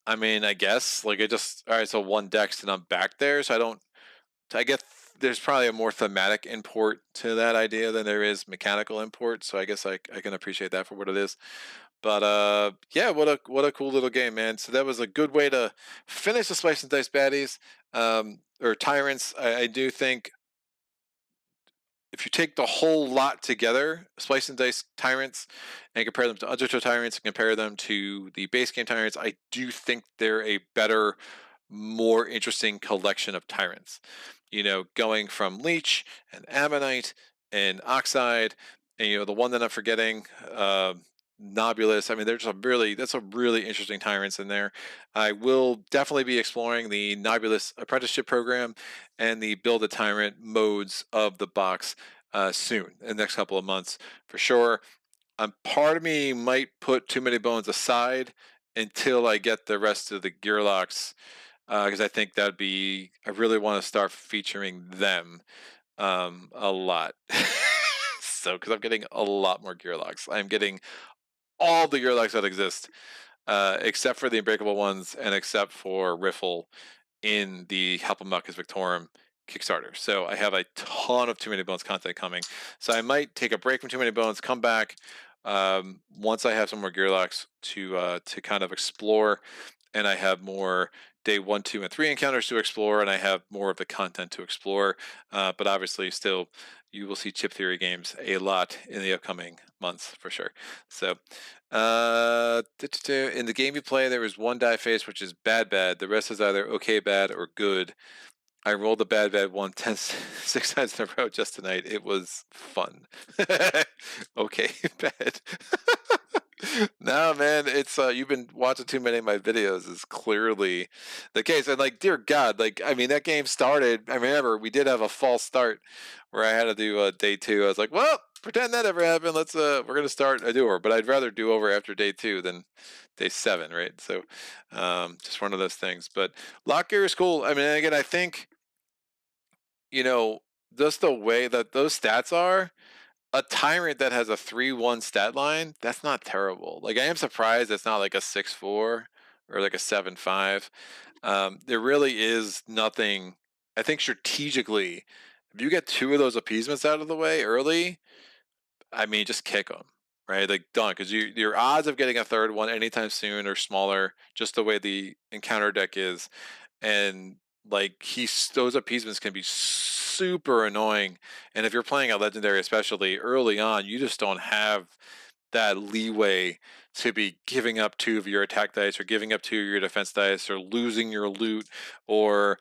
[SPEAKER 3] I mean, I guess like it just all right. So one dex and I'm back there, so I guess there's probably a more thematic import to that idea than there is mechanical import. So I guess I can appreciate that for what it is. But yeah, what a cool little game, man. So that was a good way to finish the Splice and Dice baddies, or tyrants. I do think if you take the whole lot together, Splice and Dice tyrants, and compare them to Undertow tyrants and compare them to the base game tyrants, I do think they're a better, more interesting collection of tyrants. Going from Leech and Ammonite and Oxide, and the one that I'm forgetting, Nobulus. I mean, that's a really interesting tyrants in there. I will definitely be exploring the Nobulus apprenticeship program and the build a tyrant modes of the box soon in the next couple of months for sure. Part of me might put Too Many Bones aside until I get the rest of the gearlocs, because I think I really want to start featuring them a lot. So, because I'm getting a lot more gearlocs. I'm getting all the gearlocs that exist, except for the unbreakable ones and except for Riffle in the Halpamuckus Victorum Kickstarter. So I have a ton of Too Many Bones content coming. So I might take a break from Too Many Bones, come back once I have some more gearlocs to kind of explore, and I have more day 1, 2, and 3 encounters to explore, and I have more of the content to explore. But obviously, still, you will see chip theory games a lot in the upcoming months for sure. So, in the game you play, there is one die face which is bad, bad. The rest is either okay, bad, or good. I rolled a bad, bad one 6 times in a row just tonight. It was fun. Okay, bad. No, man, it's you've been watching too many of my videos is clearly the case. And like, dear God, like I mean, that game started. I remember we did have a false start where I had to do day 2. I was like, well, pretend that ever happened. Let's we're gonna start a do over, but I'd rather do over after day 2 than day 7, right? So, just one of those things. But Locgear is cool. I mean, again, I think you know just the way that those stats are a tyrant that has a 3-1 stat line, that's not terrible. Like I am surprised it's not like a 6-4 or like a 7-5. There really is nothing. I think strategically, if you get 2 of those appeasements out of the way early, I mean, just kick them, right? Like done, because your odds of getting a third one anytime soon are smaller, just the way the encounter deck is, and like those appeasements can be super annoying. And if you're playing a legendary, especially early on, you just don't have that leeway to be giving up 2 of your attack dice or giving up 2 of your defense dice or losing your loot or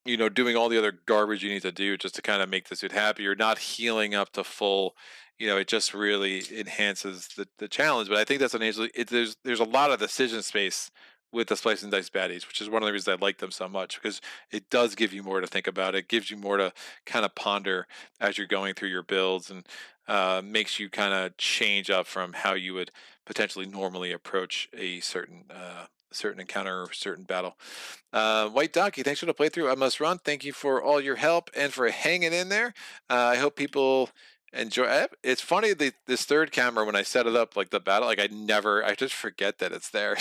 [SPEAKER 3] doing all the other garbage you need to do just to kind of make the suit happy. You're not healing up to full. It just really enhances the challenge. But I think that's there's a lot of decision space with the Splice and Dice baddies, which is one of the reasons I like them so much, because it does give you more to think about. It gives you more to kind of ponder as you're going through your builds, and makes you kind of change up from how you would potentially normally approach a certain encounter or certain battle. White Donkey, thanks for the playthrough. I must run. Thank you for all your help and for hanging in there. I hope people enjoy it. It's funny, this third camera, when I set it up, like the battle, like I just forget that it's there.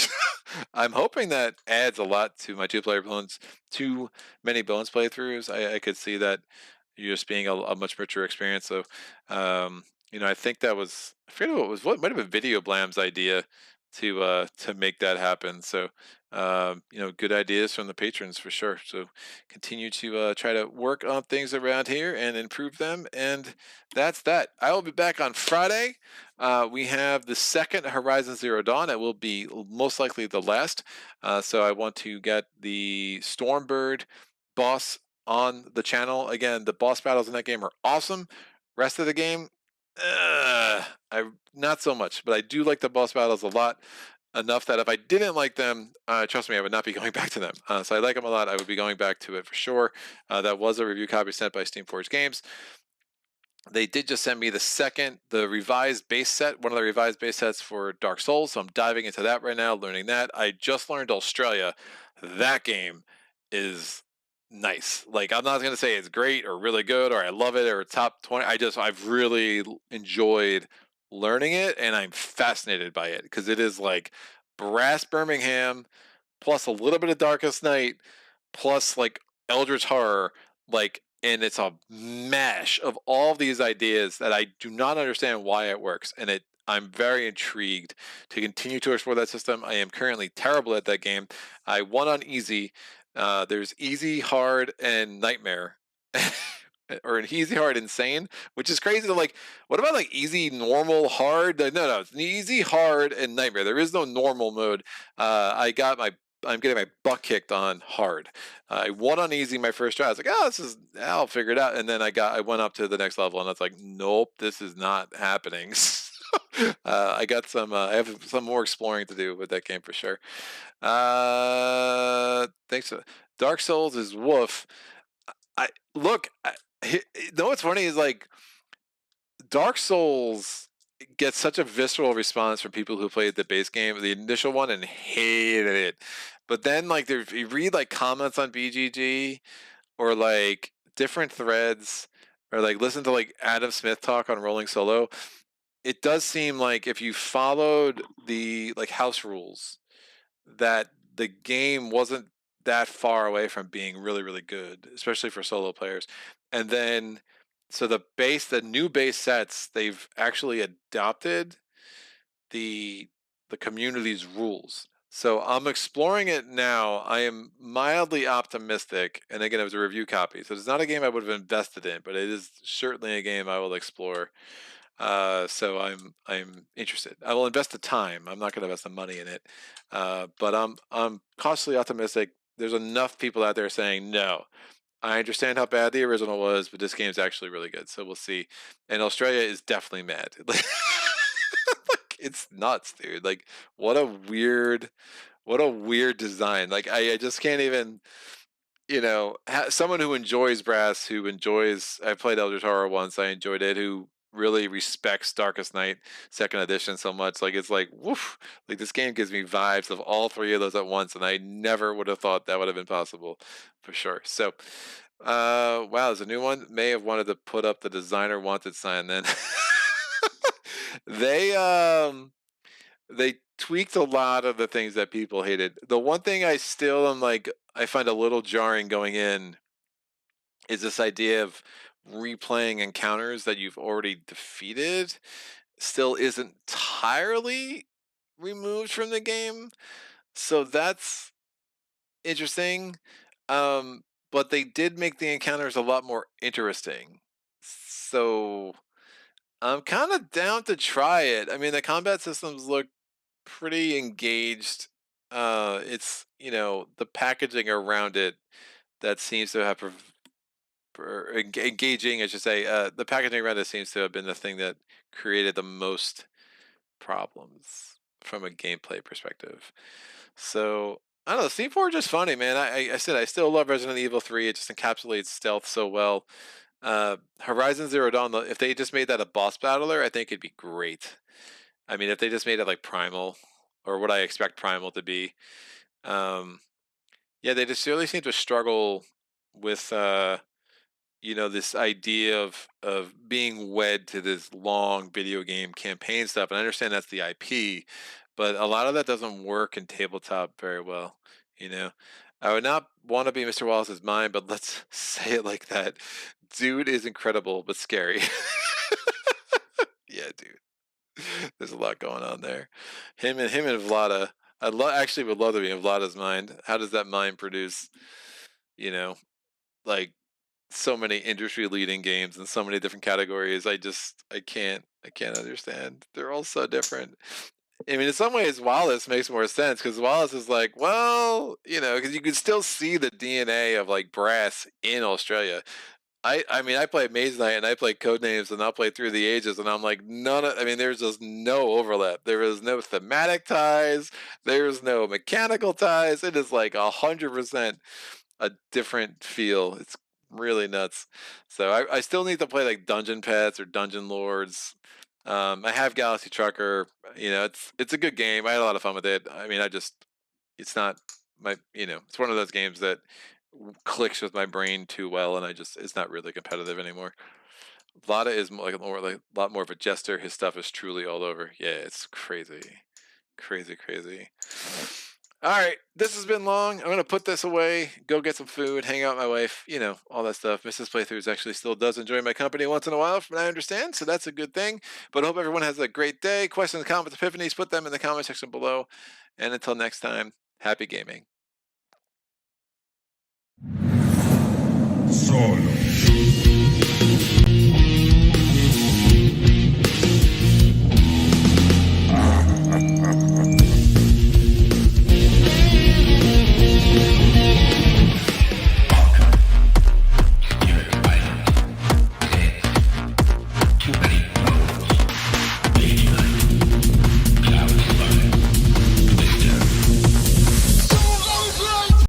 [SPEAKER 3] I'm hoping that adds a lot to my too many bones playthroughs. I could see that just being a much richer experience. So, I think that was, I forget what might have been Video Blam's idea to make that happen. So, good ideas from the patrons for sure. So continue to try to work on things around here and improve them. And that's that. I will be back on Friday. We have the second Horizon Zero Dawn. It will be most likely the last. So I want to get the Stormbird boss on the channel. Again, the boss battles in that game are awesome. Rest of the game, I not so much, but I do like the boss battles a lot. Enough that if I didn't like them, trust me, I would not be going back to them. So I like them a lot. I would be going back to it for sure. That was a review copy sent by Steamforged Games. They did just send me the revised base set, one of the revised base sets for Dark Souls. So I'm diving into that right now, learning that. I just learned Australia. That game is nice. Like, I'm not going to say it's great or really good or I love it or top 20. I've really enjoyed learning it, and I'm fascinated by it because it is like Brass Birmingham plus a little bit of Darkest Night plus like Eldritch Horror, like, and it's a mash of all these ideas that I do not understand why it works, and I'm very intrigued to continue to explore that system. I am currently terrible at that game. I won on easy. There's easy, hard, and nightmare. Or an easy, hard, insane, which is crazy. Like, what about like easy, normal, hard? No, it's an easy, hard, and nightmare. There is no normal mode. I'm getting my butt kicked on hard. I won on easy my first try. I was like, I'll figure it out. And then I went up to the next level, and I was like, nope, this is not happening. I have some more exploring to do with that game for sure. Thanks. Dark Souls is woof. I look. What's funny is like Dark Souls gets such a visceral response from people who played the base game, the initial one, and hated it. But then, like, you read like comments on BGG or like different threads, or like listen to like Adam Smith talk on Rolling Solo. It does seem like if you followed the like house rules, that the game wasn't that far away from being really, really good, especially for solo players. And then, so the new base sets, they've actually adopted the community's rules. So I'm exploring it now. I am mildly optimistic, and again, it was a review copy, so it's not a game I would have invested in, but it is certainly a game I will explore. So I'm interested. I will invest the time. I'm not going to invest the money in it, but I'm cautiously optimistic. There's enough people out there saying no. I understand how bad the original was, but this game's actually really good. So we'll see. And Australia is definitely mad. Like, it's nuts, dude. Like, what a weird design. Like, I just can't even, someone who enjoys brass, who enjoys, I played Elder Horror once, I enjoyed it, who really respects Darkest Night second edition so much. Like, it's like, woof, like this game gives me vibes of all three of those at once, and I never would have thought that would have been possible, for sure. So wow, there's a new one. May have wanted to put up the designer wanted sign then. they they tweaked a lot of the things that people hated. The one thing I still am like, I find a little jarring going in is this idea of replaying encounters that you've already defeated still isn't entirely removed from the game. So that's interesting. Um, but they did make the encounters a lot more interesting. So I'm kind of down to try it. I mean, the combat systems look pretty engaged. It's, the packaging around it that seems to have engaging, I should say. The packaging around it seems to have been the thing that created the most problems from a gameplay perspective. So I don't know. C4 just funny, man. I said I still love Resident Evil 3. It just encapsulates stealth so well. Horizon Zero Dawn, if they just made that a boss battler, I think it'd be great. I mean, if they just made it like Primal, or what I expect Primal to be. Yeah, they just really seem to struggle with this idea of being wed to this long video game campaign stuff. And I understand that's the IP, but a lot of that doesn't work in tabletop very well. You know, I would not want to be Mr. Wallace's mind, but let's say it like that. Dude is incredible but scary. Yeah, dude. There's a lot going on there. Him and Vlada. Actually would love to be in Vlada's mind. How does that mind produce, you know, like so many industry leading games in so many different categories? I can't understand. They're all so different. I mean, in some ways, Wallace makes more sense because Wallace is like, well, because you can still see the DNA of like brass in Australia. I mean, I play Maze Knight and I play Codenames and I'll play Through the Ages, and I'm like, there's just no overlap. There is no thematic ties. There's no mechanical ties. It is like 100% a different feel. It's really nuts. So I still need to play like Dungeon Pets or Dungeon Lords. I have Galaxy Trucker. It's a good game. I had a lot of fun with it. I mean, it's not it's one of those games that clicks with my brain too well, and it's not really competitive anymore. Vlada is like a lot more of a jester. His stuff is truly all over. Yeah, it's crazy, crazy, crazy. All right, this has been long. I'm gonna put this away, go get some food, hang out with my wife, all that stuff. Mrs. Playthroughs actually still does enjoy my company once in a while, from what I understand, so that's a good thing. But I hope everyone has a great day. Questions, comments, epiphanies, put them in the comment section below. And until next time, happy gaming.
[SPEAKER 2] Solo.